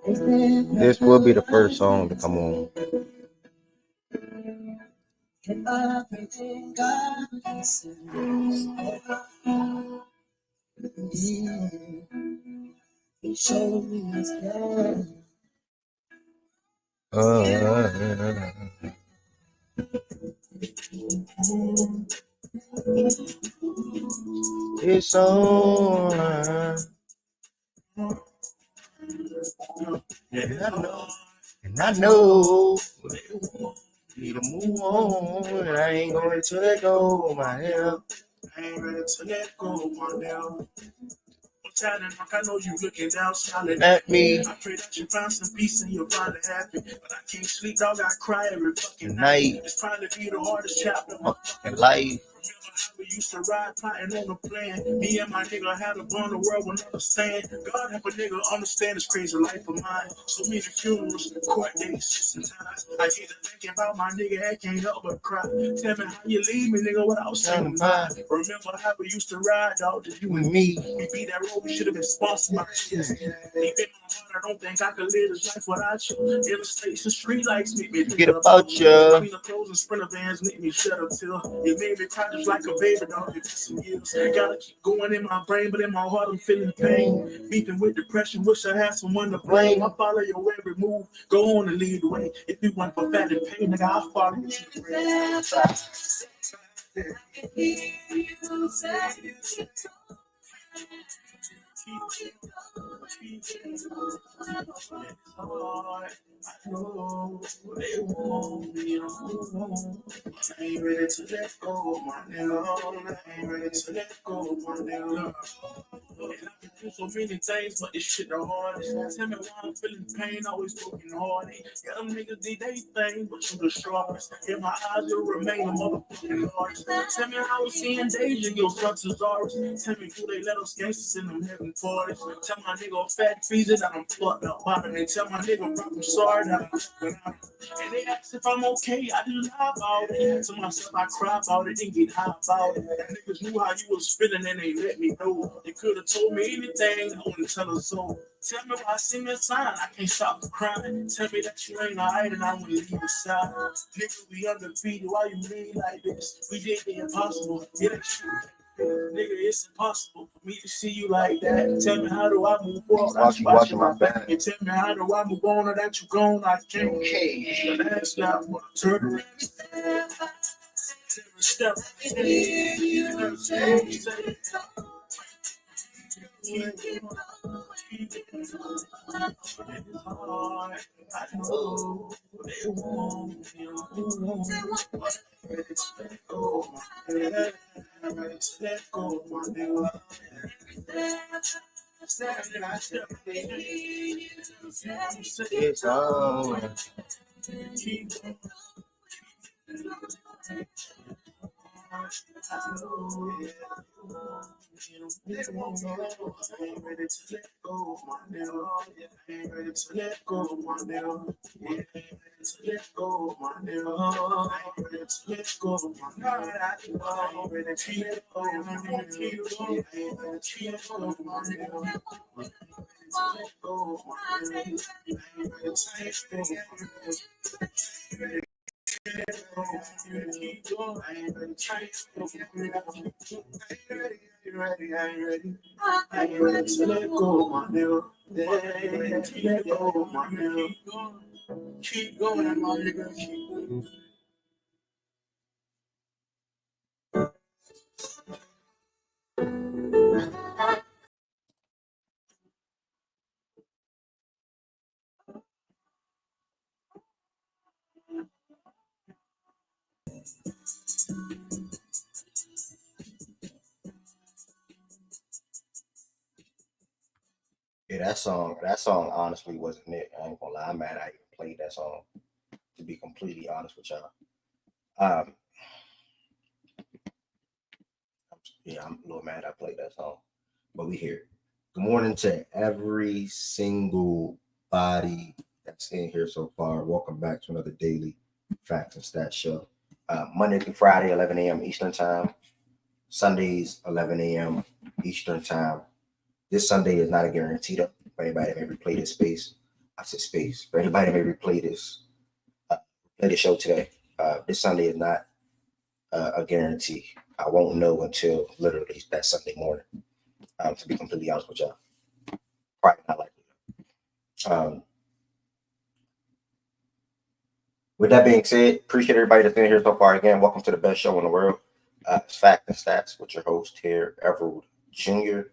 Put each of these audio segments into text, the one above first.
This will be the first song to come on. It's on. And I know need to move on. And I ain't going to let go of my hair. I ain't ready to let go of my hair. I know you looking down, smiling at me. I pray that you find some peace and you're finally happy. But I can't sleep, dog. I cry every fucking night. It's probably be the hardest chapter of my fucking life. We used to ride, plotting on the plan. Me and my nigga had a bond, the world will understand. God help a nigga understand this crazy life of mine. So many funerals, court dates, sometimes I get to thinking about my nigga, I can't help but cry. Tell me how you leave me, nigga, without saying bye. Remember how we used to ride, dog, just you and me. We beat that road, we should have been sponsored by shit. Deep in my heart, I don't think I could live this life without you. Interstates and street lights make me forget about you. Between the clothes and sprinter vans make me shut up till you made me cry just like a baby, dog. It's some years. Gotta keep going in my brain, but in my heart I'm feeling pain. Beefing with depression, wish I had someone to blame. I follow your every move, go on and lead the way. If you want for bad and pain, nigga, I'll follow you. I ain't ready to let go of my nigga. I ain't ready to let go of my nigga. And I can do so many things, but this shit the hardest. Tell me why I'm feeling pain, always broken hearted. Yeah, them niggas did they thing, but you the sharpest. In my eyes, you'll remain a motherfucking artist. Tell me how we seeing danger, your such as ours. Tell me who they let us gangsters in them heaven parties. Tell my nigga a fat freezer that I'm plucked up out of it. Tell my nigga I'm sorry that I'm and they ask if I'm okay, I just lie about it. To myself, I cry about it and get high about it. And niggas knew how you was feeling and they let me know. They could have told me anything, I wouldn't tell her so. Tell me why I see me a sign, I can't stop the crying. Tell me that you ain't alright and I wanna leave your side. Nigga, we undefeated, why you lean like this? We did the impossible, it ain't true. Nigga, it's impossible for me to see you like that. Tell me how do I move forward? I you watching my back. And tell me how do I move on or that you gone? I can't. Okay. That's not what I turn around. Step. I know they want me. Let go of my head. Let go of my nigga. It's on. I ain't ready to let go of my nigga. I ain't ready to let go of my nigga. I ain't ready to let go of my nigga. I ain't ready to let go of my nigga. I ain't ready to let go of my nigga. I ain't ready to let go of my nigga. Let go of my nigga. I ain't ready to let go of my nigga. I ain't ready to let go of my nigga. Let go of my nigga. Keep going, my nigga. Keep going. Yeah, that song honestly wasn't it. I ain't gonna lie, I'm mad I even played that song, to be completely honest with y'all. Yeah, I'm a little mad I played that song, but we here. Good morning to every single body that's in here so far. Welcome back to another daily Facts and Stats show. Monday through Friday, 11 a.m. Eastern Time. Sundays, 11 a.m. Eastern time. This Sunday is not a guarantee though. For anybody that may replay this space. For anybody that may play the show today. This Sunday is not a guarantee. I won't know until literally that Sunday morning. To be completely honest with y'all, probably not likely. With that being said, appreciate everybody that's been here so far. Again, welcome to the best show in the world. It's Fact and Stats with your host here, Everwood Jr.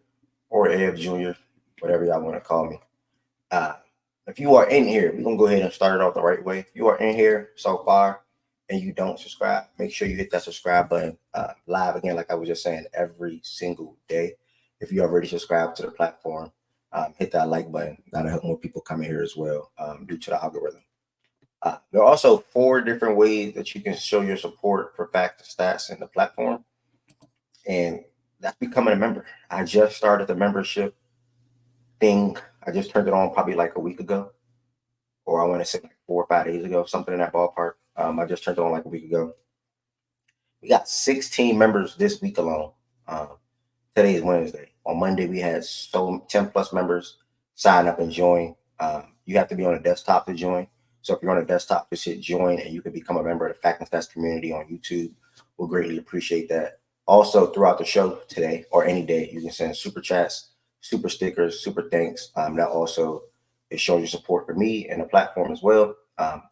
or Ev Jr., whatever y'all want to call me. If you are in here, we're going to go ahead and start it off the right way. If you are in here so far and you don't subscribe, make sure you hit that subscribe button live again, like I was just saying, every single day. If you already subscribed to the platform, hit that like button. That'll help more people come in here as well due to the algorithm. There are also 4 different ways that you can show your support for Fact and Stats in the platform. And that's becoming a member. I just started the membership thing. I just turned it on probably like a week ago. Or I want to say like 4 or 5 days ago, something in that ballpark. I just turned it on like a week ago. We got 16 members this week alone. Today is Wednesday. On Monday, we had 10 plus members sign up and join. You have to be on a desktop to join. So if you're on a desktop, just hit join and you can become a member of the Fact and Stats community on YouTube. We'll greatly appreciate that. Also, throughout the show today or any day, you can send super chats, super stickers, super thanks. That also is showing your support for me and the platform as well.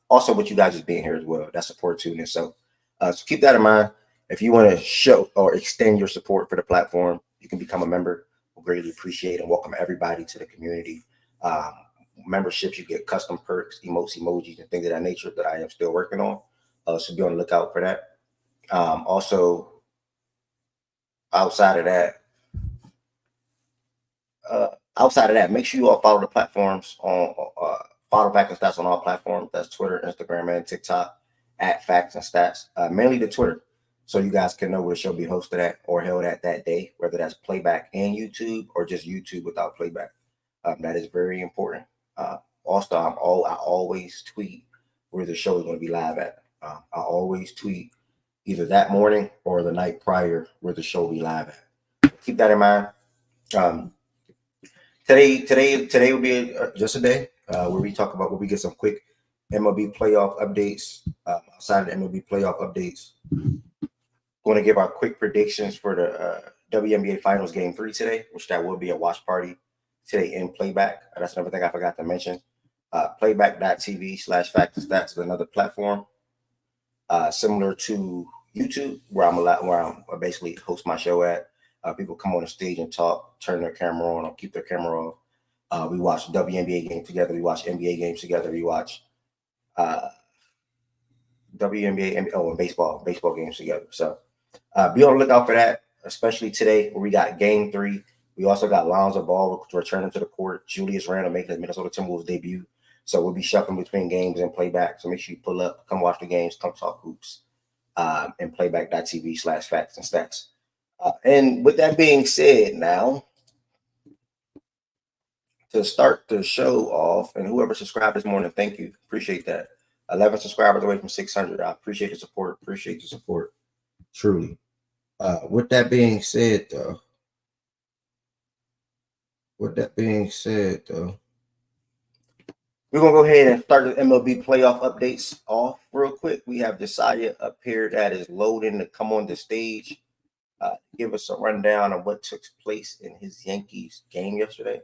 Also, with you guys just being here as well, that support too. And so keep that in mind. If you want to show or extend your support for the platform, you can become a member. We'll greatly appreciate and welcome everybody to the community. Memberships, you get custom perks, emotes, emojis, and things of that nature that I am still working on. So be on the lookout for that. Also, outside of that, make sure you all follow the platforms on follow Facts and Stats on all platforms. That's Twitter, Instagram, and TikTok at Facts and Stats. Mainly the Twitter, so you guys can know where the show be hosted at or held at that day, whether that's playback and YouTube or just YouTube without playback. That is very important. Also, I always tweet where the show is going to be live at. I always tweet either that morning or the night prior where the show will be live at. Keep that in mind. Today will be just a day where we talk about where we get some quick MLB playoff updates. Outside of the MLB playoff updates, going to give our quick predictions for the WNBA Finals Game 3 today, which that will be a watch party today in playback. That's another thing I forgot to mention. Playback.tv/Fact and Stats is another platform similar to YouTube, where I basically host my show at. People come on the stage and talk, turn their camera on, or keep their camera off. We watch WNBA games together. We watch NBA games together. We watch WNBA and baseball games together. So be on the lookout for that, especially today where we got Game 3. We also got Lonzo Ball returning to the court. Julius Randle making his Minnesota Timberwolves debut. So we'll be shuffling between games and playback. So make sure you pull up, come watch the games, come talk hoops, and playback.tv/Facts and Stats. And with that being said, now to start the show off, and whoever subscribed this morning, thank you. Appreciate that. 11 subscribers away from 600. I appreciate the support. Appreciate the support. Truly. With that being said, though, we're going to go ahead and start the MLB playoff updates off real quick. We have Josiah up here that is loading to come on the stage. Give us a rundown of what took place in his Yankees game yesterday.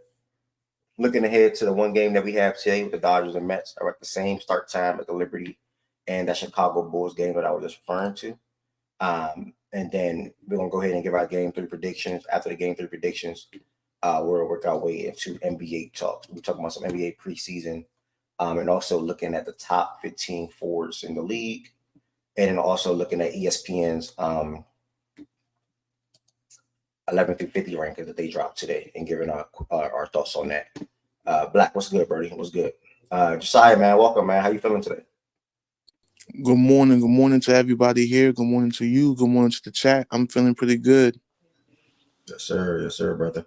Looking ahead to the one game that we have today with the Dodgers and Mets are at the same start time at the Liberty and that Chicago Bulls game that I was just referring to. And then we're going to go ahead and give our Game 3 predictions. After the Game 3 predictions, we'll work our way into NBA talks. We're talking about some NBA preseason and also looking at the top 15 forwards in the league. And then also looking at ESPN's 11 through 50 rankings that they dropped today and giving our thoughts on that. Black, what's good, Birdie? What's good? Josiah, man, welcome, man. How you feeling today? Good morning. Good morning to everybody here. Good morning to you. Good morning to the chat. I'm feeling pretty good. Yes, sir. Yes, sir, brother.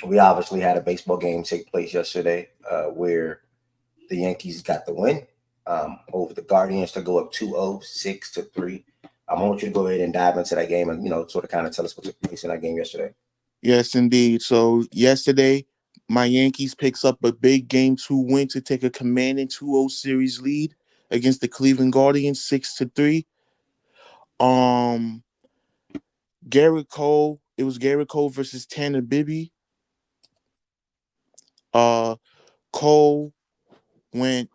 We obviously had a baseball game take place yesterday where the Yankees got the win over the Guardians to go up 2-0, 6-3. I want you to go ahead and dive into that game and sort of kind of tell us what took place in that game yesterday. Yes, indeed. So yesterday, my Yankees picks up a big Game 2 win to take a commanding 2-0 series lead against the Cleveland Guardians 6-3. Um, Garrett Cole. It was Garrett Cole versus Tanner Bibby. Uh, Cole went.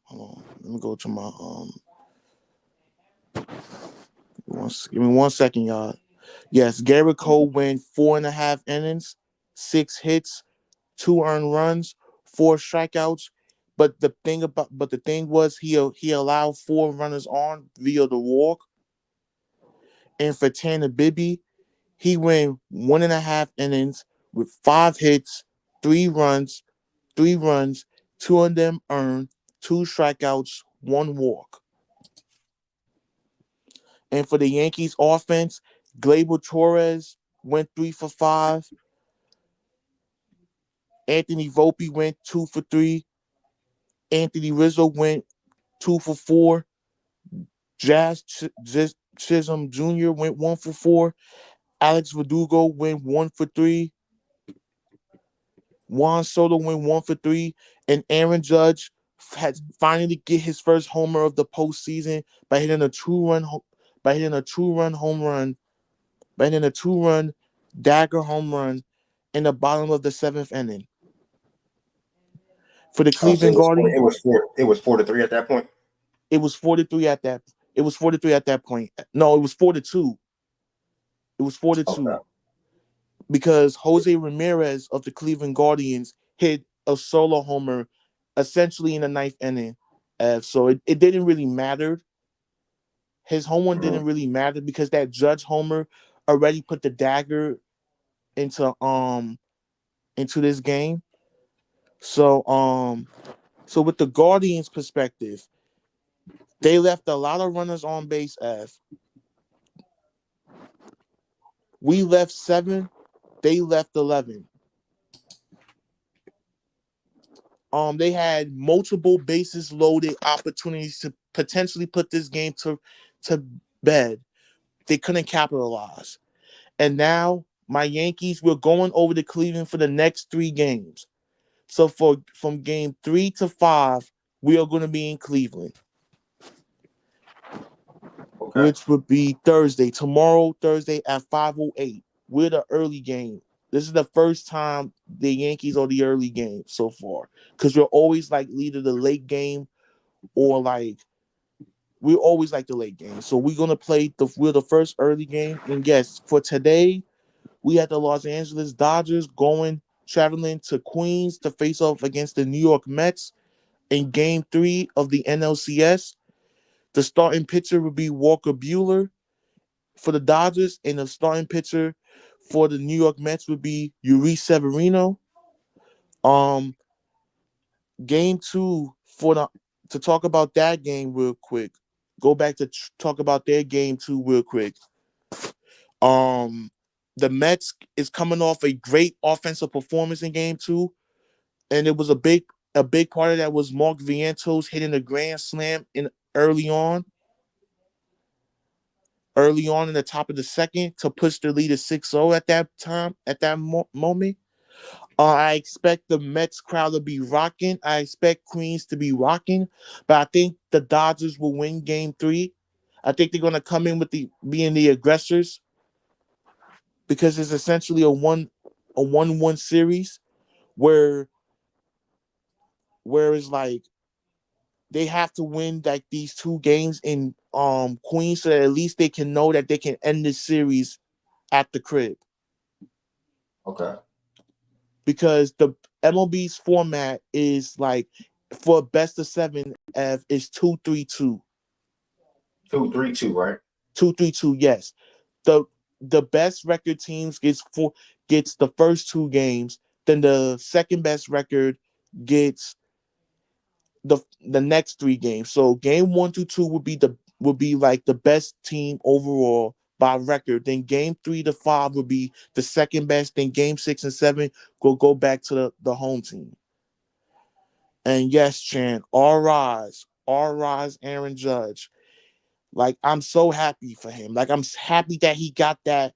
Hold on. Let me go to my Give me 1 second, y'all. Yes, Garrett Cole went 4.5 innings, 6 hits, 2 earned runs, 4 strikeouts. But the thing was he allowed 4 runners on via the walk. And for Tanner Bibby, he went 1.5 innings with 5 hits, 3 runs, 3 runs, 2 of them earned, 2 strikeouts, 1 walk. And for the Yankees offense, Gleyber Torres went 3 for 5. Anthony Volpe went 2 for 3. Anthony Rizzo went 2 for 4. Chisholm Jr. went 1 for 4. Alex Verdugo went 1 for 3. Juan Soto went 1 for 3. And Aaron Judge had finally get his first homer of the postseason by hitting a two-run home run, by hitting a 2-run dagger home run in the bottom of the 7th inning. For the Oh, so Cleveland Guardians, it was 4-3 at that point. it was 4-3 at that. It was 4-3 at that point. No, it was 4-2. It was 4-2 Okay. because Jose Ramirez of the Cleveland Guardians hit a solo homer essentially in the 9th inning. So it didn't really matter. His home run Mhm. didn't really matter because that Judge homer already put the dagger into this game. So with the Guardians perspective, they left a lot of runners on base. We left 7, they left 11. They had multiple bases loaded opportunities to potentially put this game to bed. They couldn't capitalize. And now my Yankees, we're going over to Cleveland for the next 3 games. So from game 3 to 5, we are going to be in Cleveland, Okay. which would be Thursday at 5:08. We're the early game. This is the first time the Yankees are the early game so far, because we're always like either the late game or like we always like the late game. So we're the first early game. And yes, for today, we had the Los Angeles Dodgers traveling to Queens to face off against the New York Mets in game 3 of the NLCS. The starting pitcher would be Walker Buehler for the Dodgers, and the starting pitcher for the New York Mets would be Yuri Severino. Um, game 2 to talk about that game real quick. Go back to talk about their game 2 real quick. Um, the Mets is coming off a great offensive performance in game 2, and it was a big part of that was Mark Vientos hitting a grand slam in early on in the top of the second to push the lead to 6-0 at that time at that moment. I expect the Mets crowd to be rocking. I expect Queens to be rocking, but I think the Dodgers will win game 3. I think they're gonna come in with being the aggressors because it's essentially a 1-1 series where it's like they have to win like these 2 games in Queens so that at least they can know that they can end this series at the crib. Okay. Because the MLB's format is like for best of 7 is 2-3-2. 2-3-2, right? 2-3-2, yes. The best record teams gets the first 2 games, then the second best record gets the next 3 games. So game 1 to 2 would be like the best team overall by record. Then game 3 to 5 would be the second best. Then game 6 and 7 will go back to the home team. And yes, Chan, all rise, Aaron Judge. Like I'm so happy for him. Like I'm happy that he got that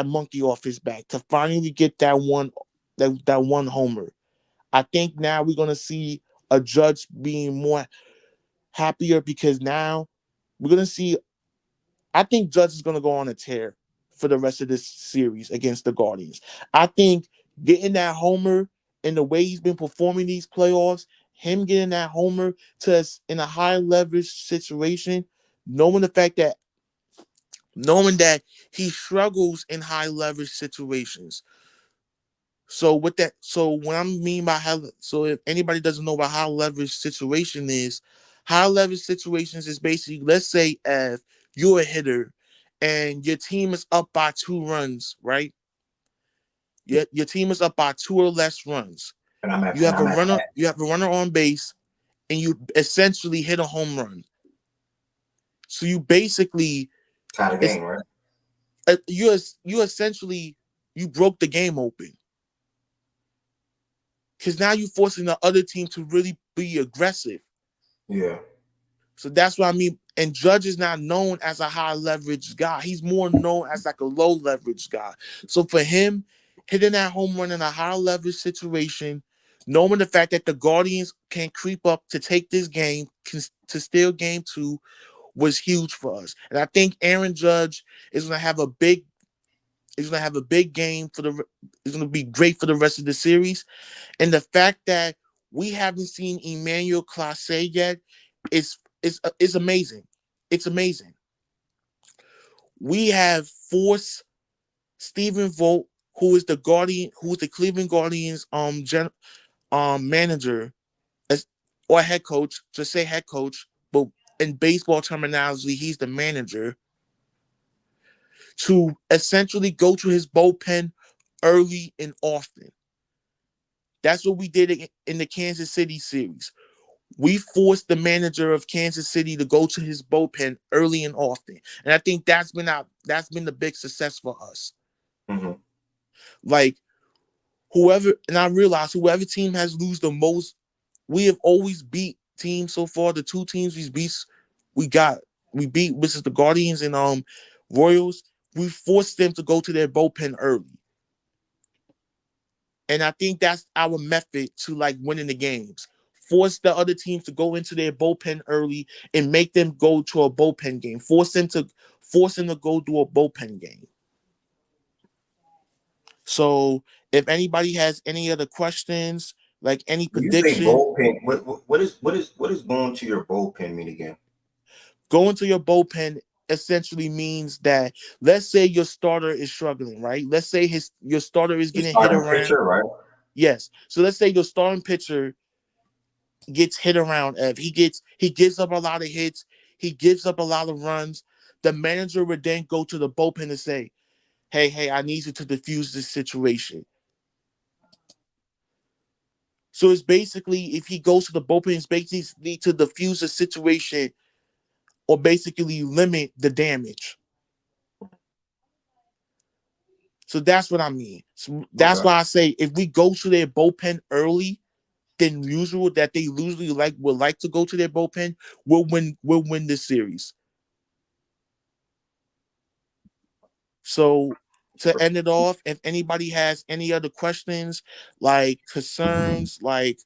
monkey off his back to finally get that one homer. I think now we're gonna see a Judge being more happier because now we're gonna see. I think Judge is gonna go on a tear for the rest of this series against the Guardians. I think getting that homer and the way he's been performing these playoffs, him getting that homer to us in a high leverage situation, knowing the fact that knowing that he struggles in high leverage situations. So with that, so what I mean by how, so if anybody doesn't know what high leverage situation is, high leverage situations is basically, let's say if you're a hitter and your team is up by 2 runs, right? Your team is up by 2 or less runs. You And have a I'm at runner, bat. you have a runner on base, and you essentially hit a home run. So you basically, Tie the it's game, right? you essentially you broke the game open because now you're forcing the other team to really be aggressive. Yeah. So that's what I mean. And Judge is not known as a high leverage guy. He's more known as like a low leverage guy. So for him, hitting that home run in a high leverage situation, knowing the fact that the Guardians can creep up to take this game, to steal game 2, was huge for us. And I think Aaron Judge is gonna have a big game for the. It's gonna be great for the rest of the series. And the fact that we haven't seen Emmanuel Clase yet is amazing. It's amazing. We have forced Stephen Vogt, who is the Cleveland Guardians manager, as or head coach, to say head coach, but in baseball terminology, he's the manager, to essentially go to his bullpen early and often. That's what we did in the Kansas City series. We forced the manager of Kansas City to go to his bullpen early and often, and I think that's been the big success for us. Mm-hmm. Like whoever, and I realize whoever team has lose the most, we have always beat teams so far. The 2 teams we got, we beat, which is the Guardians and Royals. We forced them to go to their bullpen early, and I think that's our method to like winning the games. Force the other teams to go into their bullpen early and make them go to a bullpen game. Force them to go to a bullpen game. So if anybody has any other questions, like any You say prediction, bullpen. What is going to your bullpen mean again? going to your bullpen essentially means that, let's say your starter is struggling, right? Let's say your starter is The getting hit starting around. pitcher, right? Yes. So let's say your starting pitcher gets hit around. If he gives up a lot of hits, he gives up a lot of runs. The manager would then go to the bullpen and say, hey, I need you to diffuse this situation. So it's basically, if he goes to the bullpen, it's basically to diffuse the situation or basically limit the damage. So that's what I mean. So that's Okay. why I say if we go to their bullpen early than usual, that they usually would like to go to their bullpen, we'll win this series. So to end it off, if anybody has any other questions, like concerns, like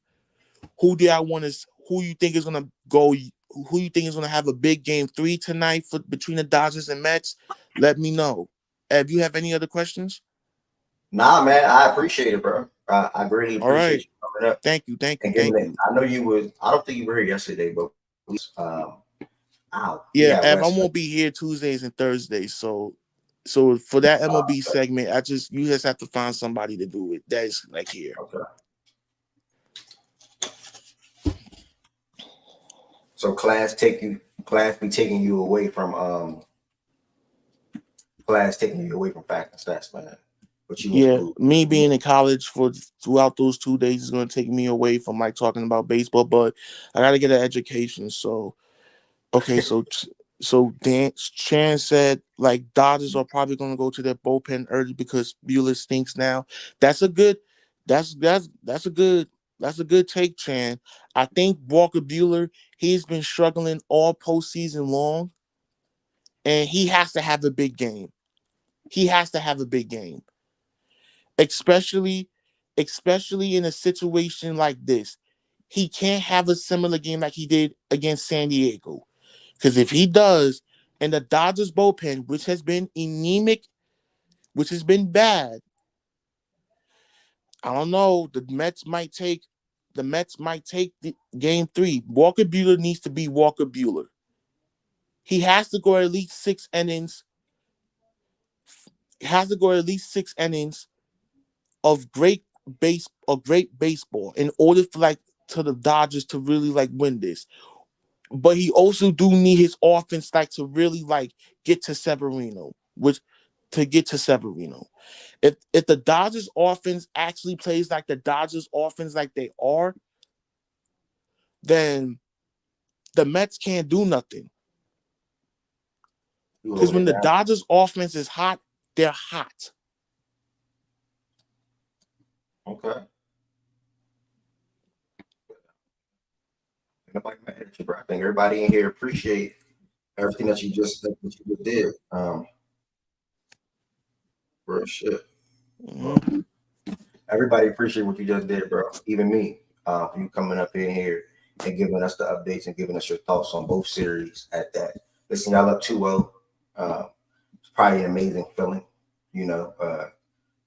who you think is gonna go, who you think is gonna have a big game 3 tonight for between the Dodgers and Mets, let me know. If you have any other questions, Nah, man, I appreciate it, bro. I really all appreciate right. you coming up Thank you, thank you, and giving thank it. you. I know you was. I don't think you were here yesterday, but ow, you Yeah, had Ev, I West. won't be here Tuesdays and Thursdays, so for that MLB segment, you just have to find somebody to do it. That is like here. Okay. So class be taking you away from class taking you away from fact and stats, man. But you in Yeah, school. me being in college for throughout those 2 days is going to take me away from like talking about baseball, but I got to get an education. So okay, so Dan Chan said like Dodgers are probably going to go to their bullpen early because Bueller stinks now. That's a good, that's a good take, Chan. I think Walker Bueller, He's been struggling all postseason long, and he has to have a big game. He has to have a big game, especially, especially in a situation like this. He can't have a similar game like he did against San Diego, because if he does, and the Dodgers bullpen, which has been anemic, which has been bad, I don't know. The Mets might take the game 3. Walker Buehler needs to be Walker Buehler. He has to go at least 6 innings. He has to go at least 6 innings of great baseball in order for like to the Dodgers to really like win this. But he also do need his offense like to really like get to Severino, which to get to Severino. If the Dodgers offense actually plays like the Dodgers offense like they are, then the Mets can't do nothing. You Because holding when it the down. Dodgers offense is hot, they're hot. Okay. Nobody mad at you, bro. I think everybody in here appreciate everything that you just did. Bro, shit. Mm-hmm. Everybody appreciate what you just did, bro. Even me. For you coming up in here and giving us the updates and giving us your thoughts on both series at that. Listen, y'all up 2-0. It's probably an amazing feeling. You know,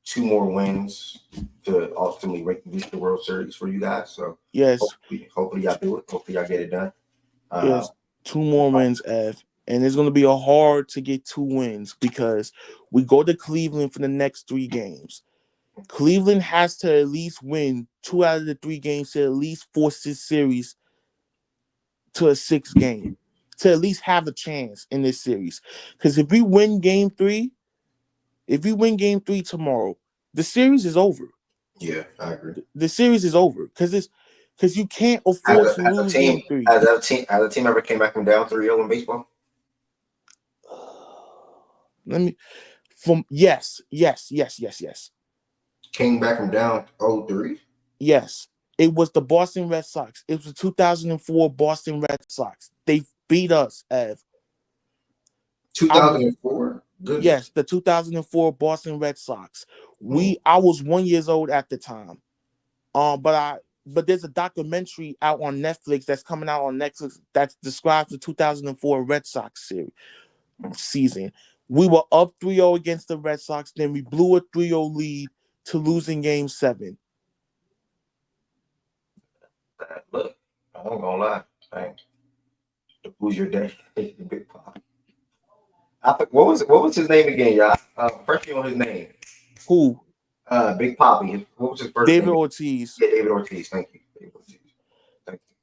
2 more wins to ultimately reach the World Series for you guys. So Yes, hopefully y'all do it. Hopefully y'all get it done. Uh, yes. 2 more wins, Ev. And it's going to be a hard to get 2 wins because we go to Cleveland for the next 3 games. Cleveland has to at least win 2 out of the 3 games to at least force this series to a 6 game to at least have a chance in this series. Because if we win game 3 tomorrow, the series is over. yeah, I agree. The series is over because you can't Has afford a, to has a lose team game 3. has a team ever came back from down 3-0 in baseball? Let me from yes. Came back from down 0-3? Yes. It was the Boston Red Sox. It was the 2004 Boston Red Sox. They beat us, Ev. I was 2004? Yes, Goodness. the 2004 Boston Red Sox. Hmm. I was 1 years old at the time. But there's a documentary out on Netflix that's coming out on Netflix that describes the 2004 Red Sox season. We were up 3-0 against the Red Sox, then we blew a 3-0 lead to losing game 7. Look, I ain't gonna lie. Thanks. Who's your dad? Big Pop. What was his name again, y'all? Fresh me on his name. Who? Big Poppy. What was his first David name? Ortiz. Yeah, David Ortiz. Thank you. David Ortiz. Thank you.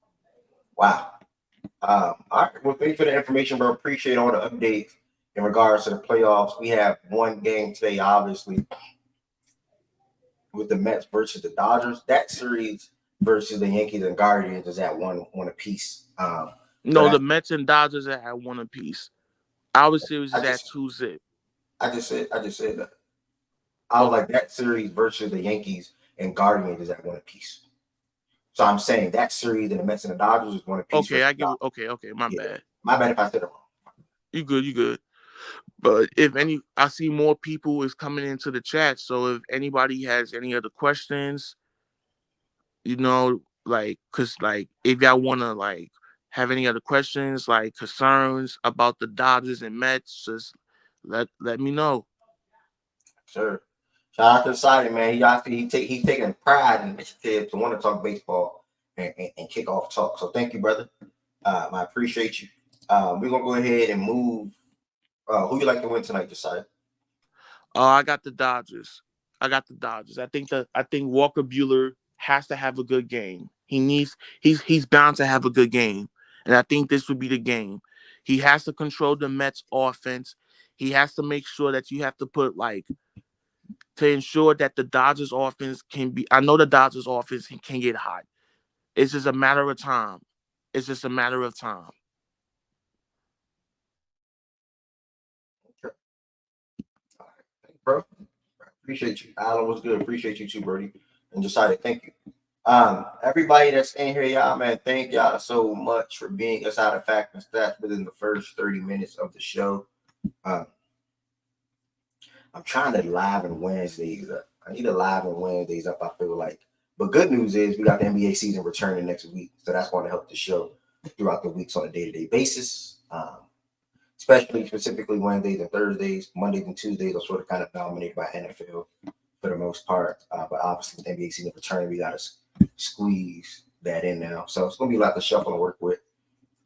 Wow. All right. Well, thanks for the information, bro. Appreciate all the updates in regards to the playoffs. We have one game today, obviously, with the Mets versus the Dodgers. That series versus the Yankees and Guardians is at one apiece. So No, the Mets and Dodgers are at 1 apiece. Our series I is at just 2-zip. I just said that. I was Okay. like that series versus the Yankees and Guardians is at one apiece. So I'm saying that series and the Mets and the Dodgers is one apiece Okay, versus I the give it. Dodgers. Okay, my Yeah. bad. My bad if I said it wrong. You good. But I see more people is coming into the chat. So if anybody has any other questions, cause like if y'all wanna like have any other questions, like concerns about the Dodgers and Mets, just let me know. Sure. Shout out to the side, man. He's taking pride and initiative to want to talk baseball and kick off talk. So thank you, brother. I appreciate you. We're gonna go ahead and move. Who you like to win tonight, Josiah? I got the Dodgers. I think Walker Bueller has to have a good game. He's bound to have a good game. And I think this would be the game. He has to control the Mets offense. He has to make sure that you have to put like to ensure that the Dodgers offense can be. I know the Dodgers offense can get hot. It's just a matter of time. It's just a matter of time. Okay. All right. Thank you, bro. Appreciate you. Alan was good. Appreciate you too, Brody. And Josiah, thank you. Everybody that's in here, y'all, man, thank y'all so much for being us out of fact and stats within the first 30 minutes of the show. Um, I'm trying to liven Wednesdays up. I need to liven Wednesdays up, I feel like. But good news is we got the NBA season returning next week. So that's going to help the show throughout the weeks on a day-to-day basis. Especially specifically Wednesdays and Thursdays. Mondays and Tuesdays are sort of kind of dominated by NFL for the most part. But obviously with the NBA season returning, we got to squeeze that in now. So it's going to be a lot to shuffle and work with.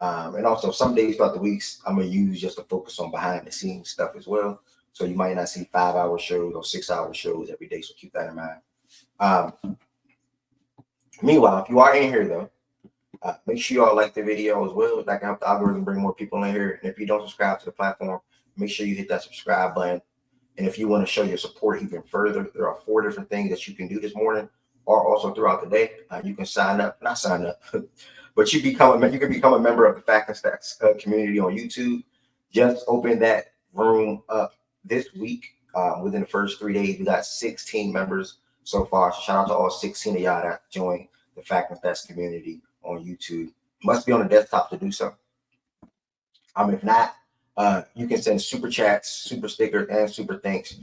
And also some days throughout the weeks, I'm going to use just to focus on behind the scenes stuff as well. So you might not see 5-hour shows or 6-hour shows every day. So keep that in mind. Meanwhile, if you are in here though, make sure y'all like the video as well. That can help the algorithm bring more people in here. And if you don't subscribe to the platform, make sure you hit that subscribe button. And if you want to show your support even further, there are 4 different things that you can do this morning or also throughout the day. You can not sign up, but you can become a member of the Fact and Stats community on YouTube. Just open that room up this week. Within the first 3 days, we got 16 members so far. So shout out to all 16 of y'all that joined the Fact and Stats community on YouTube. Must be on the desktop to do so. If not, you can send super chats, super stickers, and super thanks,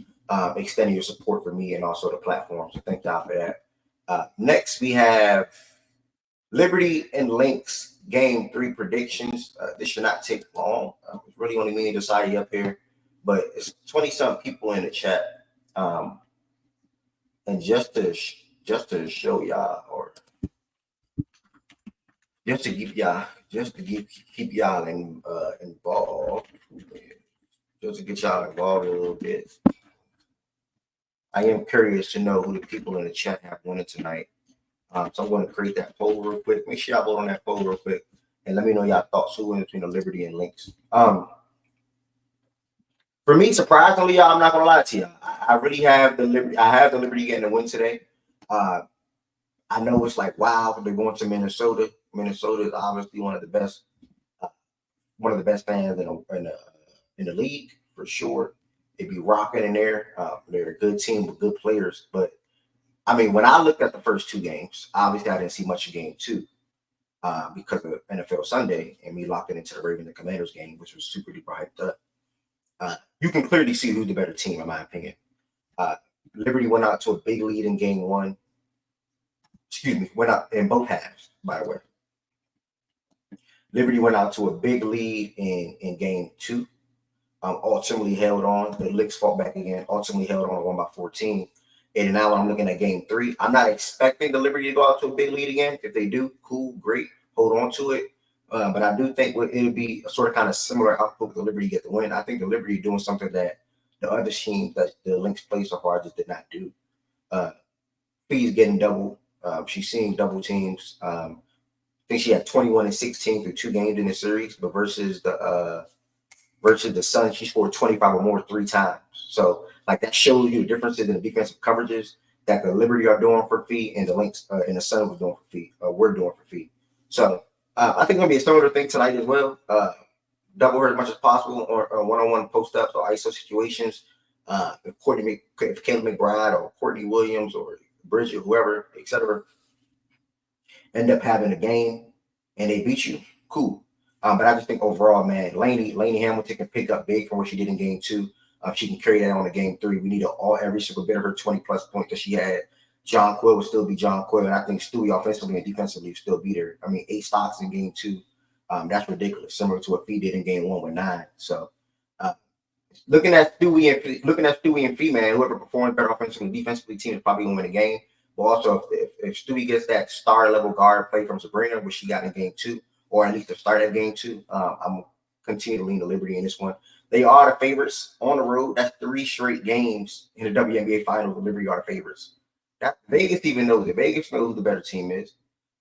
extending your support for me and also the platform. So thank y'all for that. Next, we have Liberty and Lynx Game 3 predictions. This should not take long. It's really only me and Josiah up here, but it's 20-something people in the chat. And just to show y'all, or just to keep y'all involved, just to get y'all involved a little bit. I am curious to know who the people in the chat have winning tonight. So I'm going to create that poll real quick. Make sure y'all vote on that poll real quick, and let me know y'all thoughts who win between the Liberty and Lynx. For me, surprisingly, y'all, I'm not gonna lie to you. I really have the Liberty. I have the Liberty getting a win today. I know it's like, wow, they're going to Minnesota. Minnesota is obviously one of the best fans in the league for sure. They'd be rocking in there. They're a good team with good players. But when I looked at the first 2 games, obviously I didn't see much of game 2 because of NFL Sunday and me locking into the Ravens and Commanders game, which was super duper hyped up. You can clearly see who's the better team, in my opinion. Liberty went out to a big lead in game 1. Went out in both halves, by the way. Liberty went out to a big lead in game 2. Ultimately held on. The Lynx fought back again. Ultimately held on, won by 14. And now I'm looking at game 3. I'm not expecting the Liberty to go out to a big lead again. If they do, cool, great. Hold on to it. But I do think it'll be a sort of kind of similar output with the Liberty get the win. I think the Liberty doing something that the other teams that the Lynx played so far just did not do. Please getting double. She's seeing double teams. I think she had 21 and 16 through 2 games in the series, but versus the Sun, she scored 25 or more 3 times. So that shows you the differences in the defensive coverages that the Liberty are doing for fee and the Lynx and the Sun was doing for fee. We're doing for fee. So I think it's gonna be a similar thing tonight as well. Double her as much as possible, or one-on-one post-ups or ISO situations. If Caleb McBride or Courtney Williams or Bridget, whoever, etc., end up having a game and they beat you, cool. But I just think overall, man, Lainey Hamilton can pick up big from what she did in game 2. She can carry that on to game 3. We need every single bit of her 20+ points that she had. John Quill will still be John Quill, and I think Stewie offensively and defensively will still beat her. 8 stocks in game 2. That's ridiculous, similar to what Fee did in game 1 with 9. So looking at Stewie and Fee, man, whoever performs better offensively and defensively, team is probably going to win the game. But also, if Stewie gets that star level guard play from Sabrina, which she got in game 2, or at least to start at game 2, I'm continue to lean the Liberty in this one. They are the favorites on the road. That's 3 straight games in the WNBA Finals. The Liberty are the favorites. Vegas even knows it. Vegas knows who the better team is.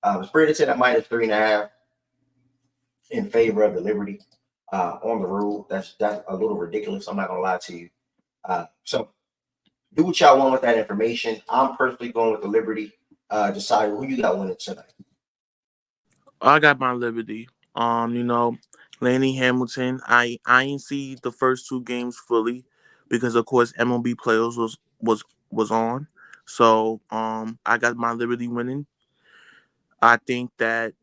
The spread is set at -3.5 in favor of the Liberty on the road. That's a little ridiculous. I'm not gonna lie to you. So do what y'all want with that information. I'm personally going with the Liberty. Decide who you got winning tonight. I got my Liberty. Laney Hamilton. I ain't see the first 2 games fully because of course MLB playoffs was on. So I got my Liberty winning. I think that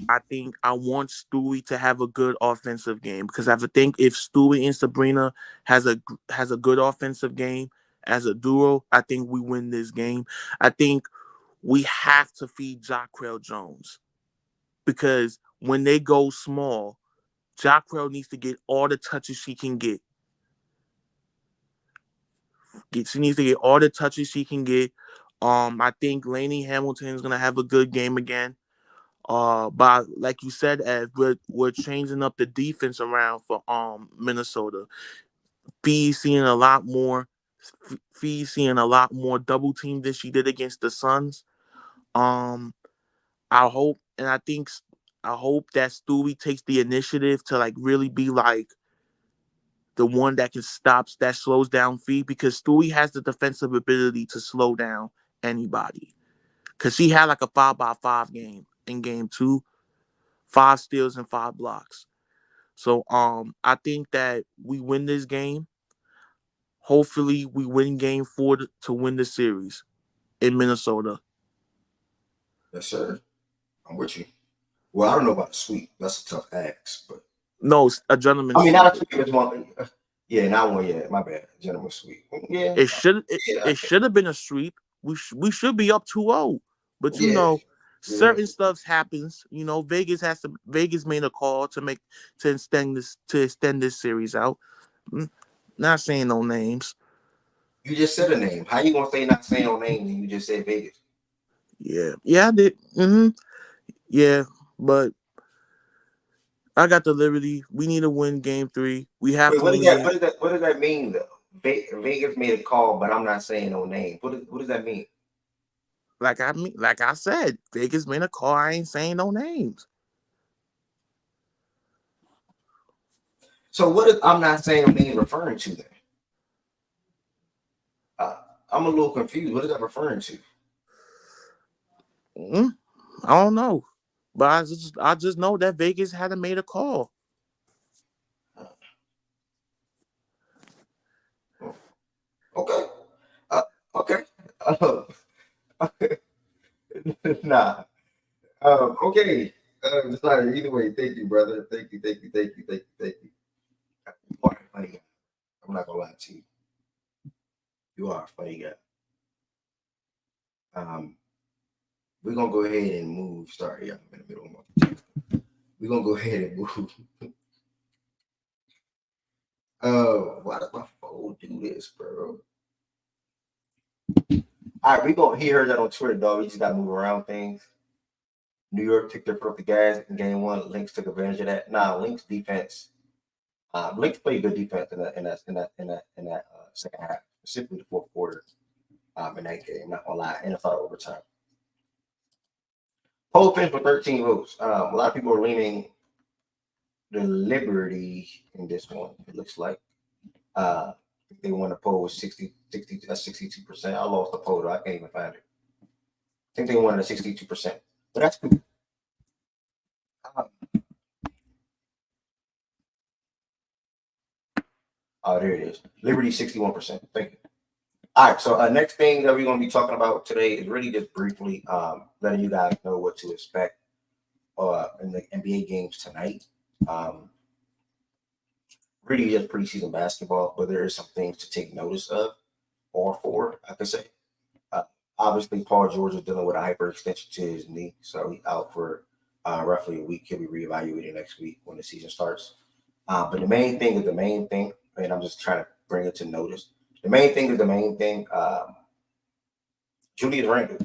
I want Stewie to have a good offensive game because I think if Stewie and Sabrina has a good offensive game as a duo, I think we win this game. I think we have to feed Jacquel Jones because when they go small, Jacquel needs to get all the touches she can get. She needs to get all the touches she can get. I think Lainey Hamilton is gonna have a good game again. But like you said, Ed, we're changing up the defense around for Minnesota. Fee seeing a lot more. Fee seeing a lot more double team than she did against the Suns. Um, I hope and I hope that Stewie takes the initiative to like really be like the one that can that slows down Fee because Stewie has the defensive ability to slow down anybody. Cause she had like a 5-by-5 game in game 2, 5 steals and 5 blocks. So I think that we win this game. Hopefully we win game 4 to win the series in Minnesota. Yes, sir. I'm with you. Well, I don't know about the sweep. That's a tough ask, but No, a gentleman's I mean, sweep. not a sweep. It's one. Yeah, not one yet. My bad. Gentleman sweep. Yeah. It should have been a sweep. We should be up 2-0. But you Yeah. know, Yeah. certain stuff happens. You know, Vegas made a call to extend this series out. Not saying no names. You just said a name. How you gonna say not saying no names and you just said Vegas? Yeah, I did. Yeah, but I got the Liberty. We need to win game 3. We have Wait, to what does win that? game. What does that? What does that mean though? Vegas made a call, but I'm not saying no name. What does that mean? Like I said, Vegas made a call. I ain't saying no names. So what is I'm not saying no name referring to then? Uh, I'm a little confused. What is that referring to? I don't know, but I just know that Vegas hadn't made a call. Okay. Okay. Uh, nah. Okay. Sorry, either way, thank you, brother. Thank you. You are a funny guy. I'm not gonna lie to you. You are a funny guy. We're gonna go ahead and move. Sorry, I'm in the middle of my. We're gonna go ahead and move. Why does my phone do this, bro? All right, we gonna hear that on Twitter, dog. We just gotta move around things. New York took their foot off the gas in game 1. Lynx took advantage of that. Lynx defense. Lynx played good defense in that second half, specifically the fourth quarter. In that game, not gonna lie, and I thought overtime. Poll finished with 13 votes. A lot of people are leaning the Liberty in this one. It looks like they won the poll with 60, 62%. I lost the poll though. I can't even find it. I think they won at 62%, but that's cool. Oh, there it is. Liberty 61%. Thank you. All right, so next thing that we're going to be talking about today is really just briefly letting you guys know what to expect in the NBA games tonight. Really just preseason basketball, but there is some things to take notice of or for, I could say. Obviously, Paul George is dealing with a hyperextension to his knee, so he's out for roughly a week. He'll be reevaluated next week when the season starts. But the main thing is the main thing, and I'm just trying to bring it to notice. The main thing is the main thing. Julius Randle.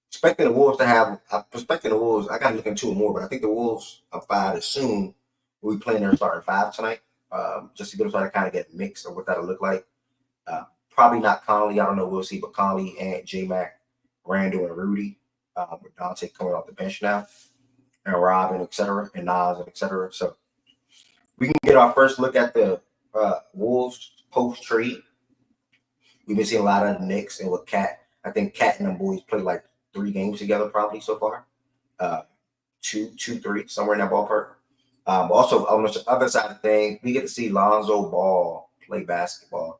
Expecting the Wolves to have, expecting the Wolves, I got to look into it more, but I think the Wolves, if I assume, will be playing their starting 5 tonight, just to get them to kind of get a mix of what that'll look like. Probably not Conley, I don't know, we'll see, but Conley and J-Mac, Randall, and Rudy, with Dante coming off the bench now, and Robin, et cetera, and Nas, and et cetera. So we can get our first look at the Wolves post-trade. We've been seeing a lot of the Knicks and with Cat. I think Cat and them boys played like 3 games together probably so far. 2, 3, somewhere in that ballpark. Also, on the other side of things, we get to see Lonzo Ball play basketball.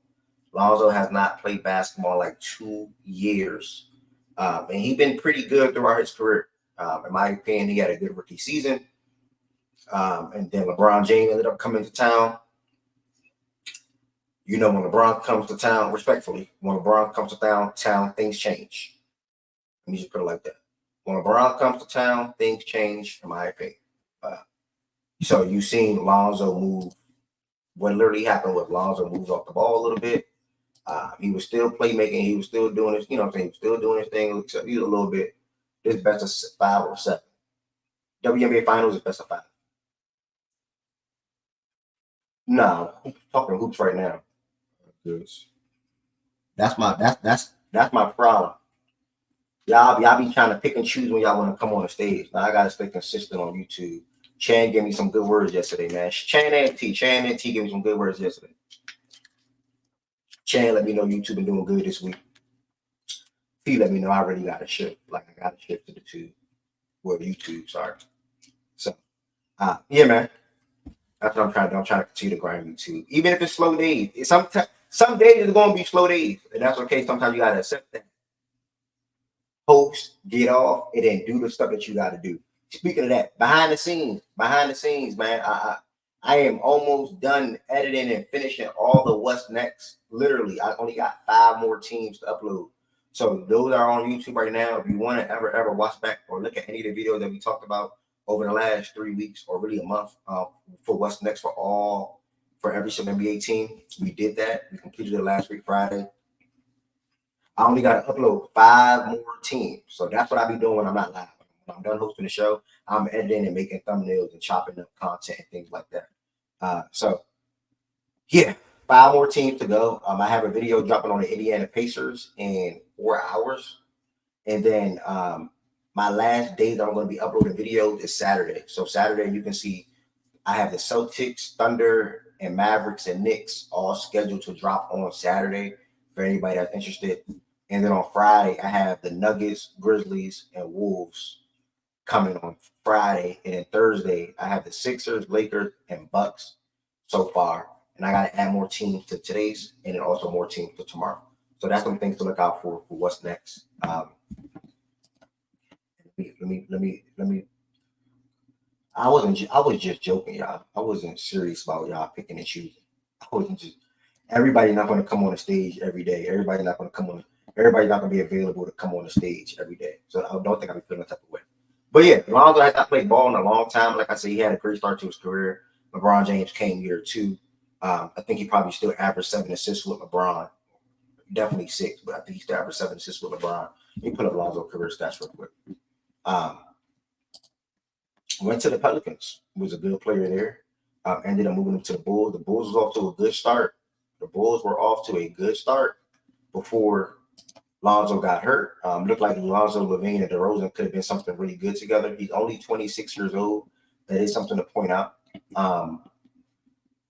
Lonzo has not played basketball in like 2 years. And he's been pretty good throughout his career. In my opinion, he had a good rookie season. And then LeBron James ended up coming to town. You know, when LeBron comes to town, respectfully, when LeBron comes to town, things change. Let me just put it like that. When LeBron comes to town, things change, in my opinion. So you've seen Lonzo move. What literally happened was Lonzo moves off the ball a little bit. He was still playmaking. He was still doing his, you know what I'm saying? He was still doing his thing. Except he was a little bit. This best of 5 or 7. WNBA Finals is best of 5. No, I'm talking hoops right now. That's my problem. Y'all be trying to pick and choose when y'all want to come on the stage. Now I gotta stay consistent on YouTube. Chan gave me some good words yesterday, man. Chan and T gave me some good words yesterday. Chan let me know YouTube been doing good this week. T let me know I already got a shift. Like I got a shift to the tube. Well, YouTube, sorry. So yeah, man. That's what I'm trying to do. I'm trying to continue to grind YouTube. Even if it's slow days. Some days it's gonna be slow days. And that's okay. Sometimes you gotta accept that. Post, get off, and then do the stuff that you gotta do. Speaking of that, behind the scenes, man, I am almost done editing and finishing all the what's next. Literally, I only got 5 more teams to upload. So those are on YouTube right now. If you want to ever watch back or look at any of the videos that we talked about over the last 3 weeks or really a month for what's next for every single NBA team, we did that. We completed it last week, Friday. I only got to upload 5 more teams. So that's what I be doing when I'm not live. When I'm done hosting the show, I'm editing and making thumbnails and chopping up content and things like that. So, yeah, 5 more teams to go. I have a video dropping on the Indiana Pacers in 4 hours. And then my last day that I'm going to be uploading videos is Saturday. So Saturday, you can see I have the Celtics, Thunder, and Mavericks and Knicks all scheduled to drop on Saturday for anybody that's interested. And then on Friday, I have the Nuggets, Grizzlies, and Wolves coming on Friday. And then Thursday, I have the Sixers, Lakers, and Bucks so far. And I got to add more teams to today's and then also more teams to tomorrow. So that's some things to look out for what's next. Let me. I was just joking, y'all. I wasn't serious about y'all picking and choosing. I wasn't just. Everybody's not going to come on the stage every day. Everybody's not going to be available to come on the stage every day. So I don't think I'll be feeling that type of way. But yeah, Lonzo has not played ball in a long time. Like I said, he had a great start to his career. LeBron James came year 2. I think he probably still averaged 7 assists with LeBron. Definitely 6, but I think he still averaged 7 assists with LeBron. Let me put up Lonzo's career stats real quick. Went to the Pelicans. Was a good player there. Ended up moving him to the Bulls. The Bulls was off to a good start. The Bulls were off to a good start before Lonzo got hurt. Looked like Lonzo, Levine, and DeRozan could have been something really good together. He's only 26 years old. That is something to point out.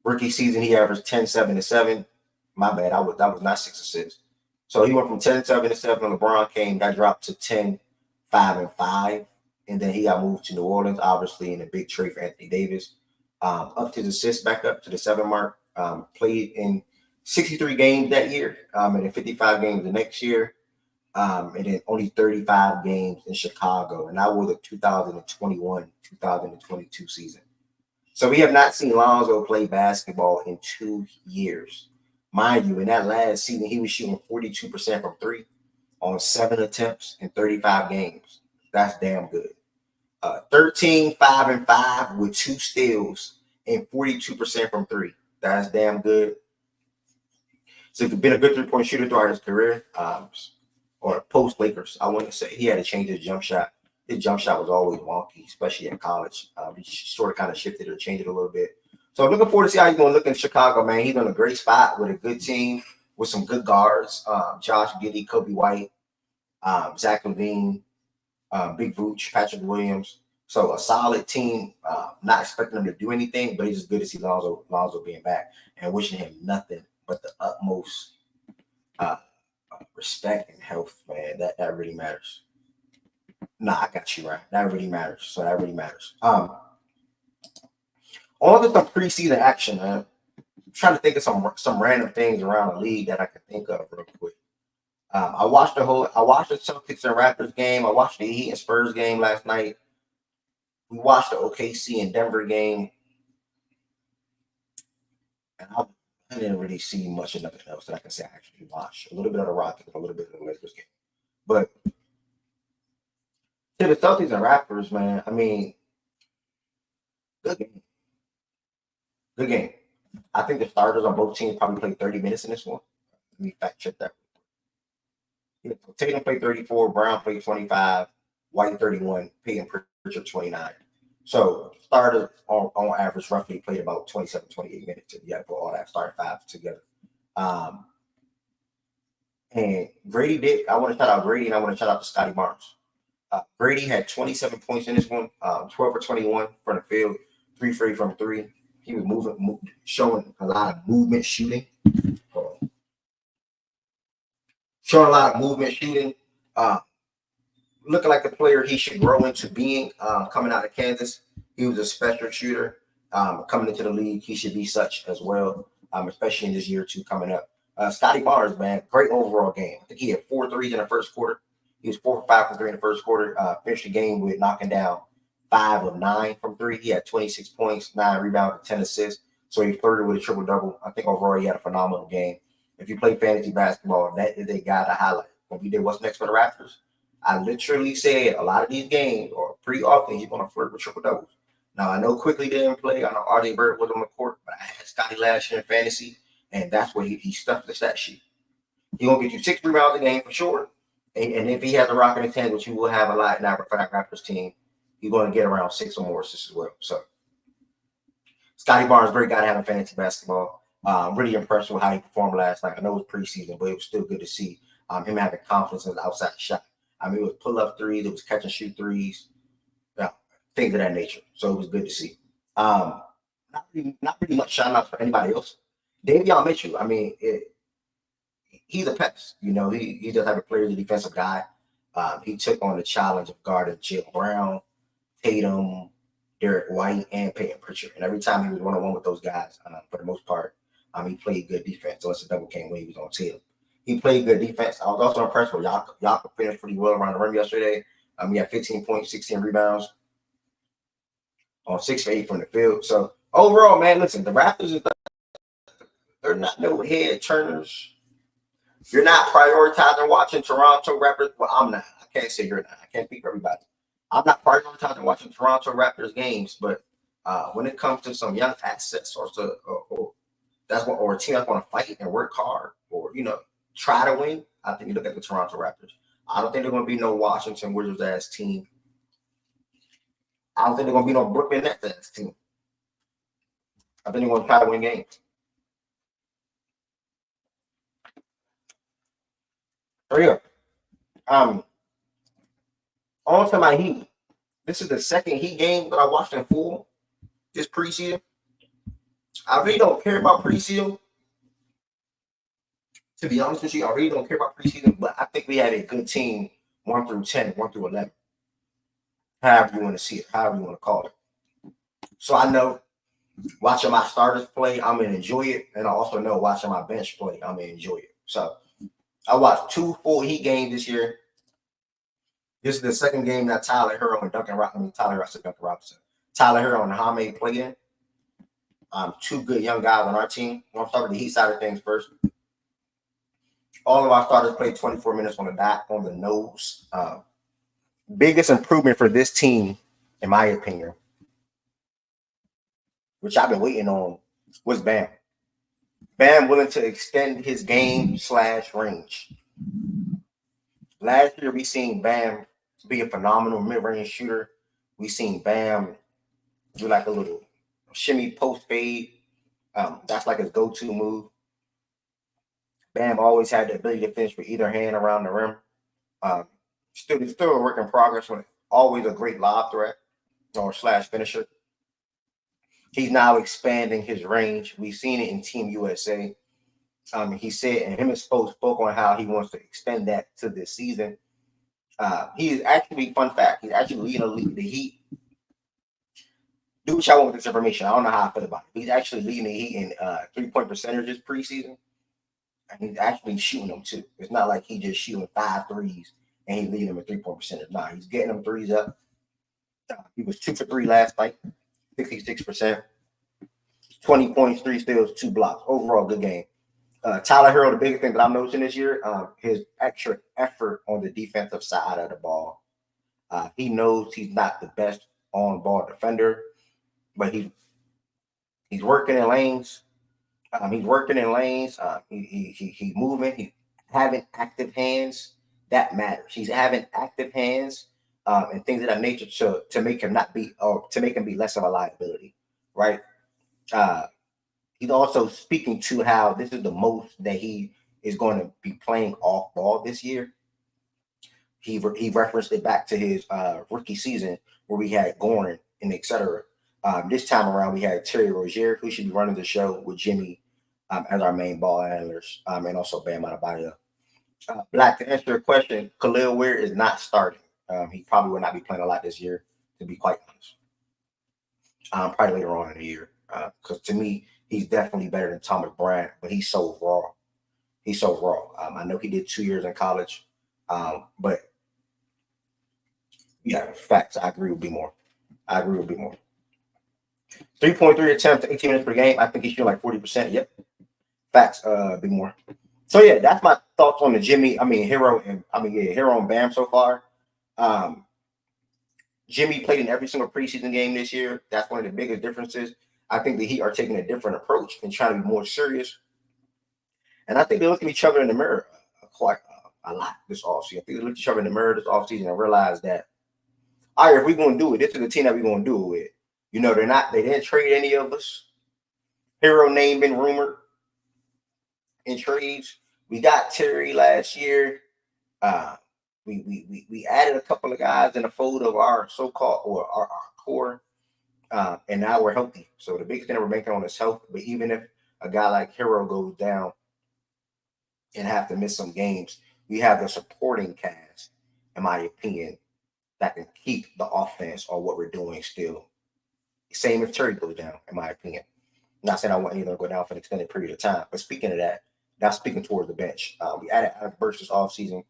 Rookie season, he averaged 10, 7, and 7. My bad. That was not 6 assists. So he went from 10, 7, and 7 when LeBron came, got dropped to 10, 5, and 5. And then he got moved to New Orleans, obviously, in a big trade for Anthony Davis. Up to the assists, back up to the 7 mark. Played in 63 games that year, and then 55 games the next year, and then only 35 games in Chicago. And that was the 2021-2022 season. So we have not seen Lonzo play basketball in 2 years. Mind you, in that last season, he was shooting 42% from 3 on 7 attempts in 35 games. That's damn good. 13, 5, and 5 with 2 steals and 42% from 3. That's damn good. So he's been a good 3-point shooter throughout his career, or post Lakers. I wouldn't say he had to change his jump shot. His jump shot was always wonky, especially in college. He sort of kind of shifted or changed it a little bit. So I'm looking forward to see how he's going to look in Chicago, man. He's on a great spot with a good team, with some good guards. Josh Giddey, Kobe White, Zach LaVine, Big Vooch, Patrick Williams. So a solid team. Not expecting him to do anything, but it's just good to see Lonzo being back and wishing him nothing but the utmost respect and health, man. That really matters. Nah, I got you right. That really matters. So that really matters. On to some preseason action, man. I'm trying to think of some random things around the league that I can think of real quick. I watched the Celtics and Raptors game. I watched the Heat and Spurs game last night. We watched the OKC and Denver game, and I didn't really see much of nothing else that I can say I actually watched. A little bit of the Rockets, a little bit of the Lakers game, but to the Celtics and Raptors, man, I mean, good game. Good game. I think the starters on both teams probably played 30 minutes in this one. Let me fact check that. Yeah, so Tatum played 34, Brown played 25, White 31, Peyton Pritchard 29. So starters on average roughly played about 27, 28 minutes. If you got to put all that starting five together. And Grady did. I want to shout out Grady and I want to shout out to Scotty Barnes. Grady had 27 points in this one, 12 for 21 from the field, 3 free from 3. He was showing a lot of movement shooting. Showing a lot of movement shooting. Looking like the player he should grow into being coming out of Kansas. He was a special shooter. Coming into the league, he should be such as well, especially in this year or two coming up. Scotty Barnes, man, great overall game. I think he had 4 threes in the first quarter. He was 4 for 5 from 3 in the first quarter. Finished the game with knocking down 5 of 9 from 3. He had 26 points, 9 rebounds, and 10 assists. So he flirted with a triple-double. I think overall he had a phenomenal game. If you play fantasy basketball, that is a guy to highlight. When we did What's Next for the Raptors, I literally said a lot of these games, or pretty often, he's going to flirt with triple-doubles. Now, I know Quickly didn't play. I know RJ Bird was on the court, but I had Scotty last year in fantasy, and that's where he stuffed the stat sheet. He's going to get you 6 rebounds a game for sure. And if he has a rock in his hand, which he will have a lot now for that Raptors team, he's going to get around 6 or more assists as well. So, Scotty Barnes, great guy to have in fantasy basketball. Really impressed with how he performed last night. I know it was preseason, but it was still good to see him having confidence in his outside shot. I mean, it was pull-up threes, it was catch-and-shoot threes, things of that nature. So it was good to see. Not really much shout-outs for anybody else. Davion Mitchell, I mean, he's a pest. You know, he does have a player, the defensive guy. He took on the challenge of guarding Jalen Brown, Tatum, Derek White, and Peyton Pritchard. And every time he was one-on-one with those guys, for the most part, he played good defense. So it's a double game when he was on Tatum. He played good defense. I was also impressed with Jakob finished pretty well around the rim yesterday. He had 15 points, 16 rebounds on 6 for 8 from the field. So overall, man, listen, the Raptors, they're not no head turners. You're not prioritizing watching Toronto Raptors. Well, I'm not. I can't say you're not. I can't speak for everybody. I'm not prioritizing watching Toronto Raptors games, but when it comes to some young assets or a team that's going to fight and work hard, or try to win, I think you look at the Toronto Raptors. I don't think they're going to be no Washington Wizards ass team. I don't think they're going to be no Brooklyn Nets ass team. I think they're going to try to win games. So yeah, on to my Heat. This is the second Heat game that I watched in full this preseason. I really don't care about preseason. To be honest with you, I really don't care about preseason, but I think we have a good team 1 through 10, 1 through 11. However you want to see it, however you want to call it. So I know watching my starters play, I'm going to enjoy it. And I also know watching my bench play, I'm going to enjoy it. So I watched 2 full Heat games this year. This is the second game that Tyler Herro and Duncan Robinson. Tyler Herro and Jaime played in. 2 good young guys on our team. I'm going to start with the Heat side of things first. All of our starters played 24 minutes on the nose. Biggest improvement for this team, in my opinion, which I've been waiting on, was Bam. Bam willing to extend his game / range. Last year, we seen Bam be a phenomenal mid-range shooter. We seen Bam do like a little shimmy post fade. That's like his go-to move. Bam always had the ability to finish with either hand around the rim. Still a work in progress. Always a great lob threat or / finisher. He's now expanding his range. We've seen it in Team USA. He said, and him and spoke on how he wants to extend that to this season. He is actually, fun fact, he's actually leading the Heat. Do what y'all want with this information. I don't know how I feel about it. He's actually leading the Heat in 3-point percentages preseason. And he's actually shooting them too. It's not like he just shooting 5 threes and he leading them at 3-point percentage. Nah, he's getting them threes up. He was 2 for 3 last night, 66%. 20 points, 3 steals, 2 blocks. Overall, good game. Tyler Herro, the biggest thing that I'm noticing this year, his extra effort on the defensive side of the ball. He knows he's not the best on-ball defender, but he's working in lanes. He's working in lanes. He's moving. He's having active hands. That matters. He's having active hands and things of that nature to make him not be, or to make him be less of a liability, right? He's also speaking to how this is the most that he is going to be playing off ball this year. He referenced it back to his rookie season where we had Goran and etc. This time around, we had Terry Rozier, who should be running the show with Jimmy as our main ball handlers, and also Bam Adebayo. Black, to answer your question, Khalil Ware is not starting. He probably will not be playing a lot this year, to be quite honest. Probably later on in the year, because to me, he's definitely better than Thomas Bryant, but he's so raw. He's so raw. I know he did 2 years in college, but yeah, facts. I agree with B more. 3.3 attempts, 18 minutes per game. I think he's shooting like 40%. Yep. Facts, be more. So yeah, that's my thoughts on the Herro and Bam so far. Jimmy played in every single preseason game this year. That's one of the biggest differences. I think the Heat are taking a different approach and trying to be more serious. And I think they look at each other in the mirror quite a lot this offseason. I think they look at each other in the mirror this offseason and realize that, all right, if we're going to do it, this is the team that we're going to do it with. You know, they didn't trade any of us. Herro name been rumored in trades. We got Terry last year. We added a couple of guys in the fold of our so-called or our core, and now we're healthy. So the biggest thing that we're making on is health. But even if a guy like Herro goes down and have to miss some games, we have the supporting cast, in my opinion, that can keep the offense or what we're doing still. Same if Terry goes down, in my opinion. I'm not saying I want anyone to go down for an extended period of time, but speaking of that, now speaking towards the bench, we added Alec Burks this offseason.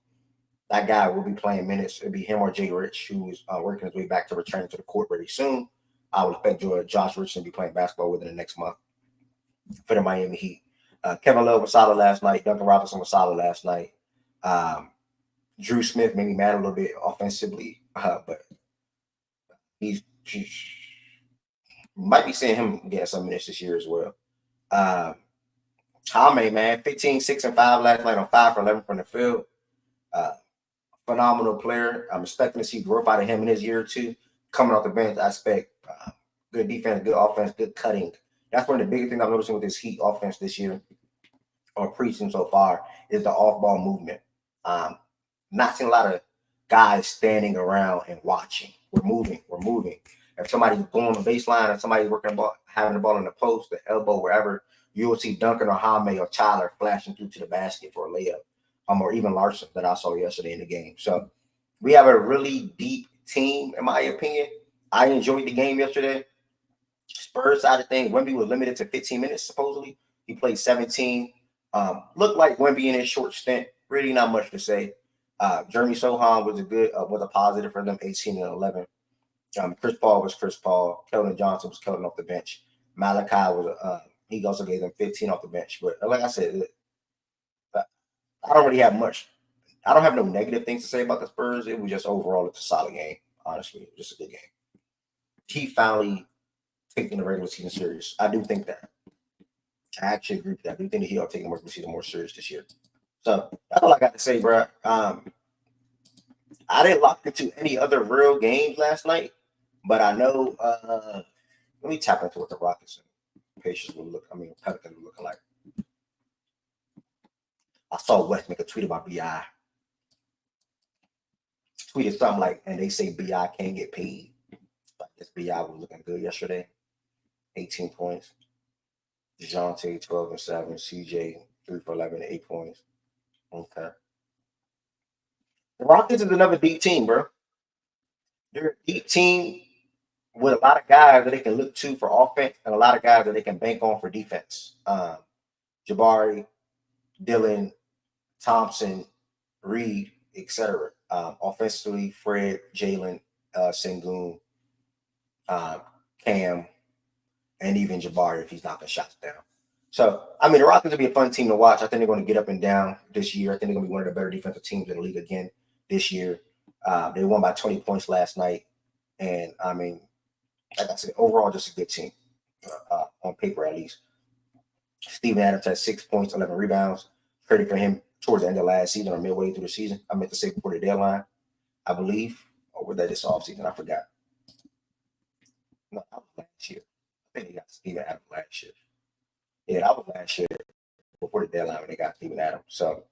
That guy will be playing minutes. It'll be him or Jay Rich, who is working his way back to return to the court very soon. I would expect Josh Richardson to be playing basketball within the next month for the Miami Heat. Kevin Love was solid last night. Duncan Robinson was solid last night. Drew Smith made me mad a little bit offensively, but he's might be seeing him get some minutes this year as well. Jaime, man, 15, 6, and 5 last night on 5 for 11 from the field. Phenomenal player. I'm expecting to see growth out of him in his year or two. Coming off the bench, I expect good defense, good offense, good cutting. That's one of the biggest things I'm noticing with this Heat offense this year, or preseason so far, is the off-ball movement. Not seeing a lot of guys standing around and watching. We're moving. If somebody's going on the baseline, if somebody's working the ball, having the ball in the post, the elbow, wherever, you will see Duncan or Jaime or Tyler flashing through to the basket for a layup, or even Larson that I saw yesterday in the game. So we have a really deep team, in my opinion. I enjoyed the game yesterday. Spurs side of things, Wemby was limited to 15 minutes, supposedly. He played 17. Looked like Wemby in his short stint. Really not much to say. Jeremy Sohan was a positive for them, 18 and 11. Chris Paul was Chris Paul. Keldon Johnson was Keldon off the bench. Malachi was he also gave them 15 off the bench. But like I said, I don't really have much. I don't have no negative things to say about the Spurs. It was just overall, it's a solid game. Honestly, it was just a good game. He finally taking the regular season serious. I do think that. I actually agree with that. I do think that he ought to take the regular season more serious this year. So that's all I got to say, bro. I didn't lock into any other real games last night, but I know. Let me tap into what the Rockets and Pelicans were looking like. I saw West make a tweet about BI. Tweeted something like, and they say BI can't get paid. But I guess BI was looking good yesterday. 18 points. DeJounte, 12 and 7. CJ, 3 for 11, 8 points. Okay. The Rockets is another deep team, bro. They're a deep team with a lot of guys that they can look to for offense and a lot of guys that they can bank on for defense. Jabari, Dylan, Thompson, Reed, etc. Offensively, Fred, Jalen, Sengun, Cam, and even Jabari if he's knocking shots down. So, I mean, the Rockets will be a fun team to watch. I think they're going to get up and down this year. I think they're going to be one of the better defensive teams in the league again this year. They won by 20 points last night. And, I mean, like I said, overall, just a good team on paper at least. Steven Adams had 6 points, 11 rebounds. Traded for him towards the end of last season or midway through the season. I meant to say before the deadline, I believe. Or was that this offseason? I forgot. No, that was last year. I think they got Steven Adams last year. Yeah, that was last year before the deadline when they got Steven Adams. So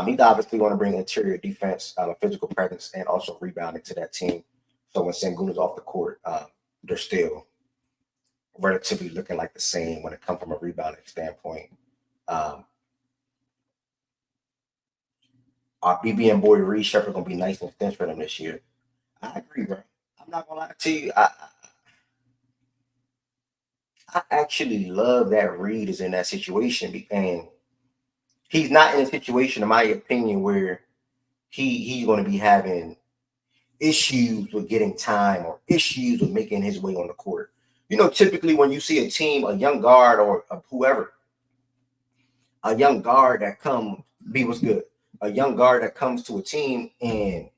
he's obviously going to bring interior defense, a physical presence, and also rebounding to that team. So when Sengun is off the court, they're still relatively looking like the same when it comes from a rebounding standpoint. Our BB and boy Reed Shepard going to be nice and thin for them this year. I agree, bro. I'm not going to lie to you. I actually love that Reed is in that situation, and he's not in a situation, in my opinion, where he's going to be having issues with getting time or issues with making his way on the court. You know, typically when you see a team, a young guard or whoever, a young guard that comes, a young guard that comes to a team and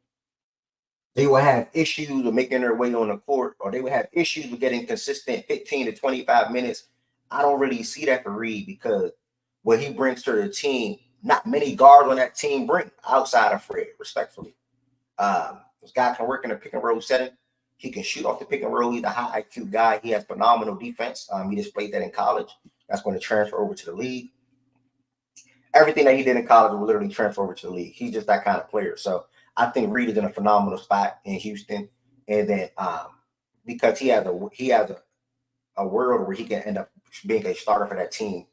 they will have issues with making their way on the court, or they will have issues with getting consistent 15 to 25 minutes. I don't really see that for Reed because what he brings to the team, not many guards on that team bring outside of Fred, respectfully. This guy can work in a pick and roll setting. He can shoot off the pick and roll. He's a high IQ guy. He has phenomenal defense. He displayed that in college. That's going to transfer over to the league. Everything that he did in college will literally transfer over to the league. He's just that kind of player. So I think Reed is in a phenomenal spot in Houston. And then because he has a world where he can end up being a starter for that team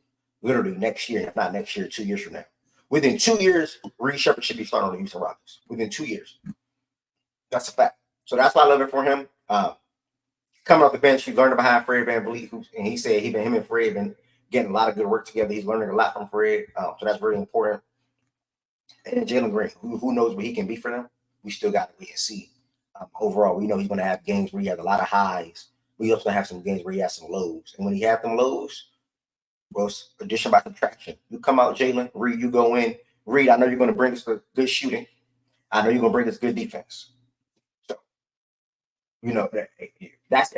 literally next year, if not next year, 2 years from now. Within 2 years, Reed Shepard should be starting on the Houston Rockets. Within 2 years. That's a fact. So that's why I love it for him. Coming off the bench, he learned behind Fred VanVleet, and he said him and Fred been getting a lot of good work together. He's learning a lot from Fred, so that's really important. And Jalen Green, who knows what he can be for them? We still got to wait and see. Overall, we know he's going to have games where he has a lot of highs. We also have some games where he has some lows. And when he has them lows, well, it's addition by subtraction. You come out, Jalen, Reed, you go in. Reed, I know you're going to bring us good shooting. I know you're going to bring us good defense. So, you know, that's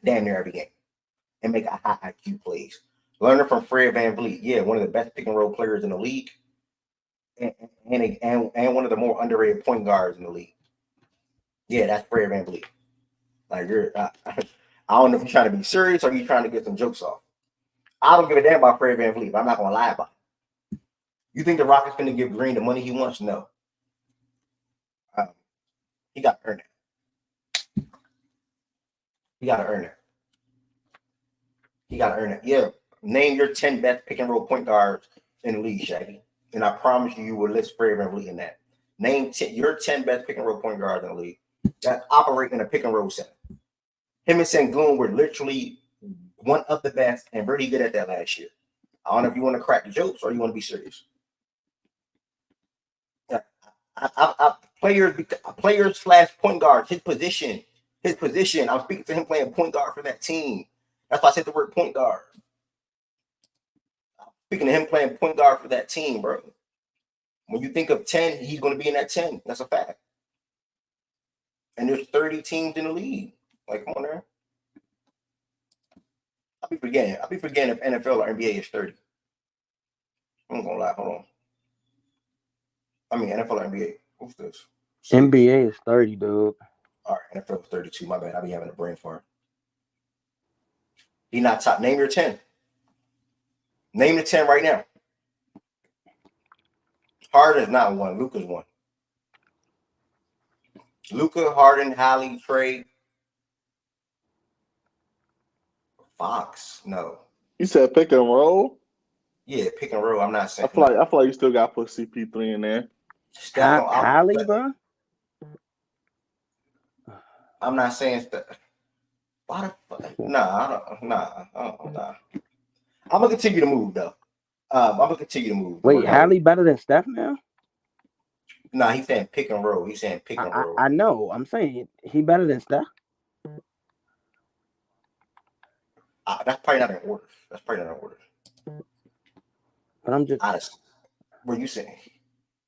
damn near every game. And make a high IQ plays. Learning from Fred VanVleet, yeah, one of the best pick and roll players in the league. And one of the more underrated point guards in the league. Yeah, that's Fred VanVleet. Like I don't know if you're trying to be serious or you're trying to get some jokes off. I don't give a damn about Fred VanVleet, but I'm not gonna lie about it. You think the Rockets gonna give Green the money he wants? No. He got to earn it. He got to earn it. He got to earn it. Yeah. Name your 10 best pick and roll point guards in the league, Shaggy. And I promise you will list Fred VanVleet in that. Name your 10 best pick and roll point guards in the league that operate in a pick and roll setting. Him and Sengun were literally one of the best and really good at that last year. I don't know if you want to crack the jokes or you want to be serious. Players / point guard, his position. I'm speaking to him playing point guard for that team. That's why I said the word point guard. I'm speaking to him playing point guard for that team, bro. When you think of 10, he's going to be in that 10. That's a fact. And there's 30 teams in the league. Like, come on there. I'll be forgetting if NFL or NBA is 30. I'm going to lie. Hold on. I mean, NFL or NBA. Who's this? NBA is 30, dude. All right, NFL is 32. My bad. I'll be having a brain fart. He not top. Name your 10. Name the 10 right now. Harden's not one. Luka's one. Luka, Harden, Hallie, Trey, Fox. No. You said pick and roll? Yeah, pick and roll. I'm not saying. I feel like you still got to put CP3 in there. Hallie, bro? I'm not saying that. Why the fuck? Nah. I'm gonna continue to move though. I'm gonna continue to move. Wait, Hallie better than Steph now? Nah, he's saying pick and roll. He's saying pick and roll. I know. I'm saying he better than Steph. That's probably not in order. But I'm just honest. What are you saying?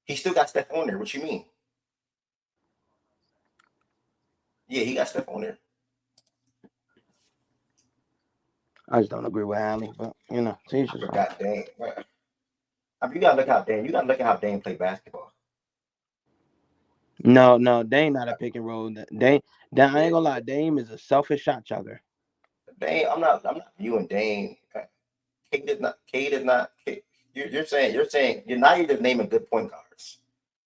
He still got Steph on there. What you mean? Yeah, he got Steph on there. I just don't agree with Hallie, but you know, I forgot Dame. I mean, you gotta look at how Dame play basketball. No, Dame not a pick and roll. Dame, I ain't gonna lie, Dame is a selfish shot chucker. Dame, I'm not viewing Dame. Kate is not. You're saying you're not even naming good point guards.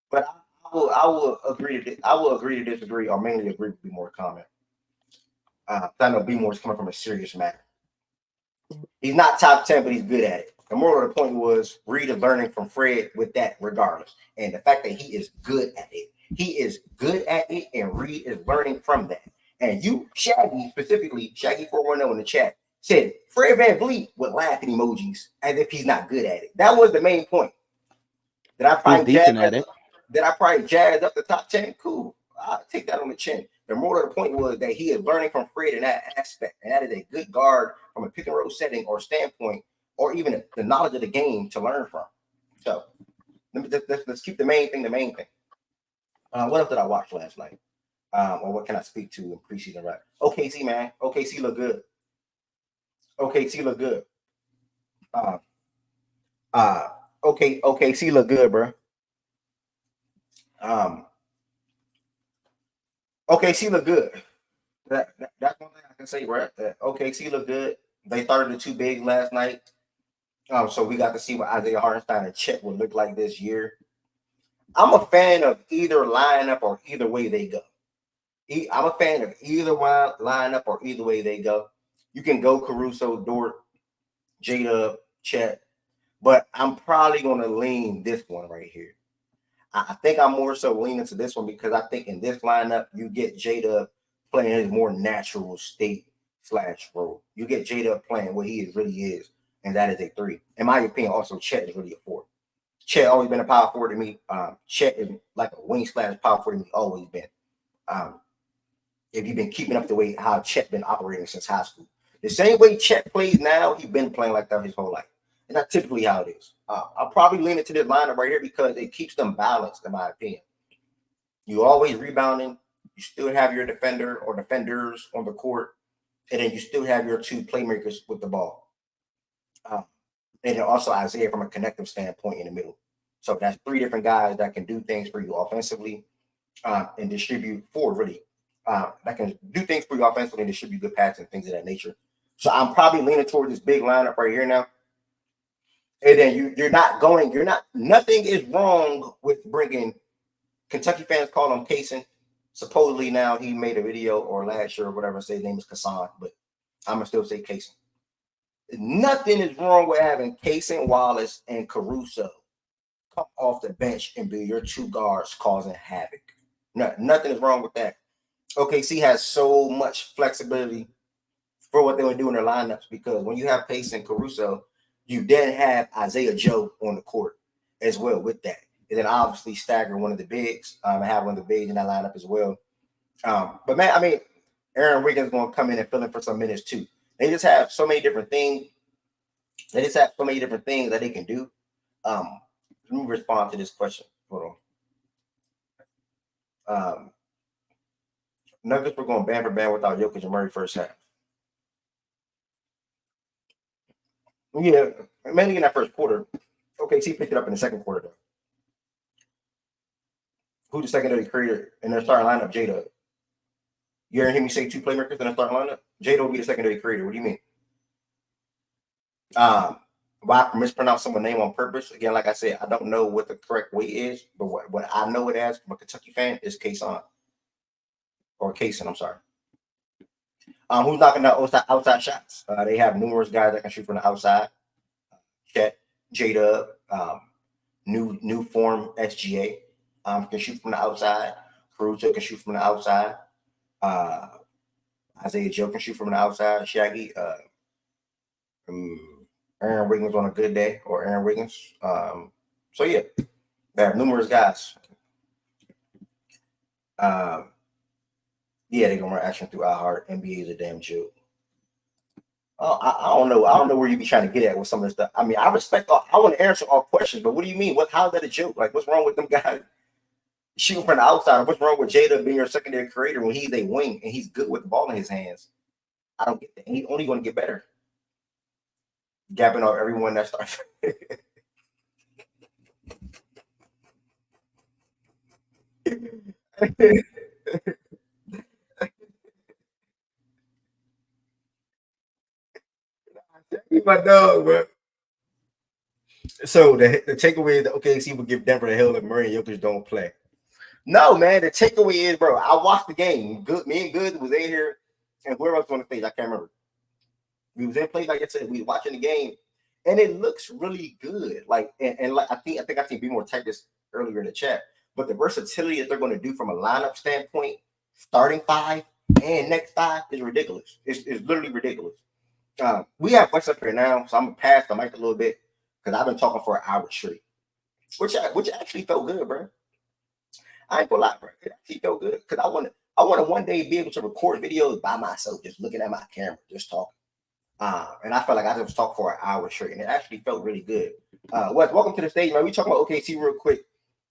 But I will agree to disagree, or mainly agree with be more comment. I know B Moore's coming from a serious matter. He's not top 10, but he's good at it. The moral of the point was Reed is learning from Fred with that regardless. And the fact that he is good at it. He is good at it, and Reed is learning from that. And you, Shaggy, specifically, Shaggy410 in the chat, said Fred VanVleet would laugh at emojis as if he's not good at it. That was the main point. Did I probably jazz up the top 10? Cool. I'll take that on the chin. The moral of the point was that he is learning from Fred in that aspect, and that is a good guard from a pick and roll setting or standpoint, or even the knowledge of the game to learn from. So let's keep the main thing the main thing. What else did I watch last night? Or what can I speak to in preseason? Right? OKC, man. OKC look good. OKC look good. OKC look good, bro. OKC look good. That's one thing I can say, right? OKC look good. They started the two bigs last night. So we got to see what Isaiah Hartenstein and Chet would look like this year. I'm a fan of either lineup or either way they go. I'm a fan of either lineup or either way they go. You can go Caruso, Dort, Jada, Chet, but I'm probably going to lean this one right here. I think I'm more so leaning to this one because I think in this lineup, you get Jada playing his more natural state / role. You get Jada playing what he really is, and that is a 3. In my opinion, also, Chet is really a 4. Chet always been a power forward to me. Chet is like a wing / power forward to me, always been. If you've been keeping up the way how Chet been operating since high school. The same way Chet plays now, he's been playing like that his whole life. And that's typically how it is. I'll probably lean into this lineup right here because it keeps them balanced, in my opinion. You always rebounding. You still have your defender or defenders on the court. And then you still have your 2 playmakers with the ball. And then also Isaiah from a connective standpoint in the middle. So that's 3 different guys that can do things for you offensively and distribute forward, really. That can do things for you offensively and distribute good passes and things of that nature. So I'm probably leaning towards this big lineup right here now. And then nothing is wrong with bringing Kentucky fans call him Kaysen. Supposedly now he made a video or last year or whatever, say his name is Kassan, but I'm going to still say Kaysen. Nothing is wrong with having Kaysen Wallace and Caruso come off the bench and be your 2 guards causing havoc. Nothing is wrong with that. OKC has so much flexibility for what they would do in their lineups because when you have Pace and Caruso, you then have Isaiah Joe on the court as well with that. And then obviously stagger one of the bigs and have one of the bigs in that lineup as well. But man, I mean, Aaron Wiggins is going to come in and fill in for some minutes too. They just have so many different things. That they can do. Let me respond to this question. Hold on. Nuggets were going band for band without Jokic and Murray first half. Yeah, mainly in that first quarter. OKC picked it up in the second quarter, though. Who the secondary creator in their starting lineup? Jada. You ever hear me say 2 playmakers in the starting lineup? Jada will be the secondary creator. What do you mean? Why I mispronounce someone's name on purpose? Again, like I said, I don't know what the correct way is, but what I know it as from a Kentucky fan is Kaysen. Or Kaysen, I'm sorry. Who's knocking out outside shots? They have numerous guys that can shoot from the outside. Chet, J-Dub, new form SGA can shoot from the outside. Caruso can shoot from the outside. Isaiah Joe can shoot from the outside. Shaggy. Aaron Wiggins on a good day, or Aaron Wiggins. So yeah, they have numerous guys. Yeah, they're gonna run action through iHeart. NBA is a damn joke. Oh, I don't know. I don't know where you be trying to get at with some of this stuff. I mean, I respect all, I want to answer all questions, but what do you mean? How is that a joke? Like, what's wrong with them guys shooting from the outside? What's wrong with Jada being your secondary creator when he's a wing and he's good with the ball in his hands? I don't get that. He's only going to get better. Gapping off everyone that starts. My dog, bro. So the takeaway is that OKC will give Denver the hill if Murray and Jokic don't play. No, man. The takeaway is, bro, I watched the game. Me and Good was in here, and whoever else was on the stage, I can't remember. We was in place, like I said, we were watching the game, and it looks really good. Like, and like I think I seen be more type this earlier in the chat, but the versatility that they're going to do from a lineup standpoint, starting 5 and next 5 is ridiculous. It's literally ridiculous. We have Wes up here now, so I'm gonna pass the mic a little bit because I've been talking for an hour straight, which actually felt good, bro. I ain't gonna lie, bro. It actually felt good because I want to one day be able to record videos by myself, just looking at my camera, just talking. And I felt like I just talked for an hour straight, and it actually felt really good. Wes, welcome to the stage, man. We talking about OKC real quick,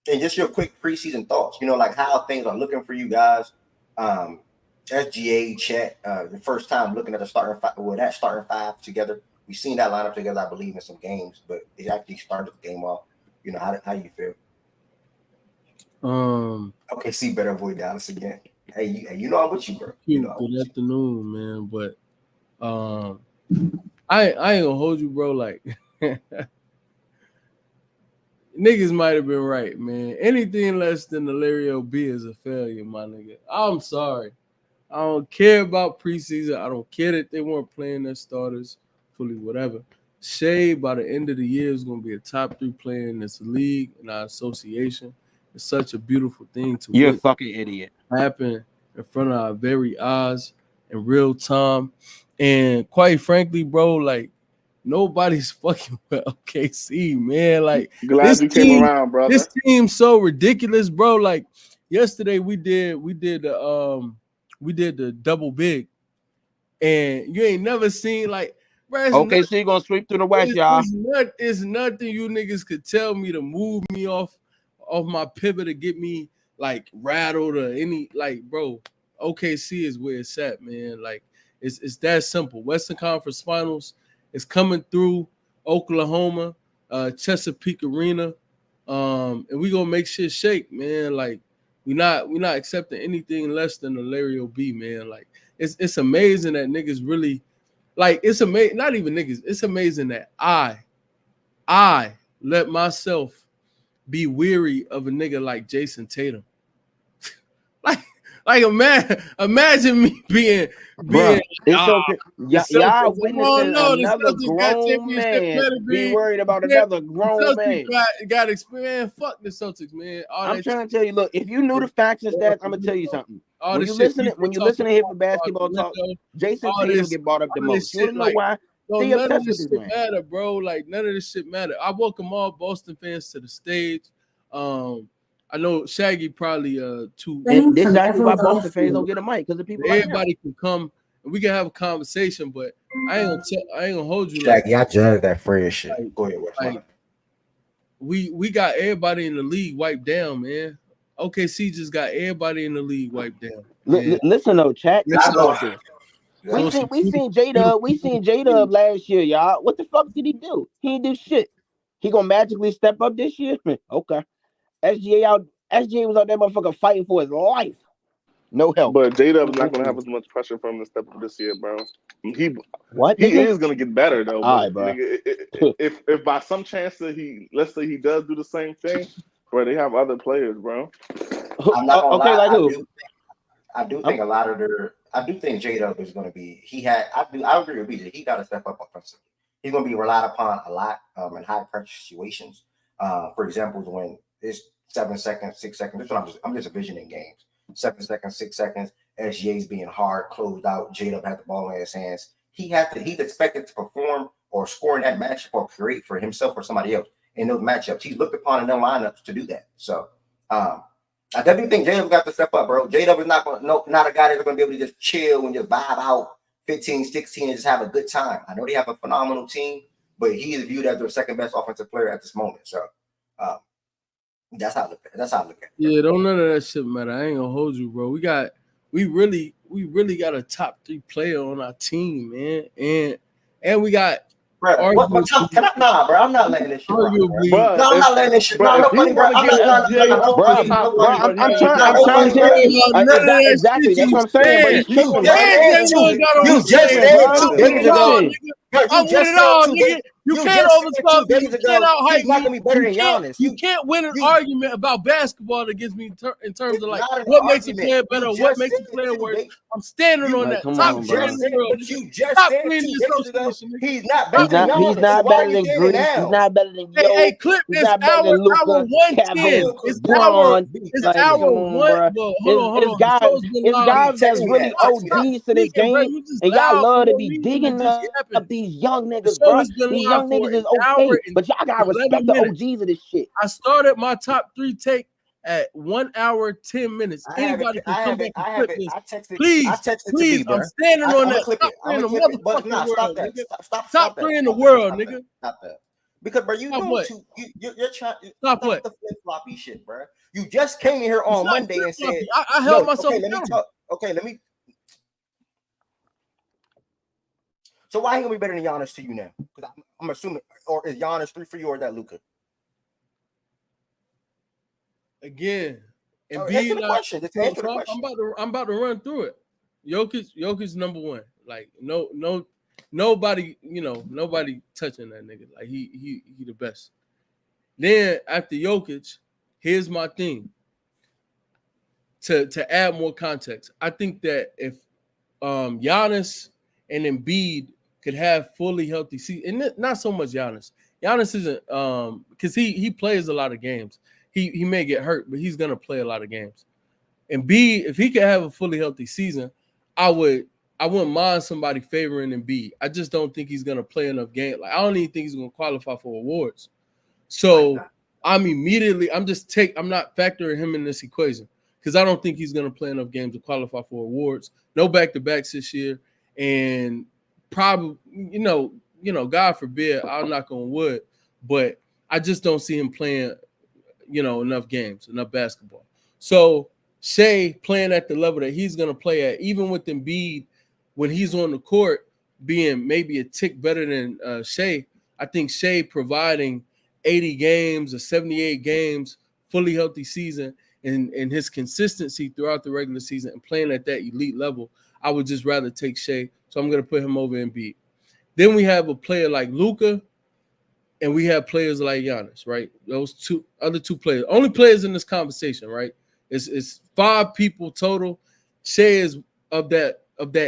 and just your quick preseason thoughts. You know, like how things are looking for you guys. SGA, Chet, the first time looking at the starting 5, that starting 5 together. We've seen that lineup together, I believe, in some games, but it actually started the game off. You know, how you feel? OKC better avoid Dallas again. Hey, you know I'm with you, bro. You know, good afternoon, man. But I ain't gonna hold you, bro. Like niggas might have been right, man. Anything less than the Larry B is a failure, my nigga. I'm sorry. I don't care about preseason. I don't care that they weren't playing their starters fully, whatever. Shea, by the end of the year, is going to be a top 3 player in this league and our association. It's such a beautiful thing to You're a fucking idiot. Happen in front of our very eyes in real time. And quite frankly, bro, like, nobody's fucking with OKC, man. Like, Glad you came around, brother. This team's so ridiculous, bro. Like, yesterday we did the double big, and you ain't never seen like, bro. OKC gonna sweep through the West, y'all. It's nothing you niggas could tell me to move me off my pivot to get me like rattled or any like, bro. OKC is where it's at, man. Like, it's that simple. Western Conference Finals is coming through Oklahoma, Chesapeake Arena, and we gonna make shit shake, man. Like, we not accepting anything less than the Larry B, man. Like, it's amazing that niggas really, like, it's amazing. Not even niggas. It's amazing that I let myself be weary of a nigga like Jason Tatum. Like imagine me being Bruh, it's okay. Y'all witnessing another grown man be worried about another grown man. Got experience. Fuck the Celtics, man. I'm trying to tell you, look, if you knew the facts and stats, I'm gonna tell you something. When you listen to him for basketball talk, Jason Tatum get brought up the most. You wanna know why? None of this shit matter, bro. Like, none of this shit matter. I welcome all Boston fans to the stage. I know Shaggy probably too. And this is actually why Boston fans don't get a mic, because the people everybody can come and we can have a conversation, but I ain't gonna hold you. Shaggy, I judge that Fred shit. Like, go ahead, like, we got everybody in the league wiped down, man. OKC just got everybody in the league wiped down. Listen though, chat. We seen J-Dub. We seen J-Dub last year, y'all. What the fuck did he do? He didn't do shit. He gonna magically step up this year? Okay. SGA was out there motherfucker fighting for his life. No help. But J-Dub is not gonna have as much pressure from him to step up this year, bro. He is gonna get better though. All right, bro. If by some chance that let's say he does do the same thing, bro, they have other players, bro. I'm not gonna lie, like who? I do think a lot of I do think J-Dub is going to be. I agree with BJ. He got to step up offensively. He's going to be relied upon a lot in high pressure situations. For example, when it's 7 seconds, 6 seconds. This one I'm just envisioning games. 7 seconds, 6 seconds. SGA's being hard, closed out. J-Dub had the ball in his hands. He's expected to perform or score in that matchup or create for himself or somebody else in those matchups. He's looked upon in their lineups to do that. So I definitely think J-Dub got to step up, bro. J-Dub is not a guy that's going to be able to just chill and just vibe out 15, 16 and just have a good time. I know they have a phenomenal team, but he is viewed as their second best offensive player at this moment. So that's how I look at it. Yeah, don't none of that shit matter. I ain't gonna hold you, bro. We really got a top 3 player on our team, man. And we got bro, bro, I'm not letting this shit rock, bro. Bro, I'm not letting this shit. Bro, I'm trying to tell you. Exactly, that's what I'm saying. But he's tripping, bro. You just said it 2 days ago. I want it all, nigga. You can't overtalk me. You can't out-hype He's not gonna be better than Giannis. You can't win an argument about basketball against me in terms of like what makes a player better, what makes a player worse. I'm standing on that. Top 3 in the world. Top 3 in the association. He's not better than Giannis. He's not better than Green. He's not better than Yo. Hey, clip is hour 110. It's hour 1. It's guys that's really OGs to this game, and y'all love to be digging up these young niggas, bro. These young niggas is okay, but y'all gotta respect the OGs of this shit. I started my top 3 take at 1 hour 10 minutes. Anybody can come back and clip this. Please, I'm standing on that. Top 3 in the world, nigga. Stop that. Because, bro, you're trying to stop what? The flip-floppy shit, bro. You just came in here on Monday and said, I held myself down. Let me. So why ain't gonna be better than Giannis to you now? Because I'm assuming, or is Giannis 3 for you, or is that Luka? Again, answer the question. I'm about to run through it. Jokic number 1. Like nobody, nobody touching that nigga. Like he the best. Then after Jokic, here's my thing. To add more context, I think that if Giannis and Embiid could have fully healthy season, and not so much Giannis. Giannis isn't because he plays a lot of games. He may get hurt, but he's gonna play a lot of games. Embiid, if he could have a fully healthy season, I wouldn't mind somebody favoring Embiid. I just don't think he's gonna play enough games. Like I don't even think he's gonna qualify for awards. So I'm not factoring him in this equation because I don't think he's gonna play enough games to qualify for awards. No back-to-backs this year, and probably, God forbid, I'll knock on wood, but I just don't see him playing, enough games, enough basketball. So Shea playing at the level that he's going to play at, even with Embiid, when he's on the court, being maybe a tick better than Shea, I think Shea providing 80 games or 78 games, fully healthy season, and his consistency throughout the regular season and playing at that elite level, I would just rather take Shea. So I'm going to put him over Embiid. Then we have a player like Luka, and we have players like Giannis, right? Those other two players, only players in this conversation, right? It's 5 people total. Shea is of that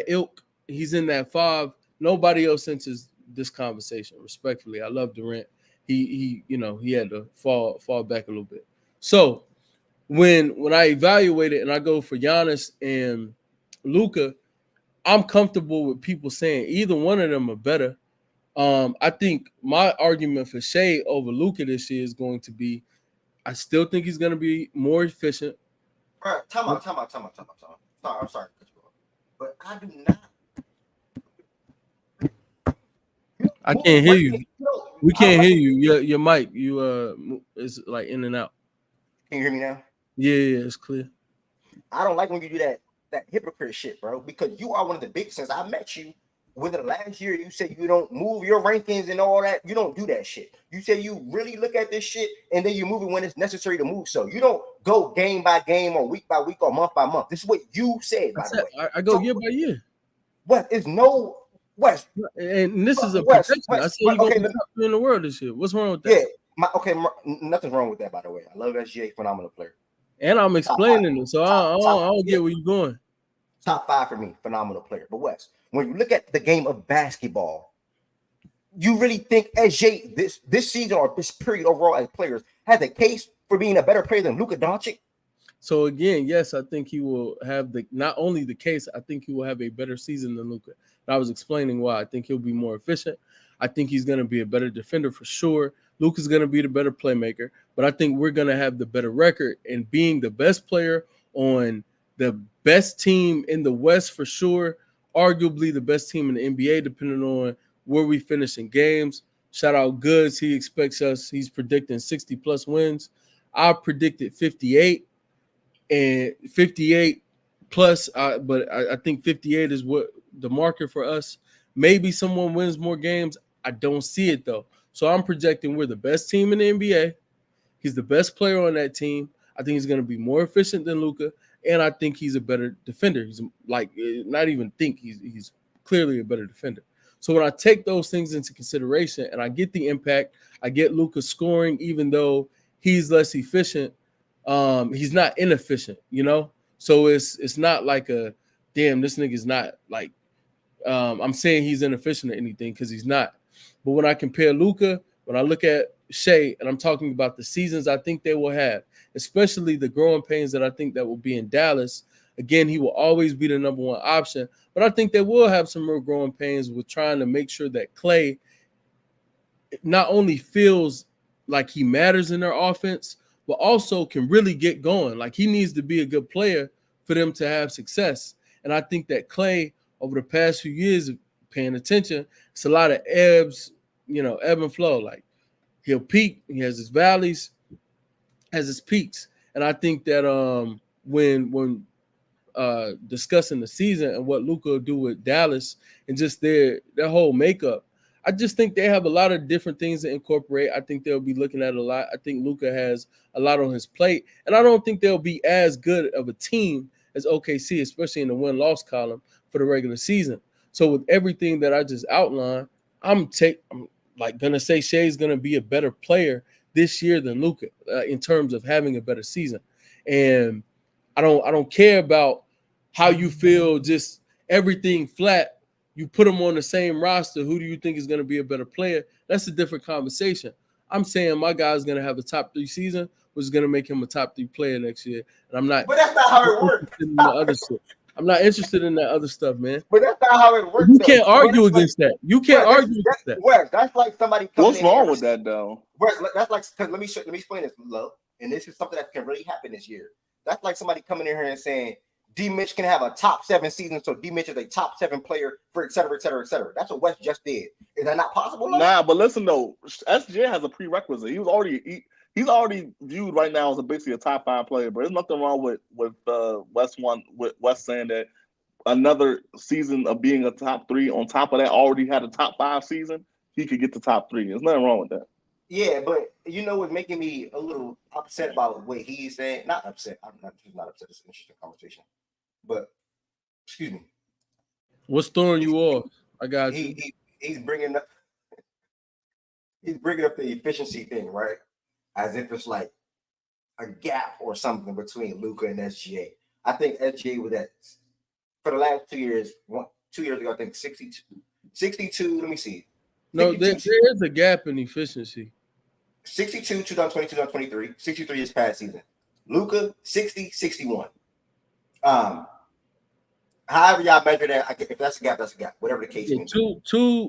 ilk. He's in that 5. Nobody else enters this conversation. Respectfully, I love Durant. He had to fall back a little bit. So when I evaluate it and I go for Giannis and Luka, I'm comfortable with people saying either one of them are better. I think my argument for Shea over Luka this year is going to be, I still think he's going to be more efficient. All right, time out. Sorry, I'm sorry, but I do not. I can't hear you. We can't hear you. Your mic, is like in and out. Can you hear me now? Yeah, it's clear. I don't like when you do that hypocrite shit, bro, because you are one of the big, since I met you within the last year, you said you don't move your rankings and all that. You don't do that shit. You say you really look at this shit and then you move it when it's necessary to move. So you don't go game by game or week by week or month by month. This is what you said, by the way. I go year by year. What is no West? And this is a protection. I said you go to the top 3 in the world this year. What's wrong with that? Yeah, nothing's wrong with that, by the way. I love SGA, phenomenal player. And I'm explaining it, so I don't get where you're going. Top 5 for me, phenomenal player. But Wes, when you look at the game of basketball, you really think SJ this season or this period overall as players has a case for being a better player than Luka Doncic? So again, yes, I think he will have not only the case, I think he will have a better season than Luka. I was explaining why I think he'll be more efficient. I think he's going to be a better defender for sure. Luka's going to be the better playmaker, but I think we're going to have the better record and being the best player on the best team in the West for sure, arguably the best team in the NBA, depending on where we finish in games. Shout out Goods. He expects us. He's predicting 60-plus wins. I predicted 58 and 58 plus, but I think 58 is what the marker for us. Maybe someone wins more games. I don't see it, though. So I'm projecting we're the best team in the NBA. He's the best player on that team. I think he's going to be more efficient than Luka, and I think he's a better defender. He's like, not even think, he's clearly a better defender. So when I take those things into consideration and I get the impact, I get Luka scoring, even though he's less efficient, he's not inefficient, you know? So it's not like a, damn, this nigga's not like, I'm saying he's inefficient or anything, because he's not. But when I compare Luka, when I look at Shea, and I'm talking about the seasons I think they will have, especially the growing pains that I think that will be in Dallas. Again, he will always be the number one option, but I think they will have some real growing pains with trying to make sure that Klay not only feels like he matters in their offense, but also can really get going. Like, he needs to be a good player for them to have success. And I think that Klay, over the past few years, paying attention, it's a lot of ebb and flow. Like, he'll peak, he has his valleys, has his peaks. And I think that when discussing the season and what Luka will do with Dallas and just their whole makeup, I just think they have a lot of different things to incorporate. I think they'll be looking at a lot. I think Luka has a lot on his plate, and I don't think they'll be as good of a team as OKC, especially in the win-loss column for the regular season. So with everything that I just outlined, I'm gonna say Shea's gonna be a better player this year than Luka in terms of having a better season. And I don't care about how you feel, just everything flat. You put them on the same roster. Who do you think is going to be a better player? That's a different conversation. I'm saying my guy's going to have a top 3 season, which is going to make him a top 3 player next year. And I'm not. But that's not how it works. I'm not interested in that other stuff, man. But that's not how it works. You can't argue against that. You can't argue against that. Wes, that's like somebody. What's wrong with that, though? Wes, that's like, let me explain this, love. And this is something that can really happen this year. That's like somebody coming in here and saying D. Mitch can have a top 7 season, so D. Mitch is a top 7 player for et cetera, et cetera, et cetera. That's what Wes just did. Is that not possible? Nah, but listen though, SJ has a prerequisite. He's already viewed right now as basically a top 5 player. But there's nothing wrong with Wes saying that another season of being a top 3 on top of that already had a top 5 season. He could get to top 3. There's nothing wrong with that. Yeah, but you know what's making me a little upset about what he's saying? Not upset. I'm not upset. It's an interesting conversation. But excuse me. What's throwing you off? I got you. He's bringing up the efficiency thing, right? As if it's like a gap or something between Luka and SGA. I think SGA was at, for the last 2 years. 2 years ago, I think 62. Let me see. No, there is a gap in efficiency. 62, 2020, 2023, 63 this past season. Luka, 60, 61. However y'all measure that, if that's a gap, that's a gap. Whatever the case may be.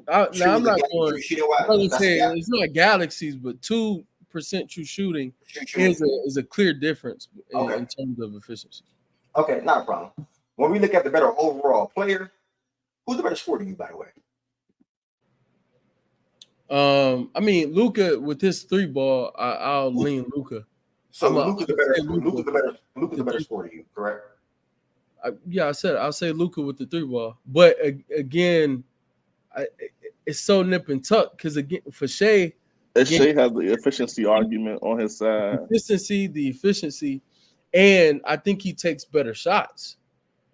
I'm not going. It's not galaxies, but 2% true shooting is a clear difference in terms of efficiency. Okay, not a problem. When we look at the better overall player, who's the better scorer to you, by the way? I mean, Luka with his 3 ball, I'll lean Luka. So Luka's the better scorer to you, correct? I'll say Luka with the 3 ball. But again, it's so nip and tuck because again for Shea, Shea has the efficiency argument on his side. The efficiency, and I think he takes better shots.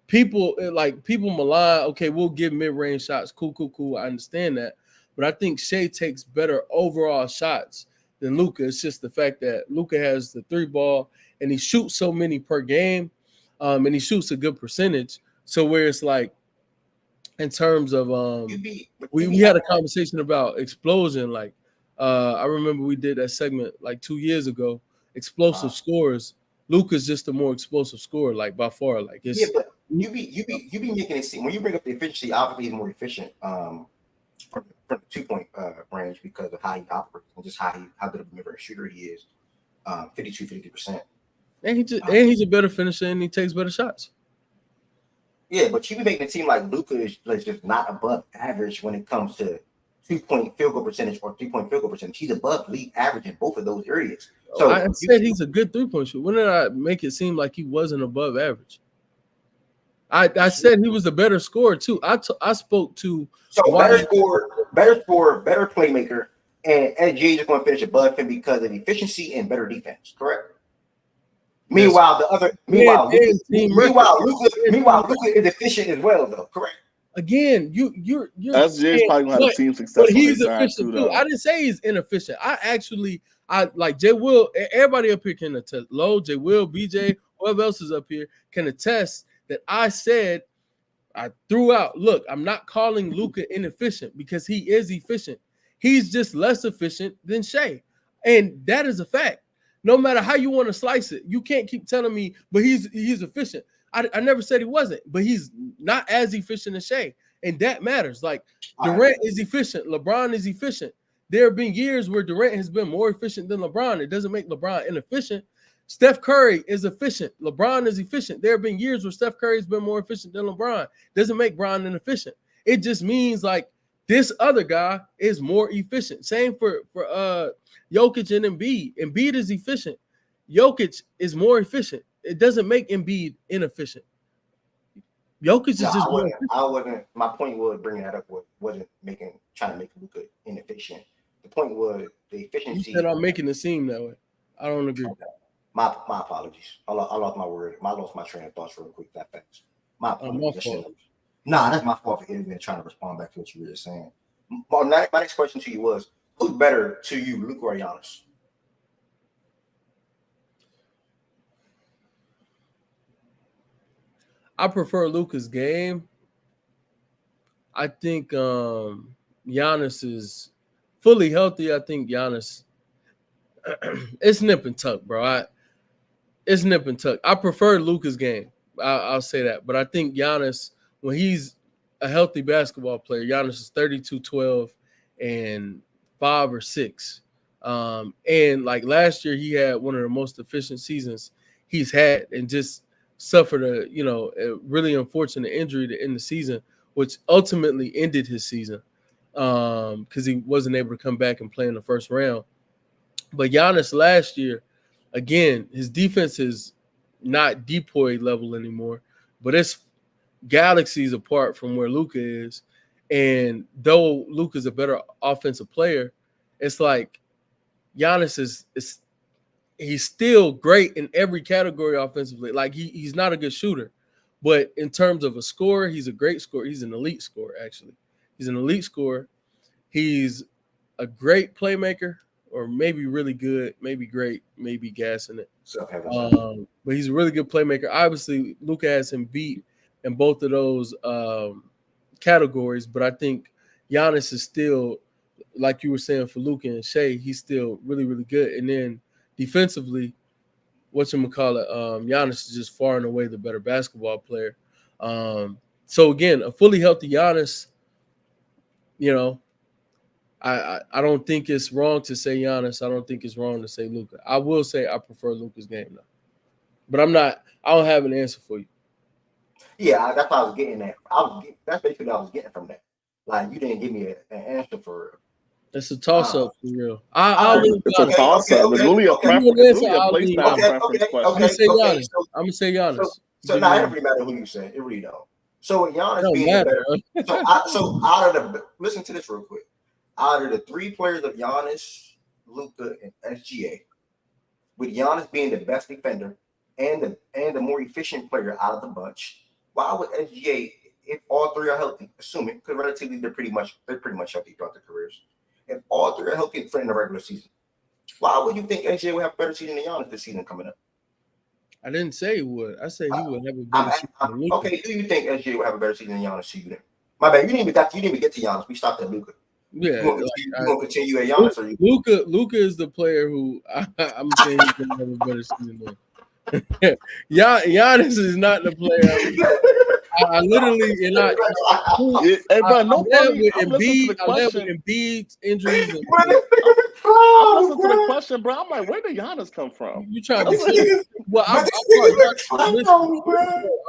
People malign. Okay, we'll give mid-range shots. Cool. I understand that. But I think Shea takes better overall shots than Luka. It's just the fact that Luka has the 3 ball and he shoots so many per game, and he shoots a good percentage. So where it's like, in terms of we had a conversation about explosion. Like I remember we did that segment like 2 years ago. Explosive scores. Luka's just a more explosive scorer, like by far. Like it's but you be making it seem when you bring up the efficiency, obviously he's more efficient. from the 2-point range because of how he operates and just how good of a mid-range shooter he is. 52-53%. And he's a better finisher and he takes better shots. Yeah, but you be making it seem like Luka is just not above average when it comes to 2-point field goal percentage or 3-point field goal percentage. He's above league average in both of those areas. So I said he's a good 3-point shooter. When did I make it seem like he wasn't above average? I said he was a better scorer too. I spoke to better scorer, better playmaker, and SGA is going to finish above him because of efficiency and better defense. Correct. Meanwhile, Luka is efficient as well, though. Correct. Again, you're SGA's probably gonna have team success. But he's efficient too. I didn't say he's inefficient. I like Jay Will. Everybody up here can attest. Low, Jay Will, BJ, whoever else is up here can attest that I threw out. Look, I'm not calling Luka inefficient because he is efficient. He's just less efficient than Shea, and that is a fact. No matter how you want to slice it, you can't keep telling me, but he's efficient. I never said he wasn't, but he's not as efficient as Shea, and that matters. Like Durant is efficient, LeBron is efficient. There have been years where Durant has been more efficient than LeBron. It doesn't make LeBron inefficient. Steph Curry is efficient. LeBron is efficient. There have been years where Steph Curry has been more efficient than LeBron. Doesn't make Bron inefficient. It just means like this other guy is more efficient. Same for Jokic and Embiid. Embiid is efficient. Jokic is more efficient. It doesn't make Embiid inefficient. Jokic is just more efficient. My point was bringing that up wasn't trying to make Luka inefficient. The point was the efficiency. You said I'm making it seem that way. I don't agree. Okay. My apologies. I lost my word. I lost my train of thoughts real quick. That fast. My apologies. Nah, that's my fault for even trying to respond back to what you were just saying. My next question to you was, who's better to you, Luka or Giannis? I prefer Luka's game. I think Giannis is fully healthy. I think Giannis, it's nip and tuck, bro. It's nip and tuck. I prefer Luka's game. I'll say that. But I think Giannis, when he's a healthy basketball player, Giannis is 32-12 and 5 or 6. And like last year, he had one of the most efficient seasons he's had and just suffered a really unfortunate injury to end the season, which ultimately ended his season because he wasn't able to come back and play in the first round. But Giannis last year, again, his defense is not depoy level anymore, but it's galaxies apart from where Luka is. And though Luka's a better offensive player, it's like Giannis is he's still great in every category offensively. Like he's not a good shooter, but in terms of a scorer, he's a great scorer. He's an elite scorer, actually. He's an elite scorer. He's a great playmaker, or maybe really good, maybe great, maybe gassing it. But he's a really good playmaker. Obviously, Luka has him beat in both of those categories, but I think Giannis is still, like you were saying for Luka and Shea, he's still really, really good. And then defensively, Giannis is just far and away the better basketball player. So again, a fully healthy Giannis, I don't think it's wrong to say Giannis. I don't think it's wrong to say Luka. I will say I prefer Luka's game though. But I don't have an answer for you. Yeah, that's what I was getting at. That's basically what I was getting from that. Like, you didn't give me an answer for it. It's a toss-up for real. It's a toss-up. It's really a preference. I'm gonna say Giannis. So now it doesn't really matter who you say. It really don't. So with Giannis being better. So out of the listen to this real quick. Out of the three players of Giannis, Luka, and SGA, with Giannis being the best defender and the more efficient player out of the bunch, why would SGA, if all three are healthy, assuming because relatively they're pretty much healthy throughout their careers, if all three are healthy in the regular season, why would you think SGA would have a better season than Giannis this season coming up? I didn't say he would. I said he would have a better season than Luka. Okay, do you think SGA would have a better season than Giannis to you then? My bad, you didn't even get to Giannis. We stopped at Luka. Yeah, you gonna continue at Giannis, or you? Luka is the player who I'm saying he's gonna have a better season than. Giannis is not the player. I literally and I. Hey, bro, I'm no led funny. with I'm listening to the Embiid. I led with question. Embiid's injuries. And, I'm listening to the question, bro. I'm like, where did Giannis come from? you trying to be clear? Well, I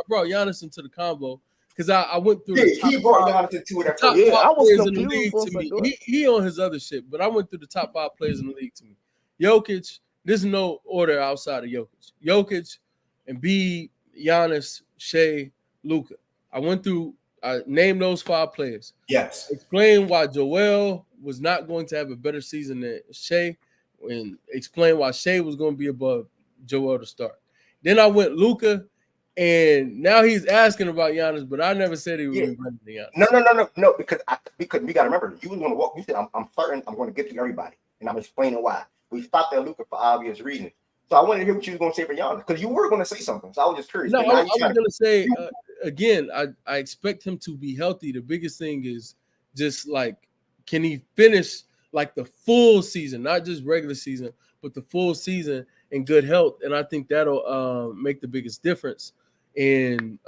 brought Giannis into the combo because I went through the top he brought five, Giannis into it. top Yeah, five I was players in the confused league for a to me. second. He on his other shit, but I went through the top 5 players in the league to me. Jokic, there's no order outside of Jokic. Jokic, Embiid, Giannis, Shea, Luka. I named those 5 players. Yes. Explain why Joel was not going to have a better season than Shea, and explain why Shea was going to be above Joel to start. Then I went Luka, and now he's asking about Giannis, but I never said he would be better than Giannis. No, because we got to remember, you was going to walk. You said I'm starting. I'm going to get to everybody, and I'm explaining why. We stopped at Luka for obvious reasons. So I wanted to hear what you was going to say for Giannis, because you were going to say something. So I was just curious. No, I was going to say again. I expect him to be healthy. The biggest thing is just like, can he finish like the full season, not just regular season, but the full season in good health? And I think that'll make the biggest difference in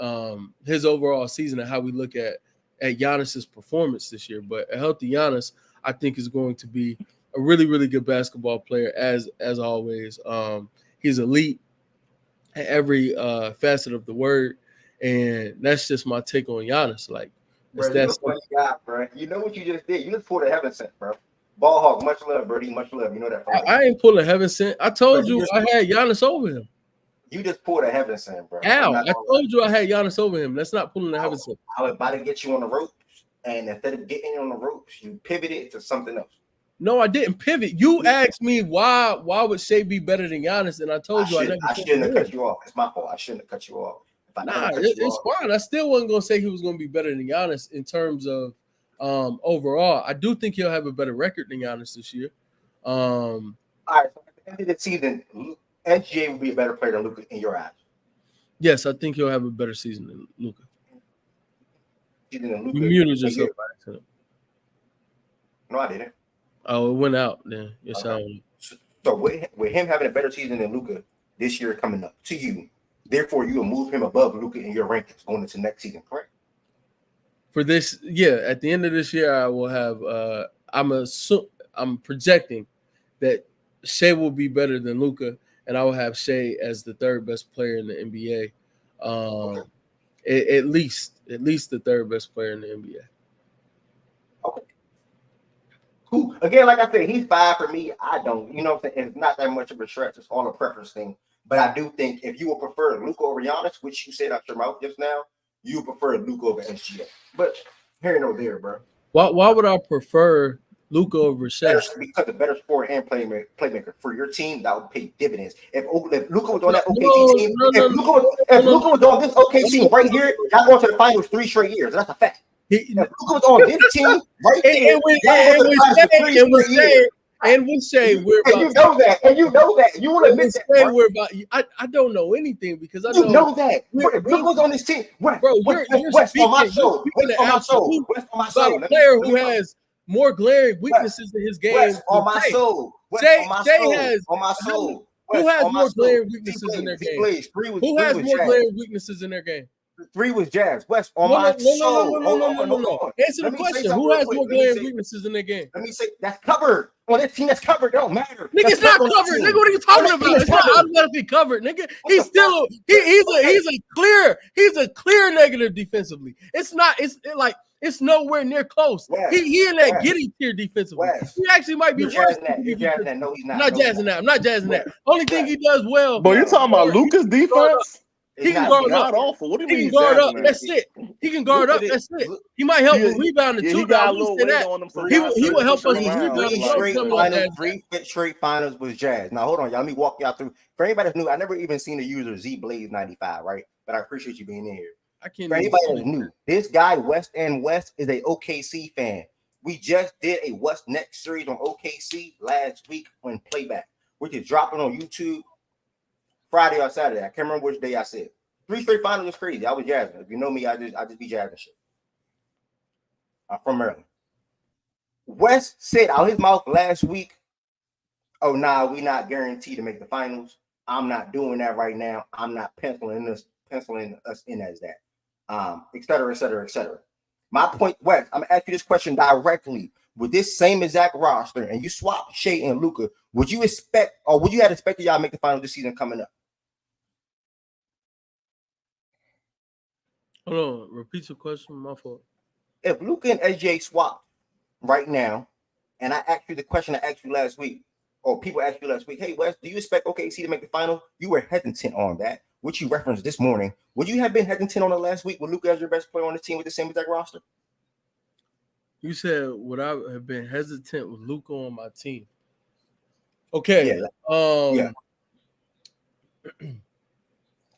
his overall season and how we look at Giannis's performance this year. But a healthy Giannis, I think, is going to be a really, really good basketball player as always. He's elite at every facet of the word, and that's just my take on Giannis. Like, bro, you're a funny guy, bro. You know what you just did? You just pulled a heaven sent, bro. Ball hog, much love, Birdie, much love. You know that. I ain't pulling heaven sent. I told you I had Giannis over him. You just pulled a heaven sent, bro. How? I told you I had Giannis over him. That's not pulling a heaven sent. I was about to get you on the ropes, and instead of getting on the ropes, you pivoted to something else. No, I didn't pivot. You asked me why would Shea be better than Giannis, and I told you I shouldn't have cut you off. It's my fault. I shouldn't have cut you off. It's fine. I still wasn't gonna say he was gonna be better than Giannis in terms of overall. I do think he'll have a better record than Giannis this year. All right, so at the end of the season, SGA will be a better player than Luka in your eyes. Yes, I think he'll have a better season than Luka. You muted yourself. No, I didn't. Oh, it went out then. It sounded. So with him having a better season than Luka this year coming up to you, therefore you will move him above Luka in your rankings going into next season, correct? For this, yeah, at the end of this year, I will have. I'm projecting that Shea will be better than Luka, and I will have Shea as the 3rd best player in the NBA. At least the 3rd best player in the NBA. Okay. Who again, like I said, he's 5 for me. I don't, you know what I'm saying? It's not that much of a stretch. It's all a preference thing. But I do think if you would prefer Luka over Giannis, which you said out your mouth just now, you would prefer Luka over SGA. But here nor there, bro. Why would I prefer Luka over Shea? Because the better scorer and playmaker for your team, that would pay dividends. If Luka was on that OKC team, if Luka was on this OKC team right here, y'all going to the finals 3 straight years. That's a fact. If Luka was on this team right here, and with Shea, we're about. And you know that. You will admit that. We're about. I don't know anything because I know that. If Luka was on this team, bro, you're West speaking, on my soul. West on my soul. A player who has more glaring weaknesses in his game. West on my soul. Shea has on my soul. Who has more glaring weaknesses in their game? Who has more glaring weaknesses in their game? 3 was Jazz. West on my soul. No. Answer the question. Who has more glaring weaknesses in their game? Let me say that's covered. On this team that's covered, it don't matter. Nigga, it's not covered. Nigga, what are you talking about? It's not automatically covered, nigga. He's still he's a clear negative defensively. It's nowhere near close. He in that Giddy tier defensively. He actually might be worse. You're jazzing that. No, he's not. I'm not jazzing that. Only thing he does well. But you talking about Luka's defense? He can guard up. Awful. What do you mean? He can guard up. That's it. He can guard up. That's it. He might help with rebounding too. He got a little weight on him. So he will help us with rebounding. 3 straight finals was Jazz. Now hold on, y'all. Let me walk y'all through. For anybody that's new, I never even seen a user Z Blaze 95, right? But I appreciate you being in here. For anybody that's new, this guy West and West is a OKC fan. We just did a West Next series on OKC last week on Playback, which is dropping on YouTube Friday or Saturday. I can't remember which day I said. 3 straight finals is crazy. I was jazzing. If you know me, I just be jazzing shit. I'm from Maryland. West said out his mouth last week, "Oh nah, we not guaranteed to make the finals. I'm not doing that right now. I'm not penciling us in as that. Et cetera, et cetera, et cetera. My point, Wes, I'm gonna ask you this question directly. With this same exact roster, and you swap Shea and Luka, would you expect, or would you have expected y'all make the final this season coming up? Hold on, repeat your question. My fault. If Luka and SJ swap right now, and I asked you the question I asked you last week, or people asked you last week, hey Wes, do you expect OKC to make the final? You were hesitant on that, which you referenced this morning. Would you have been hesitant on it last week with Luka as your best player on the team with the same exact roster? You said would I have been hesitant with Luka on my team? Okay. Yeah.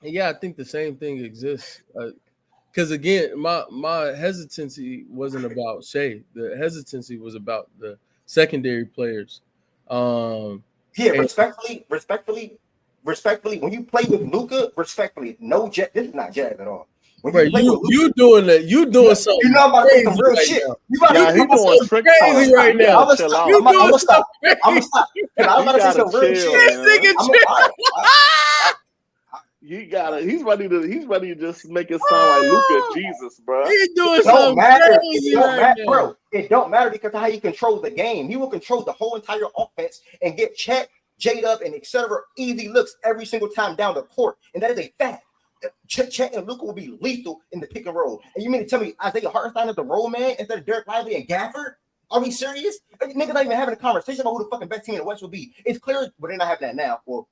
Yeah, I think the same thing exists. Because again, my hesitancy wasn't about Shea. The hesitancy was about the secondary players. Respectfully, when you play with Luka, respectfully, no Jazz. This is not Jazz at all. When you play with Luka, you doing that? You doing something? You know I'm about to say some real shit. He's doing trick crazy right now. I'm gonna stop. I'm gonna stop. I'm about to say some real shit. He's ready to just make it sound like Luka Jesus, bro. He's doing something crazy right now. Bro, it don't matter because of how he controls the game. He will control the whole entire offense and get Chet, J-Dub, and etc. easy looks every single time down the court, and that is a fact. Chet and Luka will be lethal in the pick and roll. And you mean to tell me Isaiah Hartenstein is the roll man instead of Derek Lively and Gafford? Are we serious? Niggas not even having a conversation about who the fucking best team in the West will be. It's clear, but they're not having that now. Well,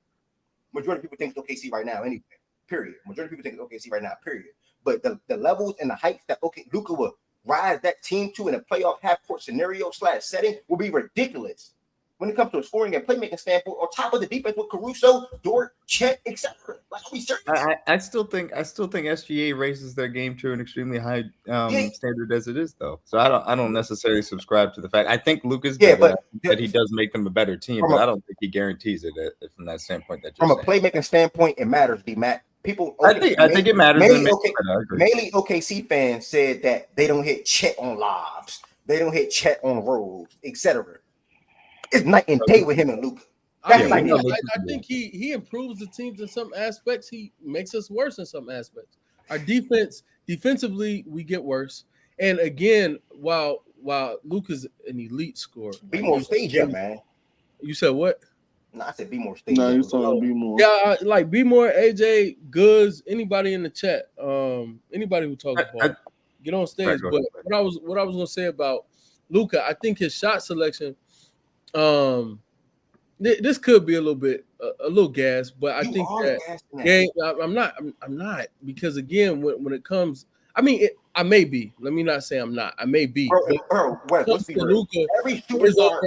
majority of people think it's OKC right now anyway, period. Majority of people think it's OKC right now, period. But the levels and the heights that Luka will rise that team to in a playoff half-court scenario / setting will be ridiculous when it comes to a scoring and playmaking standpoint, on top of the defense with Caruso, Dort, Chet, etc. Like, are we serious? I still think SGA raises their game to an extremely high standard as it is, though. So I don't necessarily subscribe to the fact. I think Luka's better, that he does make them a better team, but I don't think he guarantees it from that standpoint. From a playmaking standpoint, it matters, D-Matt. People, I think it matters. Mainly OKC fans said that they don't hit Chet on lobs, they don't hit Chet on rolls, etc. It's night and day with him and Luka. I think he improves the teams in some aspects. He makes us worse in some aspects. Our defensively, we get worse. And again, while Luka's an elite scorer, be more stage up, man. You said what? No, I said be more stage. No, you talking be more. Yeah, like be more. AJ, Goods, anybody in the chat, anybody who talks about, get on stage. But what I was gonna say about Luka, I think his shot selection. This could be a little gas, but I think that game. I'm not because again, when it comes, I mean, I may be. Let me not say I'm not. I may be. Let's be real. Every superstar.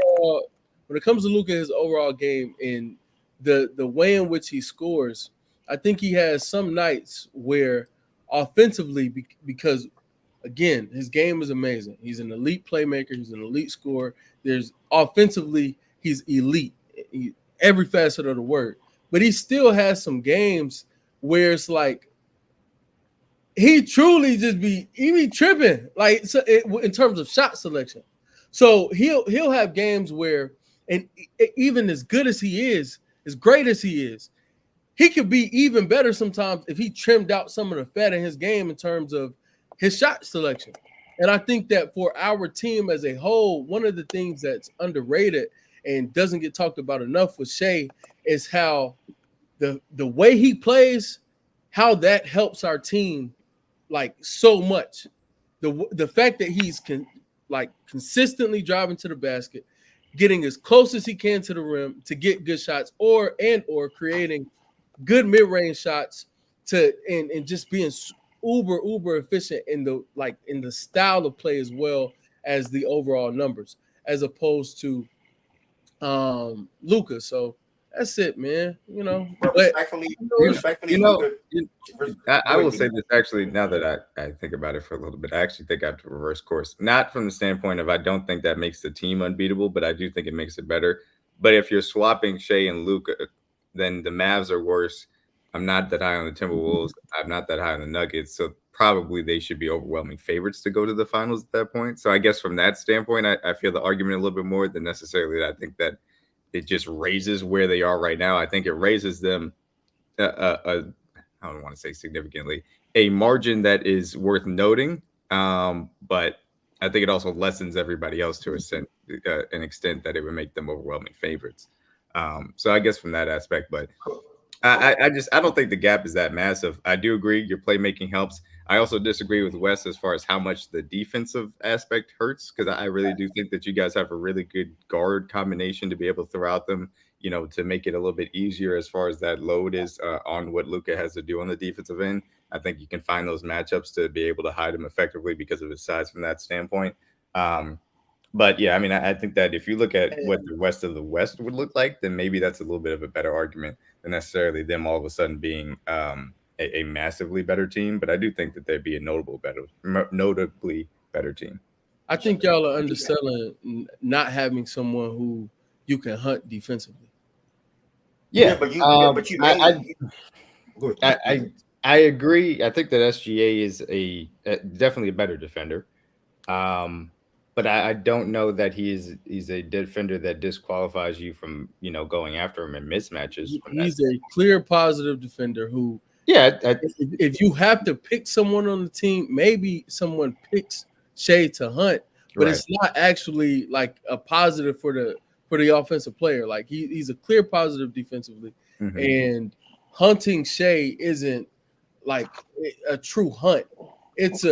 When it comes to Luka, his overall game and the way in which he scores, I think he has some nights where offensively, because again, his game is amazing. He's an elite playmaker. He's an elite scorer. There's offensively, he's elite. Every facet of the word. But he still has some games where it's like he truly just be tripping, like in terms of shot selection. So he'll have games where, and even as good as he is, as great as he is, he could be even better sometimes if he trimmed out some of the fat in his game in terms of his shot selection. And I think that for our team as a whole, one of the things that's underrated and doesn't get talked about enough with Shea is how the way he plays, how that helps our team like so much. The fact that he's consistently driving to the basket, getting as close as he can to the rim to get good shots, or creating good mid-range shots and just being uber efficient in the style of play as well as the overall numbers, as opposed to Luka. So that's it, man. You know, respectfully, I will say this actually. Now that I think about it for a little bit, I actually think I have to reverse course. Not from the standpoint of I don't think that makes the team unbeatable, but I do think it makes it better. But if you're swapping Shea and Luka, then the Mavs are worse. I'm not that high on the Timberwolves. I'm not that high on the Nuggets. So probably they should be overwhelming favorites to go to the finals at that point. So I guess from that standpoint, I feel the argument a little bit more than necessarily that I think that it just raises where they are right now. I think it raises them I don't want to say significantly, a margin that is worth noting. But I think it also lessens everybody else to an extent that it would make them overwhelming favorites. So I guess from that aspect, but I don't think the gap is that massive. I do agree your playmaking helps. I also disagree with Wes as far as how much the defensive aspect hurts, because I really do think that you guys have a really good guard combination to be able to throw out them, to make it a little bit easier as far as that load is on what Luka has to do on the defensive end. I think you can find those matchups to be able to hide him effectively because of his size from that standpoint. But yeah, I mean, I think that if you look at what the rest of the West would look like, then maybe that's a little bit of a better argument than necessarily them all of a sudden being a massively better team. But I do think that they'd be a notably better team. I think y'all are underselling not having someone who you can hunt defensively. Yeah, but I agree. I think that SGA is definitely a better defender. But I don't know that he's a defender that disqualifies you from going after him in mismatches. He's a clear positive defender who, if you have to pick someone on the team, maybe someone picks Shea to hunt, but it's not actually like a positive for the offensive player. Like he's a clear positive defensively, and hunting Shea isn't like a true hunt. It's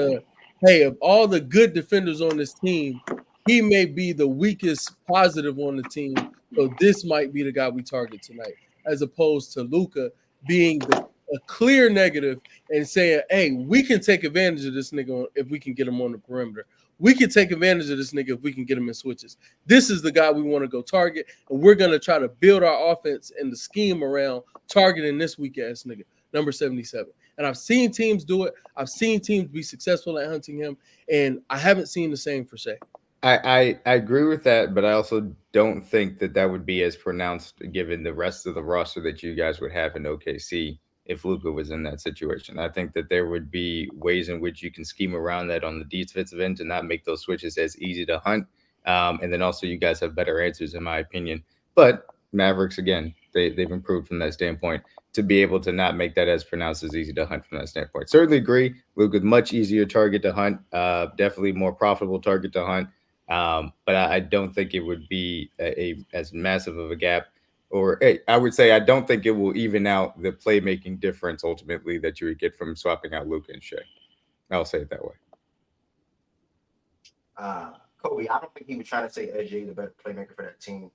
hey, of all the good defenders on this team, he may be the weakest positive on the team. So this might be the guy we target tonight, as opposed to Luka being a clear negative and saying, hey, we can take advantage of this nigga if we can get him on the perimeter. We can take advantage of this nigga if we can get him in switches. This is the guy we want to go target, and we're going to try to build our offense and the scheme around targeting this weak-ass nigga, number 77. And I've seen teams do it. I've seen teams be successful at hunting him, and I haven't seen the same for Shea. I agree with that, but I also don't think that would be as pronounced given the rest of the roster that you guys would have in OKC if Luka was in that situation. I think that there would be ways in which you can scheme around that on the defensive end to not make those switches as easy to hunt. And then also you guys have better answers, in my opinion. But Mavericks, again, they've improved from that standpoint to be able to not make that as pronounced as easy to hunt from that standpoint. Certainly agree. Luka's much easier target to hunt, definitely more profitable target to hunt. But I don't think it would be as massive of a gap. Or I would say I don't think it will even out the playmaking difference ultimately that you would get from swapping out Luka and Shea. I'll say it that way. Kobe, I don't think he was trying to say SJ the better playmaker for that team.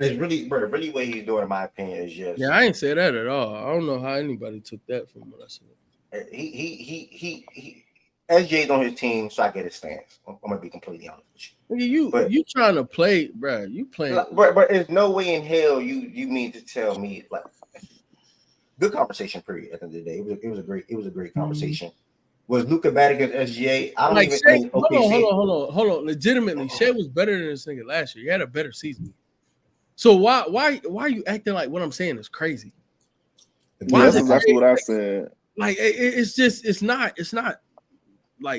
It's really what he's doing, in my opinion, is just. Yeah, I ain't say that at all. I don't know how anybody took that from what I said. He SJ's on his team, so I get his stance. I'm gonna be completely honest with you. You trying to play, bro? You playing? But there's no way in hell you mean to tell me like good conversation. Period. At the end of the day, it was a great conversation. Was Luka bad against SGA? I don't even think. Hold on. Legitimately, Shea was better than this nigga last year. He had a better season. So why are you acting like what I'm saying is crazy? That's exactly what I said. Like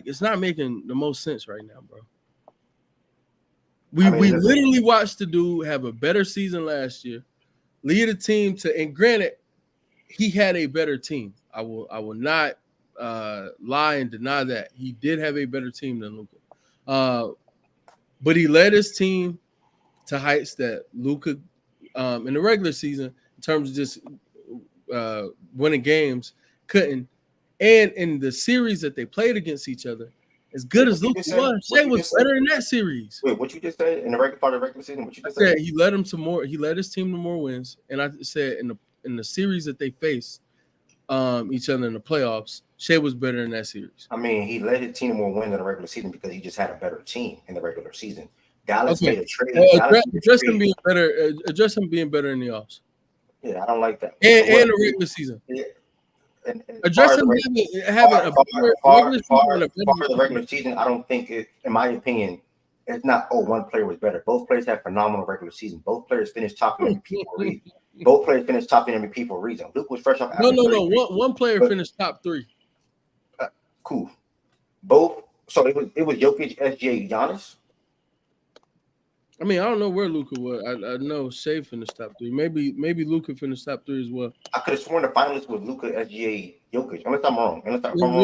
it's not making the most sense right now, bro. We literally watched the dude have a better season last year, lead a team to, and granted, he had a better team. I will not lie and deny that. He did have a better team than Luka. But he led his team to heights that Luka in the regular season, in terms of just winning games, couldn't. And in the series that they played against each other, as good as Luka was, Shea was better in that series. Wait, what you just said in the regular part of the regular season? What you just said? He led him to more. He led his team to more wins. And I said in the series that they faced each other in the playoffs, Shea was better in that series. I mean, he led his team to more wins in the regular season because he just had a better team in the regular season. Dallas made a trade. Address him being better. Address him being better in the offs. Yeah, I don't like that. And the regular season. Yeah. Address him having a better regular season. I don't think it. In my opinion, it's not. Oh, one player was better. Both players had phenomenal regular season. Both players finished top in MVP for a reason. Both players finished top in MVP for a reason. Luke was fresh off. No. One player finished top 3. Cool. Both. So it was Jokic, SGA, Giannis. I mean, I don't know where Luka was. I know Shea finished top 3. Maybe Luka finished top 3 as well. I could have sworn the finalist was Luka, SGA, Jokic. Unless I'm wrong. Well,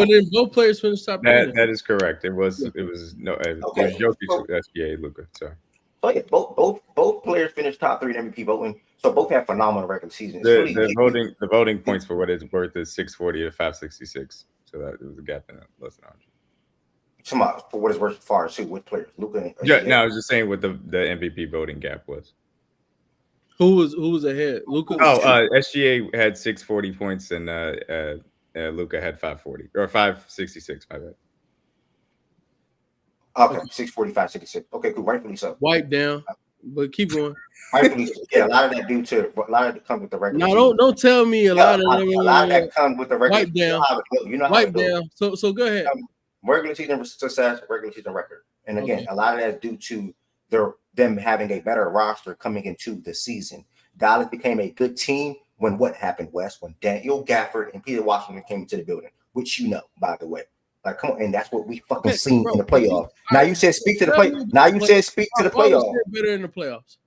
then both players finished top 3. That is correct. It was Jokic, SGA, Luka. Sorry. So yeah, both players finished top 3 in MVP voting. So both have phenomenal regular seasons. The voting points for what it's worth is 640 to 566. So that it was a gap in less than 100. For what it's worth, far as with players, Luka. No, I was just saying what the MVP voting gap was. Who was ahead? Luka. SGA had 640 points and Luka had 540 or 566. My bad. Okay, 645, 66. Okay, cool. Rightfully so. Wipe down, but keep going. Rightfully so. Yeah, a lot of that comes with the regular. No, don't tell me a lot of that comes with the regular. Wipe down. You know how wipe down. So go ahead. Regular season success, regular season record, and again, a lot of that is due to them having a better roster coming into the season. Dallas became a good team when what happened, Wes? When Daniel Gafford and Peter Washington came into the building, which you know, by the way. Like, come on, and that's what we fucking seen in the playoffs. Now you said speak to the play. Now you said speak to the playoffs. Better in the playoffs.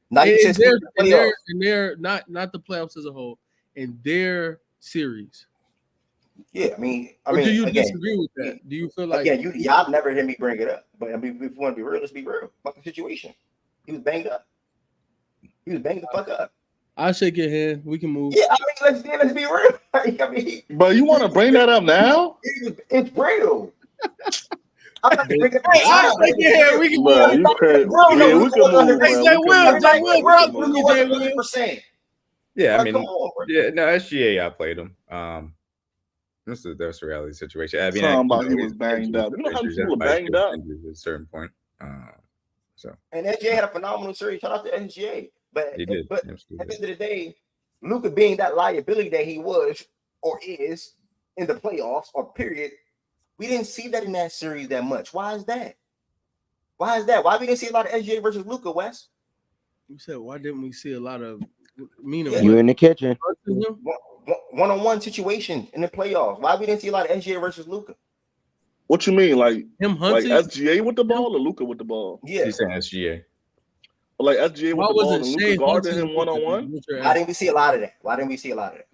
Now you said speak to the playoffs. And they're not the playoffs as a whole. In their series. Yeah, I mean, do you disagree with that? Do you feel like y'all never hear me bring it up? But I mean, if you want to be real, let's be real. Fucking situation. He was banged up. He was banged the fuck up. I'll shake your hand. We can move. Yeah, I mean, let's be real. I mean, but you want to bring that up now? It's real. I'm not bring it up. I'll shake your hand. We can move. You crazy? Yeah, we can move. They will. 100%. Yeah, I mean, SGA outplayed him. That's the reality situation. I mean, he was banged up. You know how people were banged up at a certain point. And SGA had a phenomenal series. Shout out to SGA. But he did. But at the end of the day, Luka being that liability that he was or is in the playoffs or period, we didn't see that in that series that much. Why is that? Why we didn't see a lot of SGA versus Luka, Wes? You said why didn't we see a lot of you in the kitchen? One-on-one situation in the playoffs. Why we didn't see a lot of SGA versus Luka? What you mean, like him hunting? Like SGA with the ball or Luka with the ball? Yeah, he's saying SGA. Like SGA with the ball and Luka guarding him one-on-one? Why didn't we see a lot of that? I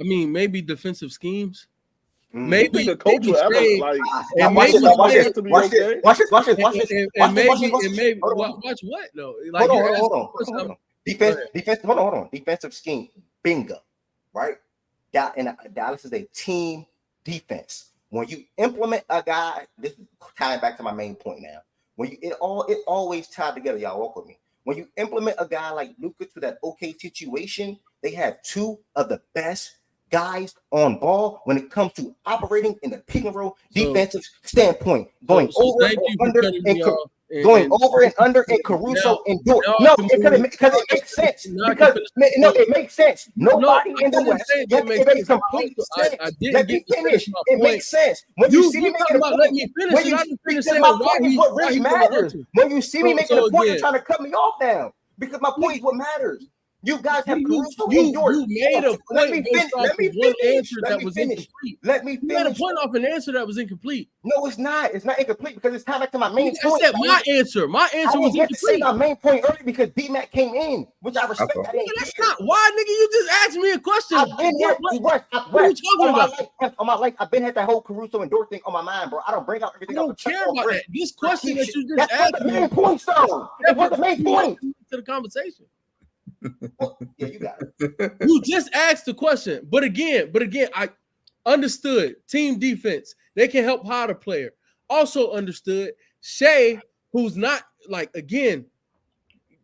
mean, maybe defensive schemes. Maybe the coach will ever like. Watch this. Watch what though? Like, hold on. Hold on. Defensive scheme. Bingo. Right? Dallas is a team defense. When you implement a guy, this is tying back to my main point now. When it always tied together. Y'all walk with me. When you implement a guy like Luka to that okay situation, they have two of the best guys on ball when it comes to operating in the pick and roll defensive standpoint, going over and under and Caruso and Dort. No, because it makes sense. It makes sense. Nobody in the West. It makes complete sense. Let me finish. It makes sense. When you see me making a point, what really matters. When you see me making a point, you're trying to cut me off now because my point is what matters. You guys have Caruso and Dort. You made a point. Let me finish. Let me finish. You made a point off an answer that was incomplete. No, it's not. It's not incomplete because it's tied back to my main point. I said my answer. My answer was incomplete. To say my main point earlier because B-Mac came in, which I respect. That's not why, nigga. You just asked me a question. I've been here. What are you talking about? On my life, I've been had that whole Caruso and Dort thing on my mind, bro. I don't bring out everything. I don't care about that. This question that you just asked me. That's the main point, though. That was the main point to the conversation. Yeah, you got it. You just asked the question, but again, I understood team defense. They can help hide a player. Also understood Shea, who's not like again,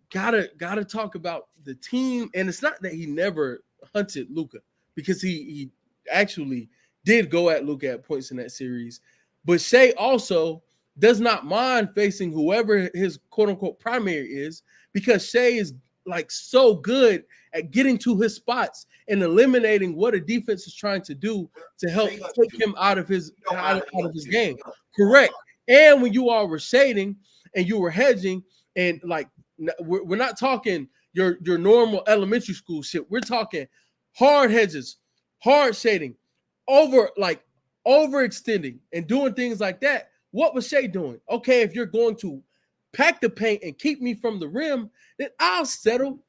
gotta talk about the team. And it's not that he never hunted Luka because he actually did go at Luka at points in that series. But Shea also does not mind facing whoever his quote unquote primary is because Shea is like so good at getting to his spots and eliminating what a defense is trying to do to help take him out of his game. Correct. And when you all were shading and you were hedging and like we're not talking your normal elementary school shit. We're talking hard hedges, hard shading, overextending and doing things like that. What was Shea doing? Okay, if you're going to pack the paint and keep me from the rim, then I'll settle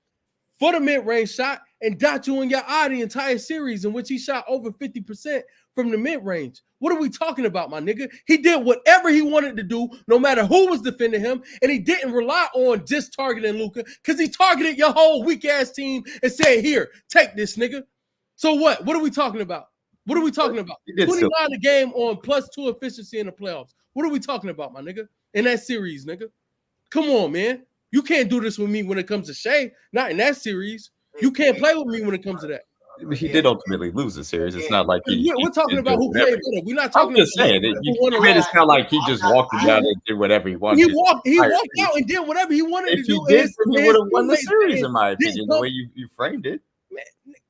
for the mid-range shot and dot you in your eye the entire series in which he shot over 50% from the mid-range. What are we talking about, my nigga? He did whatever he wanted to do, no matter who was defending him, and he didn't rely on just targeting Luka because he targeted your whole weak-ass team and said, here, take this, nigga. So what? What are we talking about? What are we talking about? 29 a game on +2 efficiency in the playoffs. What are we talking about, my nigga? In that series, nigga. Come on, man. You can't do this with me when it comes to Shea. Not in that series. You can't play with me when it comes to that. He did ultimately lose the series. It's not like we're talking about who played better. We're not talking I'm just saying about you made it sound like he just walked out and did whatever he wanted. He walked out and did whatever he wanted to do. If he did, he would have won the series, in my opinion, the way you framed it. Man,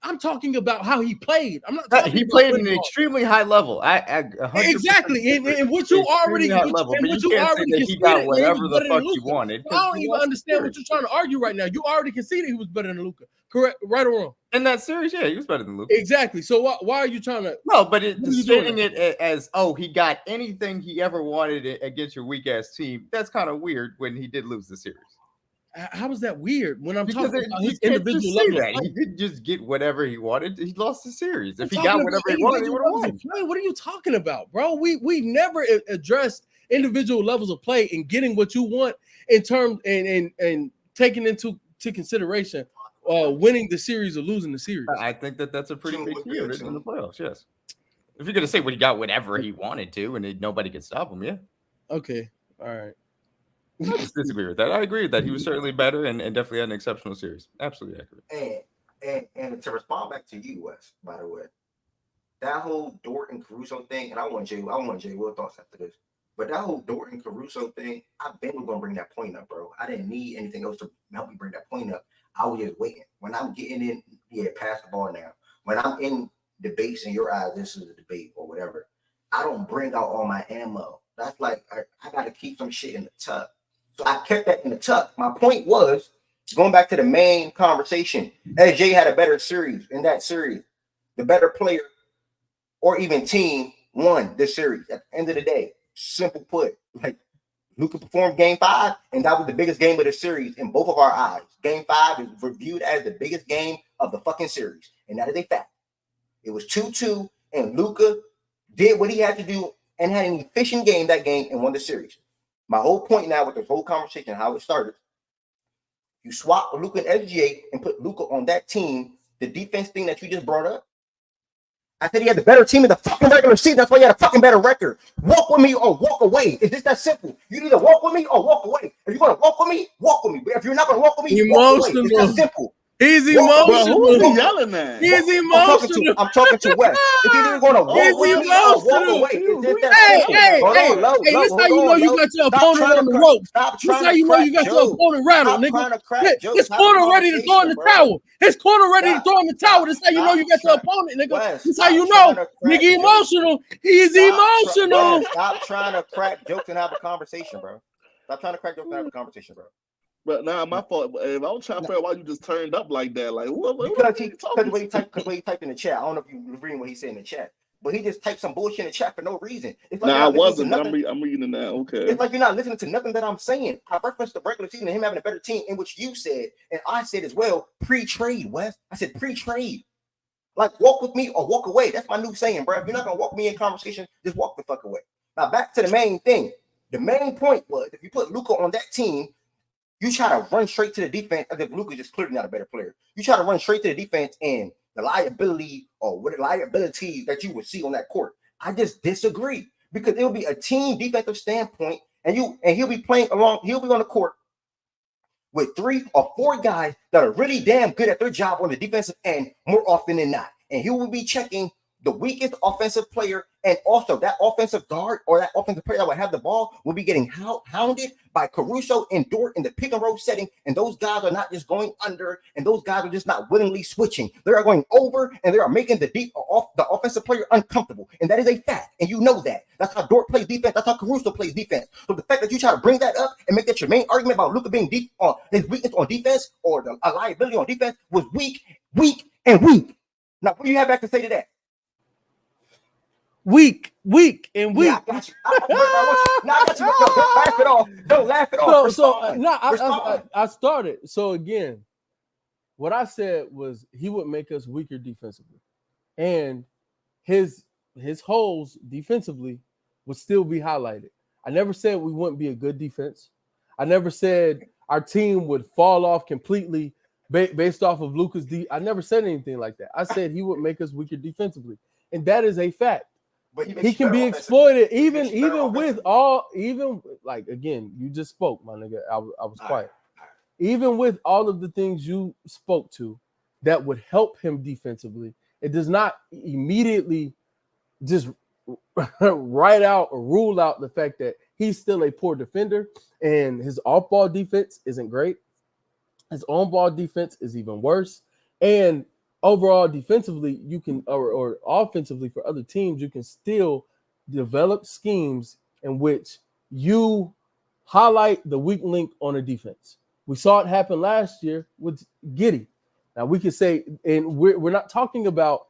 I'm talking about how he played. I'm not talking he played at an extremely high level. Exactly. And what you already level, but you can't say that he got whatever the fuck he wanted. I don't even understand what you're trying to argue right now. You already conceded he was better than Luka. Correct? Right or wrong? In that series, yeah, he was better than Luka. Exactly. So why are you trying to? No, but stating it as, oh, he got anything he ever wanted against your weak ass team. That's kind of weird when he did lose the series. How is that weird when I'm talking about his individual level? He didn't just get whatever he wanted. He lost the series. If he got whatever he wanted, he would have won. What are you talking about, bro? We never addressed individual levels of play and getting what you want in terms and taking into consideration winning the series or losing the series. I think that's a pretty big deal in the playoffs. Yes, if you're gonna say he got whatever he wanted to and nobody could stop him, yeah. Okay, all right. I just disagree with that. I agree with that. He was certainly better and definitely had an exceptional series. Absolutely accurate. And to respond back to you, Wes, by the way, that whole Dort and Caruso thing, and I want Jay Will thoughts after this, but that whole Dort and Caruso thing, I've been gonna bring that point up, bro. I didn't need anything else to help me bring that point up. I was just waiting. When I'm getting in, pass the ball now. When I'm in debates in your eyes, this is a debate or whatever, I don't bring out all my ammo. That's like I gotta keep some shit in the tuck. So I kept that in the tuck. My point was, going back to the main conversation, SJ had a better series in that series. The better player or even team won this series at the end of the day. Simple put. Like, Luka performed game 5, and that was the biggest game of the series in both of our eyes. Game 5 is reviewed as the biggest game of the fucking series, and that is a fact. It was 2-2, and Luka did what he had to do and had an efficient game that game and won the series. My whole point now with this whole conversation, how it started, you swap Luka and SGA and put Luka on that team, the defense thing that you just brought up. I said he had the better team in the fucking regular season. That's why he had a fucking better record. Walk with me or walk away. It's just that simple. You either walk with me or walk away. If you're going to walk with me, walk with me. But if you're not going to walk with me, walk away. It's that simple. He's emotional. Who is he yelling at? He's emotional. I'm talking to Wes. If you're going to walk with me or walk away, hey, this is how you know you got your opponent on the ropes. This is how you know you got your opponent rattled, nigga. His corner ready to throw in the towel. His corner ready to throw in the towel. This is how you know you got your opponent, nigga. This is how you know nigga emotional. He's emotional. Stop trying to crack jokes and have a conversation, bro. Stop trying to crack jokes and have a conversation, bro. But now my fault. If I was trying to figure out why you just turned up like that, like what because the way he typed in the chat. I don't know if you were reading what he said in the chat, but he just typed some bullshit in the chat for no reason. It's like I wasn't. I'm reading it now. Okay. It's like you're not listening to nothing that I'm saying. I referenced the regular season and him having a better team, in which you said, and I said as well, pre-trade, Wes. I said pre-trade. Like, walk with me or walk away. That's my new saying, bro. If you're not gonna walk with me in conversation, just walk the fuck away. Now back to the main thing. The main point was, if you put Luka on that team, you try to run straight to the defense as if Luka is just clearly not a better player. You try to run straight to the defense and the liability or what liabilities that you would see on that court. I just disagree, because it'll be a team defensive standpoint, and he'll be playing along. He'll be on the court with 3 or 4 guys that are really damn good at their job on the defensive end more often than not, and he will be checking the weakest offensive player, and also that offensive guard or that offensive player that will have the ball will be getting hounded by Caruso and Dort in the pick and roll setting, and those guys are not just going under, and those guys are just not willingly switching. They are going over, and they are making the offensive player uncomfortable, and that is a fact, and you know that. That's how Dort plays defense. That's how Caruso plays defense. So the fact that you try to bring that up and make that your main argument about Luka being deep on his weakness on defense or a liability on defense was weak. Now, what do you have back to say to that? week. Yeah, I got you. I got you. Don't laugh it off. Don't laugh it off. I started. So again, what I said was he would make us weaker defensively, and his holes defensively would still be highlighted. I never said we wouldn't be a good defense. I never said our team would fall off completely based off of Luka's I never said anything like that. I said he would make us weaker defensively, and that is a fact. But he can be exploited even with all, even like, again, you just spoke, my nigga. I was quiet. Even with all of the things you spoke to that would help him defensively, it does not immediately just write out or rule out the fact that he's still a poor defender and his off-ball defense isn't great. His on-ball defense is even worse. And overall defensively, you can, or offensively for other teams, you can still develop schemes in which you highlight the weak link on a defense. We saw it happen last year with Giddey. Now we could say, and we're not talking about,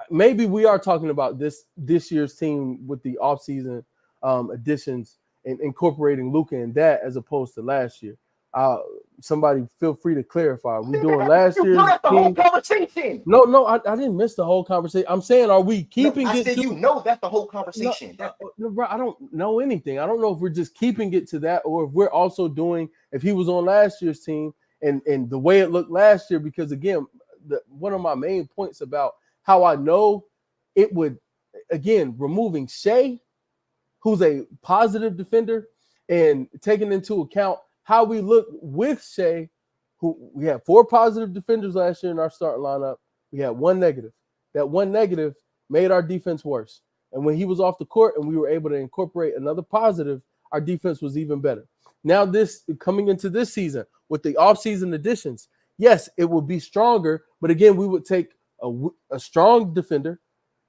maybe we are talking about this year's team with the offseason additions and incorporating Luka in that as opposed to last year. Somebody feel free to clarify. We doing last year's that's the whole conversation. No, I didn't miss the whole conversation. I'm saying, are we keeping I it? said, that's the whole conversation. No, bro, I don't know anything. I don't know if we're just keeping it to that, or if we're also doing, if he was on last year's team and the way it looked last year. Because again, one of my main points about how I know it would, again, removing Shea, who's a positive defender, and taking into account how we look with Shea, who we had 4 positive defenders last year in our starting lineup. We had 1 negative. That 1 negative made our defense worse. And when he was off the court and we were able to incorporate another positive, our defense was even better. Now, this coming into this season with the offseason additions, yes, it would be stronger. But again, we would take a strong defender,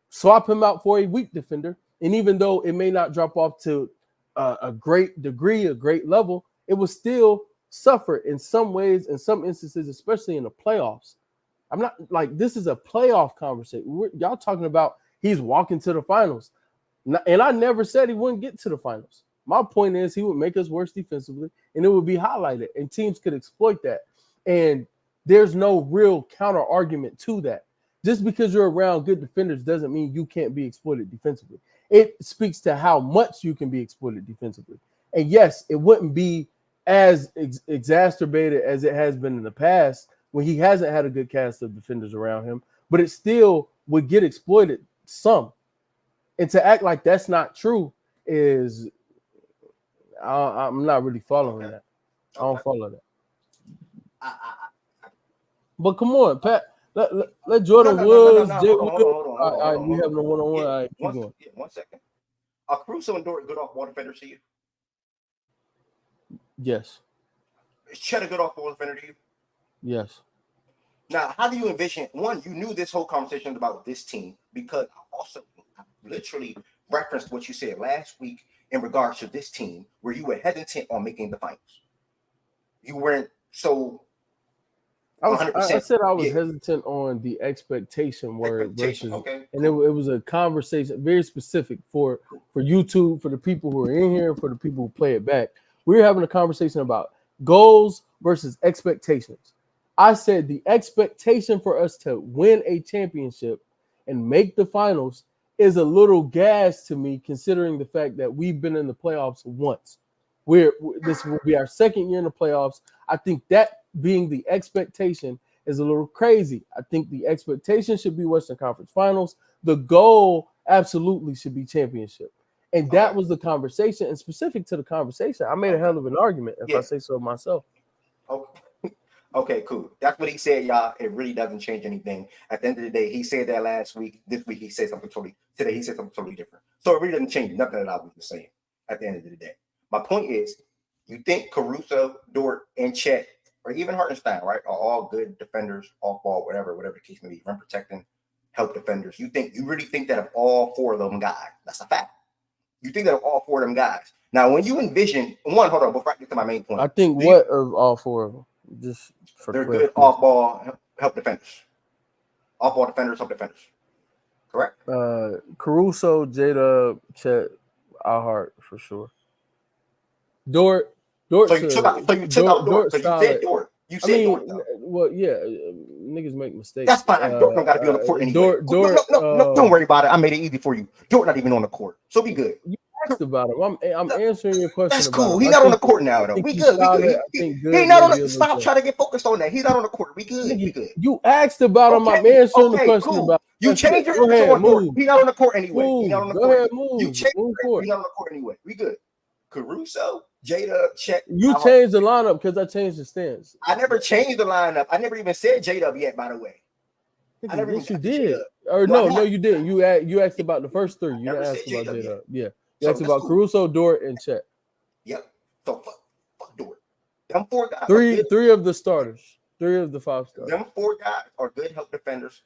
swap him out for a weak defender. And even though it may not drop off to a great degree, a great level, it will still suffer in some ways, in some instances, especially in the playoffs. I'm not like, this is a playoff conversation. Y'all talking about he's walking to the finals. And I never said he wouldn't get to the finals. My point is he would make us worse defensively, and it would be highlighted, and teams could exploit that. And there's no real counter argument to that. Just because you're around good defenders doesn't mean you can't be exploited defensively. It speaks to how much you can be exploited defensively. And yes, it wouldn't be as exacerbated as it has been in the past when he hasn't had a good cast of defenders around him, but it still would get exploited some. And to act like that's not true is, I'm not really following that. I don't follow that. But come on, Pat. Let Jordan Woods, Jay Woods. All right, we having a one-on-one. All right, keep going. 1 second. Are Caruso and Dort good off-ball defenders to you? Yes. Is Chet a good off-ball defender to you? Yes. Now, how do you envision? One, you knew this whole conversation about this team because I literally referenced what you said last week in regards to this team, where you were hesitant on making the finals. You weren't so. I said I was hesitant on the expectation word versus, okay. And it was a conversation very specific for YouTube, for the people who are in here, for the people who play it back. We were having a conversation about goals versus expectations. I said the expectation for us to win a championship and make the finals is a little gas to me, considering the fact that we've been in the playoffs once. This will be our second year in the playoffs. I think that being the expectation is a little crazy. I think the expectation should be Western Conference Finals. The goal absolutely should be championship. And that was the conversation. And specific to the conversation, I made a hell of an argument, if I say so myself. Okay, cool. That's what he said, y'all. It really doesn't change anything. At the end of the day, he said that last week. This week, he said something today, he said something totally different. So it really doesn't change nothing that I was just saying at the end of the day. My point is, you think Caruso, Dort, and Chet, or even Hartenstein, right, are all good defenders, off ball, whatever the case may be, rim protecting, help defenders. You really think that of all 4 of them guys? That's a fact. You think that of all 4 of them guys. Now, when you envision hold on, before I get to my main point. I think of all 4 of them? Just for they're good off ball help defenders. Off ball defenders, help defenders. Correct. Caruso, Jada, Chet, Alhart for sure. Dort. So you took out Dort. So you said Dort. You said Dort. Well, yeah, niggas make mistakes. That's fine. Dort don't got to be on the court anyway. No, don't worry about it. I made it easy for you. Dort not even on the court, so be good. You asked about him. I'm answering your question. That's cool. He's not on the court now, though. We good. He's not on the. Stop trying to get focused on that. He's not on the court. We good. We good. You asked about him. I'm answering the question about. You changed your answer on Dort. He's not on the court anyway. He's not on the court. Go ahead, move. You changed. He's not on the court anyway. We good. Caruso, Jada, Chet. You changed the lineup because I changed the stance. I never changed the lineup. I never even said Jada yet, by the way. I never yes, you did. Or no, you didn't. You asked about the first three. You didn't ask about Jada. Yeah. You asked about Caruso, Dort, and Chet. Yep. So fuck Dort. Them four guys. Three of the starters. 3 of the 5 stars. Them 4 guys are good help defenders.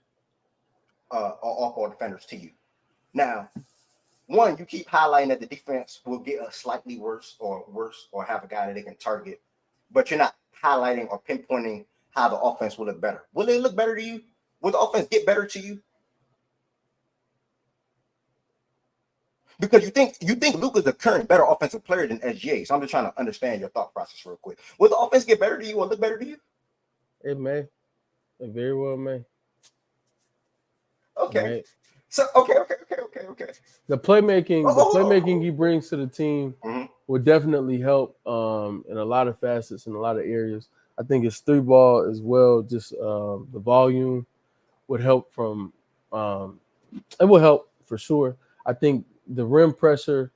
Or off-ball defenders to you. Now, one, you keep highlighting that the defense will get a slightly worse or have a guy that they can target, but you're not highlighting or pinpointing how the offense will look better. Will it look better to you? Will the offense get better to you? Because you think Luka's the current better offensive player than SGA. So I'm just trying to understand your thought process real quick. Will the offense get better to you or look better to you? It may. It very well may. Okay. Right. So okay. The playmaking he brings to the team will definitely help in a lot of facets in a lot of areas. I think his 3-ball as well, just the volume would help from it will help for sure. I think the rim pressure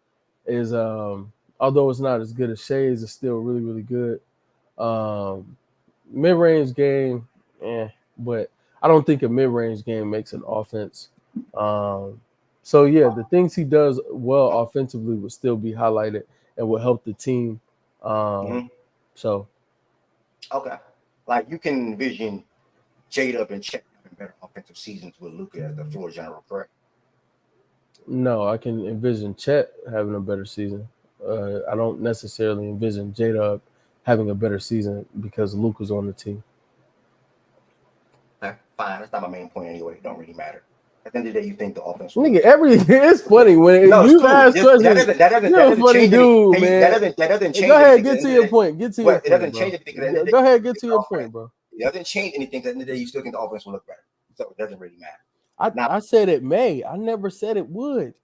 is although it's not as good as Shea's, it's still really, really good. Mid-range game, but I don't think a mid-range game makes an offense. So yeah, the things he does well offensively would still be highlighted and will help the team. So okay, like you can envision Jada and Chet having better offensive seasons with Luka as the floor general, correct? No, I can envision Chet having a better season. I don't necessarily envision Jada having a better season because Luka's on the team. Okay, fine, that's not my main point anyway. It don't really matter. At the end of the day, you think the offense. Nigga, everything is funny when you ask questions. That doesn't change dude, man. That doesn't change. Go ahead, get to your point. Get to your point. It doesn't change anything. Go ahead, get to your point, bro. It doesn't change anything. At the end of the day, you still think the offense will look better. So it doesn't really matter. I said it may. I never said it would.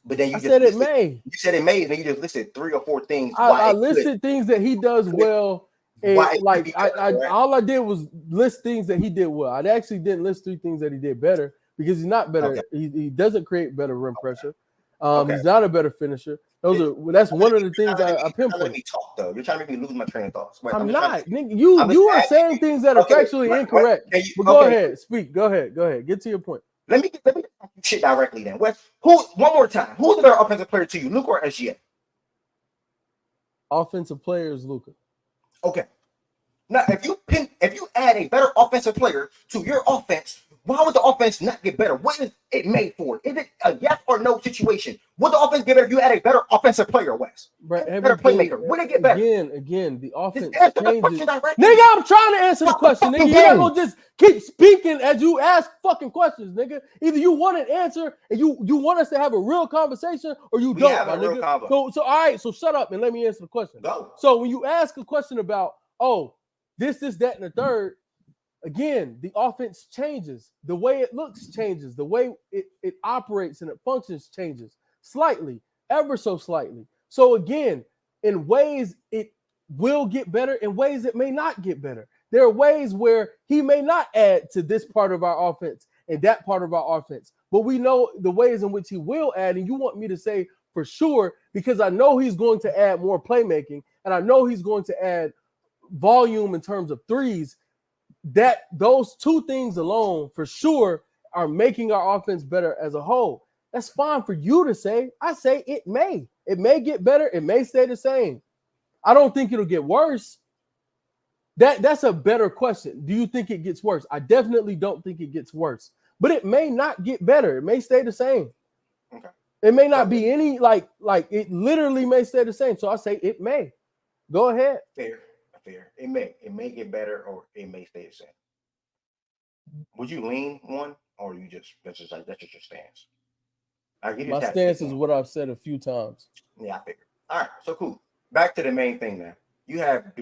But then you said it may. You said it may, and then you just listed 3 or 4 things. I listed things that he does well. And all I did was list things that he did well. I actually didn't list 3 things that he did better. Because he's not better. Okay. He doesn't create better rim pressure. He's not a better finisher. That's one of the things I pinpoint. Let me talk though. You're trying to make me lose my train of thoughts. Wait, I'm not. Nigga, you are saying things that are factually incorrect. But go ahead, speak. Go ahead. Get to your point. Let me shit directly then. One more time. Who's the better offensive player to you, Luka or SGA? Offensive player is Luka. Okay. Now, if you add a better offensive player to your offense, why would the offense not get better? What is it made for? Is it a yes or no situation? Would the offense get better if you had a better offensive player, Wes? Better playmaker. Would it get better? Again, the offense changes. Nigga, I'm trying to answer the question. Nigga, you're not gonna just keep speaking as you ask fucking questions, nigga. Either you want an answer and you want us to have a real conversation or you don't, my nigga. So all right, so shut up and let me answer the question. Go. So when you ask a question about, this, that, and the third, again, the offense changes. The way it looks changes. The way it operates and it functions changes slightly, ever so slightly. So again, in ways it will get better, in ways it may not get better. There are ways where he may not add to this part of our offense and that part of our offense. But we know the ways in which he will add, and you want me to say for sure because I know he's going to add more playmaking and I know he's going to add volume in terms of threes. That those 2 things alone for sure are making our offense better as a whole. That's fine for you to say. I say it may get better. It may stay the same. I don't think it'll get worse. That's a better question. Do you think it gets worse? I definitely don't think it gets worse, but it may not get better. It may stay the same. Okay. It may not be any like it literally may stay the same. So I say it may. Go ahead. Fair. It may get better or it may stay the same. Would you lean one or you just that's just your stance? My stance is what I've said a few times. Yeah, I figured. All right, so cool. Back to the main thing now. You have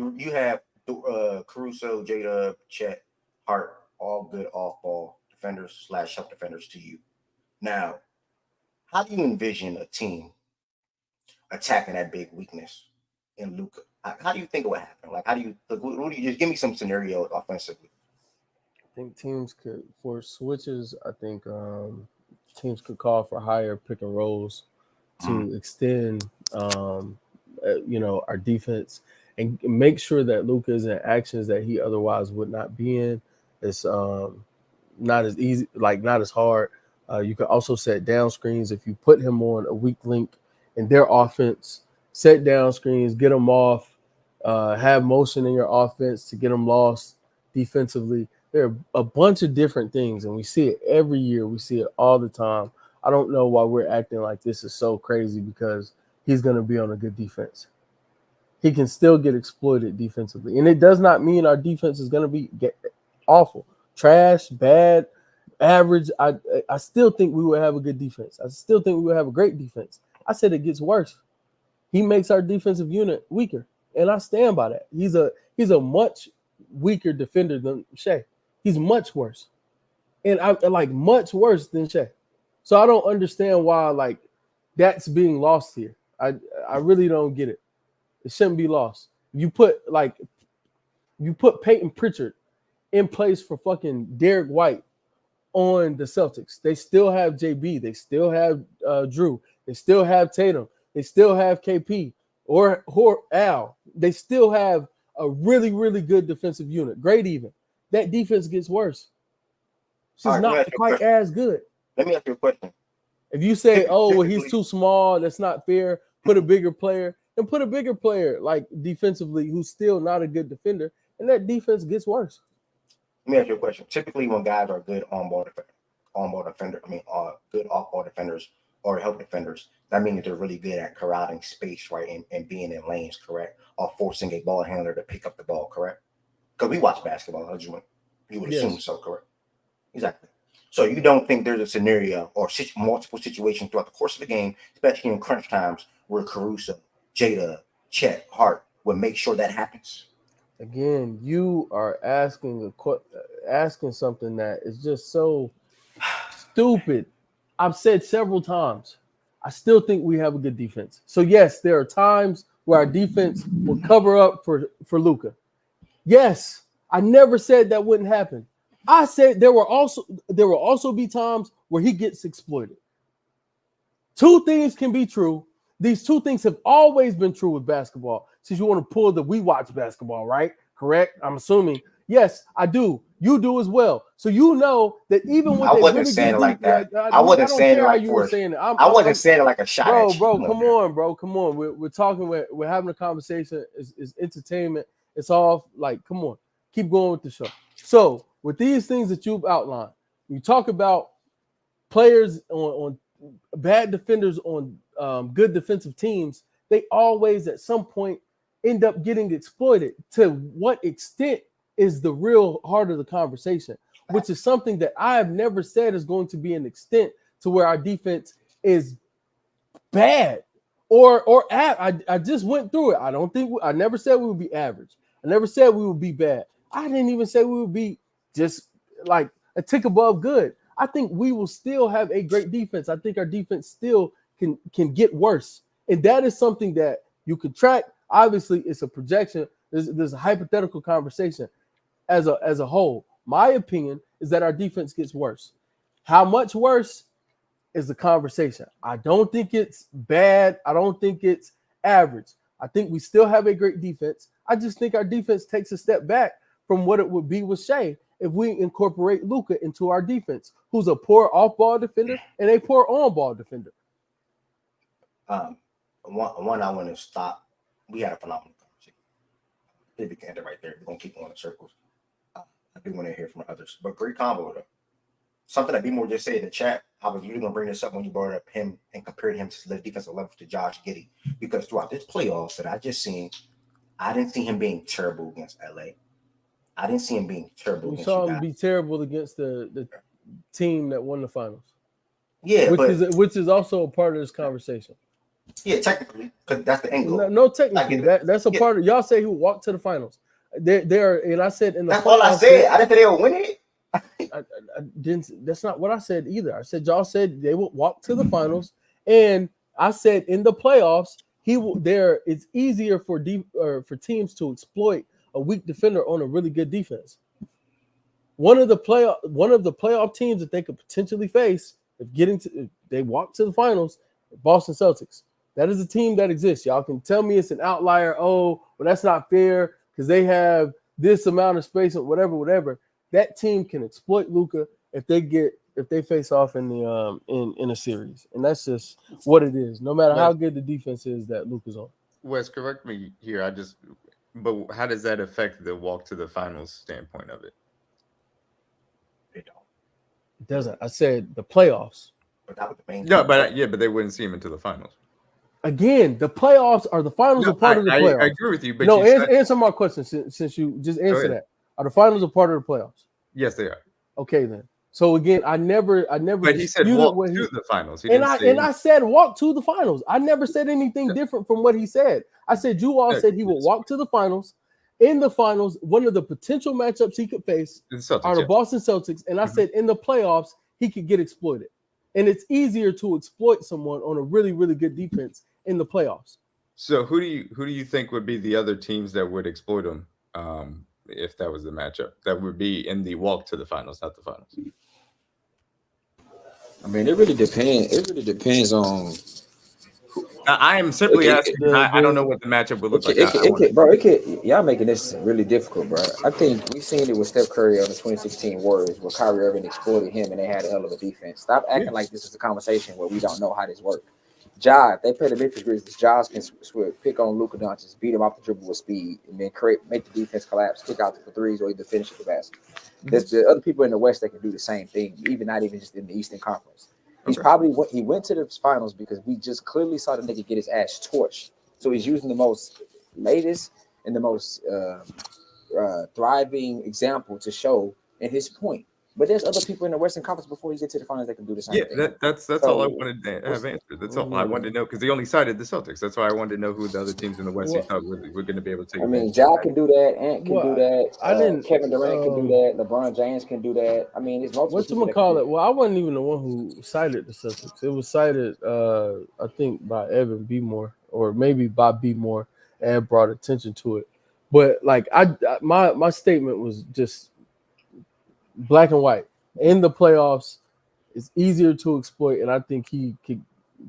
Caruso, Jada, Chet, Hart, all good off-ball defenders / help defenders to you. Now, how do you envision a team attacking that big weakness in Luka? How do you think it would happen? Like, how do you just give me some scenarios offensively? I think teams could, for switches, I think teams could call for higher pick and rolls to extend, our defense and make sure that Luka is in actions that he otherwise would not be in. It's not as easy, not as hard. You can also set down screens if you put him on a weak link in their offense. Set down screens, get them off, have motion in your offense to get them lost defensively. There are a bunch of different things, and we see it every year. We see it all the time. I don't know why we're acting like this is so crazy because he's going to be on a good defense. He can still get exploited defensively, and it does not mean our defense is going to be awful, trash, bad, average. I still think we will have a good defense. I still think we will have a great defense. I said it gets worse. He makes our defensive unit weaker, and I stand by that. He's a much weaker defender than Shea. He's much worse, and I like much worse than Shea. So I don't understand why that's being lost here. I really don't get it. It shouldn't be lost. You put Peyton Pritchard in place for fucking Derek White on the Celtics. They still have JB. They still have Drew. They still have Tatum. They still have KP or Al. They still have a really, really good defensive unit. Great even. That defense gets worse. It's not quite as good. Let me ask you a question. If you say, he's too small, that's not fair, put a bigger player, then put a bigger player defensively who's still not a good defender, and that defense gets worse. Let me ask you a question. Typically, when guys are good good off-ball defenders or help defenders, that means they're really good at corralling space, right, and being in lanes, correct, or forcing a ball handler to pick up the ball, correct? Because we watch basketball, you would assume so, correct? Exactly. So you don't think there's a scenario or multiple situations throughout the course of the game, especially in crunch times, where Caruso, Jada, Chet, Hart would make sure that happens? Again, you are asking something that is just so stupid. I've said several times, I still think we have a good defense. So yes, there are times where our defense will cover up for Luka. Yes, I never said that wouldn't happen. I said there will also be times where he gets exploited. Two things can be true. These two things have always been true with basketball. Since you want to pull the we watch basketball, right? Correct? I'm assuming. Yes, I do. You do as well. So you know that even when I wasn't saying it like that. I wasn't saying it like you were saying it. I wasn't saying it like a shot. Bro, come on. We're talking. We're having a conversation. It's entertainment. It's all come on. Keep going with the show. So with these things that you've outlined, you talk about players on bad defenders on good defensive teams. They always at some point end up getting exploited. To what extent is the real heart of the conversation, which is something that I have never said is going to be an extent to where our defense is bad or I just went through it. I never said we would be average. I never said we would be bad. I didn't even say we would be just like a tick above good. I think we will still have a great defense. I think our defense still can get worse. And that is something that you can track. Obviously, it's a projection. There's a hypothetical conversation as a whole. My opinion is that our defense gets worse. How much worse is the conversation? I don't think it's bad. I don't think it's average. I think we still have a great defense. I just think our defense takes a step back from what it would be with Shea if we incorporate Luka into our defense, who's a poor off-ball defender and a poor on-ball defender. One I want to stop. We had a phenomenal conversation. Maybe can end it right there. We're going to keep going in circles. I do want to hear from others. But great combo, though. Something that B-More just said in the chat, I was really going to bring this up when you brought up him and compared him to the defensive level to Josh Giddey. Because throughout this playoffs that I just seen, I didn't see him being terrible against LA. I didn't see him being terrible. We saw him be terrible against the team that won the finals. Yeah, which is also a part of this conversation. Yeah, technically, because that's the angle. No, technically, that's a part of y'all say who walked to the finals. There, and I said in the that's all I said. I didn't say they will win it. I didn't. That's not what I said either. I said y'all said they would walk to the finals, and I said in the playoffs it's easier for teams to exploit a weak defender on a really good defense. One of the playoff teams that they could potentially face if they walk to the finals, Boston Celtics. That is a team that exists. Y'all can tell me it's an outlier. Oh, well, that's not fair because they have this amount of space or whatever. That team can exploit Luka if they face off in the in a series, and that's just what it is. No matter how good the defense is that Luka's on. Wes, correct me here. But how does that affect the walk to the finals standpoint of it? It doesn't. I said the playoffs. But that was the main. No, but they wouldn't see him into the finals. Again, the playoffs are the finals are part of the playoffs. I agree with you, but answer my question since you just answered that. Are the finals a part of the playoffs? Yes, they are. Okay, then. So again, I never. But he said walk to the finals. I said walk to the finals. I never said anything different from what he said. I said you all said he would walk to the finals. In the finals, one of the potential matchups he could face are the Boston Celtics, and I said in the playoffs he could get exploited. And it's easier to exploit someone on a really, really good defense in the playoffs. So who do you think would be the other teams that would exploit him if that was the matchup? That would be in the walk to the finals, not the finals. I mean, it really depends. It really depends on. I am simply asking. I don't know what the matchup would look like. Y'all making this really difficult, bro. I think we seen it with Steph Curry on the 2016 Warriors, where Kyrie Irving exploited him, and they had a hell of a defense. Stop acting like this is a conversation where we don't know how this works. If they play the Memphis Grizzlies, Jaws can pick on Luka Doncic, beat him off the dribble with speed, and then make the defense collapse, kick out for threes, or either finish at the basket. There's the other people in the West that can do the same thing, not even just in the Eastern Conference. He went to the finals because we just clearly saw the nigga get his ass torched. So he's using the most latest and the most thriving example to show in his point. But there's other people in the Western Conference before you get to the finals that can do the same thing. That's all I wanted to have answered. That's all I wanted to know because they only cited the Celtics. That's why I wanted to know who the other teams in the West thought were going to be able to take. I mean, Ja can do that. Ant can do that. Kevin Durant can do that. LeBron James can do that. I mean, it's multiple. Whatchamacallit? Well, I wasn't even the one who cited the Celtics. It was cited, I think, by Evan B. Moore or maybe by B. Moore, and brought attention to it. But like, my statement was just black and white. In the playoffs, it's easier to exploit, and I think he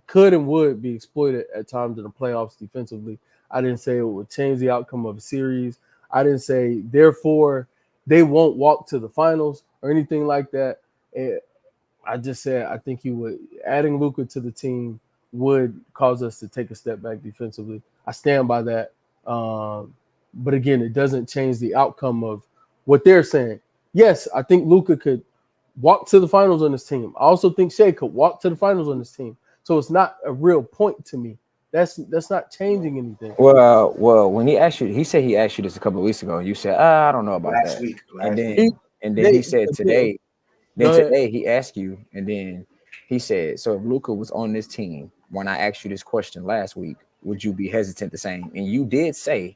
could and would be exploited at times in the playoffs defensively. I didn't say it would change the outcome of a series. I didn't say, therefore, they won't walk to the finals or anything like that. And I just said I think adding Luka to the team would cause us to take a step back defensively. I stand by that. But again, it doesn't change the outcome of what they're saying. Yes, I think Luka could walk to the finals on this team. I also think Shea could walk to the finals on this team. So it's not a real point to me. That's not changing anything. Well, when he asked you, he said he asked you this a couple of weeks ago, and you said, I don't know about that. And then he said today, today he asked you, and then he said, so if Luka was on this team, when I asked you this question last week, would you be hesitant the same? And you did say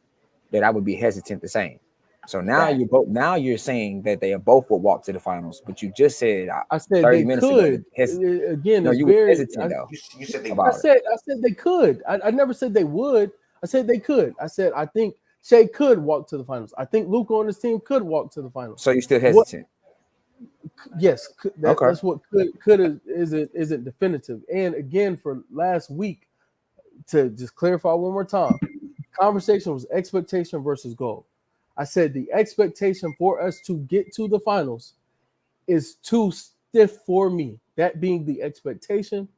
that I would be hesitant the same. So now you're saying that they both will walk to the finals, but you just said I said they could. Again, no, you were hesitant though. You said they I said they could. I never said they would. I said they could. I said I think Shea could walk to the finals. I think Luka on this team could walk to the finals. So you're still hesitant? Yes, that's what could isn't definitive. And again, for last week, to just clarify one more time, conversation was expectation versus goal. I said the expectation for us to get to the finals is too stiff for me. That being the expectation,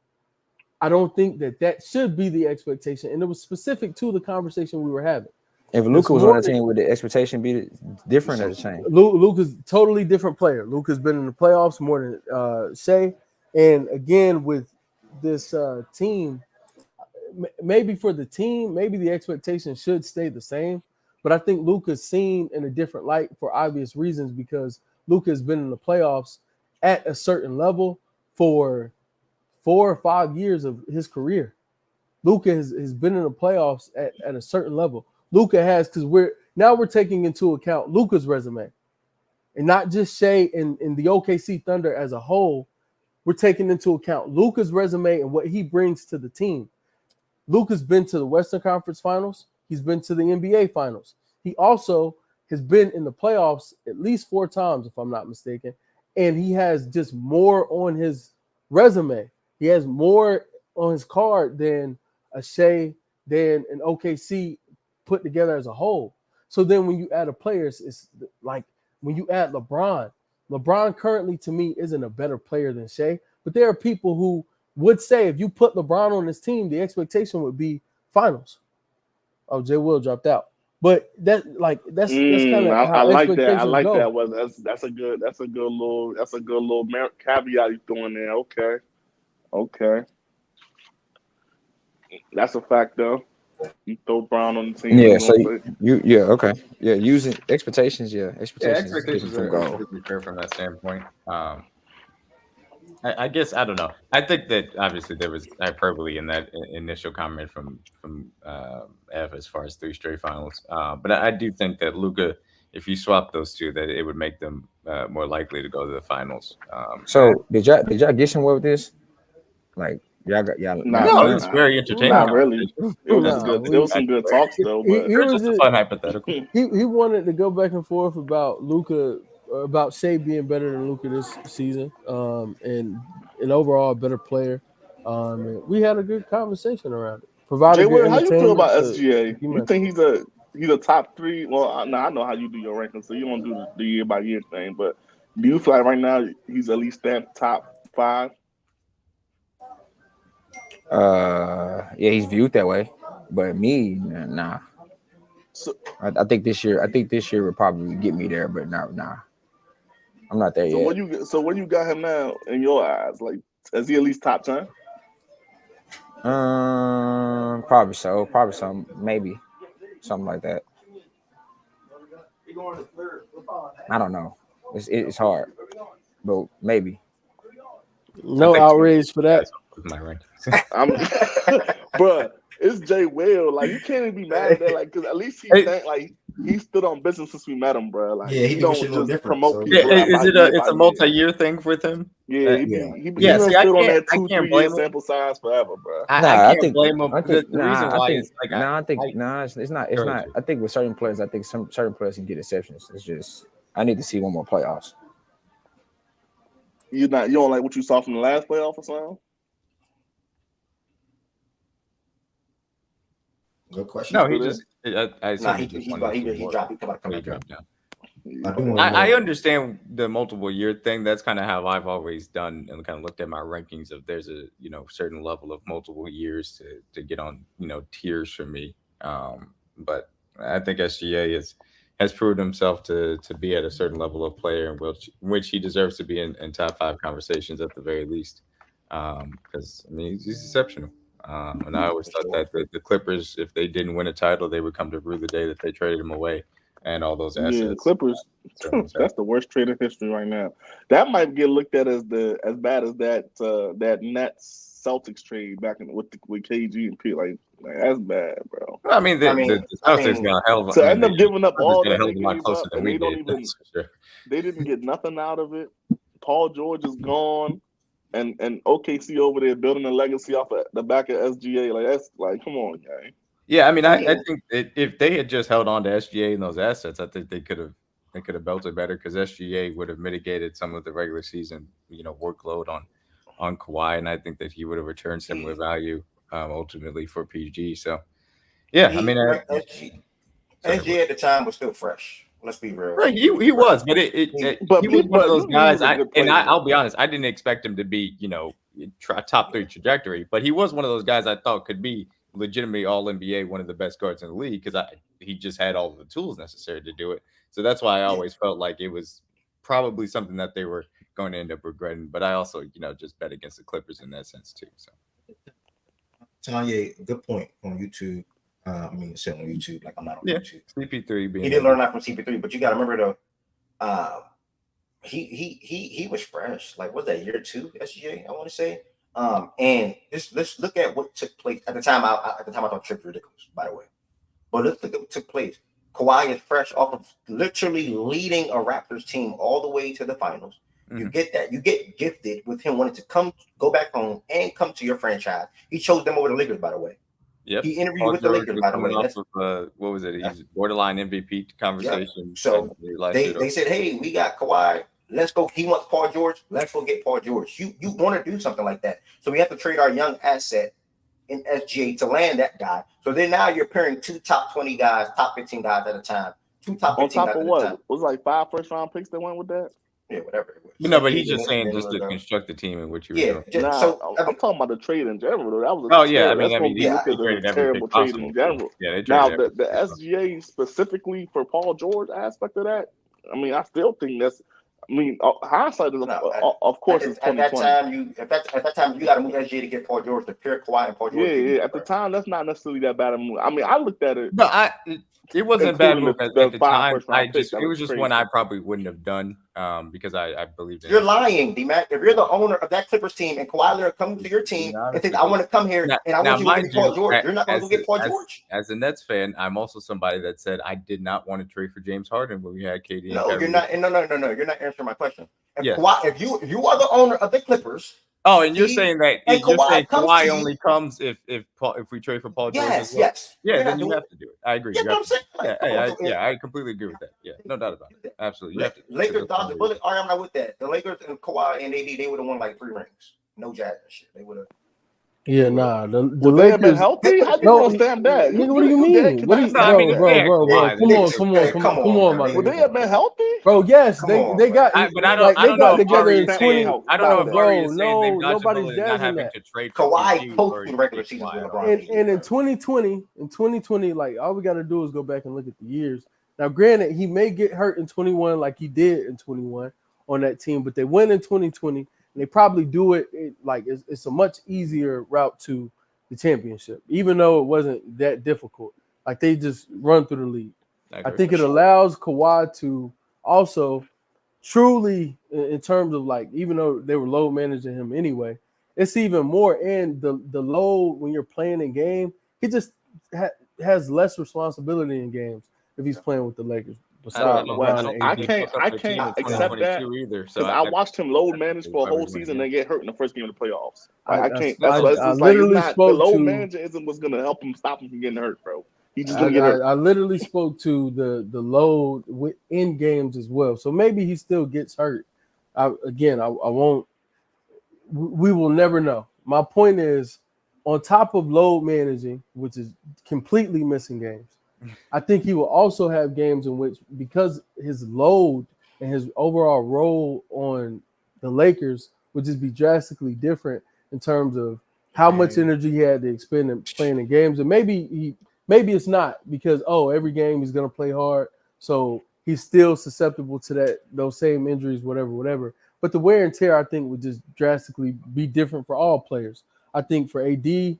I don't think that should be the expectation. And it was specific to the conversation we were having. If Luka was on the team, would the expectation be different or the same? Luka's a totally different player. Luka's been in the playoffs more than Shea. And again, with this team, maybe for the team, maybe the expectation should stay the same. But I think Luka's seen in a different light for obvious reasons because Luka has been in the playoffs at a certain level for 4 or 5 years of his career. Luka has been in the playoffs at a certain level. Luka has, because we're taking into account Luka's resume and not just Shea and the OKC Thunder as a whole. We're taking into account Luka's resume and what he brings to the team. Luka's been to the Western Conference Finals. He's been to the NBA Finals. He also has been in the playoffs at least 4 times, if I'm not mistaken. And he has just more on his resume. He has more on his card than a Shea, than an OKC put together as a whole. So then when you add a player, it's like when you add LeBron. LeBron currently, to me, isn't a better player than Shea. But there are people who would say if you put LeBron on this team, the expectation would be finals. Oh, Jay Will dropped out. But that's kind of how I like that. I expectations like go. that. Well, that's a good little caveat you throwing there. Okay. That's a fact though. You throw Brown on the team. Yeah, so okay. Yeah, using expectations, expectations is different Expectations from are goal. completely fair from that standpoint. I guess I don't know. I think that obviously there was hyperbole in that initial comment from F as far as 3 straight finals. But I do think that Luka, if you swap those two, that it would make them more likely to go to the finals. So did y'all get somewhere with this? Like y'all got y'all? No, it was very entertaining. Not really. It was No, there was some good talks though, but It was just a fun hypothetical. He wanted to go back and forth about Luka, about Shea being better than Luka this season, and overall a better player. And we had a good conversation around it. Jay, Good how you feel about entertainment SGA? to- You think he's a top 3? Well, I know how you do your rankings, so you don't do the year by year thing. But do you feel like right now he's at least stamped top 5? Yeah, he's viewed that way, but me, nah. So, I think this year will probably get me there, but nah. I'm not there yet. Where you got him now in your eyes? Like, is he at least top 10? Probably so. Maybe something like that. I don't know. It's hard, but maybe. No outrage for that. My rankings. Bruh, it's Jay Will. Like, you can't even be mad at that. Like, because at least he stood on business since we met him, bro. Like, Yeah, he don't do shit a little just different, promote so- people. It's a multi-year thing with him? Yeah, he Yeah, been see, I stood on can't- that I 2-3 can't year blame him. sample size forever, bro. I can't blame him. The reason why is like it's not. I think with certain players, certain players can get exceptions. It's just I need to see one more playoffs. You don't like what you saw from the last playoff or something? Good question. No, he just. I said he dropped down. I I understand the multiple year thing. That's kind of how I've always done and kind of looked at my rankings. Of there's a certain level of multiple years to get on tiers for me. But I think SGA has proved himself to be at a certain level of player in which he deserves to be in top 5 conversations at the very least. Because he's exceptional. And I always thought that the Clippers, if they didn't win a title, they would come to rue the day that they traded him away and all those assets. Yeah, the Clippers. That's the worst trade in history right now. That might get looked at as bad as that Nets Celtics trade back with KG and P. Like that's bad, bro. I mean, the Celtics got a hell of a. To end up giving up all that, they gave up, and they don't even. They didn't get nothing out of it. Paul George is gone. And OKC over there building a legacy off of the back of SGA, like that's like, come on, guy. Yeah, I mean, I think if they had just held on to SGA and those assets, I think they could have built it better because SGA would have mitigated some of the regular season, workload on Kawhi, and I think that he would have returned similar value ultimately for PG. So, yeah, SGA at the time was still fresh. Let's be real. Right, he was, but he was one of those guys. I'll be honest, I didn't expect him to be, top 3 trajectory, but he was one of those guys I thought could be legitimately all NBA, one of the best guards in the league, because he just had all of the tools necessary to do it. So that's why I always felt like it was probably something that they were going to end up regretting. But I also, just bet against the Clippers in that sense too. So, Tanya, good point on YouTube. Sitting on YouTube, like I'm not on YouTube. CP3 he did learn that from CP3, but you got to remember though, he was fresh. Like, what's that, year 2 SGA? I want to say. And let's look at what took place at the time. I thought Tripp's ridiculous, by the way. But let's look at what took place. Kawhi is fresh off of literally leading a Raptors team all the way to the finals. You get that. You get gifted with him wanting to go back home and come to your franchise. He chose them over the Lakers, by the way. Yep. He interviewed with the Lakers, by the way. What was it? He's borderline MVP conversation. Yep. So they said, hey, we got Kawhi. Let's go. He wants Paul George. Let's go get Paul George. You want to do something like that. So we have to trade our young asset in SGA to land that guy. So then now you're pairing 2 top 20 guys, top 15 guys at a time. 2 top 15 on top guys of what? Was it like 5 first-round picks that went with that? Yeah, whatever it was. No, but he's just saying just to construct the team in which you were doing. I'm talking about the trade in general. That was a terrible trade in general. Yeah, now the SGA specifically for Paul George aspect of that, I mean, I still think that's. I mean, hindsight is of course it's 2020. At that time you got to move SGA to get Paul George to pair Kawhi and Paul George. Yeah. At the time, that's not necessarily that bad a move. I mean, I looked at it. No, it wasn't a bad move at the time. It was just one I probably wouldn't have done because I believed in it. You're lying, D-Mac. If you're the owner of that Clippers team and Kawhi Leonard comes to your team and thinks, I want to come here and I want you to get Paul George, you're not going to get Paul George. As a Nets fan, I'm also somebody that said I did not want to trade for James Harden when we had KD. No, you're not. No. You're not answering my question. If you are the owner of the Clippers. Oh, and you're saying that Kawhi only comes if we trade for Paul George as well? Yes. Yeah, then you have to do it. I agree. Yeah, what I'm saying. I completely agree with that. Yeah, no doubt about it. Absolutely. You have to. Lakers dodged the bullet. All right, I'm not with that. The Lakers and Kawhi and AD, they would have won like 3 rings. No jazz and shit. They would have. Yeah, nah. The Lakers have been healthy. How you gonna stand that? Nigga, what do you mean? Bro, come on, my nigga. Would they have been healthy? Bro, yes, they got. But I don't know together in 20. I don't know if Ari is saying they've nobody's not having to trade Kawhi coached in regular season with LeBron. And in 2020, like all we got to do is go back and look at the years. Now, granted, he may get hurt in 21, like he did in 21 on that team, but they win in 2020. And they probably do it like it's a much easier route to the championship, even though it wasn't that difficult. Like they just run through the league. I think it allows Kawhi to also truly, in terms of like, even though they were load managing him anyway, it's even more. And the load when you're playing in game, he just has less responsibility in games if he's playing with the Lakers. I can't accept that either. So I watched him load manage for a whole season and get hurt in the first game of the playoffs. I can't. I literally spoke the load management was going to help him stop him from getting hurt, bro. He just going to get hurt. I literally spoke to the load in games as well. So maybe he still gets hurt. I won't. We will never know. My point is, on top of load managing, which is completely missing games, I think he will also have games in which, because his load and his overall role on the Lakers would just be drastically different in terms of how much energy he had to expend in playing in games. And maybe it's not because, every game he's going to play hard. So he's still susceptible to those same injuries, whatever. But the wear and tear, I think, would just drastically be different for all players. I think for AD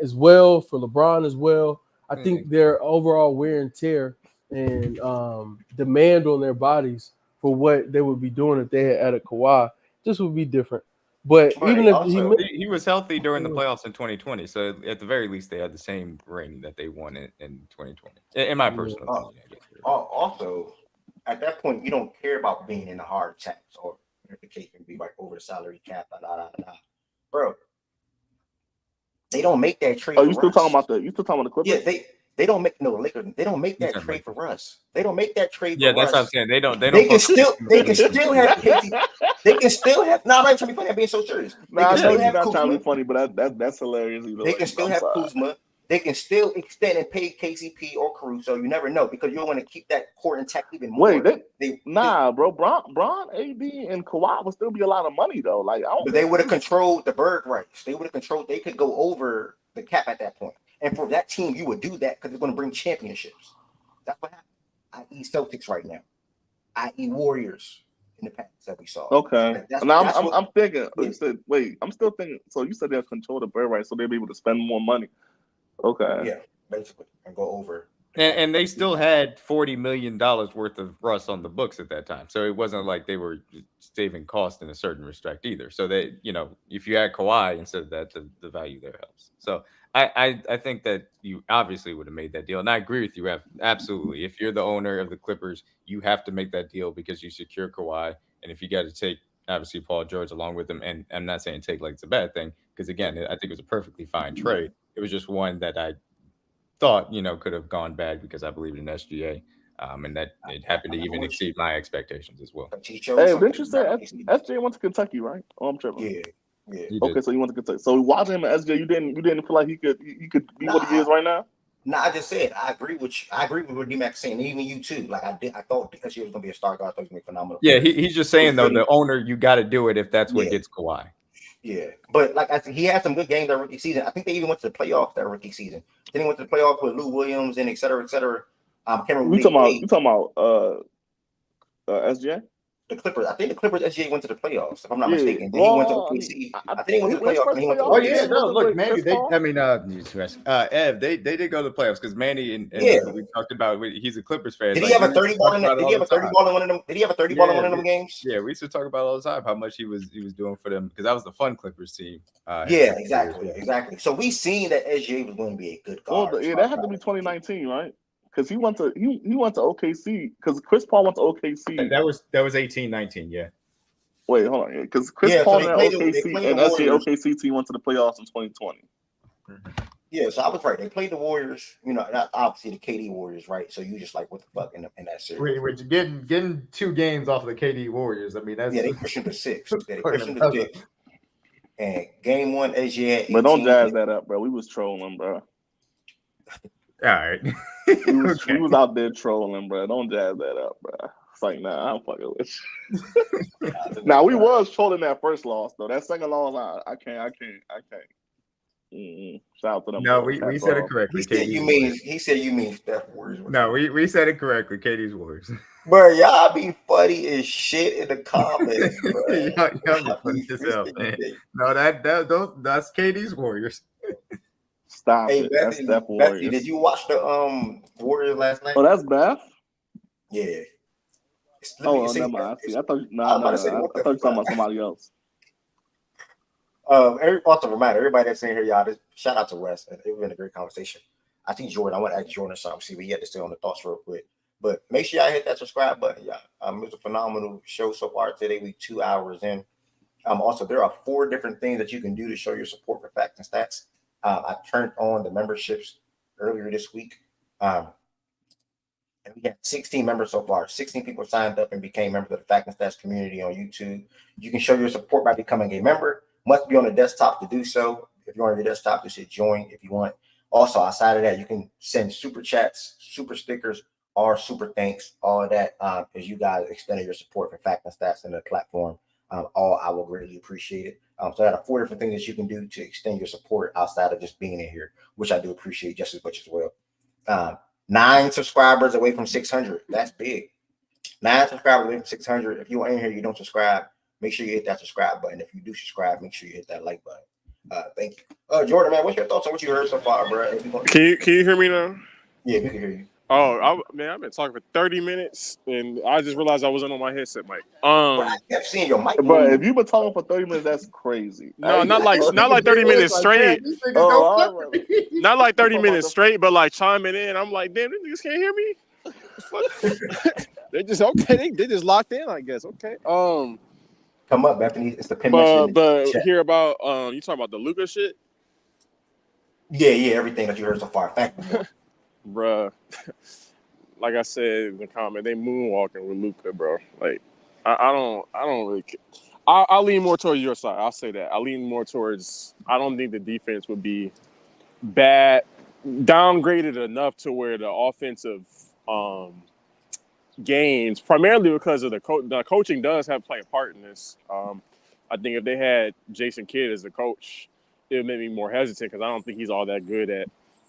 as well, for LeBron as well. I think their overall wear and tear and demand on their bodies for what they would be doing if they had added Kawhi, this would be different. But even if he was healthy during the playoffs in 2020, so at the very least they had the same ring that they won in 2020. In my personal opinion, I guess. Also, at that point, you don't care about being in the hard tax or the case can be like over the salary cap, bro. They don't make that trade. You still talking about the Clippers? Yeah, they don't make Lakers. They don't make that trade for us. They don't make that trade. Yeah, for that's us. what I'm saying. They don't. They can still have Casey. They can still have. No, I'm not trying to be funny. I'm being so serious. I know you're not trying to be funny, but that's hilarious. They can still have Kuzma. They can still extend and pay KCP or Caruso. You never know because you want to keep that core intact even more. Bro. Bron, AD, and Kawhi would still be a lot of money though. Like, but they would have controlled the bird rights. They would have controlled. They could go over the cap at that point. And for that team, you would do that because they're going to bring championships. That's what happened. I.e. Celtics right now. I.e. Warriors in the past that we saw. Okay. I'm thinking. Yeah. I'm still thinking. So you said they'll control the bird rights, so they'll be able to spend more money. Okay. Yeah, basically, and go over And they still had $40 million worth of Russ on the books at that time. So it wasn't like they were saving cost in a certain respect either. So they, if you add Kawhi instead of that, the value there helps. So I think that you obviously would have made that deal. And I agree with you, absolutely. If you're the owner of the Clippers, you have to make that deal because you secure Kawhi. And if you got to take, obviously, Paul George along with him, and I'm not saying take like it's a bad thing, because again, I think it was a perfectly fine trade. It was just one that I thought could have gone bad because I believe in SGA, and that it happened to even exceed my expectations as well. Hey, didn't you say SGA went to Kentucky, right? Oh, I'm tripping. Yeah. Okay, so you went to Kentucky. So watching him at SGA, you didn't feel like he could be what he is right now? No, I just said I agree with you. I agree with what D-Mac saying, and even you too. Like I thought because he was going to be a star guard, I thought he was going to be phenomenal. Yeah, he's just saying though, the owner, you got to do it if that's what gets Kawhi. Yeah, but like I said, he had some good games that rookie season. I think they even went to the playoffs that rookie season. Then he went to the playoffs with Lou Williams and et cetera, et cetera. Can't remember. You talking about SGA? The Clippers. I think the Clippers SGA went to the playoffs, if I'm not mistaken. Then he went to OKC. I think he went to the playoffs. And he went to Oh yeah, OKC. no, look, Manny. Ev, they did go to the playoffs because Manny and we talked about. He's a Clippers fan. Did he have a 30 ball in it? Did he have a 30 ball in one of them? Did he have a 30 ball in one of them games? Yeah, we used to talk about all the time how much he was doing for them because that was the fun Clippers team. Exactly. So we seen that SGA was going to be a good guard. Well, that had to be 2019, right? Because he went to OKC because Chris Paul went to OKC. That was 18-19, yeah. Wait, hold on, because Chris Paul and OKC and SGA OKC team went to the playoffs in 2020. Yeah, so I was right. They played the Warriors, not obviously the KD Warriors, right? So you just like what the fuck in that series? We're getting 2 games off of the KD Warriors. I mean, that's they pushed him to 6. They pushed him to 6. And game 1, SGA. But don't jazz that up, bro. We was trolling, bro. All right. We was out there trolling, bro. Don't jazz that up, bro. It's like, nah, I'm fucking with you. Now we was trolling that first loss though. That second loss, I can't. Shout out to them. No, we said it correctly. He said you mean Steph Warriors. No, we said it correctly. KD's Warriors. Bro, y'all be funny as shit in the comments, bro. y'all funny as hell, man. No, that's KD's Warriors. Stop it. That's Steph Warriors. Bethany, did you watch the Warriors last night? Oh, that's Beth? Yeah. Never mind. I thought you were talking about somebody else. Also reminder, everybody that's in here, y'all, shout out to Wes. It's been a great conversation. I think Jordan, I want to ask Jordan something, see what he had to say on the thoughts real quick. But make sure y'all hit that subscribe button, y'all. It was a phenomenal show so far today. We 2 hours in. Also, there are 4 different things that you can do to show your support for Facts and Stats. I turned on the memberships earlier this week. And we had 16 members so far. 16 people signed up and became members of the Facts and Stats community on YouTube. You can show your support by becoming a member. Must be on the desktop to do so. If you're on your desktop, just hit join if you want. Also, outside of that, you can send super chats, super stickers, or super thanks. All of that as you guys extended your support for Facts and Stats and the platform. All I will greatly appreciate it. So I have 4 different things that you can do to extend your support outside of just being in here, which I do appreciate just as much as well. 9 subscribers away from 600. That's big. 9 subscribers away from 600. If you're in here, you don't subscribe, make sure you hit that subscribe button. If you do subscribe, make sure you hit that like button. Thank you. Jordan, man, what's your thoughts on what you heard so far, bro? Can you hear me now? Yeah, we can hear you. Oh, I've been talking for 30 minutes, and I just realized I wasn't on my headset mic. I kept seeing your mic. But if you've been talking for 30 minutes, that's crazy. No, not like 30 minutes straight. Not like 30 minutes straight, but like chiming in. I'm like, damn, these niggas can't hear me. They just okay. They just locked in, I guess. Okay. Come up, Bethany. It's the pin. But hear about you talking about the Luka shit? Yeah, everything that you heard so far. Thank you. Bruh, like I said in the comment, they moonwalking with Luka, bro. Like, I don't really care. I'll lean more towards your side. I'll say that. I lean more towards. I don't think the defense would be bad, downgraded enough to where the offensive gains, primarily because of the coaching does have to play a part in this. I think if they had Jason Kidd as the coach, it would make me more hesitant because I don't think he's all that good at,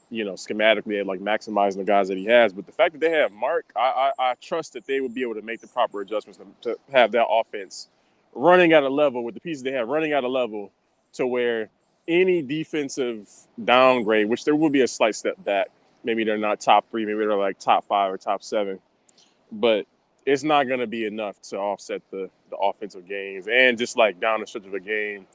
schematically at like maximizing the guys that he has. But the fact that they have Mark, I trust that they would be able to make the proper adjustments to have that offense running at a level with the pieces they have running at a level to where any defensive downgrade, which there will be a slight step back, maybe they're not top 3, maybe they're like top 5 or top 7, but it's not going to be enough to offset the offensive gains and just like down the stretch of a game,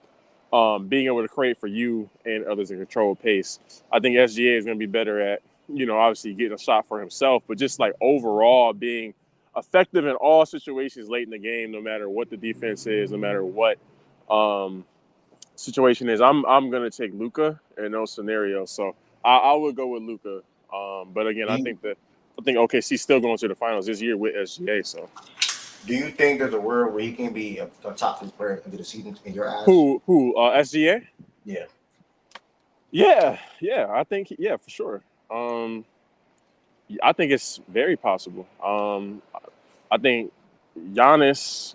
being able to create for you and others and control pace. I think SGA is going to be better at, obviously getting a shot for himself, but just like overall being effective in all situations late in the game, no matter what the defense is, no matter what situation is. I'm going to take Luka in those scenarios. So I would go with Luka. But again, I think OKC's still going to the finals this year with SGA. So, do you think there's a world where he can be a top 3 player into the season in your eyes? Who? SGA? Yeah. Yeah. I think for sure. I think it's very possible. I think Giannis.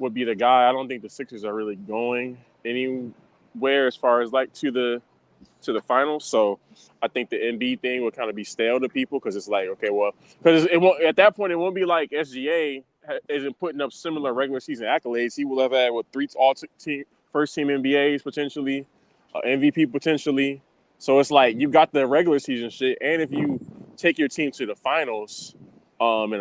Would be the guy. I don't think the Sixers are really going anywhere as far as like to the finals. So I think the Embiid thing would kind of be stale to people because it's like, okay, well, because it won't at that point. It won't be like SGA isn't putting up similar regular season accolades. He will have had 3 first team NBAs potentially, MVP potentially. So it's like you got the regular season shit, and if you take your team to the finals, in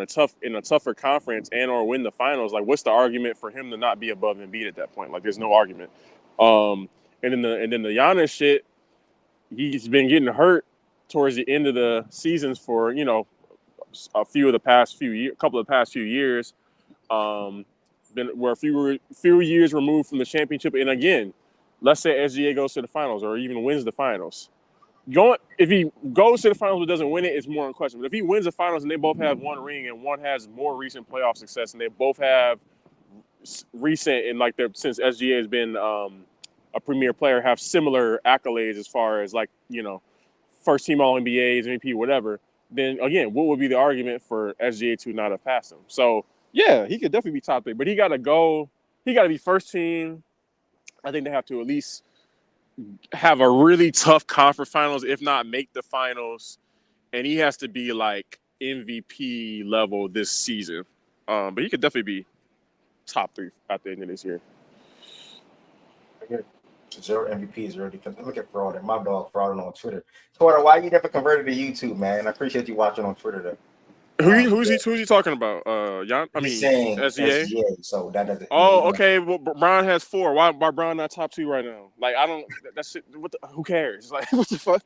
a tougher conference and or win the finals, like what's the argument for him to not be above Embiid at that point? Like there's no argument. And then the Giannis shit, he's been getting hurt towards the end of the seasons for a few of the past few years. We're a few years removed from the championship, and again, let's say SGA goes to the finals or even wins the finals. If he goes to the finals but doesn't win it, it's more in question. But if he wins the finals and they both have 1 ring and one has more recent playoff success and they both have recent and like since SGA has been a premier player, have similar accolades as far as like first team All NBAs, MVP, whatever, then again, what would be the argument for SGA to not have passed him? So yeah, he could definitely be top 3, but he got to be first team. I think they have to at least have a really tough conference finals, if not make the finals, and he has to be like MVP level this season. But he could definitely be top 3 at the end of this year. 0 MVP, 0 defense. Look at Fraud, my dog Fraud on Twitter. Twitter, why you never converted to YouTube, man? I appreciate you watching on Twitter though. Who's he talking about? He's saying SGA. So that doesn't. Oh, okay. Well, Brian has 4. Why Brian not top 2 right now? Like I don't. That shit. Who cares? Like what the fuck?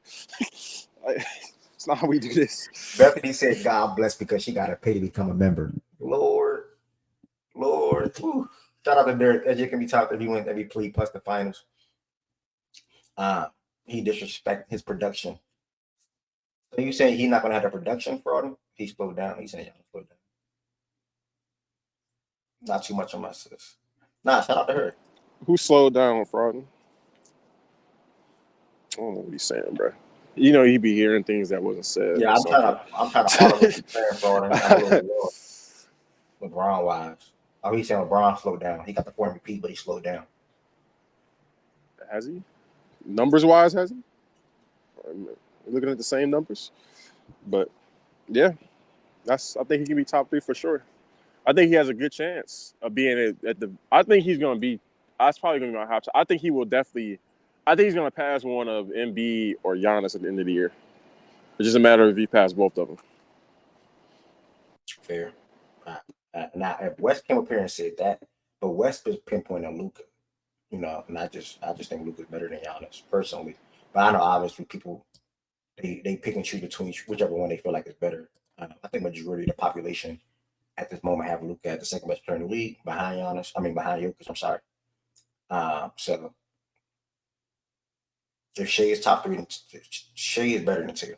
Like, it's not how we do this. Bethany said, "God bless," because she got to pay to become a member. Lord. Whew. Shout out to Derek. SGA can be top if he wins every play plus the finals. He disrespect his production. So you saying he's not gonna have the production for him? He slowed down. He's saying he'll slow down. Not too much on my sis. Nah, shout out to her. Who slowed down, Frauden? I don't know what he's saying, bro. He be hearing things that wasn't said. Yeah, I'm trying to follow what he's saying, Frauden. LeBron wise. Oh, he's saying LeBron slowed down. He got the 4 MVP, but he slowed down. Has he? Numbers wise, has he? Looking at the same numbers, but yeah, I think he can be top 3 for sure. I think he has a good chance of being at the. I think he's going to be. That's probably going to be my top. I think he will definitely. I think he's going to pass one of Embiid or Giannis at the end of the year. It's just a matter of if he passed both of them. Fair. Now, if West came up here and said that, but West is pinpointing Luka, and I just think Luka's better than Giannis personally. But I know obviously people they pick and choose between whichever one they feel like is better. I think majority of the population at this moment have Luka as the second best player in the league behind Jokic. I'm sorry. So if Shea is top 3, Shea is better than 2.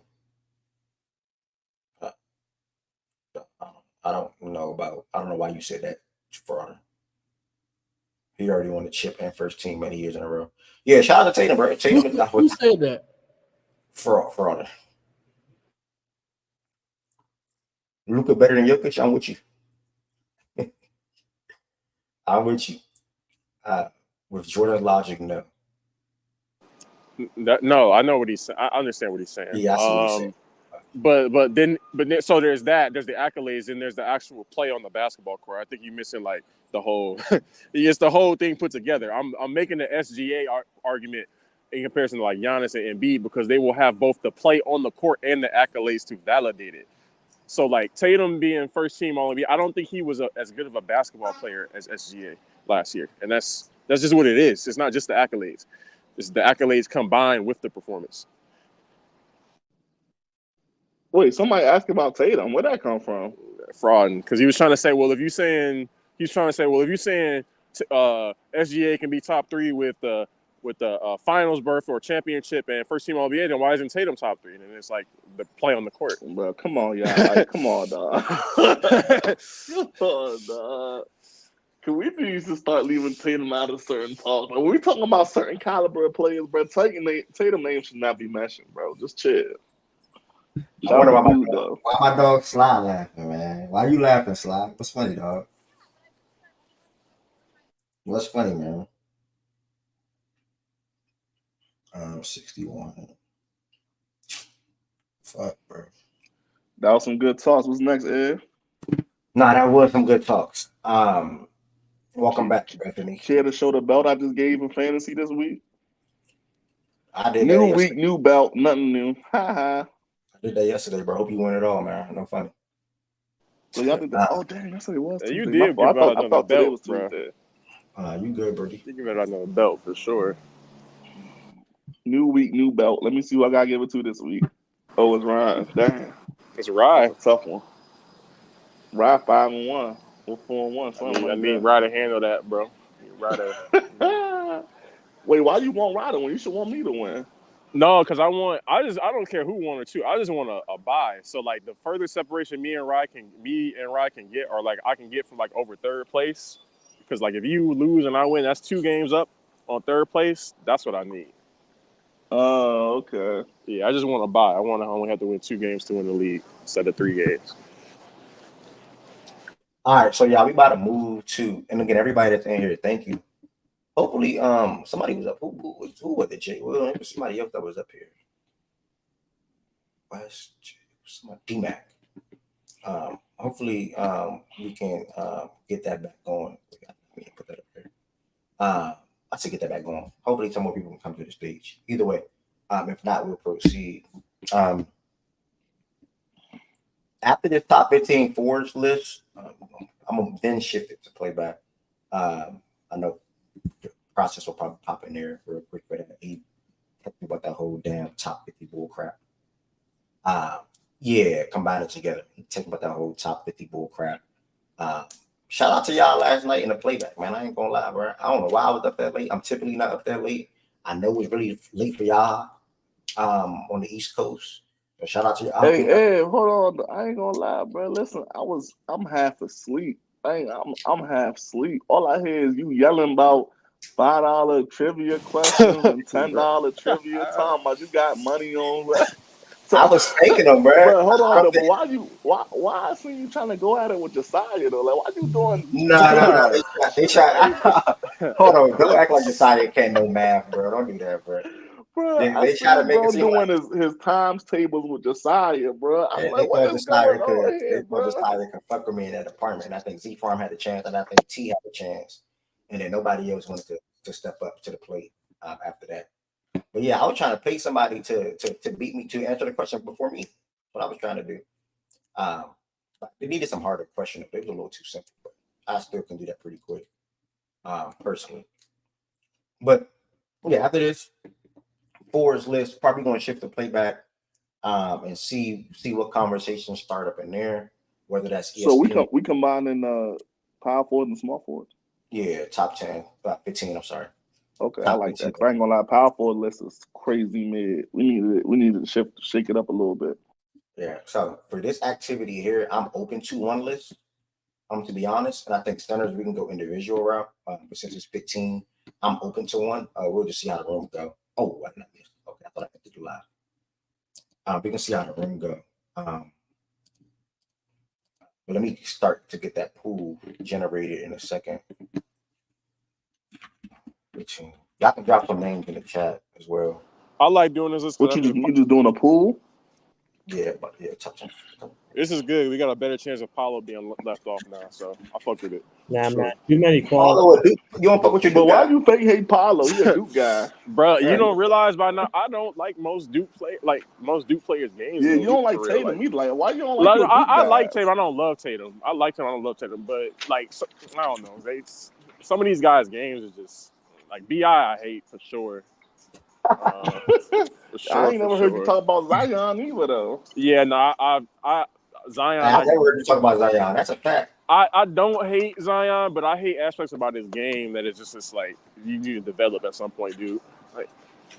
I don't know why you said that, Fraud. He already won the chip and first team many years in a row. Yeah, shout out to Tatum, bro. Tatum Who said that? Fraud. Luka better than Jokic? I'm with you. I'm with you. With Jordan's logic, no. No, I know what he's saying. I understand what he's saying. Yeah, I see what he's saying. But then so there's that. There's the accolades, and there's the actual play on the basketball court. I think you're missing like the whole. It's the whole thing put together. I'm making the SGA argument in comparison to like Giannis and Embiid because they will have both the play on the court and the accolades to validate it. So like Tatum being first team All-NBA, I don't think he was as good of a basketball player as SGA last year, and that's just what it is. It's not just the accolades; it's the accolades combined with the performance. Wait, somebody asked about Tatum. Where'd that come from? Fraud, because he was trying to say, well, if you're saying SGA can be top 3 with the finals berth or championship and first team All-NBA, then why isn't Tatum top 3? And it's like the play on the court. Bro, come on, y'all. Like, come on, dog. Come on, dog. Can we need to start leaving Tatum out of certain talks? Like, when we talking about certain caliber of players, bro, Tatum name should not be mentioned, bro. Just chill. I wonder why my dog Sly laughing, man. Why you laughing, Sly? What's funny, dog? What's funny, man? 61. Fuck, bro. That was some good talks. What's next, Ed? Nah, that was some good talks. Welcome back, Bethany. Care to show the belt I just gave in fantasy this week? I did new that week, new belt, nothing new. Ha ha. I did that yesterday, bro. Hope you win it all, man. No funny. So y'all did that? Oh dang, that's what it was. Yeah, you Tuesday. did give out another belt, bro. You good, Birdie? You give out another belt for sure. New week, new belt. Let me see who I gotta give it to this week. Oh, it's Ryan. Damn. It's Ryan. That's a tough one. Ryan 5-1 or 4-1. I need Ryder to handle that, bro. Wait, why you want Ryder when you should want me to win? No, because I don't care who 1 or 2. I just want a bye. So like the further separation me and Ryan can get, or like I can get from like over third place. Because like if you lose and I win, that's 2 games up on third place. That's what I need. Oh, okay. Yeah, I just want a bye. I want to only have to win 2 games to win the league instead of 3 games. All right, so yeah, we about to move to, and again, everybody that's in here, thank you. Hopefully, somebody was up. Who was it? Jay? Well, it was somebody else that was up here. Somebody D-Mac. Hopefully, we can get that back going. Let me put that up there. I should get that back going. Hopefully, some more people can come to the stage. Either way, if not, we'll proceed. After this top 15 forwards list, I'm gonna then shift it to playback. I know the process will probably pop in there real quick, but talking about that whole damn top 50 bull crap. Yeah, combine it together. Talking about that whole top 50 bull crap. Shout out to y'all last night in the playback, man. I ain't gonna lie, bro. I don't know why I was up that late. I'm typically not up that late. I know it's really late for y'all on the East Coast. But shout out to y'all. Hey, hold on. I ain't gonna lie, bro. Listen, I'm half asleep. I'm half asleep. All I hear is you yelling about $5 trivia questions and $10 trivia. Talking about you got money on. So, I was faking them, bro. But hold on, though. But why I see you trying to go at it with Josiah though? Like, why you doing? No. They try. Hold on, don't act like Josiah can't know math, bro. Don't do that, bro. Bro, they try to make it seem doing like his times tables with Josiah, bro. I'm like, what is Josiah going on here, bro? Josiah can fuck with me in that apartment, and I think Z Farm had a chance, and I think T had a chance, and then nobody else wanted to step up to the plate after that. But yeah, I was trying to pay somebody to beat me to answer the question before me. That's what I was trying to do. They needed some harder questions. It was a little too simple, but I still can do that pretty quick, personally. But yeah, after this forwards list, probably going to shift the playback and see what conversations start up in there. Whether that's ESPN. So we combining power forward and small forward. Yeah, top 10, about 15. I'm sorry. Okay, I like that. I ain't gonna lie, power forward list is crazy mid. We need to shake it up a little bit. Yeah. So for this activity here, I'm open to one list. To be honest, and I think centers we can go individual route. But since it's 15, I'm open to one. We'll just see how the room go. Oh, what? Okay, I thought I had to do live. We can see how the room go. But let me start to get that pool generated in a second. Y'all can drop some names in the chat as well. I like doing this. What you just doing a pool? Yeah, but yeah, top 10. This is good. We got a better chance of Paulo being left off now, so I fuck with it. Nah, Sure. man. Too many quality. Paulo, you don't fuck with your But Duke why guy? you fake hate Paulo? He a Duke guy. Bro, you don't realize by now I don't like most Duke players' games. Yeah, you don't like real. Tatum either. Like, why you don't like your Duke I guys? like Tatum. I don't love Tatum. I like Tatum. I don't love Tatum. But like, I don't know. Some of these guys' games is just like Bi. I hate for sure. I ain't never heard you talk about Zion either, though. Yeah, no, I Zion. I never heard you talk about Zion. That's a fact. I don't hate Zion, but I hate aspects about his game that is just like you need to develop at some point, dude. Like,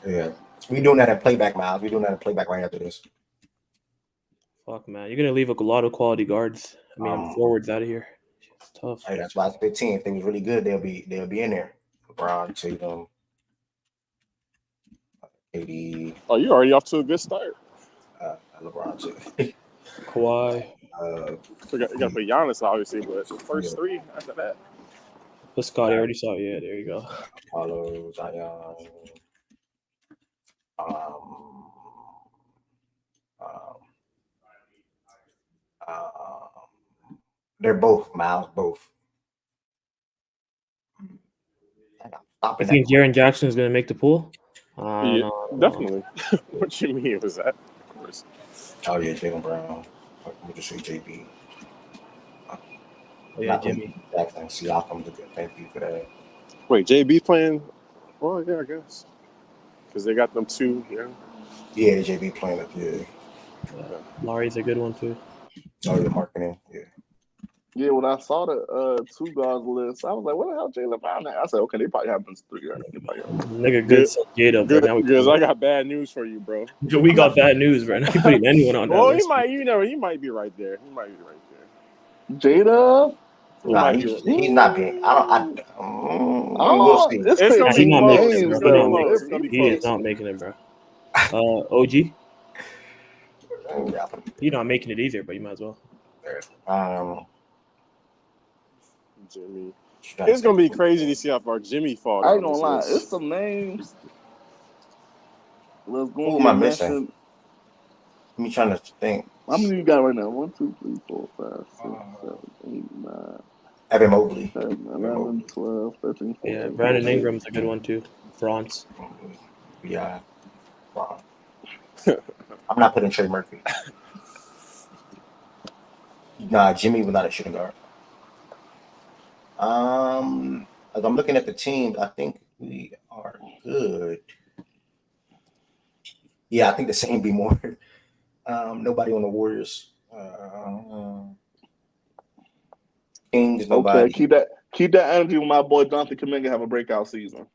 yeah, we doing that at playback, Miles. We doing that at playback right after this. Fuck, man. You're gonna leave a lot of quality guards. I mean, forwards out of here. It's tough. Hey, that's why it's 15. If they was really good, they'll be in there. LeBron, Tatum, KD. Oh, you're already off to a good start. LeBron too. Kawhi. You got to put Giannis, obviously, but the first three after that. But Scotty already saw it. Yeah, there you go. Paulo, Zion. They're both, Miles, both. I think Jaren Jackson is going to make the pool. Yeah, definitely. What you mean was that? Of course. Oh, yeah, Jaylen Brown. Let me just say JB. Oh, yeah, Jimmy. Jackson, Siakam's a good thank you for that. Wait, JB playing? Well, yeah, I guess. Because they got them two, yeah. Yeah, JB playing it, yeah. Laurie's a good one, too. Oh, yeah, marketing, yeah. Yeah, when I saw the two guards list, I was like, what the hell Jaylen Brown at? I said, okay, they probably have them three. Nigga, good. Jada, bro. Now Because I got bad news for you, bro. We got bad news, bro. Not putting anyone on that well, list. he might be right there. He might be right there. Jada? Nah, he's not being. We'll see. It's gonna be close. He is not making it, bro. OG? You're not making it either, but you might as well. Jimmy. It's gonna be crazy to see how far Jimmy falls. I ain't gonna lie, it's some names. Let's go. Who am I missing? Me trying to think. How many you got right now? 1, 2, 3, 4, 5, 6, 7, 8, 9. Evan Mobley. 10, 11, 12, 13, 14. Yeah, Brandon Ingram's a good one too. France. Yeah. Wow. I'm not putting Trey Murphy. Nah, Jimmy was not a shooting guard. As I'm looking at the teams, I think we are good. Yeah, I think the same be more. Nobody on the Warriors. Kings, nobody. Okay, keep that energy with my boy Jonathan Kuminga have a breakout season.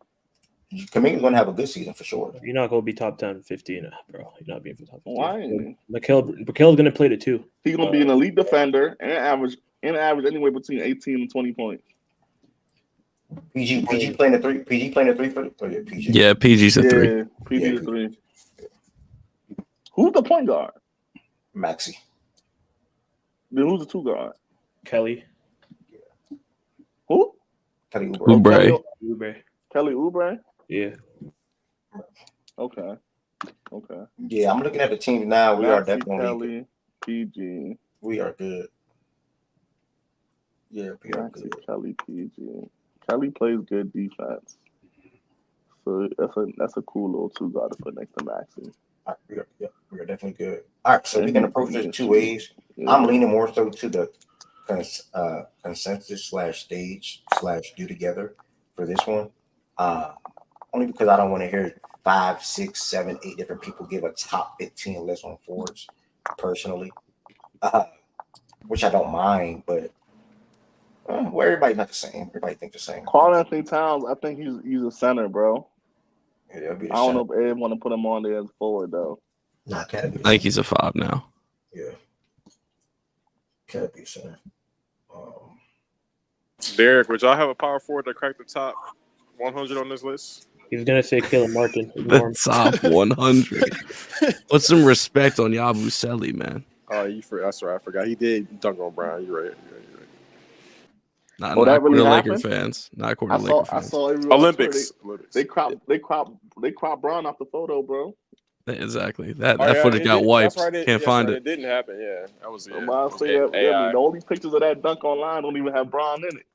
Kuminga's gonna have a good season for sure. You're not gonna be top 10, 15, bro. You're not being for top 15. Why? Mikel's gonna play the two. He's gonna be an elite defender and average anywhere between 18 and 20 points. PG playing the three. PG playing the three for yeah, PG. Yeah, PG's a three. Yeah, PG's a three. Who's the point guard? Maxey. Then who's the two guard? Kelly. Who? Kelly Oubre. Oubre. Kelly Oubre? Yeah. Okay. Yeah, I'm looking at the teams now. We are definitely Kelly, PG. We are good. Yeah, we are good. Kelly, PG. Kelly plays good defense. So that's a cool little two guard to put next to Maxey. We are definitely good. All right, so we can approach this two ways. Yeah. I'm leaning more so to the consensus /stage /do together for this one. Only because I don't want to hear 5, 6, 7, 8 different people give a top 15 list on forwards personally, which I don't mind, but well, everybody's not the same. Everybody thinks the same. Karl-Anthony Towns, I think he's a center, bro. Yeah, I don't know if everyone want to put him on there as a forward though. Nah, I think he's a 5 now. Yeah, can't be a center. Derek, would y'all have a power forward that cracked the top 100 on this list? He's gonna say Caleb Martin. The top 100. Put some respect on Yabusele, man. Oh, that's right. I forgot he did dunk on Brown. You're right. Not according to Laker fans. Not according to Laker fans. I saw Olympics. They crop Brown off the photo, bro. Exactly. That Oh, yeah, footage got wiped. That's right. Can't find right, it. It didn't happen. Yeah, that was it. I say that. I mean, the only pictures of that dunk online don't even have Bron in it.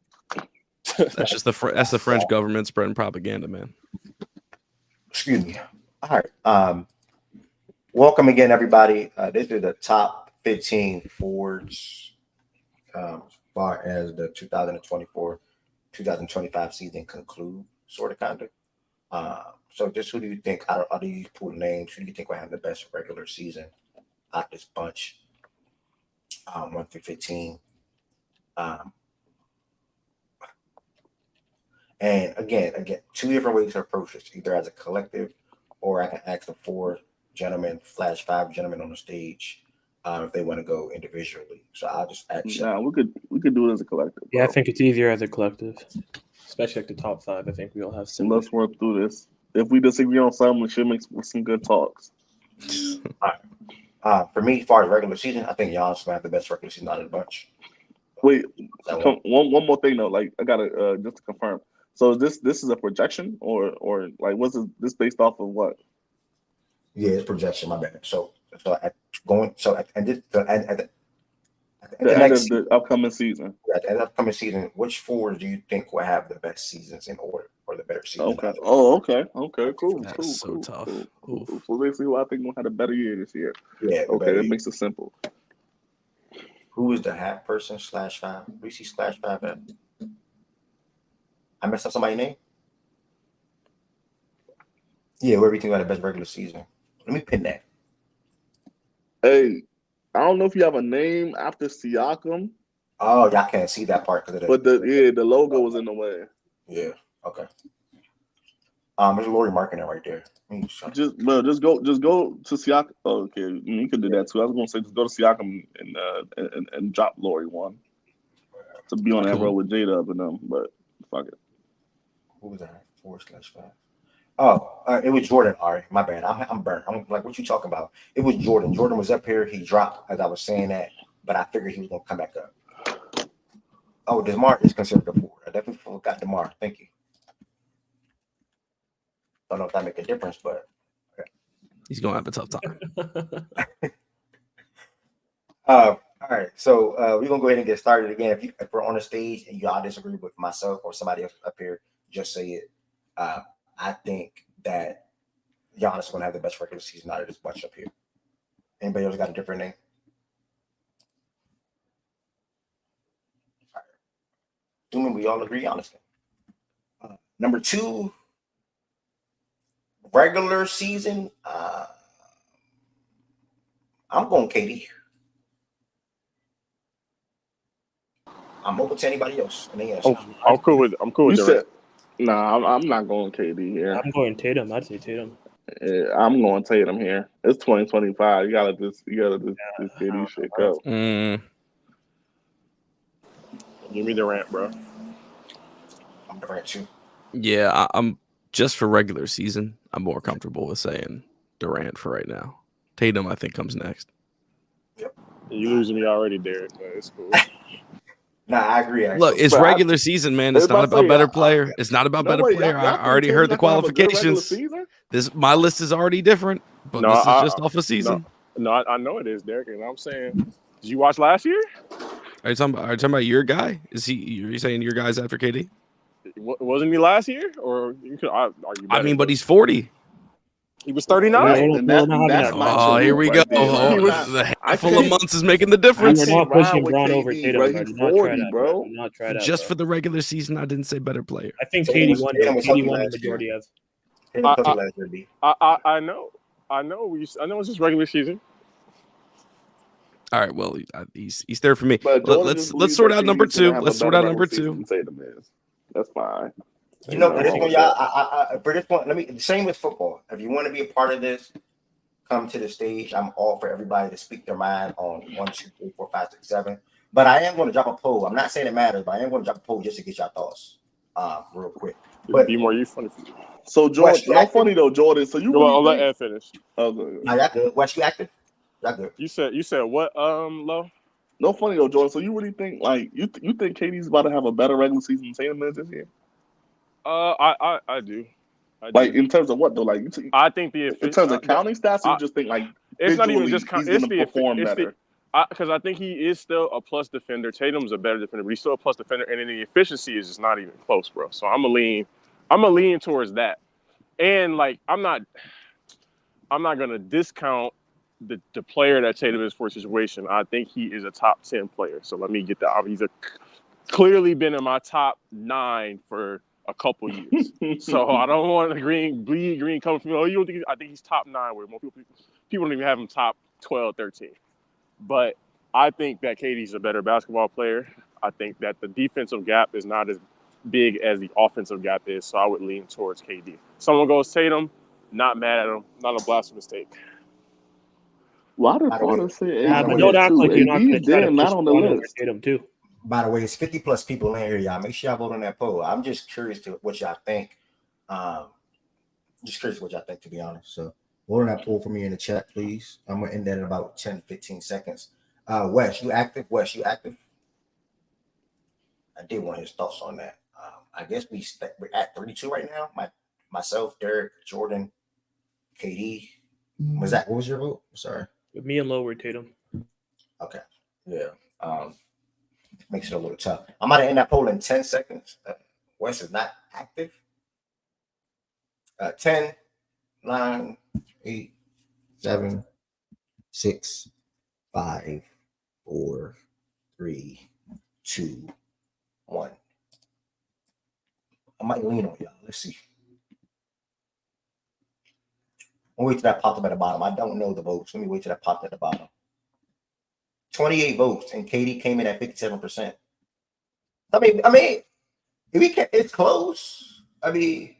That's just that's the French government spreading propaganda, man. Excuse me. All right. Welcome again, everybody. This is the top 15 forwards as far as the 2024-2025 season conclude, sort of, kind of. So just who do you think, out of these pool names, who do you think will have the best regular season out this bunch? 1 through 15. And again, two different ways to approach this, either as a collective or I can ask the 4 gentlemen / 5 gentlemen on the stage if they want to go individually. So I'll just ask. Nah, we could do it as a collective. Yeah, I think it's easier as a collective, especially like the top 5. I think we all have similar. Let's work through this. If we disagree on something, we should make some good talks. All right. For me, as far as regular season, I think Giannis will have the best regular season out of the bunch. Wait, one more thing though. Like I gotta just to confirm. So this is a projection or like what's this based off of what? Yeah, it's projection. My bad. So at the end of the upcoming season. At the end of the upcoming season, which 4 do you think will have the best seasons in order or the better season? Okay. Oh, okay. Cool. That's cool. so tough. Cool. So basically, who I think will have a better year this year. Yeah. Okay, that makes it simple. Who is the half person /5? Where you see /5 at? I messed up somebody's name? Yeah, where everything got the best regular season. Let me pin that. Hey, I don't know if you have a name after Siakam. Oh, y'all can't see that part because of But the logo was in the way. Yeah. Okay. There's Laurie marking it right there. Just go to Siakam. Oh, okay, you could do that too. I was gonna say just go to Siakam and drop Laurie one to be on that road with J-Dub and them. But fuck it. Who was that? 4/5. Oh, it was Jordan. All right, my bad. I'm burnt. I'm like, what you talking about? It was Jordan. Jordan was up here. He dropped as I was saying that, but I figured he was gonna come back up. Oh, DeMar is considered a 4. I definitely forgot DeMar. Thank you. Don't know if that make a difference, but okay. He's gonna have a tough time. All right, so we're gonna go ahead and get started again. If we're on the stage and y'all disagree with myself or somebody else up here, just say it. I think that Giannis is gonna have the best regular season out of this bunch up here. Anybody else got a different name? All right. Assuming we all agree, Giannis. Number 2, regular season. I'm going KD. I'm open to anybody else. I'm cool with Durant. Nah, I'm not going KD here. I'm going Tatum. I'd say Tatum. Yeah, I'm going Tatum here. It's 2025. You gotta just KD shit go. Give me Durant, bro. I'm Durant too. Yeah, I'm just for regular season. I'm more comfortable with saying Durant for right now. Tatum, I think, comes next. Yep. You losing me already, Derek, but it's cool. Nah, I agree. Actually. Look, it's regular season, man. It's not about better player. It's not about better player. I already heard the qualifications. My list is already different, but this is just off a season. No, I know it is, Derek. And I'm saying, did you watch last year? Are you talking about your guy? Are you saying your guy's after KD? Wasn't he last year? Or you could argue better, I mean, but he's 40. He was 39. Oh, here we go. The handful of months is making the difference. We're not pushing Bron over Tatum. He's 40, bro. Not try that. Just for the regular season, I didn't say better player. I think KD won the majority of. I know. It's just regular season. All right. Well, he's there for me. Let's sort out number 2. Let's sort out number 2. That's fine. You know, for this one, y'all. For this one, same with football. If you want to be a part of this, come to the stage. I'm all for everybody to speak their mind on 1, 2, 3, 4, 5, 6, 7. But I am going to drop a poll. I'm not saying it matters, but I am going to drop a poll just to get your thoughts, real quick. But be more you funny for you. So Jordan, how funny though, Jordan? So you go on, I'll let Ed finish. Oh, good. Now y'all good. Wes, you active? Y'all good. You said what? Low. No funny though, Jordan. So you really think you think KD's about to have a better regular season than Tatum is this year? I do. Like in terms of what though? Like I think in terms of counting stats, you just think like it's not even visually just he's going to perform better. Because I think he is still a plus defender. Tatum's a better defender, but he's still a plus defender, and then the efficiency is just not even close, bro. So I'm gonna lean towards that. And like I'm not gonna discount the player that Tatum is for a situation. I think he is a top 10 player. So let me get that. He's clearly been in my top 9 for a couple years. So I don't want the bleed green coming from me. Oh, you don't think I think he's top 9 where most people don't even have him top 12, 13. But I think that KD's a better basketball player. I think that the defensive gap is not as big as the offensive gap is, so I would lean towards KD. Someone goes Tatum, not mad at him, not a blasphemous take. Why the father say but don't act like you're not going to try to push on over Tatum too. By the way, it's 50 plus people in here, y'all. Make sure y'all vote on that poll. I'm just curious to what y'all think. To be honest. So vote on that poll for me in the chat, please. I'm gonna end that in about 10, 15 seconds. Wes, you active? I did want his thoughts on that. I guess we're at 32 right now. Myself, Derek, Jordan, KD. What was your vote? Sorry. With me and Low were Tatum. Okay. Yeah. Makes it a little tough. I'm going to end that poll in 10 seconds. Wes is not active. 10, 9, 8, 7, 6, 5, 4, 3, 2, 1. I might lean on y'all. Let's see. I'll wait till that popped up at the bottom. I don't know the votes. Let me wait till that popped at the bottom. 28 votes, and KD came in at 57%. I mean, if we can, it's close. I mean,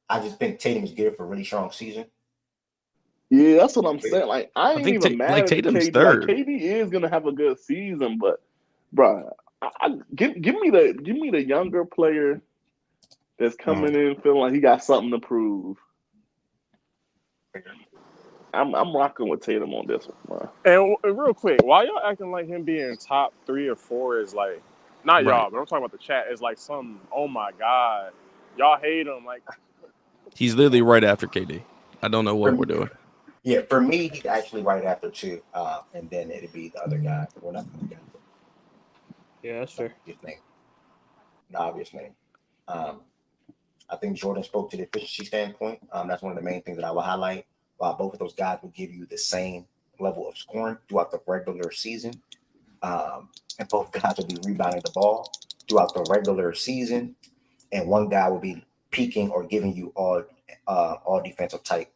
I just think Tatum is good for a really strong season. Yeah, that's what I'm saying. Like, I ain't even mad at Tatum's KD. third. Like, KD is gonna have a good season, but bro, give me the younger player that's coming in feeling like he got something to prove. I'm rocking with Tatum on this one, bro. And real quick, why y'all acting like him being top 3 or 4 is like, not y'all, but I'm talking about the chat, is like some, oh my God, y'all hate him. Like, he's literally right after KD. I don't know what we're doing. Yeah, for me, he's actually right after 2, and then it'd be the other guy. Well, not the other guy. Yeah, that's fair. The obvious name. I think Jordan spoke to the efficiency standpoint. That's one of the main things that I will highlight. While both of those guys will give you the same level of scoring throughout the regular season, and both guys will be rebounding the ball throughout the regular season, and one guy will be peaking or giving you all defensive type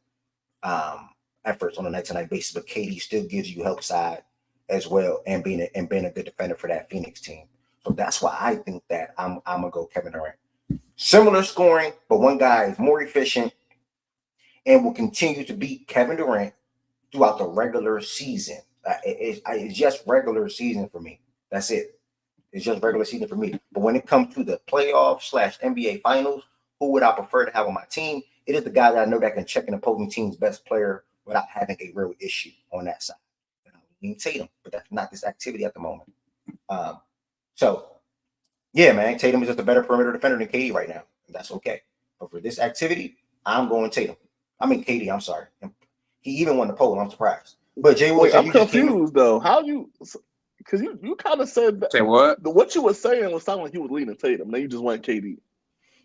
efforts on a night-to-night basis. But KD still gives you help side as well, and being a good defender for that Phoenix team. So that's why I think that I'm gonna go Kevin Durant. Similar scoring, but one guy is more efficient and will continue to beat Kevin Durant throughout the regular season. It's just regular season for me. That's it. It's just regular season for me. But when it comes to the playoffs / NBA Finals, who would I prefer to have on my team? It is the guy that I know that can check an opposing team's best player without having a real issue on that side. I mean Tatum, but that's not this activity at the moment. So, yeah, man, Tatum is just a better perimeter defender than KD right now. That's okay. But for this activity, I'm going Tatum. I mean KD, I'm sorry. He even won the poll. I'm surprised. But Jay, I'm confused though. How you? Because you kind of said that. Say what? What you were saying was sounding like you was leaning Tatum. Then you just went KD.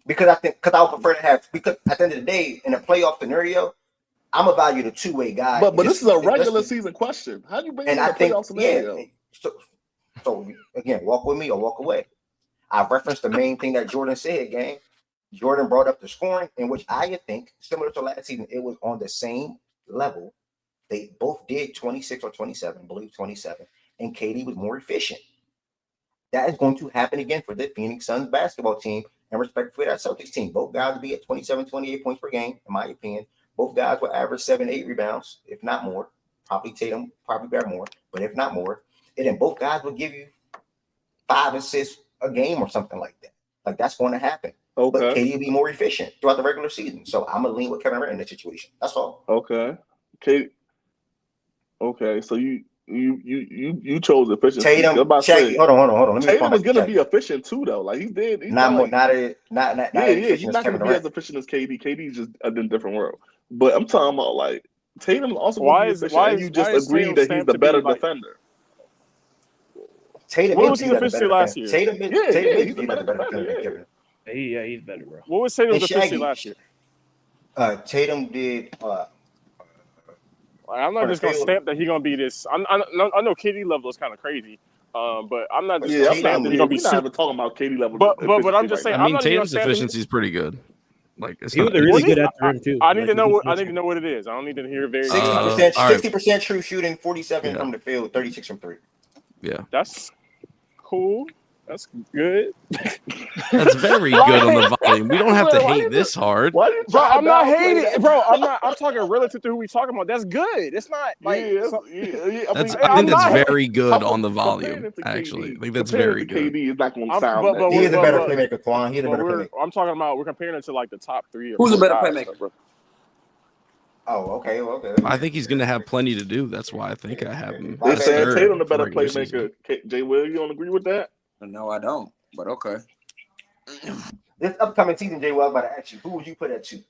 Because I would prefer to have. Because at the end of the day, in a playoff scenario, I'm a value the two-way guy. But this is a regular season question. How do you bring in a playoff scenario? Yeah. So again, walk with me or walk away. I referenced the main thing that Jordan said, gang. Jordan brought up the scoring, in which I think, similar to last season, it was on the same level. They both did 26 or 27, I believe 27, and KD was more efficient. That is going to happen again for the Phoenix Suns basketball team, and respect for that Celtics team. Both guys will be at 27, 28 points per game, in my opinion. Both guys will average 7, 8 rebounds, if not more. Probably Tatum, probably grab more, but if not more. And then both guys will give you 5 assists a game or something like that. Like, that's going to happen. Okay. But KD will be more efficient throughout the regular season. So I'm going to lean with Kevin Durant in this situation. That's all. Okay. Okay, so You chose efficiency. Tatum, hold on. Let me Tatum is gonna be efficient too, though. Like he's not he's not gonna be as efficient as KD. KD's just in a different world. But I'm talking about like Tatum also gonna be efficient. And you just agreed that he's the better defender. Tatum, what was his efficiency last year? Tatum he's the better defender. Yeah, he's better, bro. What was Tatum's efficiency last year? Tatum did. I'm not just gonna stamp that he's gonna be this. I know KD level is kind of crazy, but I'm not just gonna stamp that he's gonna be. We're not even talking about KD level. But I'm just saying. I mean, Tatum's efficiency is pretty good. Like he was really good at the rim too. I need to know what it is. I don't need to hear very 60% true shooting, 47 from the field, 36 from three. Yeah, that's cool. That's good. That's very good on the volume. We don't have to hate this hard. Bro, I'm not hating, bro. I'm talking relative to who we talking about. That's good. It's not like I think that's very good on the volume. Actually, I think that's very good. KD is not going to sound. He's a better playmaker, Quan. He's a better playmaker. I'm talking about we're comparing it to like the top 3. Who's a better playmaker, bro? Oh, okay. I think he's going to have plenty to do. That's why I think I have him. They said Tatum the better playmaker. Jay Will, you don't agree with that? No, I don't. But okay. This upcoming season, Jay, well, I'm about to ask you, who would you put at 2?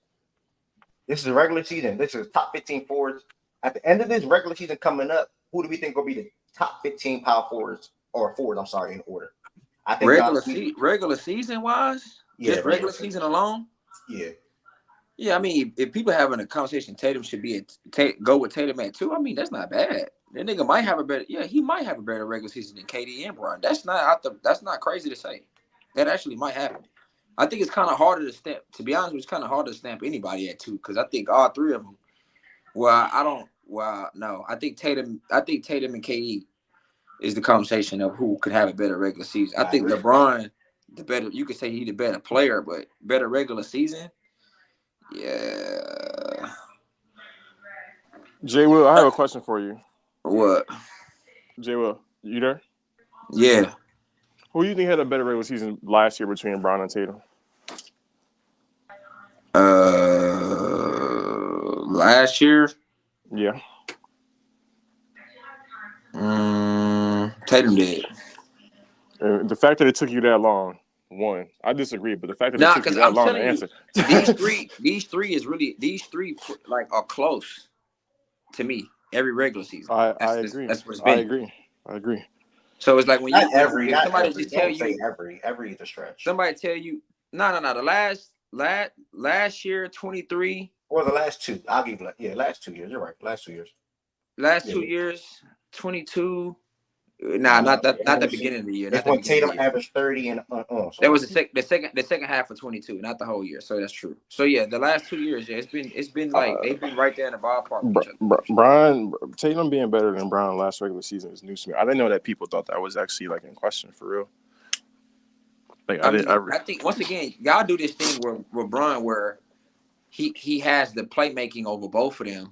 This is a regular season. This is top 15 forwards. At the end of this regular season coming up, who do we think will be the top 15 power forwards or forwards? I'm sorry, in order. I think regular season wise, just regular season alone. Yeah. I mean, if people having a conversation, Tatum should be go with Tatum at 2. I mean, that's not bad. That nigga might have a better. Yeah, he might have a better regular season than KD and Bron. That's not crazy to say. That actually might happen. I think it's kind of harder to stamp. To be honest, it's kind of hard to stamp anybody at 2 because I think all 3 of them. No. I think Tatum and KD is the conversation of who could have a better regular season. I think LeBron, the better. You could say he's the better player, but better regular season. Yeah. Jay Will, I have a question for you. What? Jay Will, you there? Yeah. Who do you think had a better regular season last year between Bron and Tatum? Last year? Yeah. Tatum did. The fact that it took you that long, one. I disagree, but the fact that it took you that long to answer. These three like are close to me every regular season. I agree. That's what's been. I agree. So it's like when somebody just tell you every is a stretch. Somebody tell you no. The last year 23 or the last 2. I'll give you last 2 years. You're right. Last 2 years. Last 2 years 22. Not the beginning of the year. That's when Tatum averaged 30 and that was the second half of 22, not the whole year. So that's true. So yeah, the last 2 years, it's been like they've been right there in the ballpark. Tatum being better than Bron last regular season is news to me. I didn't know that people thought that was actually like in question for real. Like I think once again, y'all do this thing where Bron where he has the playmaking over both of them.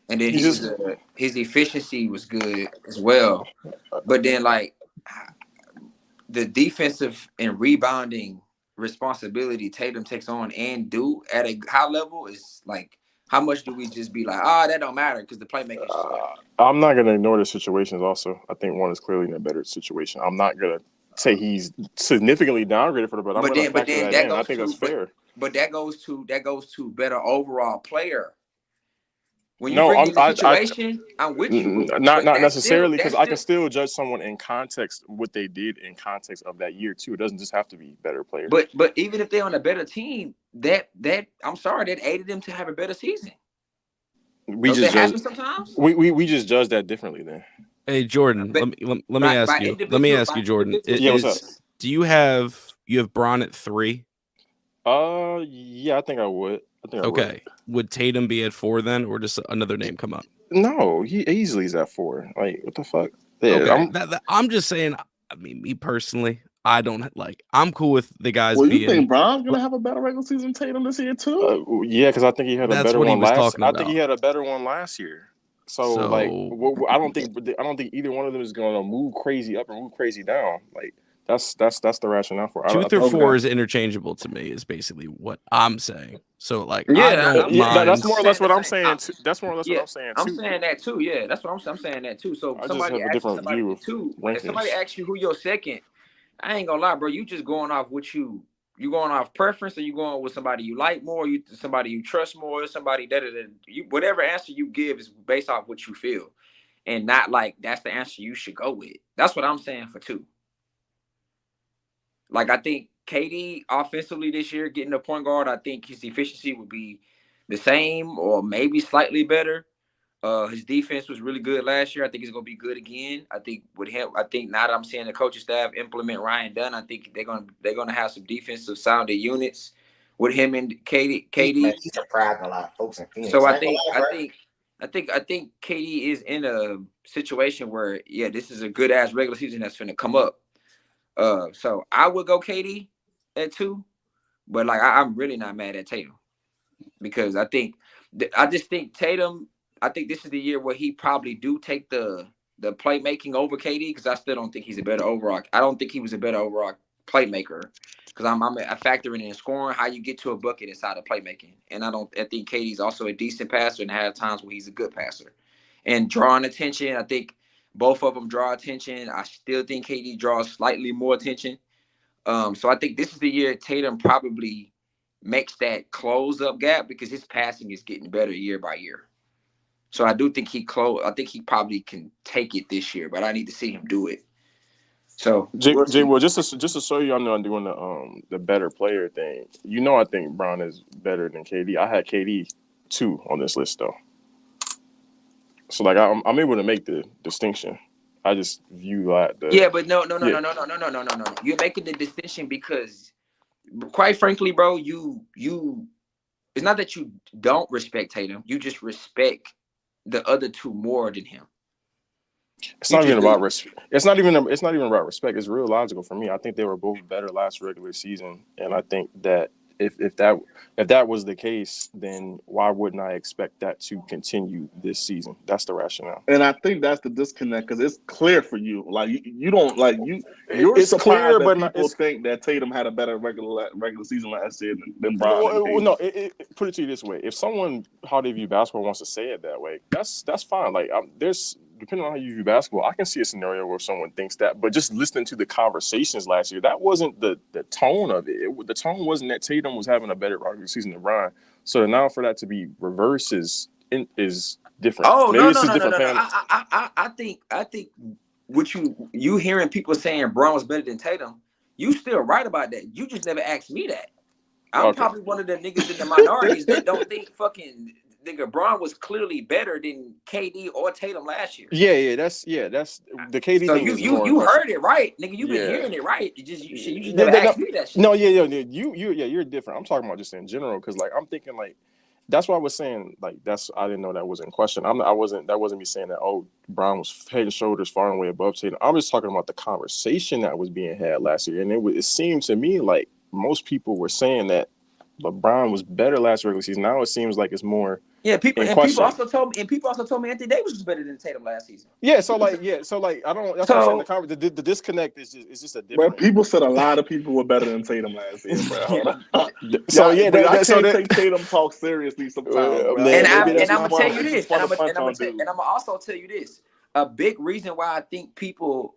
And then his efficiency was good as well. But then, like, the defensive and rebounding responsibility Tatum takes on and do at a high level is, like, how much do we just be like, that don't matter because the playmaking is better? I'm not going to ignore the situations also. I think one is clearly in a better situation. I'm not going to say he's significantly downgraded for the better. But I think that's fair. But that goes to better overall player. When you bring in the situation, I'm with you. Not necessarily, because I can still judge someone in context what they did in context of that year too. It doesn't just have to be better players. But even if they're on a better team, that aided them to have a better season. We just judge that differently then. Hey Jordan, let me ask you. Let me ask you, Jordan. What's up? Do you have Bron at 3? Yeah, I think I would. Okay. Would Tatum be at 4 then, or just another name come up? No, he easily is at 4. Like, what the fuck? Yeah, okay. I'm just saying. I mean, me personally, I don't like. I'm cool with the guys. Well, you think Bron's gonna have a better regular season than Tatum this year too? Yeah, because I think he had a better one last. I think he had a better one last year. So like, I don't think either one of them is gonna move crazy up or move crazy down. Like That's the rationale for it. 2 through 4 is interchangeable to me. Is basically what I'm saying. So like, Yeah, I don't mind. That's more or less what I'm saying. That's more or less what I'm saying too. I'm saying that too. Yeah, that's what I'm saying that too. So I just somebody have a asks different somebody view of two. If rankings. somebody asks you who your second, I ain't gonna lie, bro. You just going off what you going off preference, or you going with somebody you like more, somebody you trust more, somebody that you whatever answer you give is based off what you feel, and not like that's the answer you should go with. That's what I'm saying for 2. Like I think KD offensively this year getting a point guard, I think his efficiency would be the same or maybe slightly better. His defense was really good last year. I think he's gonna be good again. I think with him, I think now that I'm seeing the coaching staff implement Ryan Dunn, I think they're gonna have some defensive sounded units with him and KD. He's surprised a lot of folks in Phoenix. So I think KD is in a situation where this is a good ass regular season that's finna come up. So I would go KD at 2, but like I'm really not mad at Tatum because I just think Tatum. I think this is the year where he probably do take the playmaking over KD because I still don't think he's a better overall. I don't think he was a better overall playmaker because I'm factoring in scoring, how you get to a bucket inside of playmaking, and I think KD's also a decent passer and has times where he's a good passer, and drawing attention. I think both of them draw attention. I still think KD draws slightly more attention. So I think this is the year Tatum probably makes that close up gap because his passing is getting better year by year. So I do think I think he probably can take it this year, but I need to see him do it. So Jay, well, just to show you, I'm not doing the better player thing. I think Brown is better than KD. I had KD 2 on this list though, so like I'm able to make the distinction. I just view that. But no. You're making the distinction because, quite frankly, bro, you it's not that you don't respect Tatum. You just respect the other 2 more than him. It's not even about respect. It's not even about respect. It's real logical for me. I think they were both better last regular season, and I think that if that was the case, then why wouldn't I expect that to continue this season? That's the rationale. And I think that's the disconnect because it's clear for you. Like you don't like you. You're it's surprised clear, that but people think that Tatum had a better regular season last year than Brown. No, put it to you this way: if someone how they view basketball wants to say it that way, that's fine. Like there's. Depending on how you view basketball, I can see a scenario where someone thinks that. But just listening to the conversations last year, that wasn't the tone of it. The tone wasn't that Tatum was having a better regular season than Brian. So now for that to be reversed is different. Oh, maybe no. I think what you hearing people saying Brown was better than Tatum, you still right about that. You just never asked me that. I'm probably one of the niggas in the minorities that don't think fucking nigga Braun was clearly better than KD or Tatum last year. Yeah, that's the KD so thing. You heard it right, nigga. You've been hearing it right. You just never asked me that shit. No, you're different. I'm talking about just in general because like I'm thinking like that's why I was saying like I didn't know that was in question. That wasn't me saying that Brown was head and shoulders far and away above Tatum. I was talking about the conversation that was being had last year, and it seemed to me like most people were saying that LeBron was better last regular season. Now it seems like it's more. Yeah, people also told me Anthony Davis was better than Tatum last season. Yeah, so I don't. That's what I'm saying. The disconnect is just a different. Well, people said a lot of people were better than Tatum last year, bro. I can't take Tatum talk seriously sometimes. And I'm gonna tell you this, and I'm gonna also tell you this. A big reason why I think people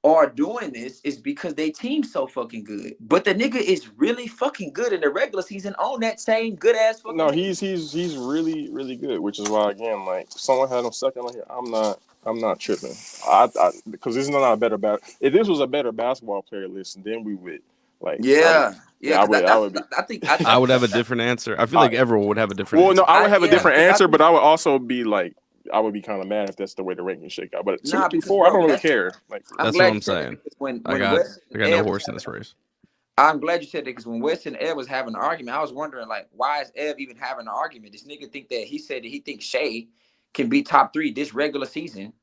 are doing this is because they team so fucking good. But the nigga is really fucking good in the regular season on that same good ass fucking No, he's really, really good, which is why again, like someone had him second on here. I'm not tripping. Because this is not a better if this was a better basketball player list, then we would like I would have a different answer. I feel like everyone would have a different answer. Well, no, I would have a different answer, but I would also be like I would be kind of mad if that's the way the rankings shake out. But 2 through 4, I don't really care. Like that's what I'm saying. I got no horse in this race. I'm glad you said that because when Wes and Ev was having an argument, I was wondering like, why is Ev even having an argument? This nigga think that he said that he thinks Shea can be top 3 this regular season.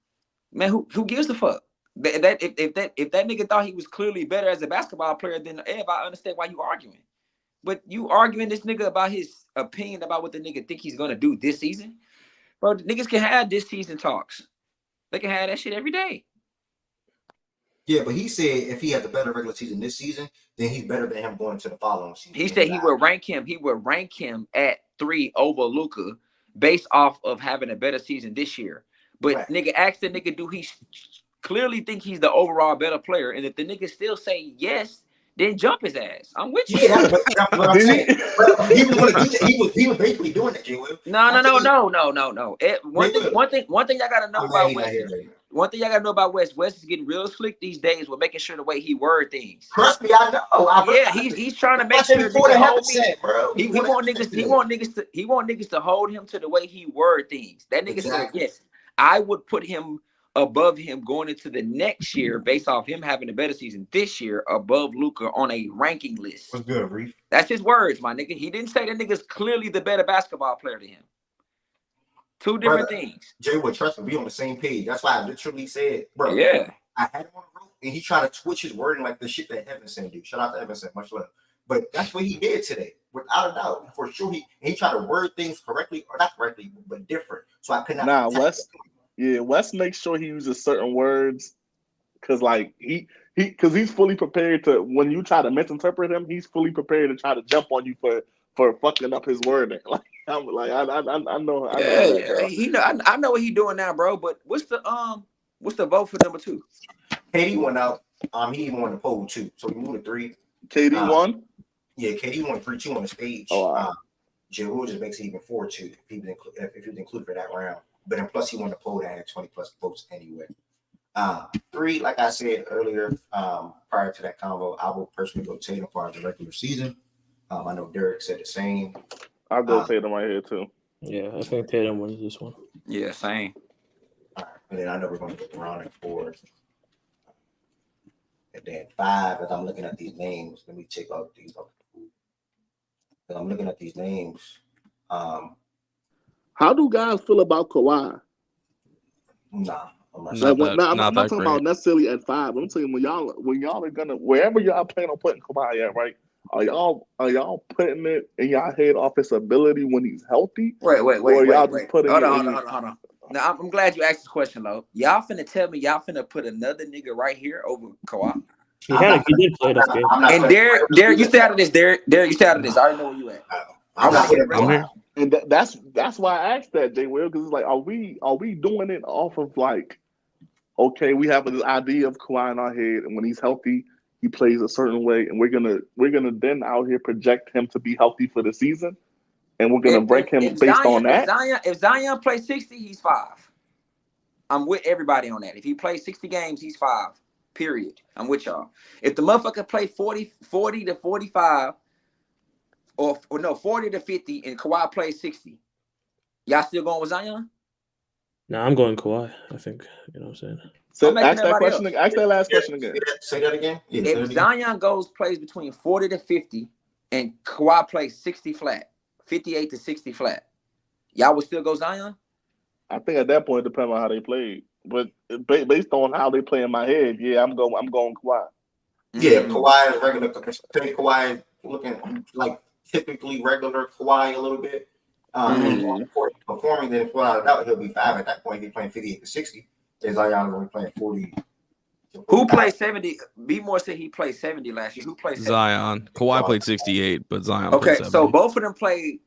Man, who gives a fuck? If that nigga thought he was clearly better as a basketball player than Ev, I understand why you arguing. But you arguing this nigga about his opinion about what the nigga think he's gonna do this season? Bro, niggas can have this season talks. They can have that shit every day. Yeah, but he said if he has a better regular season this season, then he's better than him going into the following season. He said he would rank him at 3 over Luka based off of having a better season this year. But nigga, ask the nigga, do he clearly think he's the overall better player? And if the nigga still say yes, then jump his ass. I'm with you. Yeah, that's what I'm saying. He was going to do that. He was basically doing that, J. Will. No. One thing y'all gotta know about West. One thing y'all gotta know about West. West is getting real slick these days with making sure the way he word things. Trust me, I know. He's trying to make sure he want niggas to hold him to the way he word things. That nigga said yes. I would put him above him going into the next year based off him having a better season this year above Luka on a ranking list. What's good, Reef? That's his words, my nigga. He didn't say that nigga's clearly the better basketball player to him. Two different things. Jay would trust me. We on the same page. That's why I literally said, bro. Yeah. I had him on the road, and he tried to twitch his wording like the shit that Evanson do. Shout out to Evanson, much love. But that's what he did today, without a doubt. For sure, he tried to word things correctly, or not correctly, but different. So I could not. Wes makes sure he uses certain words because, like, he's fully prepared to, when you try to misinterpret him, he's fully prepared to try to jump on you for fucking up his wording. Like, I know. I know what he's doing now, bro. But what's the vote for number 2? KD went out. He even won the poll too, so we moved to 3. KD won. Yeah, KD won 3-2 on the stage. Oh, wow. Jay Will just makes it even 4-2 if he was included for that round. But then plus he won the poll that had 20 plus votes anyway. 3, like I said earlier, prior to that convo, I will personally go Tatum for the regular season. I know Derek said the same. I'll go Tatum right here too. Yeah, I think Tatum wins this one. Yeah, same. All right, and then I know we're going to get around at 4. And then 5, as I'm looking at these names, let me check out these. As I'm looking at these names. How do guys feel about Kawhi? Nah. I'm not talking about necessarily at 5. I'm saying when y'all are gonna, wherever y'all plan on putting Kawhi at, right? Are y'all putting it in y'all head off his ability when he's healthy? Wait. Hold on. Now I'm glad you asked this question, though. Y'all finna tell me y'all finna put another nigga right here over Kawhi? He did play that game. And Derek, you stay out of this. Derek, you stay out of this. I already know where you at. I'm here. And that's why I asked that, Jay Will, because it's like, are we doing it off of like, okay, we have this idea of Kawhi in our head, and when he's healthy, he plays a certain way, and we're gonna then out here project him to be healthy for the season, and we're gonna rank him based on that. If Zion plays 60, he's 5. I'm with everybody on that. If he plays 60 games, he's 5. Period. I'm with y'all. If the motherfucker play 40 to 45, or no 40 to 50, and Kawhi plays 60, y'all still going with Zion? No, I'm going Kawhi. I think, you know what I'm saying. So ask that last question again. Say that again. Yeah, if Zion plays between 40 to 50 and Kawhi plays 60 flat, 58 to 60 flat, y'all would still go Zion? I think at that point it depends on how they played. But based on how they play in my head, yeah, I'm going Kawhi. Yeah, Kawhi is regular. Kawhi looking like typically regular Kawhi a little bit. And performing, then without a doubt he'll be 5 at that point. He's playing 58 to 60. Zion is only playing 40. Who played 70? B Moore said he played 70 last year. Who played 70? Zion. Kawhi played 68, but Zion played 70. So both of them played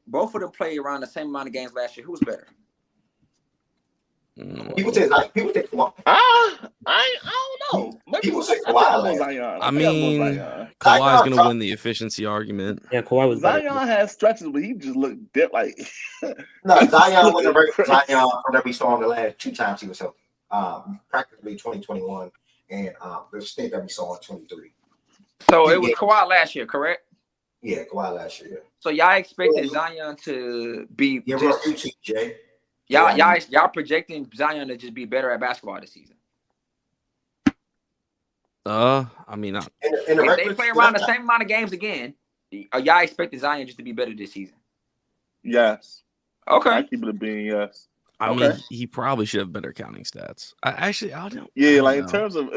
around the same amount of games last year. Who's better? People say Kawhi. I don't know. People say Kawhi. I mean, Kawhi's gonna win the efficiency argument. Yeah, Kawhi was better. Zion has stretches, but he just looked dead like. No, Zion was Zion that we saw in the last 2 times he was healthy. Practically 2021 and the stint that we saw in 23. So it was Kawhi last year, correct? Yeah, Kawhi last year. So y'all expected Zion to be Jay. Y'all projecting Zion to just be better at basketball this season? I mean, if they play around the same amount of games again, are y'all expecting Zion just to be better this season? Yes. Okay. I keep it a being yes. I mean, he probably should have better counting stats. I don't. Yeah, like in terms of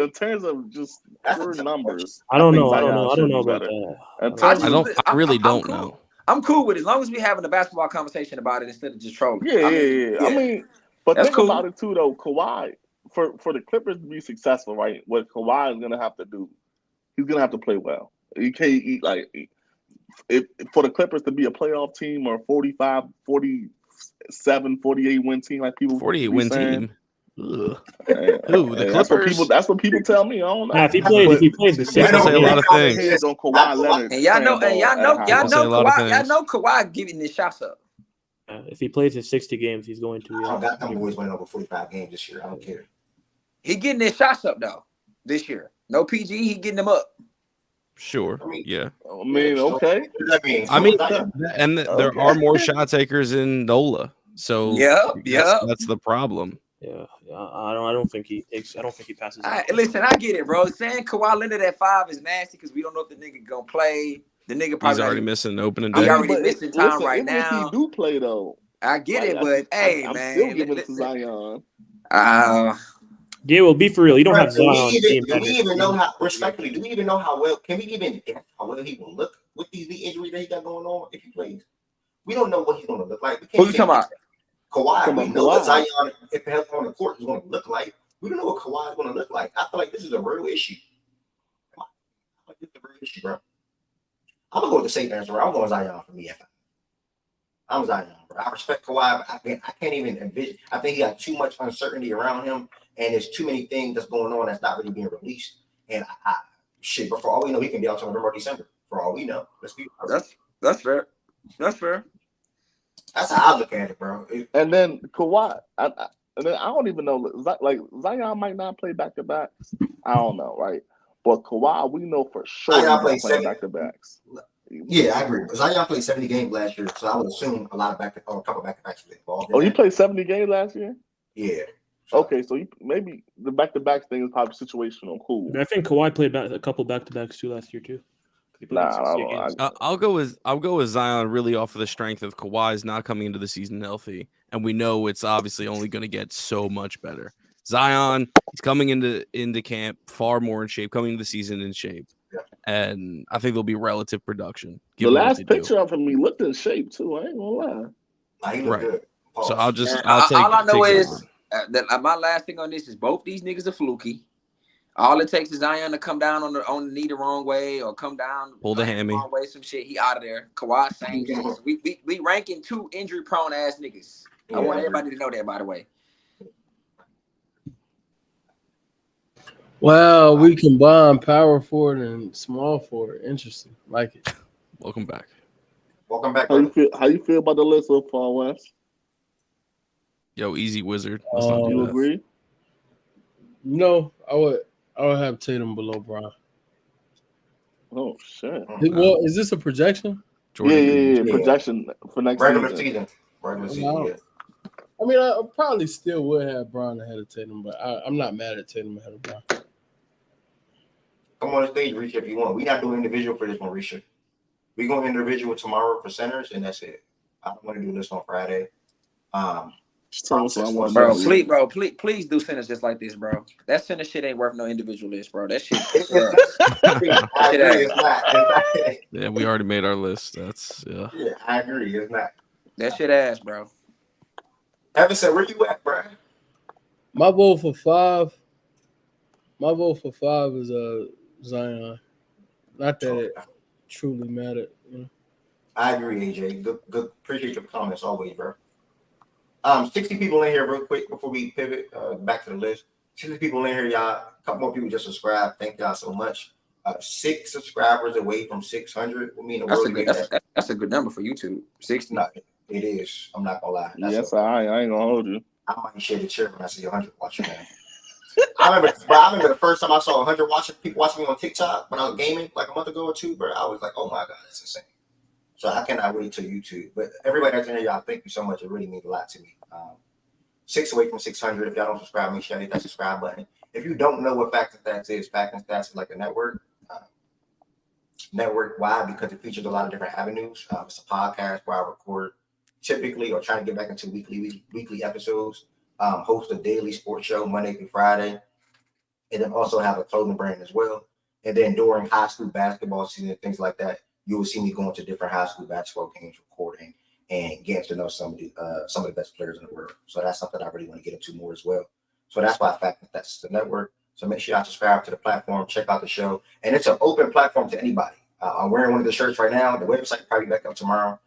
just pure numbers. I don't know about that. I really don't know. I'm cool with it as long as we having a basketball conversation about it instead of just trolling. Yeah. I mean, but think about it too, though. Kawhi, for the Clippers to be successful, right? What Kawhi is gonna have to do, he's gonna have to play well. You can't eat like if for the Clippers to be a playoff team or 45, 47, 48 win team, like people 48 win team. Ugh. Who the Clippers? That's what people tell me. I don't know. If he plays the People say a lot of things. On Kawhi Leonard, and y'all know Kawhi giving his shots up. If he plays his 60 games, he's going to. I don't got them boys winning over 45 games this year. I don't care. He getting his shots up though this year. No PG, he getting them up. Sure. Yeah. I mean, okay. There are more shot takers in NOLA. So that's the problem. Yeah. I don't think he takes. I don't think he passes. Listen, I get it, bro. Saying Kawhi Leonard at 5 is nasty because we don't know if the nigga gonna play. The nigga probably he's already missing opening day. He's already missing time right now. If he do play though, I get it, but hey, I'm man, still giving it to Zion. Yeah, well, be for real. You don't have Zion on the team. Do we even know how? Respectfully, do we even know how well? Can we even guess how well he will look with these injuries that he got going on if he plays? We don't know what he's going to look like. Who you talking about? Kawhi. We know what Zion, if he's on the court, is going to look like. We don't know what Kawhi is going to look like. I feel like this is a real issue. I feel like this is a real issue, bro. I'm gonna go with the safe answer. I'm going Zion for me. I'm Zion, bro. I respect Kawhi, but I can't even envision. I think he got too much uncertainty around him, and there's too many things that's going on that's not really being released. And shit, but for all we know, he can be out till November or December. For all we know, that's fair. That's fair. That's how I look at it, bro. And then Kawhi, and then I don't even know. Like Zion might not play back to backs. I don't know, right? But Kawhi, we know for sure he's not playing back to backs. Yeah, I agree. Zion played 70 games last year, so I would assume a couple back to backs was involved. Oh, you played 70 games last year? Yeah. Okay, so maybe the back to backs thing is probably situational. Cool. I think Kawhi played a couple back to backs too last year too. I'll go with Zion really off of the strength of Kawhi's not coming into the season healthy, and we know it's obviously only going to get so much better. Zion, he's coming into camp far more in shape, coming into the season in shape, and I think there'll be relative production. The last picture of him, he looked in shape too. I ain't gonna lie. He looked good. So I'll take. All I know is that my last thing on this is both these niggas are fluky. All it takes is Zion to come down on the knee the wrong way or come down pull the hammy wrong way, some shit. He out of there. Kawhi same thing. We ranking 2 injury prone ass niggas. I want everybody to know that, by the way. Wow, we combine power forward and small forward. Interesting. Like it. Welcome back. How you feel about the list so far, Wes? Yo, easy wizard. Let's not do you that. Agree? No, I would have Tatum below Bron. Oh shit. Well, is this a projection? Yeah. Projection for next regular season. Yeah. I mean, I probably still would have Bron ahead of Tatum, but I'm not mad at Tatum ahead of Bron. Come on the stage, Risha, if you want. We're not doing individual for this one, Risha. We're going individual tomorrow for centers, and that's it. I don't want to do this on Friday. Please do centers just like this, bro. That center shit ain't worth no individual list, bro. That shit. Yeah, we already made our list. Yeah, I agree. It's not. That shit ass, bro. Evan said, where you at, bro? My vote for 5 is Zion. Not that it truly mattered. You know? I agree, AJ. Good. Appreciate your comments always, bro. 60 people in here real quick before we pivot back to the list. 60 people in here, y'all. A couple more people just subscribed. Thank y'all so much. 6 subscribers away from 600. I mean, that's a good number for YouTube. 60. No, it is. I'm not gonna lie. I ain't gonna hold you. I might share the chair when I see 100 watching, man. I remember the first time I saw 100 people watching me on TikTok when I was gaming like a month ago or two, bro. I was like, oh my God, that's insane. So I cannot wait till YouTube. But everybody that's in here, y'all, thank you so much. It really means a lot to me. 6 away from 600. If y'all don't subscribe, make sure you hit that subscribe button. If you don't know what Facts and Stats is, Facts and Stats is like a network. Network, why? Because it features a lot of different avenues. It's a podcast where I record typically or trying to get back into weekly episodes. Host a daily sports show Monday through Friday. And then also have a clothing brand as well. And then during high school basketball season and things like that, you will see me going to different high school basketball games, recording, and getting to know some of the best players in the world. So that's something I really want to get into more as well. So that's why that's the network. So make sure y'all subscribe to the platform, check out the show. And it's an open platform to anybody. I'm wearing one of the shirts right now. The website will probably be back up tomorrow.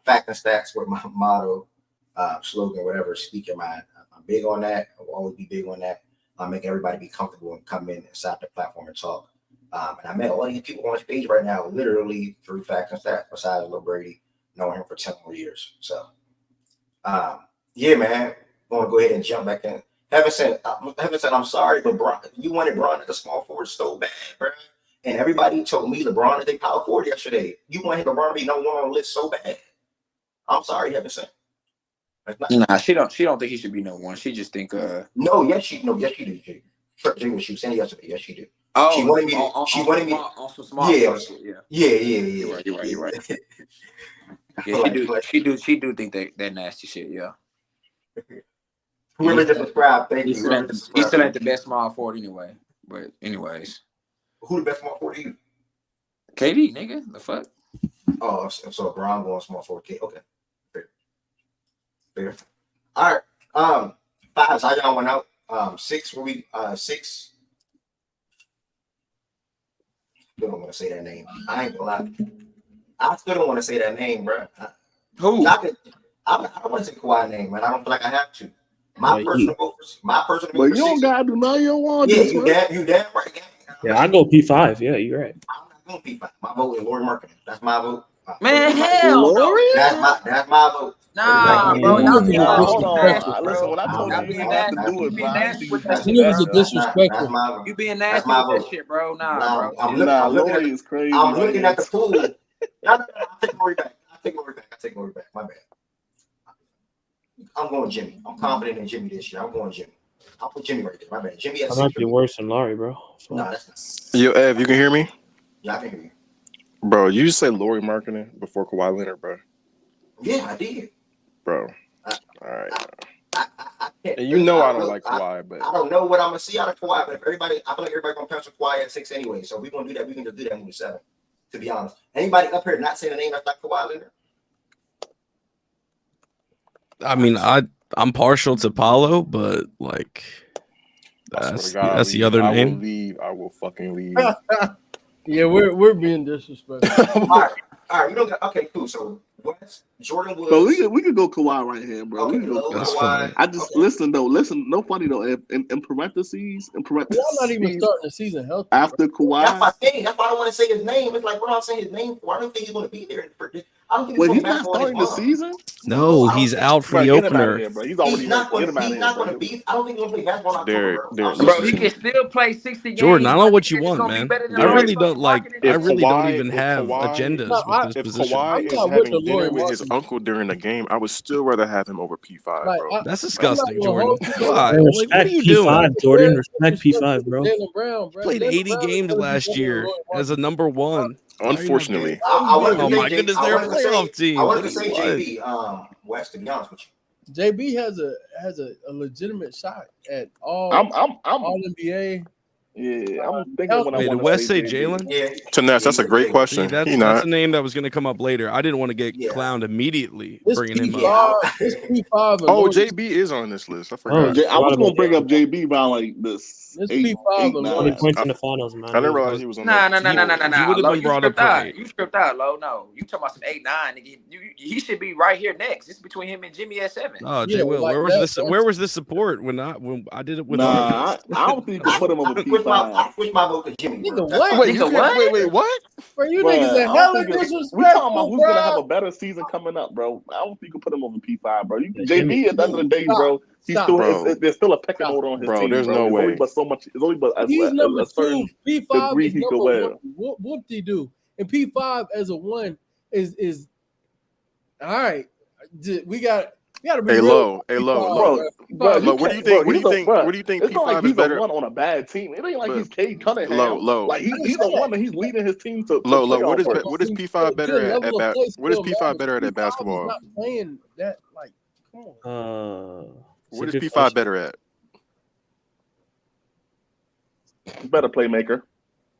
Fact and stats with my motto, slogan, whatever, speak your mind. I'm big on that. I will always be big on that. Make everybody be comfortable and come in inside the platform and talk. And I met all these people on this page right now, literally through Facts and Stats, besides Lil Brady, knowing him for 10 more years. So, yeah, man, I'm going to go ahead and jump back in. Heaven said, I'm sorry, but you wanted Bron at the small forward so bad, bro. And everybody told me LeBron is a power forward yesterday. You wanted LeBron to be no one on the list so bad. I'm sorry, Heaven said. Nah, she don't think he should be no one. She just think yes she do, Jay. She was saying yesterday, yes she do. Oh, she wanted me on some small yeah. You're right. Yeah, she do think that nasty shit, yeah. Whoever just subscribed, thank you. He still ain't the best small forward anyway. But anyways. Who the best small forward to you? KD, nigga. The fuck? Oh, so Bron going small forward. Okay. Fair. All right. 5, how y'all went out? 6, were we 6? Still don't want to say that name. I ain't gonna lie. I still don't want to say that name, bro. Who? I don't want to say Kawhi name, man. I don't feel like I have to. My personal vote. But you don't gotta do none of your one. Yeah, you damn right. Yeah, I go P5. Yeah, you're right. I'm not going P5. My vote is Lori Marketing. That's my vote. Man, hell no. That's my vote. Nah, bro. Hold on. Listen, when I told you you have to do it, disrespectful. You being nasty with that shit, bro. Nah, bro. Lori is crazy. I'm looking at the pool. I'll take Lori back. My bad. I'm going Jimmy. I'm confident in Jimmy this year. I'm going Jimmy. I'll put Jimmy right there. My bad. Jimmy has I might be worse than Laurie, bro. No, that's not. Yo, Ev, you can hear me? Yeah, I can hear you. Bro, you just said Lori Marketing before Kawhi Leonard, bro. Yeah, I did. Bro. All right. I can't. And you know I don't like Kawhi, but I don't know what I'm going to see out of Kawhi, but I feel like everybody's going to pencil Kawhi at 6 anyway. So if we're going to do that, we can just do that when 7, to be honest. Anybody up here not saying the name that's not Kawhi Leonard? I mean, I'm partial to Paulo, but like that's the other name. I will fucking leave. Yeah, we're being disrespectful. All right, you don't got okay, cool. So West, Jordan Woods. But we could go Kawhi right here, bro. Okay, we can go Kawhi. I just listen, no funny though. In parentheses, I'm not even starting the season healthy. After Kawhi, that's my thing. That's why I don't want to say his name. It's like, what I'm saying his name for. I don't think he's going to be there. I don't think he's not starting the season. No, he's out for the opener. He's already not going to be. I don't think he's going to play basketball in October. Bro, he can still play 60 games. Jordan, I know what you want, man. I really don't like. I really don't even have agendas with this if position. Kawhi is having dinner with his uncle during the game, I would still rather have him over P5, bro. That's disgusting, Jordan. What are you P5, doing? Jordan, respect P5, bro. Brown, Played 80 games last year as a number 1. Unfortunately. Oh my goodness, they're a playoff team. I wanted to say JB West, to be honest with you. JB has a legitimate shot at all NBA. Yeah, I'm thinking when I did West say Jalen? Yeah. Taness, that's a great question. That's a name that was going to come up later. I didn't want to get clowned immediately bringing him up. P5 oh, JB is on this list. I forgot. I was going to bring up JB by like this. This P5 20 points in the finals, man. I didn't realize he was on. No. He would have been brought up for 8. You stripped out, Lo. No, you talking about some 8-9. Nigga. He should be right here next. It's between him and Jimmy at 7. Oh, J. Will, where was this support when I did it with? I don't think you can put him over P5. I switch my vote to Jimmy. Nigga, what? Wait, what? Bro, you niggas are hella disrespectful. We talking about who's gonna have a better season coming up, bro. I don't think you can put him over P5, bro. JB at the end of the day, bro. There's still a pecking order on his team. There's no way. Only but so much. It's only but he's number a certain 2. P5 degree is he number could wear. 1. Whoop-de-doo. And P5 as a 1 is all right. We got to be low. Bro, what do you think? What do you think? It's not like P5 he's is better. the one on a bad team. It ain't like he's Cade Cunningham. Low. Like he's the one that he's leading his team to. Low. What is P5 better at? What is P5 better at basketball? Not playing that like. Come on. What is P5 better at? Better playmaker.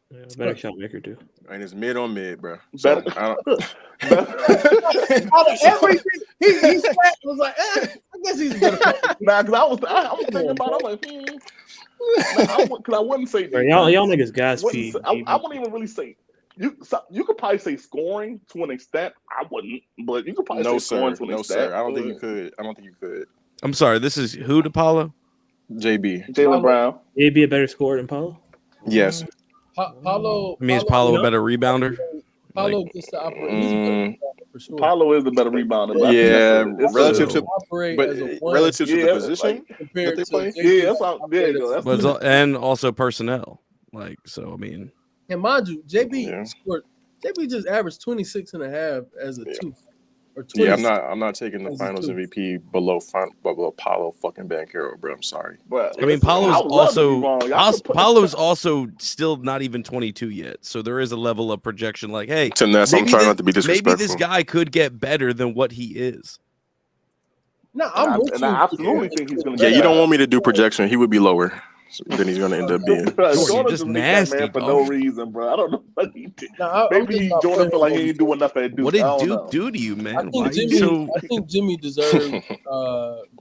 Yeah, better shot maker too. And it's mid on mid, bro. Better. He was like, I guess he's better. Nah, because I was thinking about it. I'm like, because I wouldn't say Bro, y'all niggas gas feed. I wouldn't even really say you could probably say scoring to an extent. I wouldn't, but you could probably say scoring to an extent. I don't think you could. I'm sorry. This is who, DePaulo? Jaylen Brown. He'd be a better scorer than Paulo. Yes. Paulo. I mean, is Paulo a better rebounder? Paulo gets to operate. For sure. Paulo is the better rebounder. Yeah, relative to the position compared that they play. Yeah, that's all. There you go. But and also personnel. Like, so I mean, and mind you, JB scored. JB just averaged 26.5 as a 2. Or 20. Yeah, I'm not taking the Finals MVP below Paulo fucking Banchero, bro. I'm sorry. But I mean, Paulo's also still not even 22 yet, so there is a level of projection. Like, hey, I'm trying not to be disrespectful. Maybe this guy could get better than what he is. No, I absolutely think he's going to. Yeah, you don't want me to do projection. He would be lower than he's going to end up being. Jordan just nasty, man, for no reason, bro. I don't know what he did. Maybe Jordan feel like he ain't doing enough at Duke. What did Duke do to you, man? I think Jimmy deserves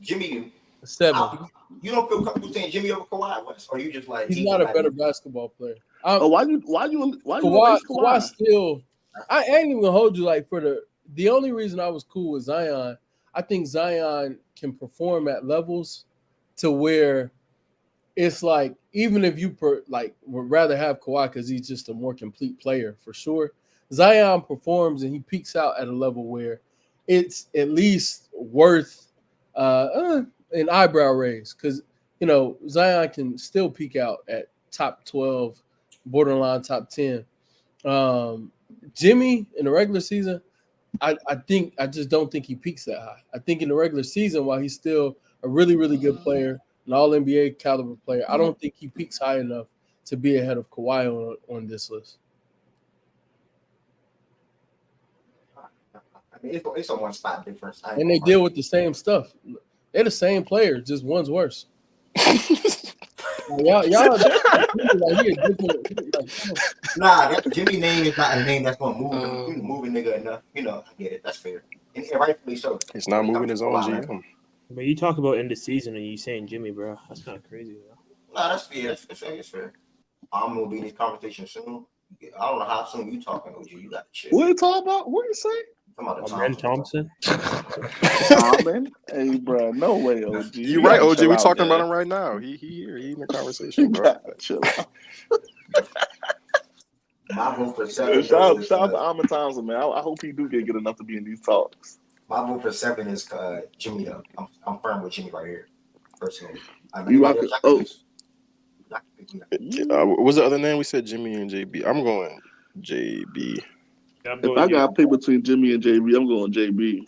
Jimmy 7. You don't feel comfortable saying Jimmy over Kawhi West, or you just like he's not a better basketball player. Why you Kawhi still? I ain't even gonna hold you. Like for the only reason I was cool with Zion, I think Zion can perform at levels to where it's like even if you would rather have Kawhi because he's just a more complete player for sure. Zion performs and he peaks out at a level where it's at least worth an eyebrow raise because Zion can still peak out at top 12, borderline top 10. Jimmy in the regular season, I just don't think he peaks that high. I think in the regular season, while he's still a really, really good player, an all-NBA caliber player, I don't think he peaks high enough to be ahead of Kawhi on this list. I mean, it's a one spot difference. And they deal with the same stuff. They're the same player, just one's worse. y'all Jimmy name is not a name that's gonna move a nigga enough. I get it. That's fair. And rightfully so. It's not moving his own GM. But you talk about end of season and you saying Jimmy, bro. That's kind of crazy, bro. Nah, that's fair. That's fair. I'm gonna be in this conversation soon. I don't know how soon you talking, OG. You got to chill. What are you talking about? What are you saying? Ben Thompson. Hey, bro, no way, OG. You right, OG. We talking about him right now. He here. He in the conversation, bro. Chill out. My vote for 7. Shout out to Amon Thompson, man. I hope he do get good enough to be in these talks. My vote for 7 is Jimmy. Though I'm firm with Jimmy right here, personally. What's the other name? We said Jimmy and JB. I'm going JB. If I got to pick between Jimmy and JB, I'm going JB.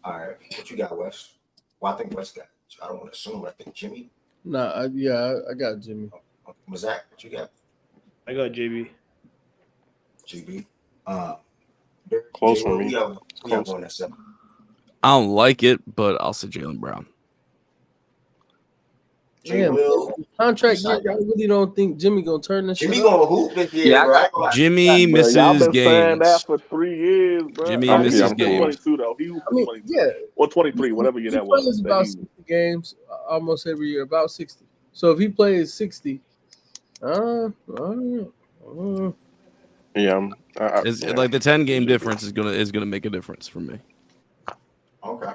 All right. What you got, Wes? Well, I think Wes got. I don't want to assume, but I think Jimmy. Nah, I got Jimmy. Zach, what you got? I got JB. JB. Close for me. We have one at 7. I don't like it, but I'll say Jaylen Brown. Contract year, I really don't think Jimmy gonna turn this shit. Jimmy gonna hoop this year. Yeah, Jimmy misses y'all been games. saying that for 3 years, bro. Jimmy misses games. 22 though. He was 22. Or 23, whatever year that was. He plays about 60 games almost every year, about 60. So if he plays 60, Yeah, like the 10-game difference is gonna make a difference for me. Okay.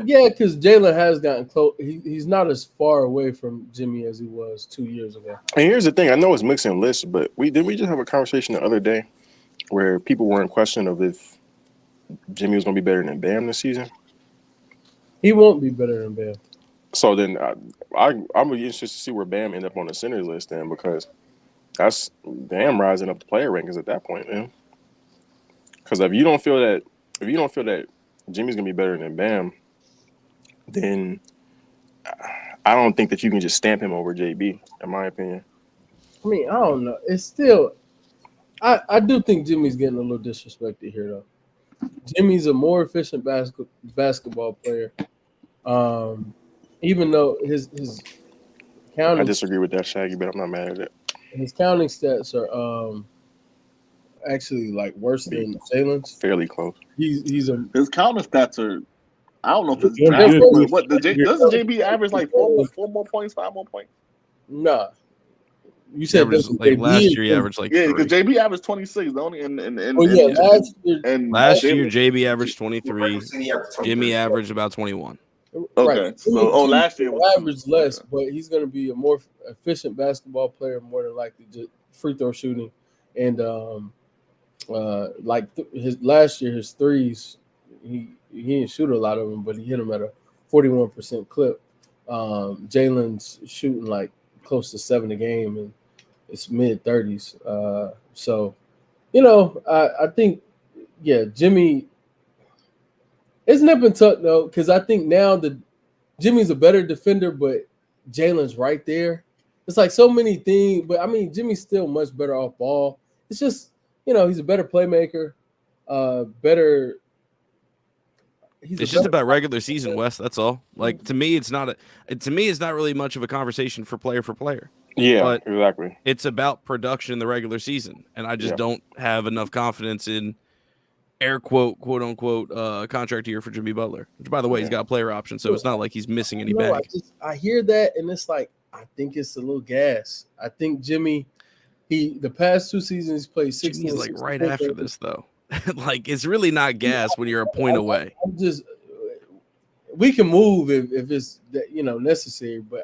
Yeah, because Jaylen has gotten close. He's not as far away from Jimmy as he was 2 years ago. And here's the thing: I know it's mixing lists, but we just have a conversation the other day where people were in question of if Jimmy was going to be better than Bam this season. He won't be better than Bam. So then I'm really interested to see where Bam end up on the center list then, because that's Bam rising up the player rankings at that point, man. Because if you don't feel that Jimmy's gonna be better than Bam, then I don't think that you can just stamp him over JB, in my opinion. I mean, I don't know. It's still, I do think Jimmy's getting a little disrespected here, though. Jimmy's a more efficient basketball player, even though his counting. I disagree with that, Shaggy, but I'm not mad at it. His counting stats are actually like worse than Jaylen's. Fairly close. His counting stats are I don't know if it's drastic, but what doesn't JB average like 4 more points, 5 more points? Nah. You said like last year he averaged like because 3. JB averaged 26. The only last year JB averaged 23. Jimmy averaged about 21. Okay, right. so last year was averaged less, but he's going to be a more efficient basketball player, more than likely, just free throw shooting, and his last year his threes, he didn't shoot a lot of them, but he hit them at a 41% clip. Jalen's shooting like close to 7 a game, and it's mid-30s. So, I think, Jimmy. It's nip and tuck though, because I think now Jimmy's a better defender, but Jalen's right there. It's like so many things, but I mean Jimmy's still much better off ball. It's just he's a better playmaker, better. It's just about regular season, Wes. That's all. Like to me, it's not really much of a conversation for player. Yeah, but exactly. It's about production in the regular season, and I just don't have enough confidence in air quote unquote contract year for Jimmy Butler. Which, by the way, he's got a player option, so it's not like he's missing any bag. I hear that, and it's like I think it's a little gas. I think Jimmy, the past 2 seasons he's played 16. He's like right after this though. Like it's really not gas when you're a point away. We can move if it's necessary, but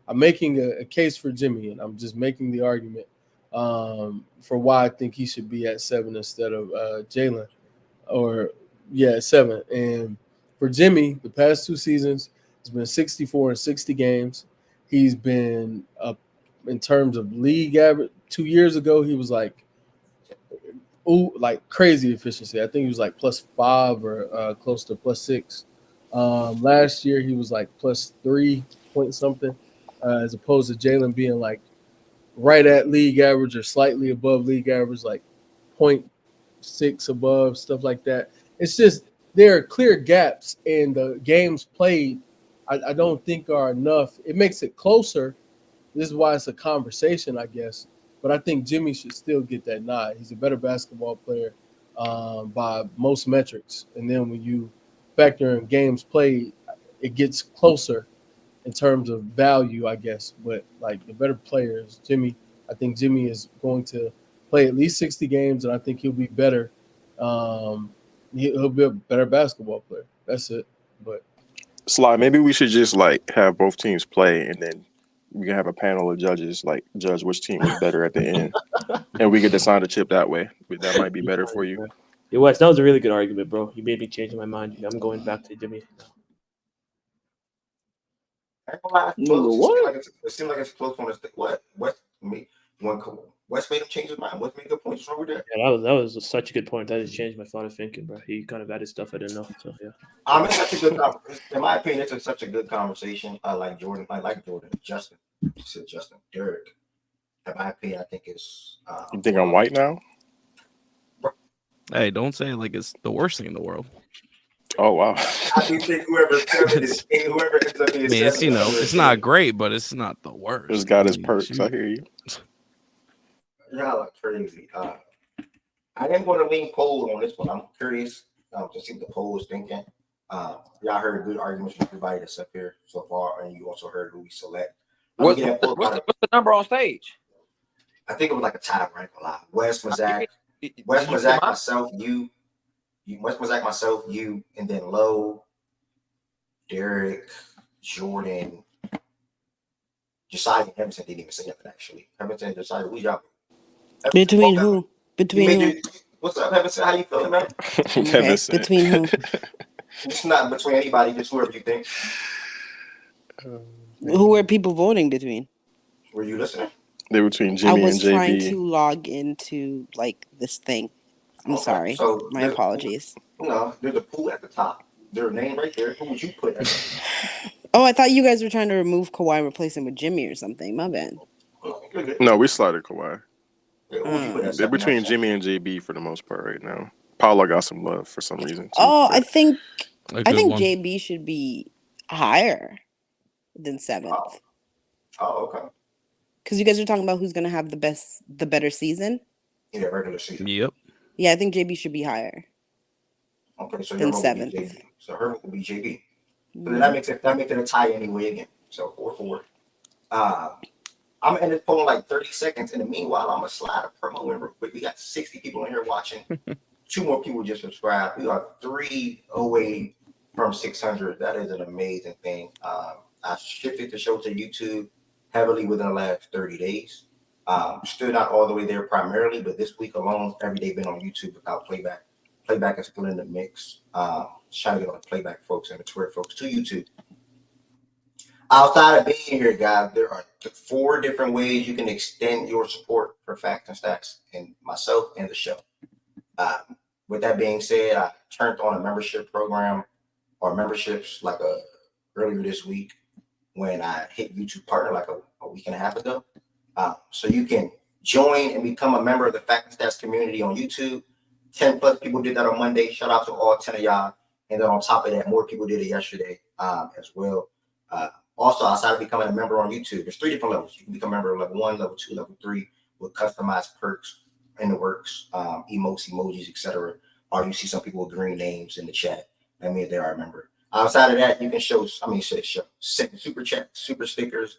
I'm making a case for Jimmy, and I'm just making the argument for why I think he should be at 7 instead of Jalen, or 7. And for Jimmy, the past 2 seasons, he's been 64 in 60 games. He's been up in terms of league average. 2 years ago, he was like crazy efficiency. I think he was like +5 or close to +6. Last year, he was like +3 point something, as opposed to Jalen being like right at league average or slightly above league average, like 0.6 above, stuff like that. It's just there are clear gaps, and the games played I don't think are enough. It makes it closer. This is why it's a conversation, I guess. But I think Jimmy should still get that nod. He's a better basketball player by most metrics. And then when you factor in games played, it gets closer in terms of value, I guess. But like the better player is Jimmy. I think Jimmy is going to play at least 60 games, and I think he'll be better. He'll be a better basketball player. That's it. But Sly, maybe we should just have both teams play, and then we can have a panel of judges judge which team was better at the end, and we could decide the chip that way. That might be better for you. Yeah, Wes, that was a really good argument, bro. You made me change my mind. I'm going back to Jimmy. What? It seems like it's close on this thing. What? West made him change his mind. West made good points over there. Yeah, that was such a good point. That just changed my thought of thinking, bro. He kind of added stuff I didn't know. So yeah. It's such a good conversation. In my opinion, it's such a good conversation. I like Jordan. Justin. You said Justin. Derek. In my opinion, I think it's. You think I'm white now? Hey, don't say it like it's the worst thing in the world. Oh wow! I do think whoever ends up being it's not great, but it's not the worst. It's got his perks. I hear you. Y'all are crazy. I am going to lean poll on this one. I'm curious to see what the poll is thinking. Y'all heard good arguments from everybody that's up here so far, and you also heard who we select. What's the number on stage? I think it was like a tie, right? A lot. Wes Mazak, myself, you. Wes Mazak, myself, you, and then Lowe, Derek, Jordan, Josiah, and Emerson didn't even say nothing actually. Emerson and Josiah, we y'all. Between who? Between who? What's up, Emerson? How you feeling, man? Okay. Between who? It's not between anybody, just whoever you think. Who are people voting between? Were you listening? They're between Jimmy and JB. I was trying to log into this thing. I'm sorry. So my apologies. No, there's a pool at the top. Their name right there. Who would you put at? Oh, I thought you guys were trying to remove Kawhi and replace him with Jimmy or something. My bad. No, we slided Kawhi. They're between Jimmy and JB for the most part right now. Paulo got some love for some reason. Oh, I think JB should be higher than 7th. Oh, okay. Because you guys are talking about who's going to have the better season. Yeah, regular season. Yep. Yeah, I think JB should be higher. Okay, so Then your vote will be 7th. JB. So her vote will be JB. So Mhm. that makes it a tie anyway again. So 4-4. I'm gonna end this poll in like 30 seconds. In the meanwhile, I'm gonna slide a promo in real quick. We got 60 people in here watching. 2 more people just subscribed. We are 3 away from 600. That is an amazing thing. I shifted the show to YouTube heavily within the last 30 days. Still not all the way there primarily, but this week alone, every day been on YouTube without playback. Playback is still in the mix. Just trying to get all the playback folks and the Twitter folks to YouTube. Outside of being here, guys, there are 4 different ways you can extend your support for Facts and Stats and myself and the show. With that being said, I turned on a membership program or memberships like earlier this week when I hit YouTube Partner like a week and a half ago. So you can join and become a member of the Facts and Stats community on YouTube. 10 plus people did that on Monday. Shout out to all 10 of y'all. And then on top of that, more people did it yesterday as well. Also, outside of becoming a member on YouTube, there's 3 different levels. You can become a member of level 1, level 2, level 3 with customized perks in the works, emotes, emojis, etc. Or you see some people with green names in the chat. That means they are a member. Outside of that, you can send super chats, super stickers,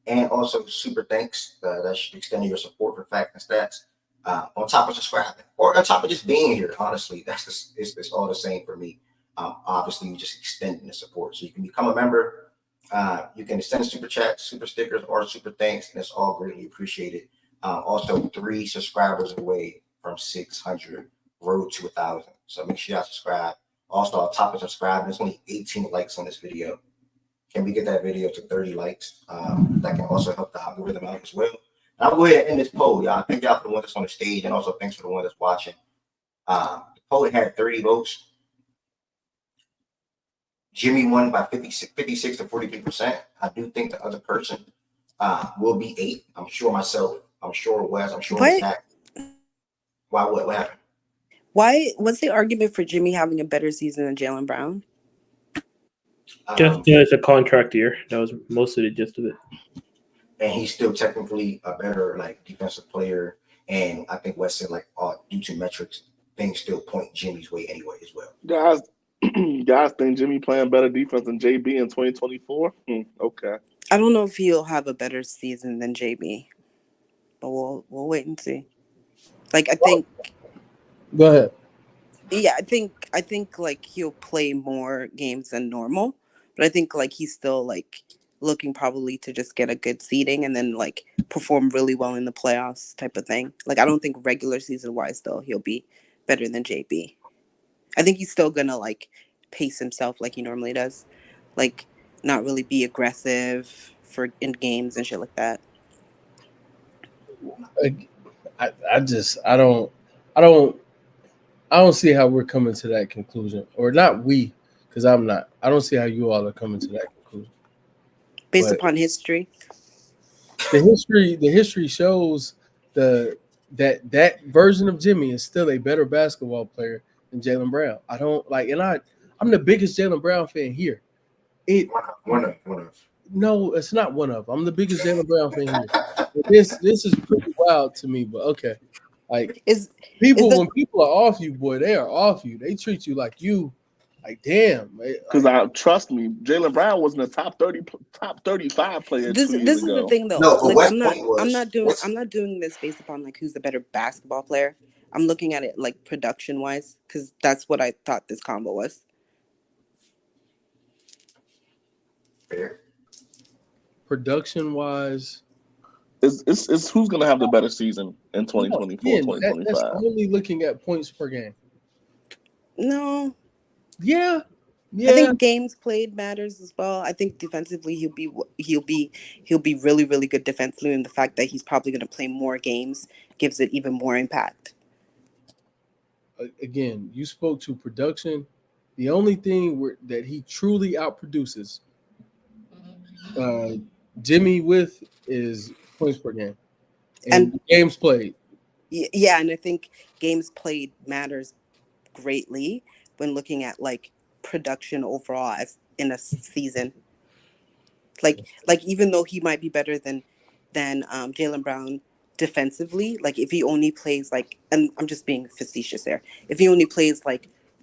and also super thanks. That's extending your support for Facts and Stats. On top of subscribing, or on top of just being here, honestly, it's all the same for me. Obviously, you just extending the support. So you can become a member. You can send super chats, super stickers, or super thanks, and it's all greatly appreciated. Also, 3 subscribers away from 600, road to 1,000. So make sure y'all subscribe. Also, on top of subscribing, there's only 18 likes on this video. Can we get that video to 30 likes? That can also help the algorithm out as well. And I'll go ahead and end this poll, y'all. Thank y'all for the one that's on the stage, and also thanks for the one that's watching. The poll had 30 votes. Jimmy won by 56 to 43%. I do think the other person will be 8. I'm sure myself. I'm sure Wes. I'm sure Zach. Why? What happened? What's the argument for Jimmy having a better season than Jaylen Brown? Just it's a contract year. That was most of the gist of it. And he's still technically a better defensive player. And I think Wes said due to metrics, things still point Jimmy's way anyway as well. Guys think Jimmy playing better defense than JB in 2024? Okay. I don't know if he'll have a better season than JB, but we'll wait and see. I think. Go ahead. Yeah, I think he'll play more games than normal, but I think he's still looking probably to just get a good seeding and then perform really well in the playoffs type of thing. I don't think regular season wise though he'll be better than JB. I think he's still gonna pace himself like he normally does, not really be aggressive in games and shit like that. I don't see how we're coming to that conclusion, or not we, because I'm not. I don't see how you all are coming to that conclusion. Based upon history. The history shows that version of Jimmy is still a better basketball player than Jaylen Brown. I don't and I'm the biggest Jaylen Brown fan here. One of. No, it's not one of. I'm the biggest Jaylen Brown fan here. This is pretty wild to me, but okay. When people are off you, boy, they are off you. They treat you like you, damn. Because trust me, Jaylen Brown wasn't a top 35 player. This is the thing though. No, I'm not doing this based upon who's the better basketball player. I'm looking at it production wise, because that's what I thought this combo was. Fair. Production wise. It's who's going to have the better season in 2024, 2025. That's only looking at points per game. No. Yeah. I think games played matters as well. I think defensively he'll be really, really good defensively, and the fact that he's probably going to play more games gives it even more impact. Again, you spoke to production. The only thing that he truly outproduces Jimmy with is points per game and games played. Yeah, and I think games played matters greatly when looking at production overall as in a season. Even though he might be better than Jaylen Brown defensively, if he only plays and I'm just being facetious there, if he only plays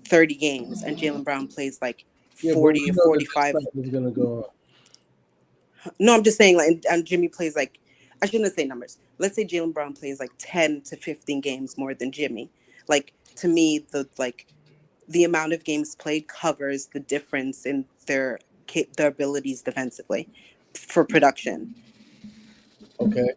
30 games and Jaylen Brown plays like 40 or or 45. Is gonna go on. No, I'm just saying, like, and Jimmy plays like, I shouldn't say numbers. Let's say Jaylen Brown plays like 10 to 15 games more than Jimmy. Like, to me, the amount of games played covers the difference in their abilities defensively for production. Okay.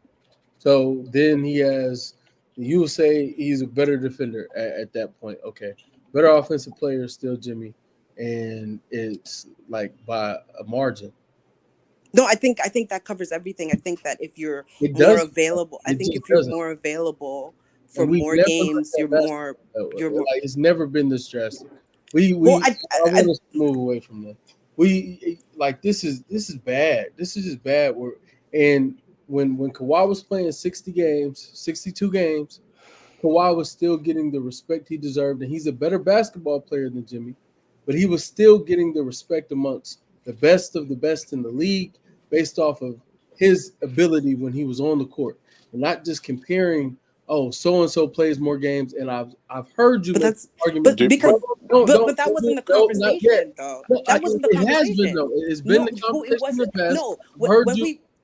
So then you will say he's a better defender at that point. Okay. Better offensive player is still Jimmy, and it's like by a margin. No, I think that covers everything. I think that if you're more available, more available for more games, you're more. Like, it's never been this drastic. I want us to move away from that. This is bad. This is just bad. And when Kawhi was playing 62 games, Kawhi was still getting the respect he deserved, and he's a better basketball player than Jimmy, but he was still getting the respect amongst the best of the best in the league based off of his ability when he was on the court, and not just comparing. Oh, so and so plays more games, and I've heard you. But that's argument, but that wasn't the conversation, though. That wasn't the conversation. It has been though. It's been the conversation in the past. No,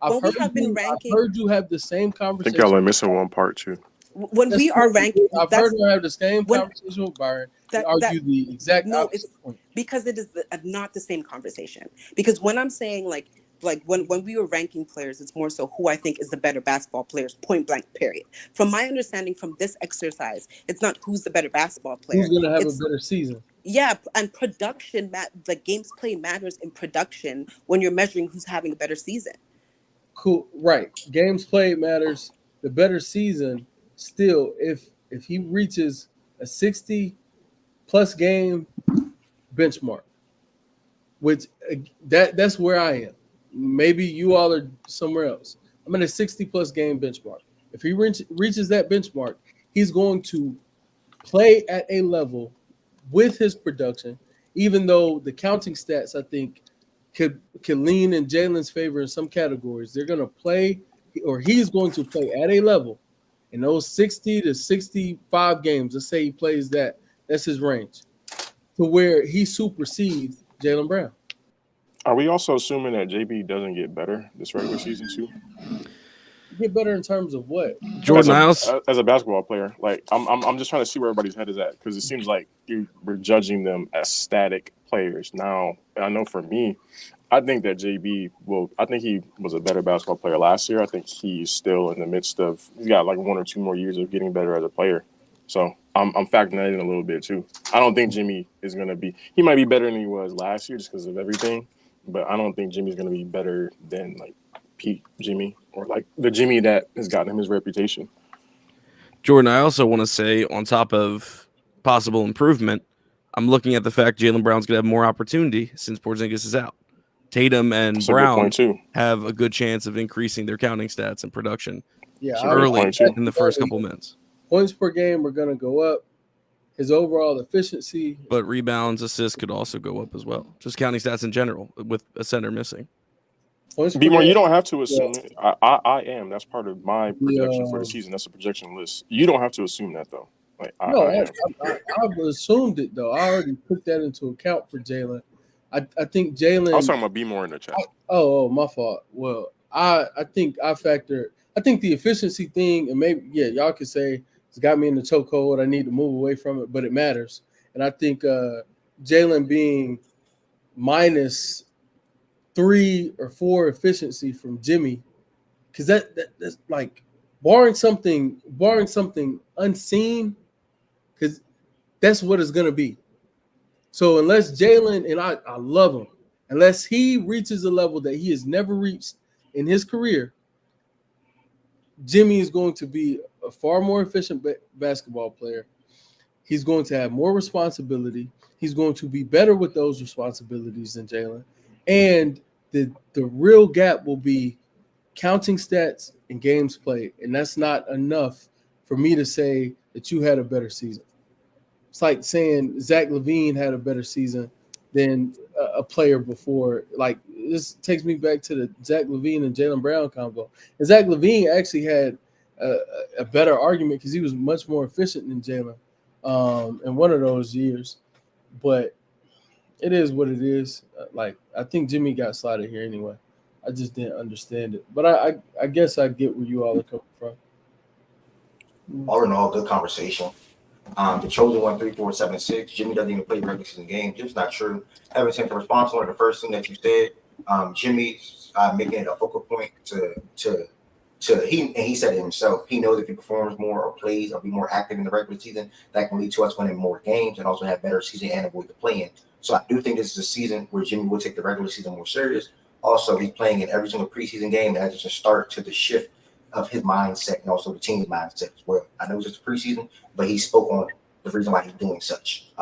I've heard you have the same conversation. I think y'all are missing one part too. When we are ranking, I've heard you have the same conversation with Byron. Argue the exact opposite point. Because it is not the same conversation. Because when I'm saying like when we were ranking players, it's more so who I think is the better basketball players, point blank, period. From my understanding from this exercise, it's not who's the better basketball player. Who's going to have a better season? Yeah, and production, the games played matters in production when you're measuring who's having a better season. Cool, right. Games played matters. The better season, still, if he reaches a 60-plus game benchmark, which that's where I am. Maybe you all are somewhere else. I'm at a 60-plus game benchmark. If he reaches that benchmark, he's going to play at a level with his production, even though the counting stats, I think, could lean in Jalen's favor in some categories. They're going to play, or he's going to play at a level in those 60 to 65 games. Let's say he plays that. That's his range, to where he supersedes Jaylen Brown. Are we also assuming that JB doesn't get better this regular season too? Get better in terms of what? Jordan Niles? As a basketball player, like I'm just trying to see where everybody's head is at, because it seems like we're judging them as static players. Now, I know for me, I think that JB I think he was a better basketball player last year. I think he's still in the midst of, he's got like 1 or 2 more years of getting better as a player. So I'm factoring that in a little bit too. I don't think Jimmy is going to be, he might be better than he was last year just because of everything, but I don't think Jimmy's going to be better than like peak Jimmy, or like the Jimmy that has gotten him his reputation. Jordan, I also want to say, on top of possible improvement, I'm looking at the fact Jaylen Brown's going to have more opportunity since Porzingis is out. Tatum and That's Brown have a good chance of increasing their counting stats and production early in the first couple minutes. Points per game are going to go up. His overall efficiency. But rebounds, assists could also go up as well. Just counting stats in general with a center missing. B-more, you don't have to assume it. I am. That's part of my projection for the season. That's a projection list. You don't have to assume that, though. Like, I've assumed it, though. I already put that into account for Jaylen. I think Jaylen. I was talking about B-more in the chat. My fault. Well, I think the efficiency thing, and maybe, y'all could say it's got me in the chokehold. I need to move away from it, but it matters. And I think Jaylen being minus 3 or 4 efficiency from Jimmy, because that's like barring something unseen, because that's what it's gonna be. So unless Jaylen, and I love him, unless he reaches a level that he has never reached in his career, Jimmy is going to be a far more efficient basketball player. He's going to have more responsibility. He's going to be better with those responsibilities than Jaylen. And the real gap will be counting stats and games played. And that's not enough for me to say that you had a better season. It's like saying Zach LaVine had a better season than a player before. Like, this takes me back to the Zach LaVine and Jaylen Brown combo. And Zach LaVine actually had a better argument because he was much more efficient than Jaylen in one of those years. but it is what it is. Like, I think Jimmy got slotted here anyway. I just didn't understand it. But I guess I get where you all are coming from. All in all, good conversation. The Chosen won 3-4-7-6. Jimmy doesn't even play regular season games. Just not true. Ever since the response on the first thing that you said, Jimmy's making it a focal point to he said it himself. He knows if he performs more or plays or be more active in the regular season, that can lead to us winning more games and also have better season and avoid the play-in. So I do think this is a season where Jimmy will take the regular season more serious. Also, he's playing in every single preseason game, and that's just a start to the shift of his mindset and also the team's mindset as well. I know it's just a preseason, but he spoke on the reason why he's doing such.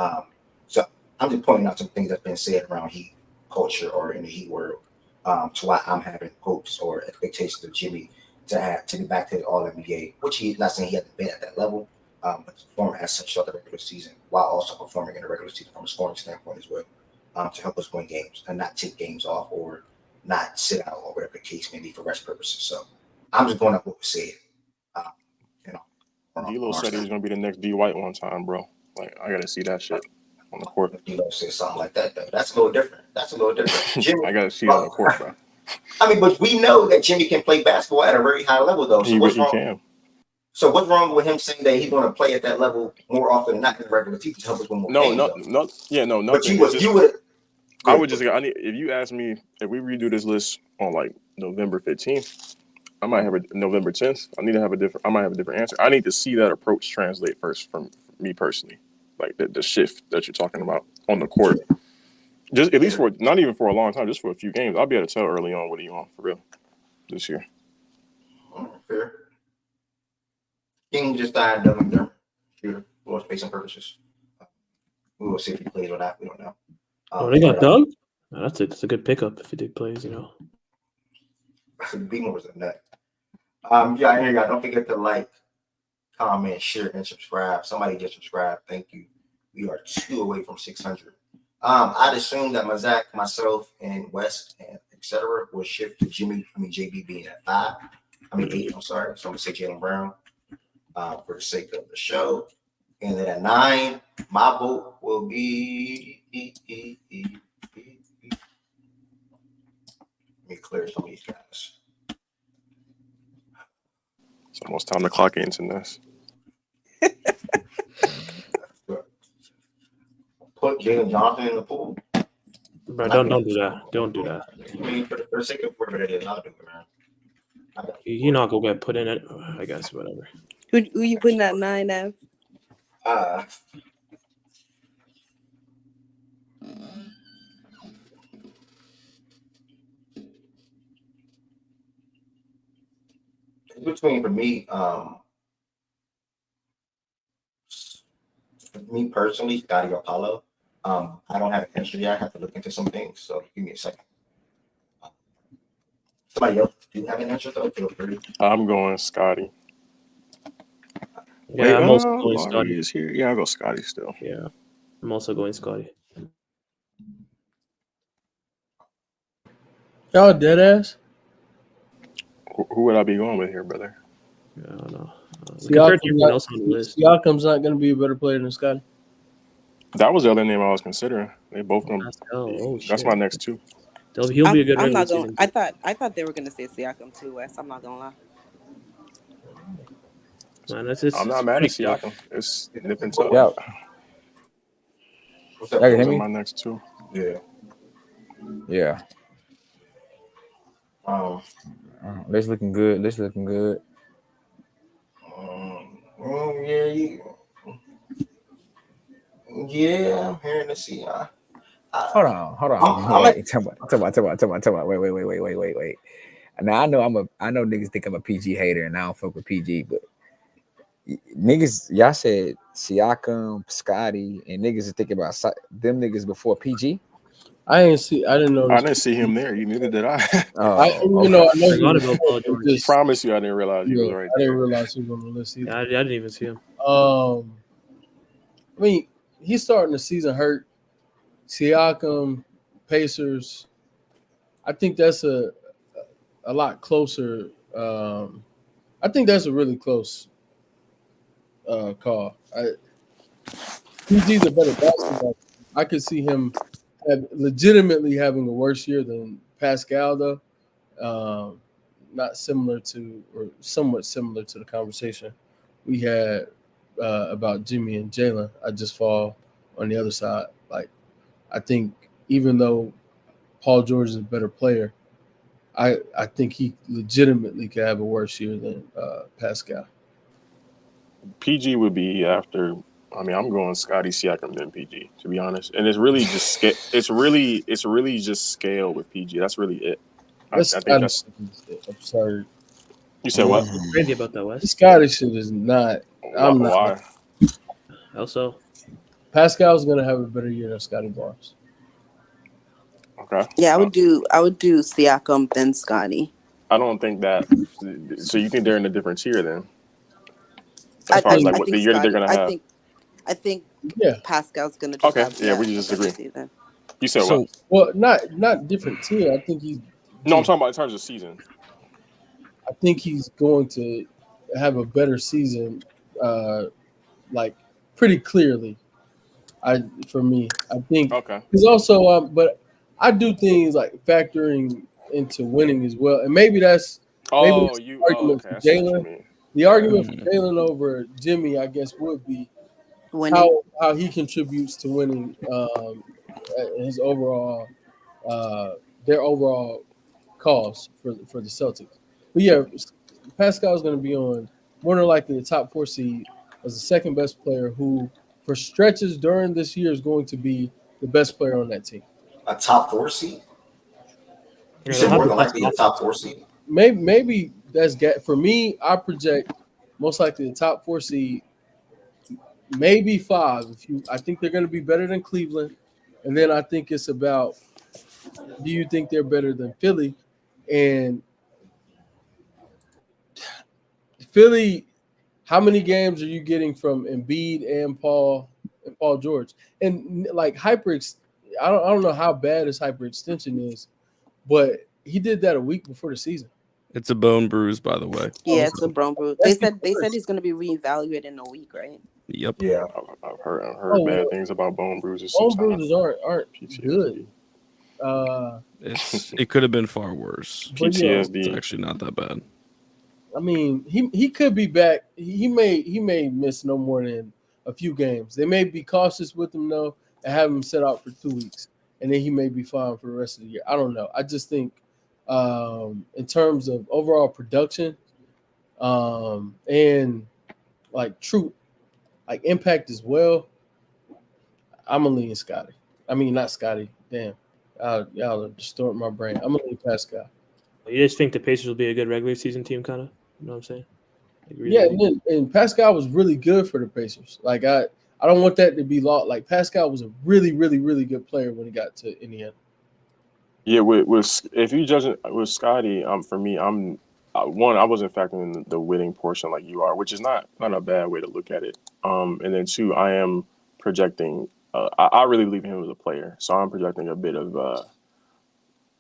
So I'm just pointing out some things that's been said around Heat culture or in the Heat world to why I'm having hopes or expectations of Jimmy to be back to the All-NBA, which he's not saying he hasn't been at that level, but to perform as such throughout the regular season while also performing in the regular season from a scoring standpoint as well, to help us win games and not take games off or not sit out or whatever the case may be for rest purposes. So I'm just going up what was said. D'Lo said he was going to be the next D White one time, bro. Like, I got to see that shit on the court. D'Lo said something like that, though. That's a little different. Jimmy, I got to see that on the court, bro. I mean, but we know that Jimmy can play basketball at a very high level, though. So what's wrong? So what's wrong with him saying that he's going to play at that level more often than not in the regular season to help us win more games? Nothing. But you would. I would just. If you ask me if we redo this list on like November 15th, I might have a November 10th. I might have a different answer. I need to see that approach translate first from me personally, like the shift that you're talking about on the court. Just at least for not even for a long time, just for a few games. I'll be able to tell early on what he on for real this year. Fair. King just died of them shooter for spacing purposes. We will see if he plays or not. We don't know. They got Doug? No, that's a good pickup if he did plays, Beamer was a nut. Yeah, don't forget to like, comment, share, and subscribe. Somebody just subscribed. Thank you. We are 2 away from 600. I'd assume that Mazak, myself, and West, and etc. will shift to JB being at 8. I'm sorry. So I'm gonna say Jaylen Brown for the sake of the show. And then at 9, my vote will be. Let me clear some of these guys. It's almost time to clock into this. Put Jalen Johnson in the pool. Bro, don't do that. Don't do that. I mean, for the sake of whatever it is, I'll do it, man. You're not gonna get put in it. I guess whatever. Who you putting at 9, Ev? Between for me personally, Scotty or Paulo. I don't have an answer yet. I have to look into some things. So give me a second. Somebody else do have an answer though? Feel free. I'm going Scotty. Yeah, I'm also going Scotty. Is here. Yeah, I'll go Scotty still. Yeah, I'm also going Scotty. Y'all dead ass? Who would I be going with here, brother? I don't know. Siakam's not going to be a better player than Scotty. That was the other name I was considering. They both going. That's my next 2. He'll be a good. I'm not going. I thought they were going to say Siakam too, Wes. I'm not going to lie. Man, I'm not mad at Siakam. It's nip and tuck. Yeah. What's up? Y'all can hear me? My next 2. Yeah. Yeah. This looking good. Yeah, I'm hearing the C. Hold on. Wait. Tell me. Wait. Now I know niggas think I'm a PG hater and I don't fuck with PG, but niggas, y'all said Siakam, Scotty, and niggas are thinking about them niggas before PG. I didn't know. I didn't see him there. Neither did I. I promise you, I didn't realize he was right I there. didn't realize he was on the list either. Yeah, I didn't even see him. I mean, he's starting the season hurt. Siakam, Pacers. I think that's a lot closer. I think that's a really close call. PG's a better basketball. I could see him legitimately having a worse year than Pascal, though. Not similar to, or somewhat similar to the conversation we had about Jimmy and Jalen. I just fall on the other side. Like, I think even though Paul George is a better player, I think he legitimately could have a worse year than Pascal. PG would be after. I mean, I'm going Scottie Siakam than PG, to be honest. And it's really just it's really just scale with PG. That's really it. I think that's absurd. You said what? Crazy about that, Wes. The Scottish shit is not. I'm not. Why? Also, Pascal's gonna have a better year than Scotty Barnes. Okay. Yeah, I would do Siakam then Scotty. I don't think that. So you think they're in a different tier then? As far as like what the year that they're gonna have. I think yeah. Pascal's gonna just have. Yeah, we just agree. Season. You said so, what? Well, not different tier. I think he's. No, I'm talking about in terms of season. I think he's going to have a better season, like pretty clearly. For me, I think. Okay. He's also, but I do things like factoring into winning as well, and maybe that's the argument for Jalen. The argument for Jalen over Jimmy, I guess, would be how he contributes to winning his overall their overall cause for the Celtics. But yeah, Pascal's going to be on more than likely the top 4 seed as the second best player who, for stretches during this year, is going to be the best player on that team. A top 4 seed? You said more than likely a top 4 seed? Maybe that's for me. I project most likely the top 4 seed, maybe 5. I think they're going to be better than Cleveland, and then I think it's about, do you think they're better than Philly? And Philly, how many games are you getting from Embiid and Paul George? And like I don't know how bad his hyperextension is, but he did that a week before the season. It's a bone bruise, by the way. Yeah, it's a bone bruise. They said he's going to be reevaluated in a week, right? Yep. Yeah. I've heard bad things about bone bruises. Bone bruises aren't good. It could have been far worse. PTSD. It's actually not that bad. I mean, he could be back. He may miss no more than a few games. They may be cautious with him though and have him set out for 2 weeks, and then he may be fine for the rest of the year. I don't know. I just think in terms of overall production and like true like impact as well, I'm gonna lean Scotty. I mean, not Scotty. Damn, y'all are distorting my brain. I'm gonna lean Pascal. You just think the Pacers will be a good regular season team, kind of? You know what I'm saying? Like, really yeah, and Pascal was really good for the Pacers. Like I don't want that to be lost. Like Pascal was a really, really, really good player when he got to Indiana. Yeah, with if you judge it with Scotty, for me, I wasn't factoring in the winning portion like you are, which is not a bad way to look at it. And then 2, I am projecting. I really believe in him as a player, so I'm projecting a bit of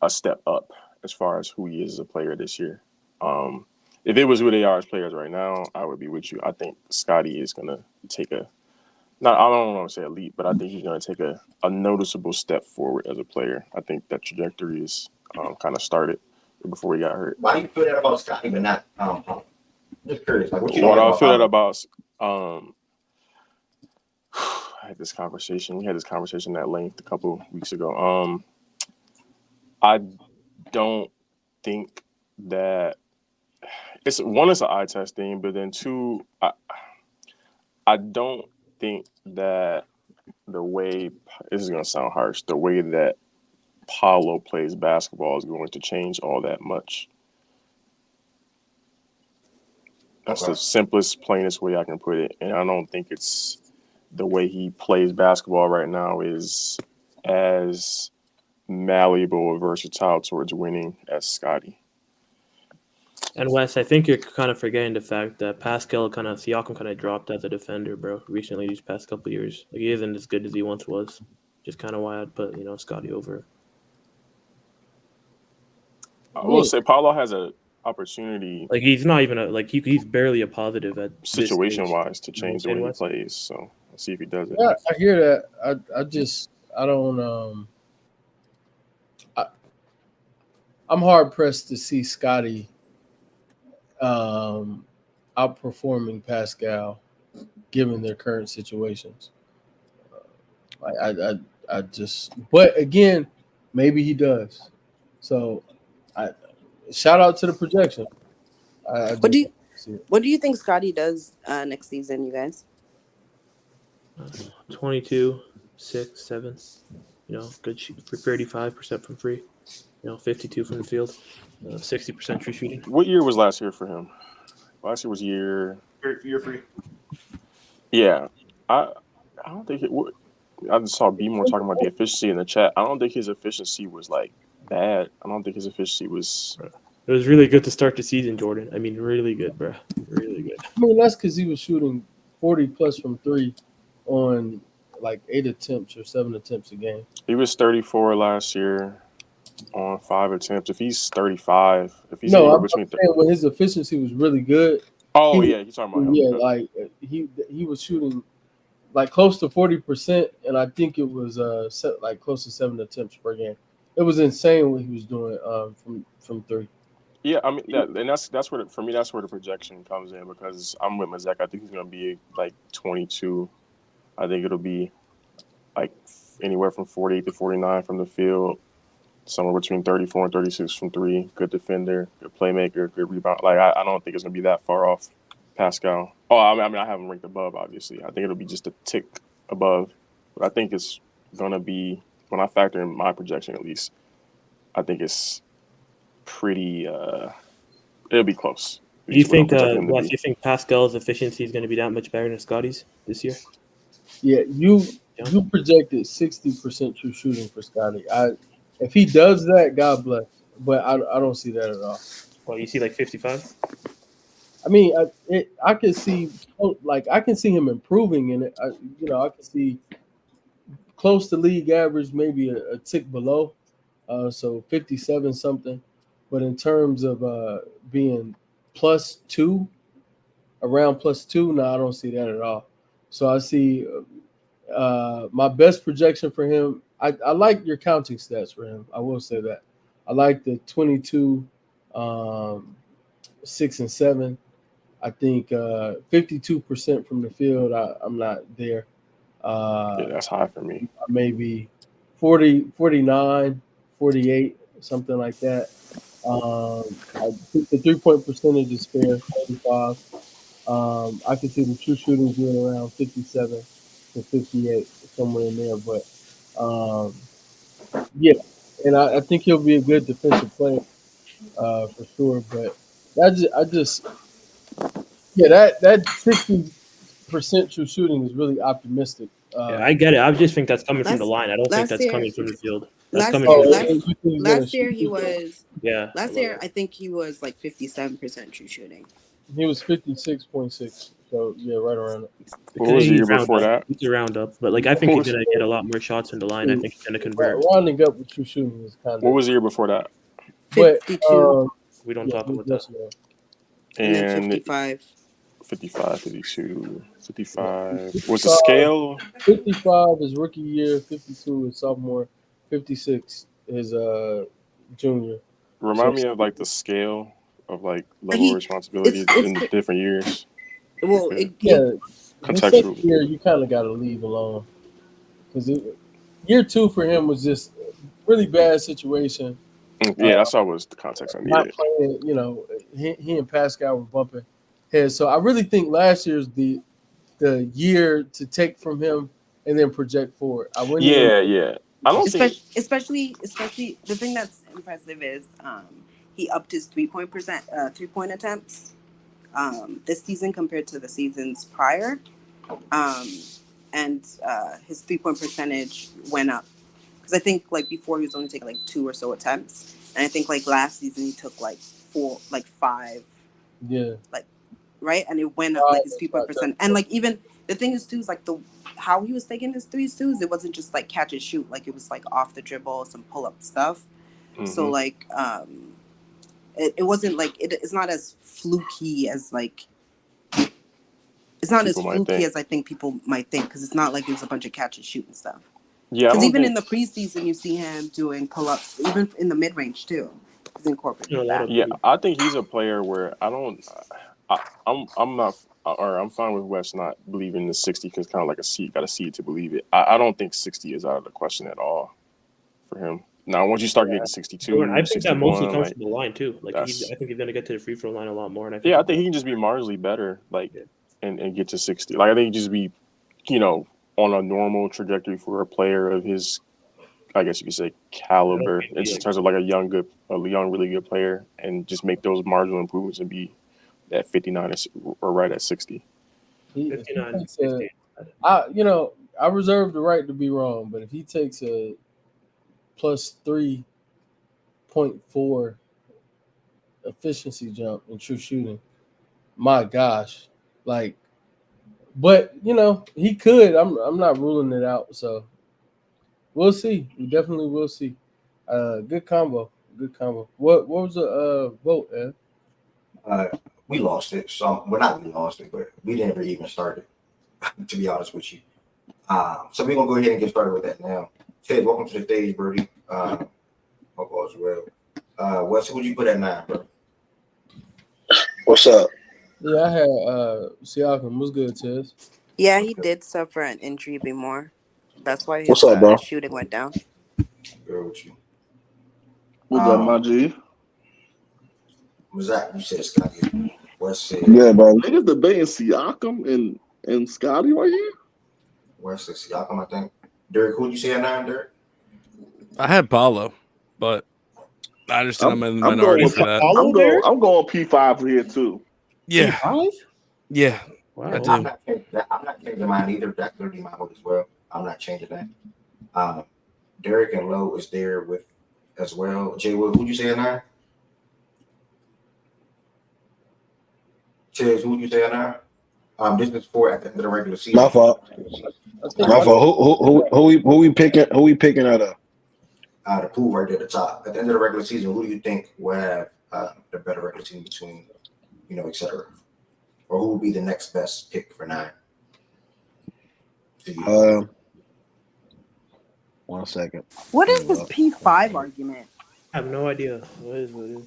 a step up as far as who he is as a player this year. If it was who they are as players right now, I would be with you. I think Scotty is going to take I don't want to say a leap, but I think he's going to take a noticeable step forward as a player. I think that trajectory is kind of started before he got hurt. Why do you feel that about Scotty, but not just curious. Like, what you What I feel that about? I had this conversation. We had this conversation at length a couple weeks ago. I don't think that it's an eye test thing, but then 2, I don't think that the way, this is going to sound harsh, the way that Paolo plays basketball is going to change all that much. That's the simplest, plainest way I can put it. And I don't think it's the way he plays basketball right now is as malleable or versatile towards winning as Scotty. And Wes, I think you're kind of forgetting the fact that Siakam kind of dropped as a defender, bro, recently these past couple of years. Like, he isn't as good as he once was. Just kind of why I'd put, Scotty over. I will say Paolo has an opportunity. Like, he's not even he's barely a positive at situation-wise to change the way he plays. So let's see if he does it. Yeah, I hear that. I'm hard pressed to see Scotty outperforming Pascal, given their current situations. I just, but again, maybe he does. So, shout out to the projection. What do you think Scotty does next season, you guys? 22, 6, 7. Good shoot for 35% from free. 52 from the field. 60% true shooting. What year was last year for him? Last year was year free. Yeah, I don't think it would. I just saw B more talking about the efficiency in the chat. I don't think his efficiency was like bad. I don't think his efficiency was. It was really good to start the season, Jordan. I mean, really good, bro. Really good. I mean, that's because he was shooting 40 plus from three on like 8 attempts or 7 attempts a game. He was 34 last year on 5 attempts. If he's 35, if he's anywhere between. When his efficiency was really good. He's talking about him. Yeah, like he was shooting like close to 40%, and I think it was like close to 7 attempts per game. It was insane what he was doing from three. Yeah, I mean that's where for me that's where the projection comes in, because I'm with Mazek. I think he's gonna be like 22. I think it'll be like anywhere from 48 to 49 from the field, somewhere between 34 and 36 from three. Good defender, good playmaker, good rebound. Like I don't think it's gonna be that far off Pascal. Oh, I mean I haven't ranked above, obviously. I think it'll be just a tick above, but I think it's gonna be, when I factor in my projection at least, I think it's pretty. It'll be close. Do you think? Wes, you think Pascal's efficiency is going to be that much better than Scotty's this year? Yeah, you projected 60% true shooting for Scotty. If he does that, God bless. But I don't see that at all. Well, you see like 55. I mean, I can see him improving in it. I can see close to league average, maybe a tick below. So 57 something. But in terms of being +2, around +2, no, I don't see that at all. So I see my best projection for him. I like your counting stats for him. I will say that. I like the 22, 6 and 7. I think 52% from the field. I'm not there. Yeah, that's high for me. Maybe 40, 49, 48, something like that. I think the 3-point percentage is fair, 35. I can see the true shooting being around 57 to 58, somewhere in there. But yeah, and I think he'll be a good defensive player for sure. But that 60% true shooting is really optimistic. Yeah, I get it. I just think that's coming from the line. I don't think that's coming from the field. That's coming from the field. Last year he was. Yeah. Last year I think he was like 57% true shooting. He was 56.6. So yeah, right around it. What was the year before that? It's a roundup, but like I think he's gonna get a lot more shots in the line. I think he's gonna convert. Rounding up with true shooting is kind of. What was the year before that? 52. We don't talk about that. And then 55. 55, 52, 55. What's the scale? 55 is rookie year, 52 is sophomore, 56 is junior. Remind me of like the scale of like level of responsibility in the different years. Well, contextual. Year you kind of got to leave alone, because year 2 for him was just really bad situation. Yeah, that's always the context I needed. Not playing, he and Pascal were bumping heads. So I really think last year's the year to take from him and then project forward. I don't think, especially the thing that's impressive is he upped his 3-point attempts this season compared to the seasons prior, and his 3-point percentage went up. Because I think like before he was only taking like 2 or so attempts, and I think like last season he took like 5. Yeah. Like, right, and it went up like his 3-point percent, and like even the thing is too is like how he was taking his threes too, is it wasn't just like catch and shoot, like it was like off the dribble, some pull up stuff. Mm-hmm. So like it wasn't like it's not as fluky as like. It's not as fluky as I think people might think, because it's not like it was a bunch of catch and shoot and stuff. Yeah, Because even in the preseason, you see him doing pull-ups, even in the mid-range too. He's incorporating that. Yeah, I think he's a player where I'm not, or I'm fine with West not believing the 60 because kind of like got a seed to believe it. I don't think 60 is out of the question at all for him. Now, once you start getting 62, I think that mostly 61, comes like from the line too. Like I think he's gonna get to the free throw line a lot more. And I think I think he can just be marginally better, like, and get to 60. Like I think he just be, on a normal trajectory for a player of his, I guess you could say, caliber. It's in terms of like a young, really good player, and just make those marginal improvements and be at 59 or right at 60. 59. I reserve the right to be wrong, but if he takes a plus 3.4 efficiency jump in true shooting, my gosh, like, but he could. I'm not ruling it out. So we'll see. We definitely will see. Good combo. What was the vote, Ed? We lost it. So not really lost it, but we didn't even start it. To be honest with you. So we're gonna go ahead and get started with that now. Ted, welcome to the stage, Birdie. Hope all is well. Wes, who would you put at 9, bro? What's up? Yeah, I had Siakam. What's good, Tez? Yeah, he did suffer an injury more. That's why his What's up, bro? shooting went down. Good with you. What's up, my G? Zach, you said Scotty. Wes said. Yeah, bro. Niggas debating Siakam and Scotty right here. Wes said Siakam, I think. Derek, who would you say at 9, Derek? I had Paulo, but I understand I'm in the I'm minority going for that. I'm going P5 here too. Yeah. P5? Yeah. Wow. I do. I'm not changing mine either. That could be my vote as well. I'm not changing that. Derek and Lowe is there with as well. Jay Wood, who'd you say at 9? Tiz, who'd you say at 9? This is for at the end of the regular season. My fault. Who we picking? Who we picking out of? The pool right there at the top. At the end of the regular season, who do you think will have the better regular season between, et cetera? Or who will be the next best pick for 9? 1 second. What is this P5 argument? I have no idea. What is it?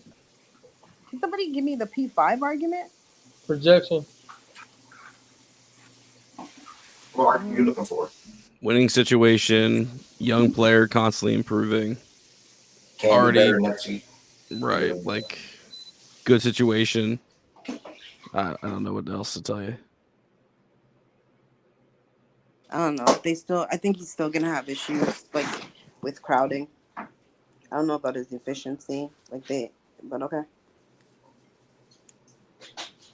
Can somebody give me the P5 argument? Projection. What are you looking for? Winning situation, young player constantly improving. Can be better next week. Right, like good situation. I don't know what else to tell you. I don't know. I think he's still gonna have issues like with crowding. I don't know about his efficiency, but okay.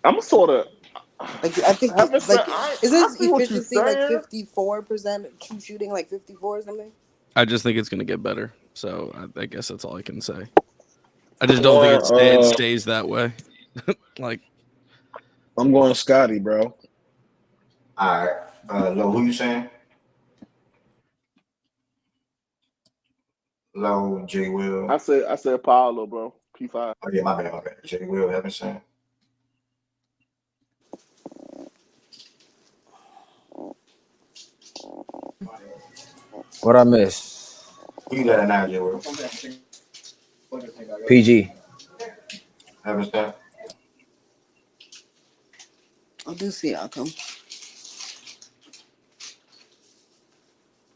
I'm sort of like I think is his efficiency like 54% true shooting, like 54 or something? I just think it's gonna get better. So I guess that's all I can say. I just don't think it stays that way. Like, I'm going Scotty, bro. All right. Lo, who you saying? Lo, J. Will. I said Paulo, bro. P5. Oh yeah, my bad. J. Will, haven't saying. What I miss? Who you got at 9, J. Will? PG. Haven't saying. I'll do Siakam.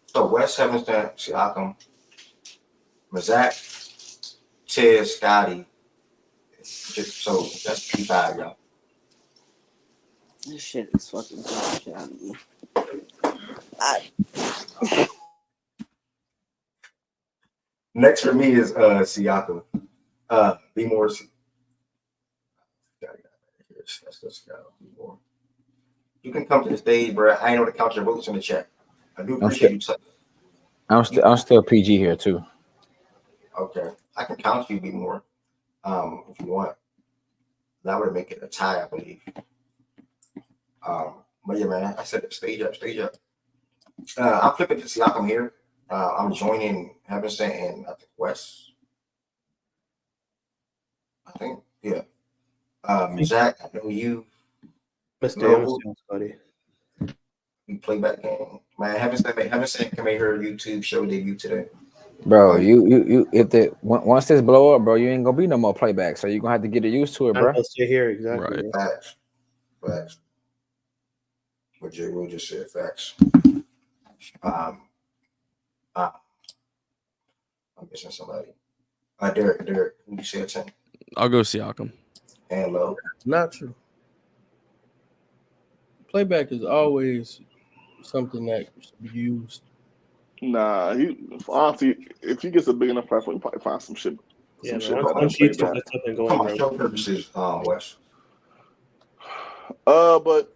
So West haven't saying Siakam. Mazak, Ted, Scotty. So that's P5, y'all. This shit is fucking shit out of me. Next for me is Siakam. Be more. Let's go, Scott. Be more. You can come to the stage, bro. I ain't know to count your votes in the chat. I do appreciate you. I'm still PG here too. Okay, I can count you, Be more, if you want. That would make it a tie, I believe. But yeah, man, I said stage up. I'm flipping to Siakam here. I'm joining Heavenstein and I think West. I think, yeah. Zach, I know you. Mr. Scotty. We play back game. Man, haven't seen can make her YouTube show debut today. Bro, you if once this blow up, bro, you ain't gonna be no more playback. So you're gonna have to get used to it, bro. I'll stay here, exactly. Right. Facts. We'll just say facts. I'm missing somebody. Derek, who you say a 10? I'll go Siakam. And low. Not true. Playback is always something that should be used. Nah, he honestly, if he gets a big enough platform, he probably find some shit. Yeah, Some man. shit Once play YouTube back. gets up and going, Come on, bro. show purposes, Wes. But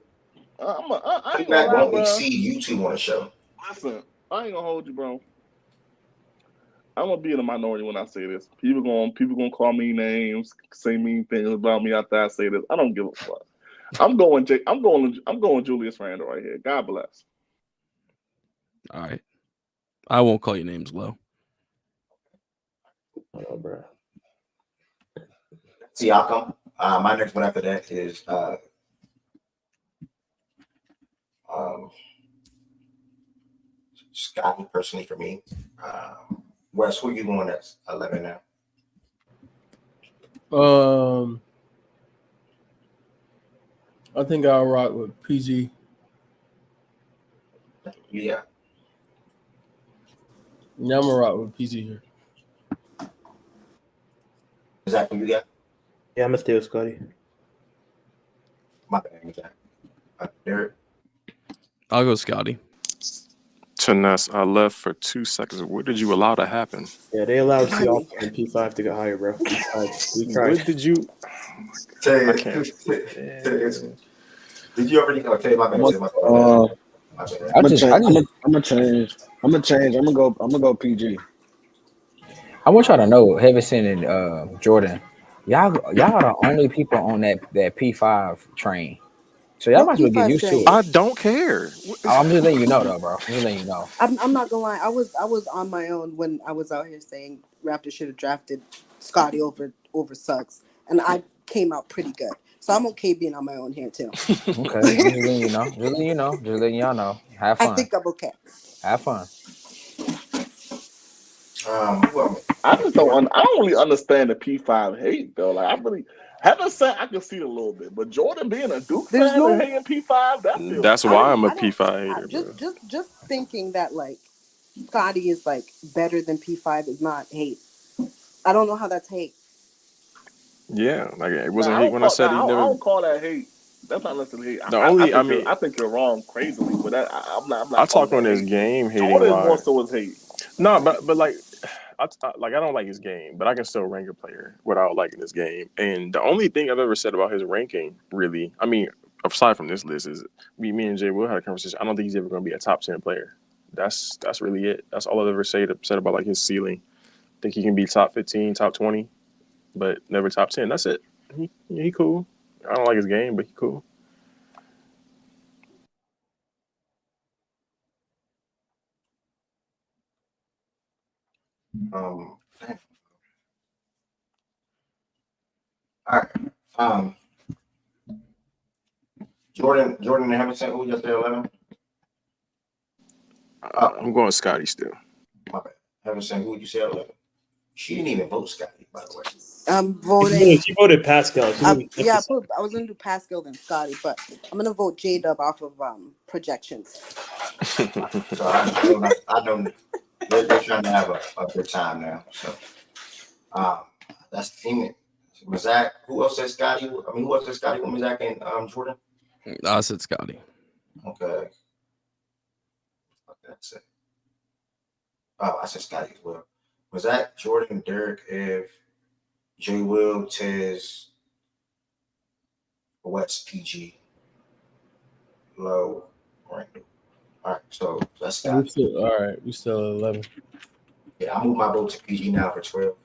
I ain't gonna lie, won't bro. exceed YouTube on the show. Listen, I ain't gonna hold you, bro. I'm gonna be in the minority when I say this. People gonna call me names, say mean things about me after I say this. I don't give a fuck. I'm going Julius Randle right here. God bless. All right. I won't call you names, Glow. Oh, bro. Siakam. My next one after that is Scotty, personally for me. Wes, who you going at 11 now? I think I'll rock with PG. Yeah. Yeah, I'm gonna rock with PG here. Is that who you got? Yeah, I'm gonna stay with Scotty. My bad, Zach. Derek. I'll go Scotty. Ness, I left for 2 seconds. What did you allow to happen? Yeah, they allowed Siakam and P5 to get higher, bro. We tried. What did you? I can't. Did you already tell my bad? I'm gonna change. I'm gonna go PG. I want y'all to know, Heavenson and Jordan, y'all are the only people on that P5 train. So y'all might as well get used to it. I don't care. I'm just letting you know, though, bro. I'm just letting you know. I'm not gonna lie. I was on my own when I was out here saying Raptors should have drafted Scotty over Suggs, and I came out pretty good. So I'm okay being on my own here too. Okay, I'm just letting you know. Just letting y'all know. Have fun. I think I'm okay. Have fun. I don't really understand the P5 hate though. Like I really haven't said I can see it a little bit, but Jordan being a Duke fan and hating P5, That's why I'm a P5 hater, bro. Just thinking that like Scotty is like better than P5 is not hate. I don't know how that's hate. Yeah, like it wasn't hate when I said he never. I don't call that hate. That's not necessarily hate. I think you're wrong crazily, but I'm not. I talk on his game hating. Jordan more so is hate. No, but like. I don't like his game, but I can still rank a player without liking his game. And the only thing I've ever said about his ranking, really, I mean, aside from this list, is me and Jay Will had a conversation. I don't think he's ever going to be a top 10 player. That's really it. That's all I've ever said about like his ceiling. I think he can be top 15, top 20, but never top 10. That's it. He cool. I don't like his game, but he cool. All right. Jordan, haven't said who just said 11. I'm going Scotty still. My bad. Haven't said who you said 11. She didn't even vote Scotty, by the way. I'm voting. She voted Pascal. I was gonna do Pascal then Scotty, but I'm gonna vote J-Dub off of projections. So I don't. They're trying to have a good time now. So that's the team. Mazak. Who else said Scotty? I mean, who else said Scotty with Mazak and Jordan? I said Scotty. Okay. That's it. Oh, I said Scotty as well. Mazak, Jordan, Derek, Ev, J. Will, Tez, West, PG, Low, Randall. All right, so that's Scotty. We still at 11. Yeah, I move my vote to PG now for 12.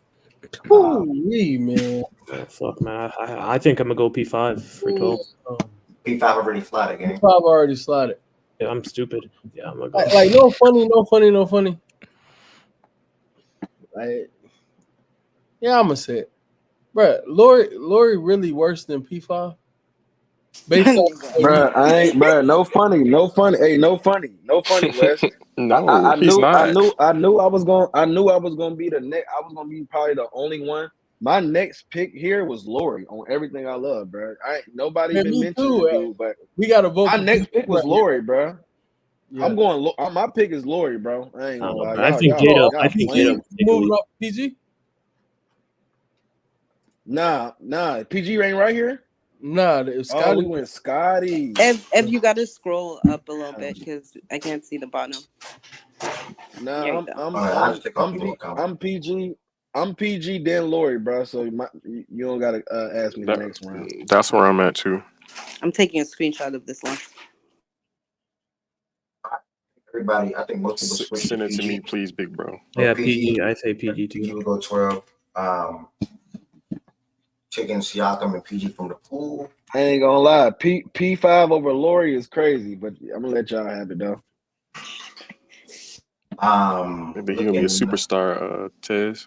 Holy man. Oh, fuck, man. I think I'm gonna go P5 for 12. P5 already slotted again. P5 already slotted. Yeah, I'm stupid. Yeah, I'm gonna go. Like no funny. Like, yeah, I'm gonna say it, bro. Lori really worse than P5. Based on Bro, I ain't, bro. No funny. Hey, no funny, Wes. No, I he's knew, not. I knew I was gonna be the next. I was gonna be probably the only one. My next pick here was Lori on everything I love, bro. Nobody man, even me mentioned the too. dude, but We got to vote my for next pick was right here. Lori, bro. Yeah. I'm going. My pick is Lori, bro. I ain't gonna lie. I think J-Dub. I think PG J-Dub. moving up. PG. Nah. PG ain't right here. Nah, Scotty. We went Scotty. If you got to scroll up a little bit because I can't see the bottom. Nah, I'm PG. I'm PG then Lori, bro. So you don't gotta ask me the next round. That's where I'm at too. I'm taking a screenshot of this one. Everybody, I think most people switch Send to it to PG. me, please, big bro. Yeah, PG. I say PG too. PG will go 12. Taking Siakam and PG from the pool. I ain't gonna lie. P5 over Lori is crazy, but I'm gonna let y'all have it though. Maybe he'll be a superstar, Tez.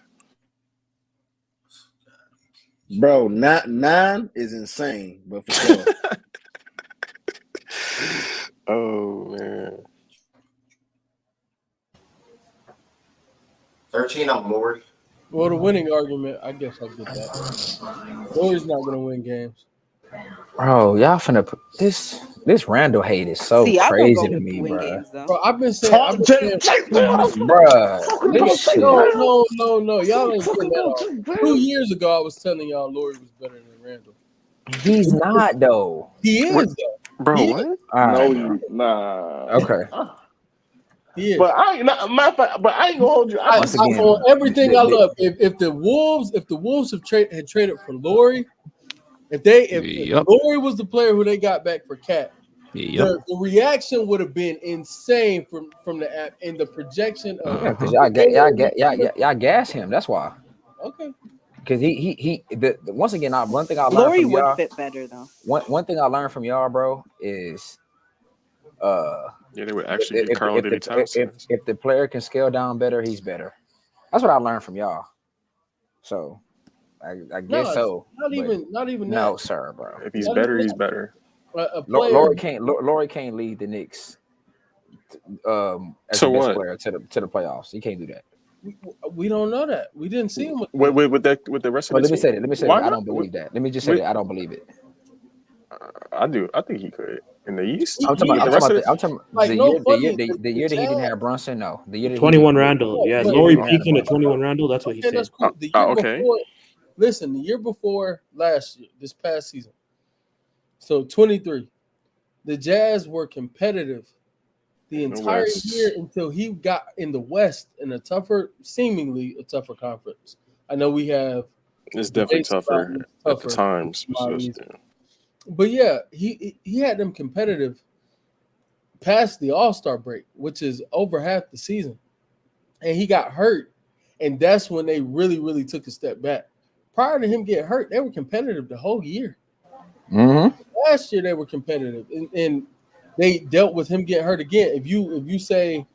Bro, 9 is insane, but for sure. Oh man. 13, I'm Lori. Well, the winning argument, I guess I get that. Lori's not gonna win games. Bro, y'all finna put this Randall hate is so crazy to me, bro. Bro, I've been saying, Bro, this shit. No, y'all ain't saying that all. 2 years ago, I was telling y'all Lori was better than Randall. He's not though. He is though. Bro, what? Nah. Okay. He is. But I ain't but I ain't gonna hold you. On everything I love. If the Wolves have traded for Lori, if Lori was the player who they got back for Cat, the reaction would have been insane from the app and the projection of because y'all gas him. That's why. Okay. Because once again, one thing I learned Lori from would y'all. fit better though. One thing I learned from y'all, bro, is they would actually get Carl Anthony Townsend. If the player can scale down better, he's better. That's what I learned from y'all. So I guess so. Not even that. No, sir, bro. If he's better, he's better. Lori can't lead the Knicks as the best player to the playoffs. He can't do that. We don't know that. We didn't see him with the rest of the team. Let me say that. I not? don't believe that. Let me just say that I don't believe it. I do. I think he could in the East. I'm talking about the year that he didn't have Brunson. No, the year that 21 Randall. Yeah, Lori peaked in the 21 Randall. That's what he said. That's cool. The year before, listen, the year before last year, this past season. So 23, the Jazz were competitive the entire year until he got in the West in seemingly a tougher conference. I know we have. It's definitely tougher at the times. But yeah, he had them competitive past the All-Star break, which is over half the season. And he got hurt, and that's when they really, really took a step back. Prior to him getting hurt, they were competitive the whole year. Mm-hmm. Last year they were competitive, and they dealt with him getting hurt again. If you say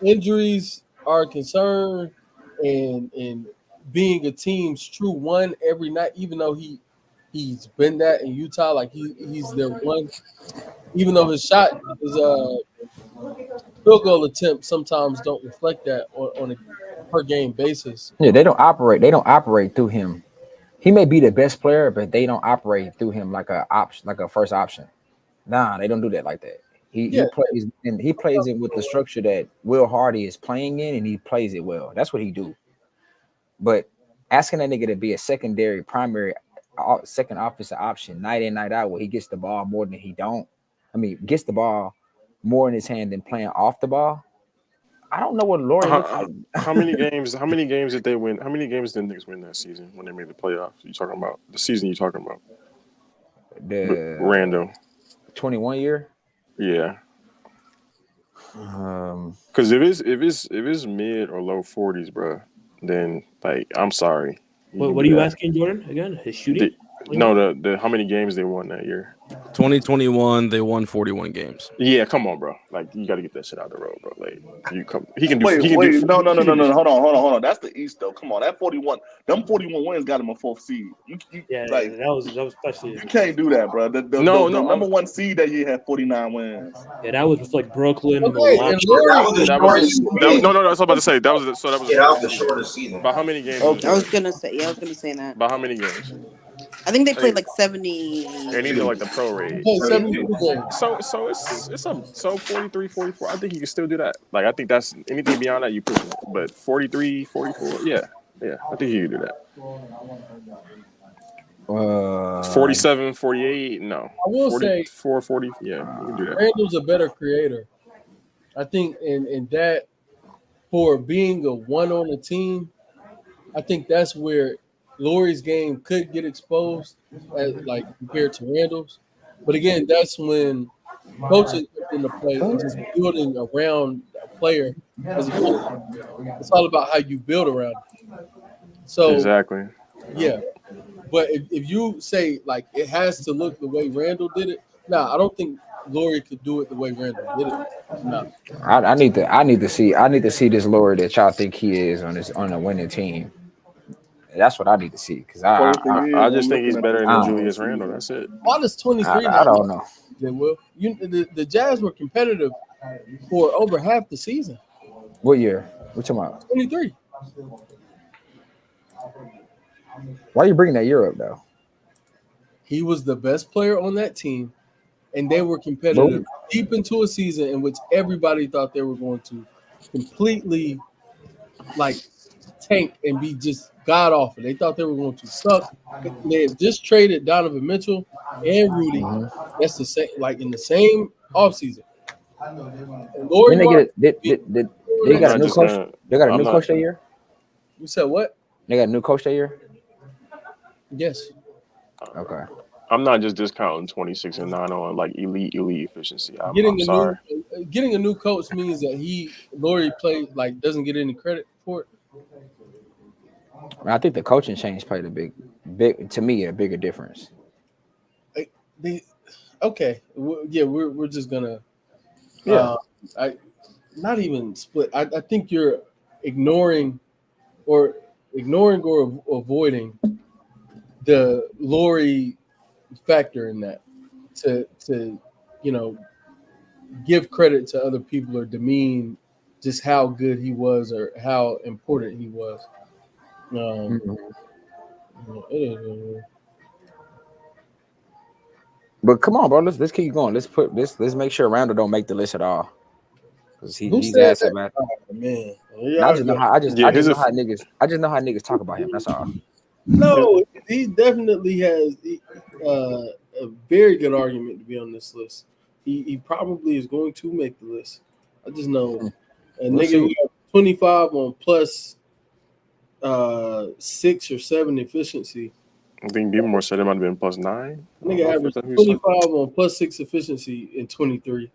injuries are a concern and being a team's true one every night, even though he's been that in Utah, like he's their one. Even though his shot is field goal attempts sometimes don't reflect that on a per game basis. Yeah, they don't operate through him. He may be the best player, but they don't operate through him like a first option. Nah, they don't do that like that. He plays it with the structure that Will Hardy is playing in, and he plays it well. That's what he do. But asking that nigga to be a secondary, primary, second offensive option night in, night out, where he gets the ball more than he don't. I mean, gets the ball more in his hand than playing off the ball. I don't know what Lori looks like. How many games did they win? How many games did the Knicks win that season when they made the playoffs? You talking about the season? You talking about the Randall 21 year? Yeah. Because if it's mid or low 40s, bro, then like I'm sorry. What are you asking, Jordan? Again, his shooting? No, the how many games they won that year? 2021, they won 41 games. Yeah, come on, bro. Like you got to get that shit out of the road, bro. Like you come, he can do. Wait, He can do. no. Hold on. That's the East though. Come on, that 41. Them 41 wins got him a 4th seed. You like that was especially. You can't do that, bro. The number 1 seed that year had 49 wins. Yeah, that was with like Brooklyn and That was I was about to say that was the shortest season. By how many games? I was gonna say that. By how many games? I think they played like 70. And even like the pro rate. So it's 43, 44. I think you can still do that. Like I think that's anything beyond that you push it. But 43, 44, yeah. I think you can do that. 47, 48, no. I will 44, 40, yeah, you can do that. Randall's a better creator. I think in that for being a one on a team, I think that's where Lauri's game could get exposed as, like compared to Randall's. But again, that's when coaching comes into play and just building around a player. It's all about how you build around it. So exactly. Yeah. But if you say like it has to look the way Randall did it, I don't think Lauri could do it the way Randall did it. No. I need to see this Lauri that y'all think he is on a winning team. That's what I need to see because I just think he's better than Julius Randle. That's it. Minus 23. I don't know. They will. The Jazz were competitive for over half the season. What year? What you talking about? 23. Why are you bringing that year up though? He was the best player on that team, and they were competitive deep into a season in which everybody thought they were going to completely like tank and be just god awful. They thought they were going to suck. They had just traded Donovan Mitchell and Rudy. That's the same, like in the same offseason. They got a new coach. They got a new coach that year. You said what? They got a new coach that year. Yes. Okay. I'm not just discounting 26-9 on like elite efficiency. I'm sorry. Getting a new coach means that Lauri plays like doesn't get any credit for it. I think the coaching change played a big to me a bigger difference. We're just gonna not even split. I think you're ignoring or avoiding the Lauri factor in that to give credit to other people or demean just how good he was or how important he was. But come on, bro. Let's keep going. Let's make sure Randall don't make the list at all. Because he's asked about. Man, I just know how niggas talk about him. That's all. No, he definitely has a very good argument to be on this list. He probably is going to make the list. I just know a nigga who got 25 on plus 6 or 7 efficiency. I think Beavermore said it might have been +9. Nigga averaged 25 on plus 6 efficiency in 23.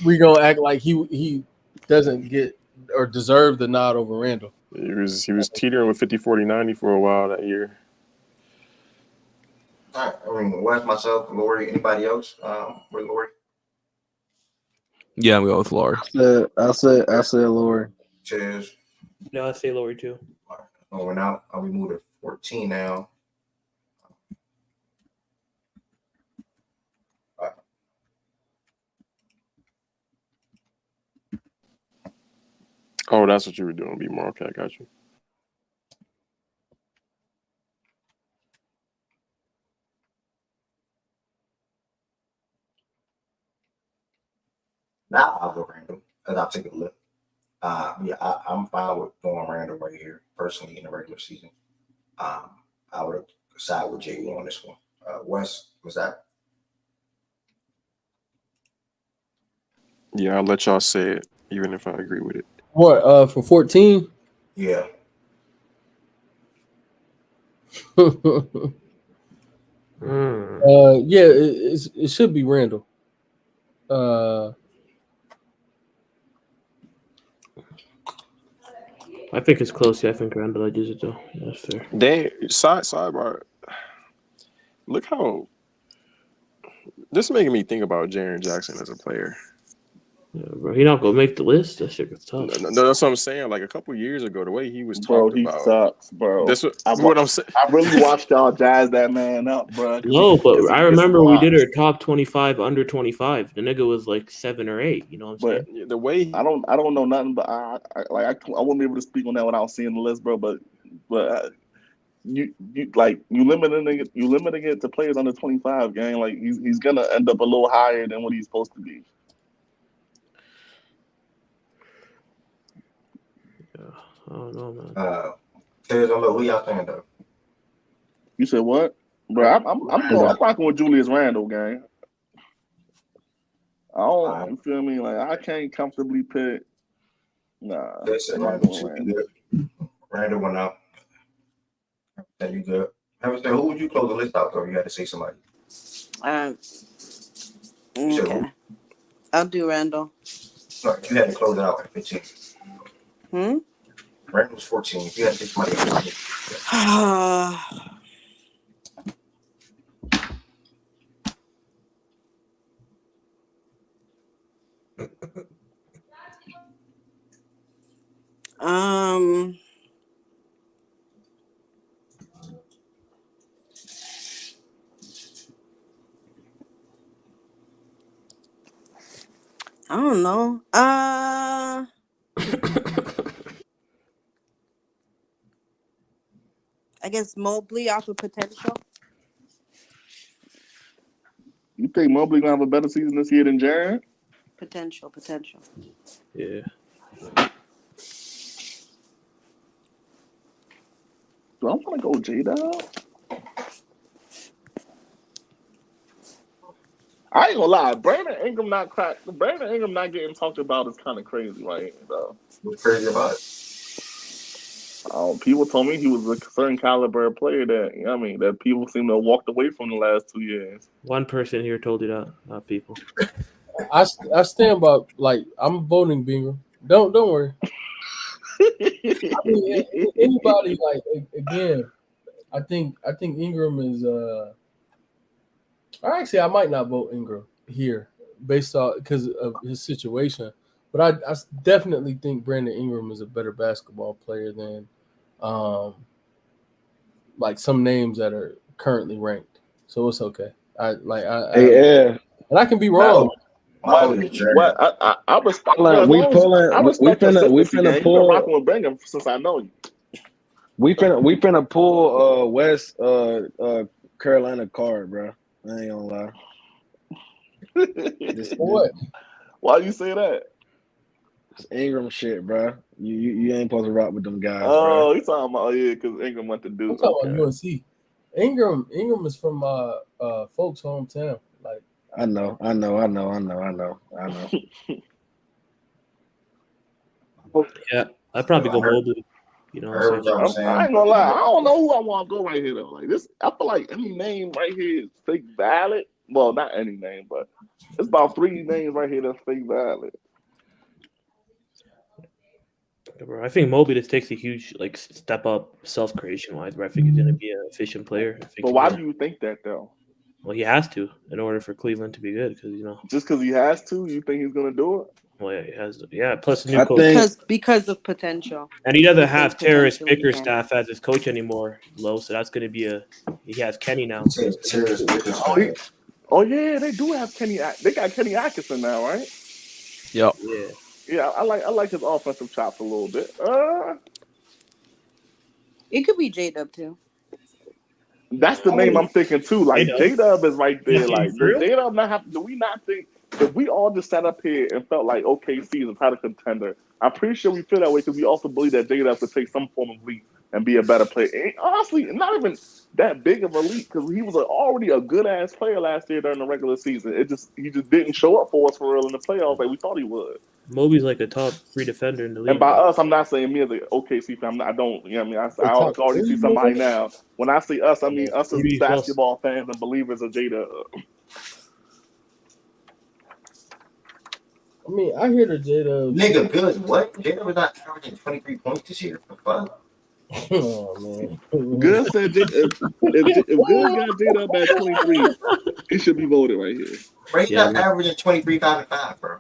We gonna act like he doesn't get or deserve the nod over Randall. He was teetering with 50, 40, 90 for a while that year. All right. I mean, Wes, myself, Lauri, anybody else? With Lauri? Yeah, I'm going with Lauri. I said Lauri. Cheers. No, I say Lauri too. All right. We're now we move to 14 now. Oh, that's what you were doing, B-More. Okay, I got you. Now I'll go random, and I'll take a look. I'm fine with going random right here, personally, in the regular season. I would side with J.U. on this one. Wes, was that? Yeah, I'll let y'all say it, even if I agree with it. What, for 14? Yeah. It should be Randall. I think it's close. Yeah, I think Randall edges it though. Yeah, that's fair. Sidebar. Look how This is making me think about Jaren Jackson as a player. Yeah, bro, he not gonna make the list. That shit was tough. No, that's what I'm saying. Like a couple years ago, the way he was Bro, talked he about. sucks, bro. That's what I'm saying. I really watched y'all jazz that man up, bro. No, but I remember we did our top 25 under 25. The nigga was like 7 or 8. You know what I'm saying? The way I don't know nothing, but I wouldn't be able to speak on that without seeing the list, bro. But you limiting it to players under 25, gang. Like he's gonna end up a little higher than what he's supposed to be. Yeah, I don't know, man. Who y'all think though? You said what, bro? I'm rocking with Julius Randle, gang. I don't. You feel me? Like I can't comfortably pick. Nah. Randle went out. Then you good. Who would you close the list out though? You had to say somebody. Okay. I'll do Randall. No, you had to close it out at 15. Randall was 14. You had to take somebody else. I don't know. I guess Mobley off of potential. You think Mobley gonna have a better season this year than Jaren? Potential. Yeah. Do I want to go J-Dub? I ain't gonna lie. Brandon Ingram not getting talked about is kind of crazy, right? So, what's crazy about it? People told me he was a certain caliber player that people seem to have walked away from the last 2 years. One person here told you that, not people. I stand by, like, I'm voting Bingham. Don't worry. I mean, anybody, like, again, I think Ingram is actually I might not vote Ingram here based on because of his situation, but I definitely think Brandon Ingram is a better basketball player than like some names that are currently ranked. So it's okay. And I can be wrong. I respect. We finna pull. Rocking with Bingham since I know you. We finna pull West Carolina card, bro. I ain't gonna lie. What? Why you say that? It's Ingram shit, bro. You ain't supposed to rock with them guys. Oh, you talking about because Ingram went to Duke. I'm talking about UNC. Ingram is from folks' hometown. Like I know. Yeah, I'd probably go Mobley. You know, I ain't gonna lie. I don't know who I want to go right here though. Like this, I feel like any name right here is fake valid. Well, not any name, but it's about 3 names right here that's fake valid. Bro, I think Mobley just takes a huge step up self creation wise. But I think he's gonna be an efficient player. But why do you think that though? Well, he has to in order for Cleveland to be good because just because he has to, you think he's gonna do it? Well, yeah, he has to. Yeah, plus the new coach because of potential. And he doesn't have Terrence Bickerstaff as his coach anymore, Lo. So that's gonna be he has Kenny now. Oh yeah, they do have Kenny. They got Kenny Atkinson now, right? Yep. Yeah. I like his offensive chops a little bit. It could be J-Dub too. That's the name I'm thinking too. Like J-Dub is right there. Like J-Dub not have. Do we not think if we all just sat up here and felt like OKC is a title contender? I'm pretty sure we feel that way because we also believe that J-Dub could take some form of leap and be a better player. And honestly, not even that big of a leap because he was already a good ass player last year during the regular season. He just didn't show up for us for real in the playoffs like we thought he would. Mobley's like a top 3 defender in the league. And by us, I'm not saying me as an OKC fan. I don't. You know what I mean? I already see somebody now. When I say us, I mean us as basketball fans and believers of J-Dub. I mean, I hear the J-Dub. Nigga, good. What? J-Dub was not averaging 23 points this year. For fun. Oh man. Good said if Good got J-Dub at 23, he should be voted right here. Bro, he's not averaging 23, 5, and 5, bro.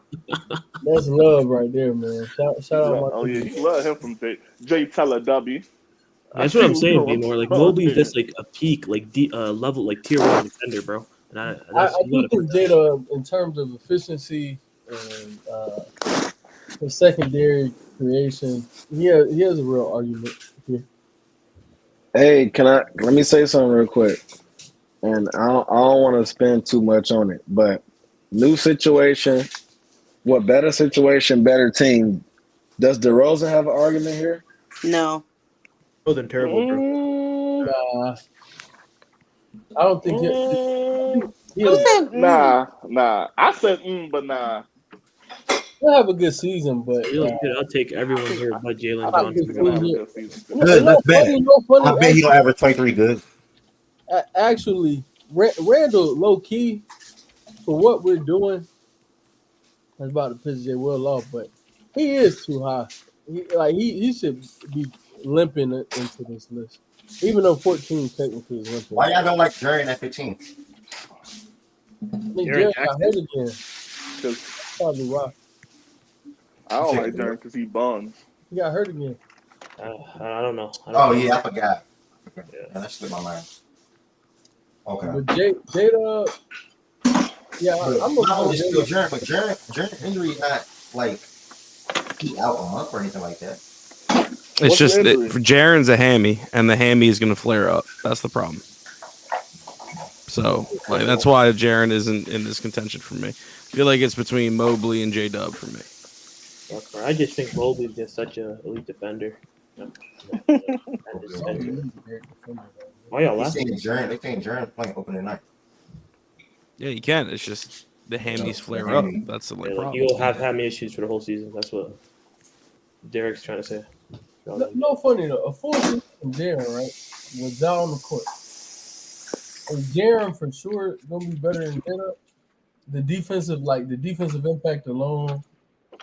That's love right there, man. Shout out my yeah, he love him from J Teller W. That's what I'm saying, B-More. Like Mobley's just like a peak, like level, like tier 1 defender, bro. And I do think Jada, in terms of efficiency and his secondary creation, he has a real argument here. Hey, let me say something real quick. And I don't want to spend too much on it, but new situation, what better situation, better team? Does DeRozan have an argument here? No. More than terrible, bro. Nah. I don't think Nah. I said but nah. He'll have a good season, but I'll take everyone here but Jalen Johnson. Let's bet. I bet he don't average 23 good. Actually, Randall, low key, for what we're doing, I was about to piss J. Will off, but he is too high. He should be limping into this list, even though 14 technically is limping. Why y'all don't like Jaren at 15? I mean, Jaren got hurt again. That's probably why. I don't like Jaren because he bums. He got hurt again. I don't know. I forgot. Yeah, that slipped my mind. Okay. But Jada, yeah, I'm a Jaren, but Jaren's injury is not like he out a month or anything like that. It's just for Jaren's a hammy, and the hammy is going to flare up. That's the problem. So that's why Jaren isn't in this contention for me. I feel like it's between Mobley and J-Dub for me. I just think Mobley's just such an elite defender. Why y'all laughing? They think Jaren playing opening night. Yeah, you can. It's just the hammies flare up. That's the problem. You'll have hammy issues for the whole season. That's what Derek's trying to say. No funny though. A full season from Jaren, right? Was down on the court. And Jaren for sure gonna be better than Jada. The defensive impact alone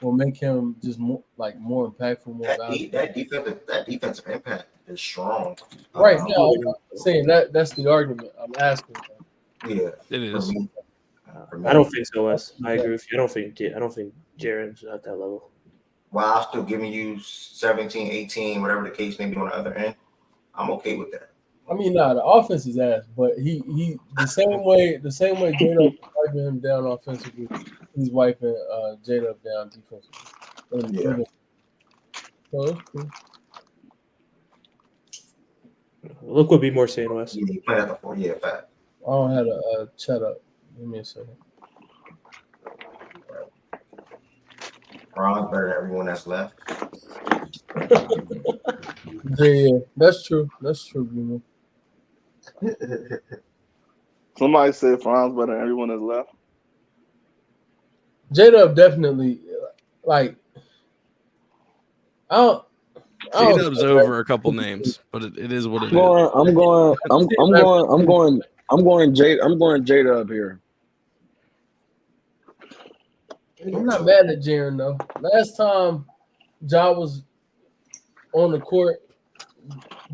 will make him just more impactful, more valuable. That defensive impact is strong. Right now, I'm saying that's the argument I'm asking. Yeah, it is. I don't think so, Wes. I agree with you. I don't think Jaren's at that level. While I'm still giving you 17, 18, whatever the case may be on the other end, I'm okay with that. I mean, the offense is ass, but he the same way J-Dub is wiping him down offensively, he's wiping J-Dub down defensively. Yeah. So it's cool. Look what B-More saying, Wes. Yeah, you play at the 4 year fact. I don't have a chat up. Give me a second. Ron's better than everyone that's left. Yeah, that's true. That's true, B-More. Somebody said Franz better than everyone that's left. J-Dub definitely I don't. J-Dub's over a couple names, but it is what it is. I'm going J-Dub here. I'm not mad at Jaren though. Last time Ja was on the court,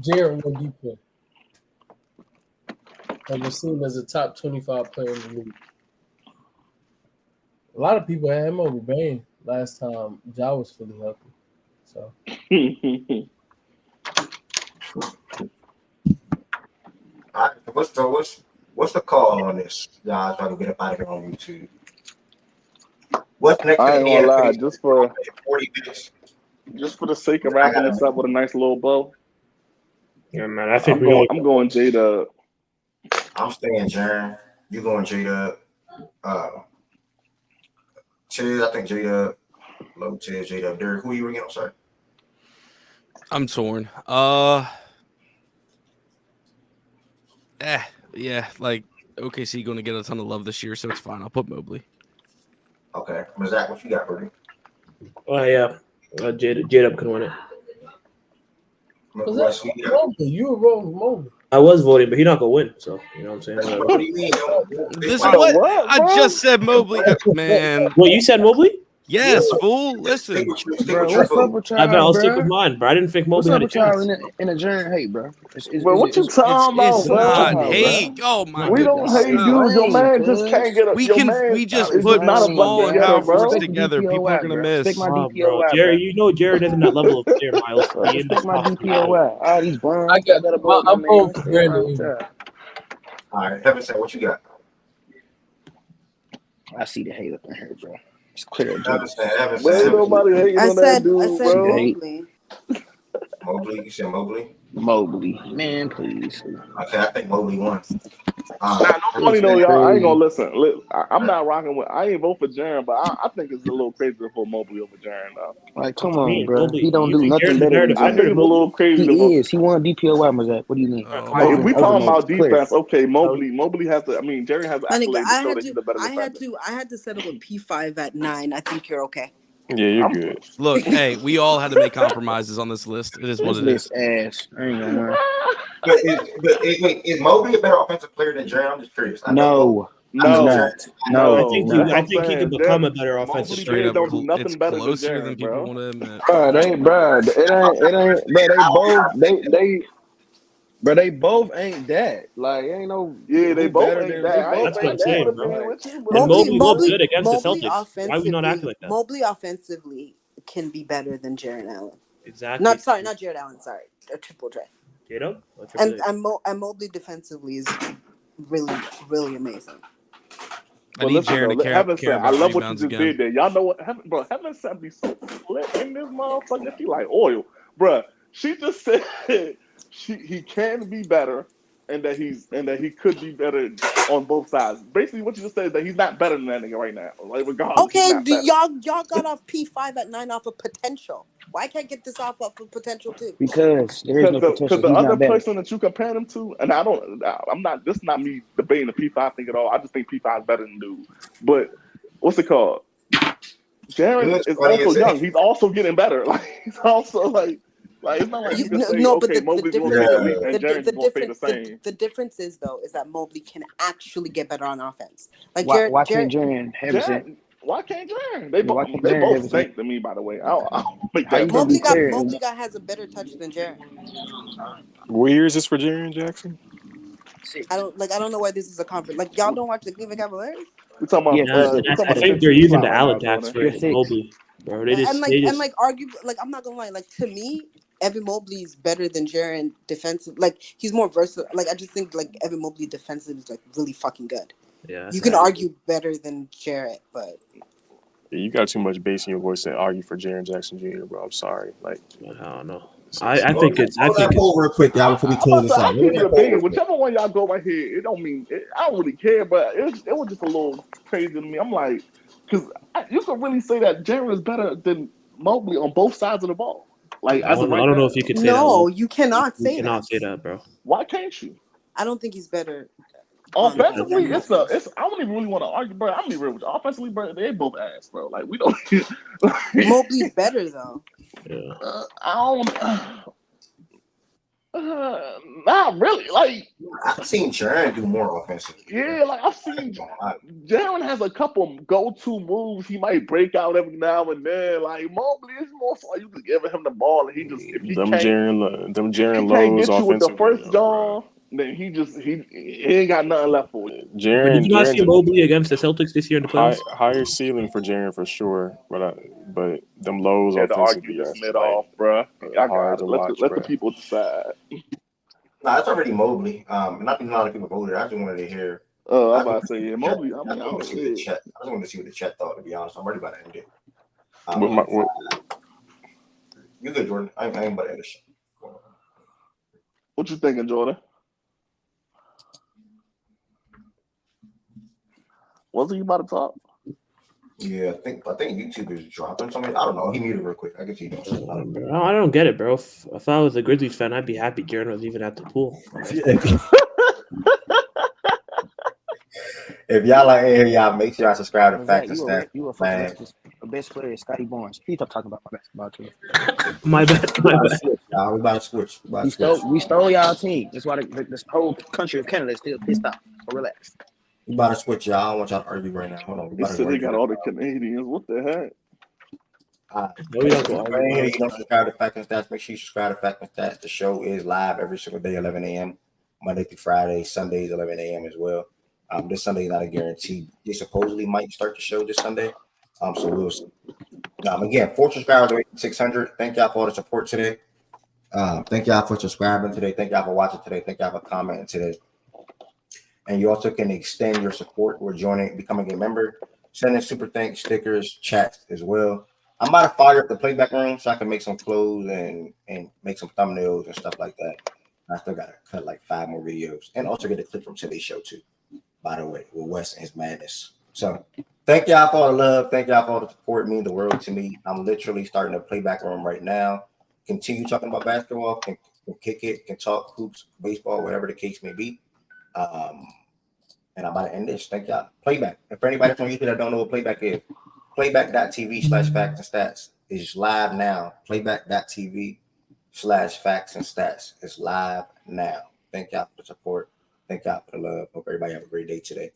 Jaren was deep. And was seen as a top 25 player in the league. A lot of people had him over Bane last time Ja was fully healthy. So what's the call on this? Y'all trying to get up out of here on YouTube. What's next? I ain't gonna lie, just for 40 minutes. Just for the sake of wrapping this up with a nice little bow. Yeah, man. I think I'm going J-Dub. I'm staying Jaren. You going J-Dub? Chiz, I think J-Dub. Low Chiz, J-Dub. Derek, who you again? I'm sorry. I'm torn. Yeah, like OKC going to get a ton of love this year, so it's fine. I'll put Mobley. Okay, Zach, what you got, Rudy? Yeah, J-Dub can win it. You were wrong with Mobley. I was voting, but he's not gonna win. So you know what I'm saying. This what? I just said Mobley, man. What you said, Mobley? Yes, fool. Listen, bro, what's up with y'all, I'll stick bro? with mine, bro. I didn't think What's Mobley up had a with y'all chance. in the Jaren hate, bro? Bro, what you talking it's about, not bro? hate. Oh my We goodness. don't hate Stop. dude. Your man just can't get a. We Your man just is put not a small bucket and getter, power forwards bro. together. People are gonna miss. Bro, Jared, you know Jared isn't that level of player, Miles. To be in this top three. All these bums I got. that above my I'm man. going What's for wrong Brandon with Ingram. y'all? All right, Heaven said, what you got? I see the hate up in here, bro. It's clear. Heaven said, But ain't nobody hating on that dude, bro. Mobley. Mobley, you said Mobley? Mobley, man, please. Okay, I think Mobley won. Nah, no funny though, y'all. I ain't gonna listen. I'm not rocking with. I ain't vote for Jaren, but I think it's a little crazy to put Mobley over Jaren though. Like, come on, bro. He don't do think nothing Jared's a better better than I think it's a little crazy to vote. He won DPOY, Mazak. What do you mean? If we talking about Clear. defense, okay, Mobley has to. I mean, Jaren has My nigga, accolades to show that he's a better defender. I had to settle with P5 at 9. I think you're okay. Yeah, you're good. Look, hey, we all had to make compromises on this list. It is what it is. Ass. I ain't gonna lie. But is Mobley a better offensive player than Jaren? I'm just curious. No. No. I think he could become a better offensive Straight up, don't do nothing it's better than closer Jaren, than people bro. want to admit. They both ain't that. Like, ain't no. Yeah, they both better ain't than- that. I ain't That's what I'm saying, bro. with you, And Mobley looked good against the Mobley Celtics. Why we not acting like that? Mobley offensively can be better than Jared Allen. Exactly. Not Jared Allen. Sorry, a triple J. J-Dub? And Mobley defensively is really, really amazing. I need Jaren to care I about love what you rebounds just again. did there. Y'all know what, Heaven said be so slick in this motherfucker. She like oil, bruh. She just said he can be better, and that he could be better on both sides. Basically, what you just said is that he's not better than that nigga right now. Like regardless, he's Okay, not better. y'all got off P5 at 9 off of potential. Why can't get this off of potential too? Because there is no potential. Because the He's other not better. person that you compare him to, and this is not me debating the P5 thing at all. I just think P5 is better than dude. But what's it called? Jaren is also young. He's also getting better. Like he's also like it's not like you can say, okay, Mobley's going to take the leap and Jaren's going to stay the same. The difference is though is that Mobley can actually get better on offense. Like why can't Jaren have it? Why can't Jaren? They both stink to me, by the way. I'll make that. Mobley has a better touch than Jaren. What year is this for Jaren Jackson? I don't know why this is a conference. Like y'all don't watch the Cleveland Cavaliers? We're talking about. I think they're using the Allen tax for Mobley, bro. They just argue. Like I'm not gonna lie. Like to me, Evan Mobley is better than Jaren defensive. Like he's more versatile. Like I just think like Evan Mobley defensive is like really fucking good. Yeah, you can argue better than Jarrett, but you got too much bass in your voice to argue for Jaren Jackson Jr., bro. I'm sorry. Like I don't know. I think it's real quick, y'all, before we close this out. Whichever one y'all go right here, it don't mean I don't really care, but it was just a little crazy to me. I'm like, because you can really say that Jaren is better than Mobley on both sides of the ball. Like I don't know if you could say that. No, you cannot say that. You cannot say that, bro. Why can't you? I don't think he's better. Offensively, it's I don't even really want to argue, bro. I'm be real with you. Offensively, bro, they both ass, bro. Like we don't. Mobley's better though. Yeah. I don't. Not really. Like I've seen Jaren do more offensively. Yeah, like I've seen Jaren has a couple go-to moves. He might break out every now and then. Like Mobley is more so you just giving him the ball, and he just if he Jaren can't lows get you with the offensively, first jaw, then he ain't got nothing left for you. Did you not see Mobley against the Celtics this year in the playoffs? Higher ceiling for Jaren for sure, but them lows Yeah, offensively. the argument off, bro. Let the people decide. Nah, it's already Mobley. Not a lot of people voted. I just wanted to hear. I'm about to say Mobley. I just wanted to see what the chat thought. To be honest, I'm ready about to end it. You good, Jordan? I ain't about to end this shit. What you thinking, Jordan? Wasn't you about to talk? Yeah, I think YouTube is dropping something. I don't know. He muted real quick. I guess he knows. I don't get it, bro. If I was a Grizzlies fan, I'd be happy Jaren was even at the pool. If y'all like here, y'all make sure y'all subscribe to Facts and Stats. You a best player, Scotty Barnes. Please stop talking about my basketball team. My bad. We about to switch. We stole y'all team. That's why this whole country of Canada is still pissed off. So relax. We about to switch, y'all. I don't want y'all to argue right now. Hold on. He said they got all the Canadians. What the heck? No, we don't go all Hey, the you don't subscribe to Facts and Stats. Make sure you subscribe to Facts and Stats. The show is live every single day, 11 a.m. Monday through Friday, Sundays, 11 a.m. as well. This Sunday is not a guarantee. They supposedly might start the show this Sunday. So we'll see. Again, 4 subscribers away from 600. Thank y'all for all the support today. Thank y'all for subscribing today. Thank y'all for watching today. Thank y'all for commenting today. And you also can extend your support or becoming a member. Send in super thanks, stickers, chats as well. I'm about to fire up the playback room so I can make some clothes and make some thumbnails and stuff like that. I still got to cut like 5 more videos and also get a clip from today's show too, by the way, with Wes and his madness. So thank y'all for all the love. Thank y'all for all the support. It means the world to me. I'm literally starting a playback room right now. Continue talking about basketball, can kick it, can talk hoops, baseball, whatever the case may be. And I'm about to end this. Thank y'all. Playback. And for anybody from YouTube that don't know what playback is, playback.tv/facts and stats is live now. Playback.tv/facts and stats is live now. Thank y'all for the support. Thank y'all for the love. Hope everybody have a great day today.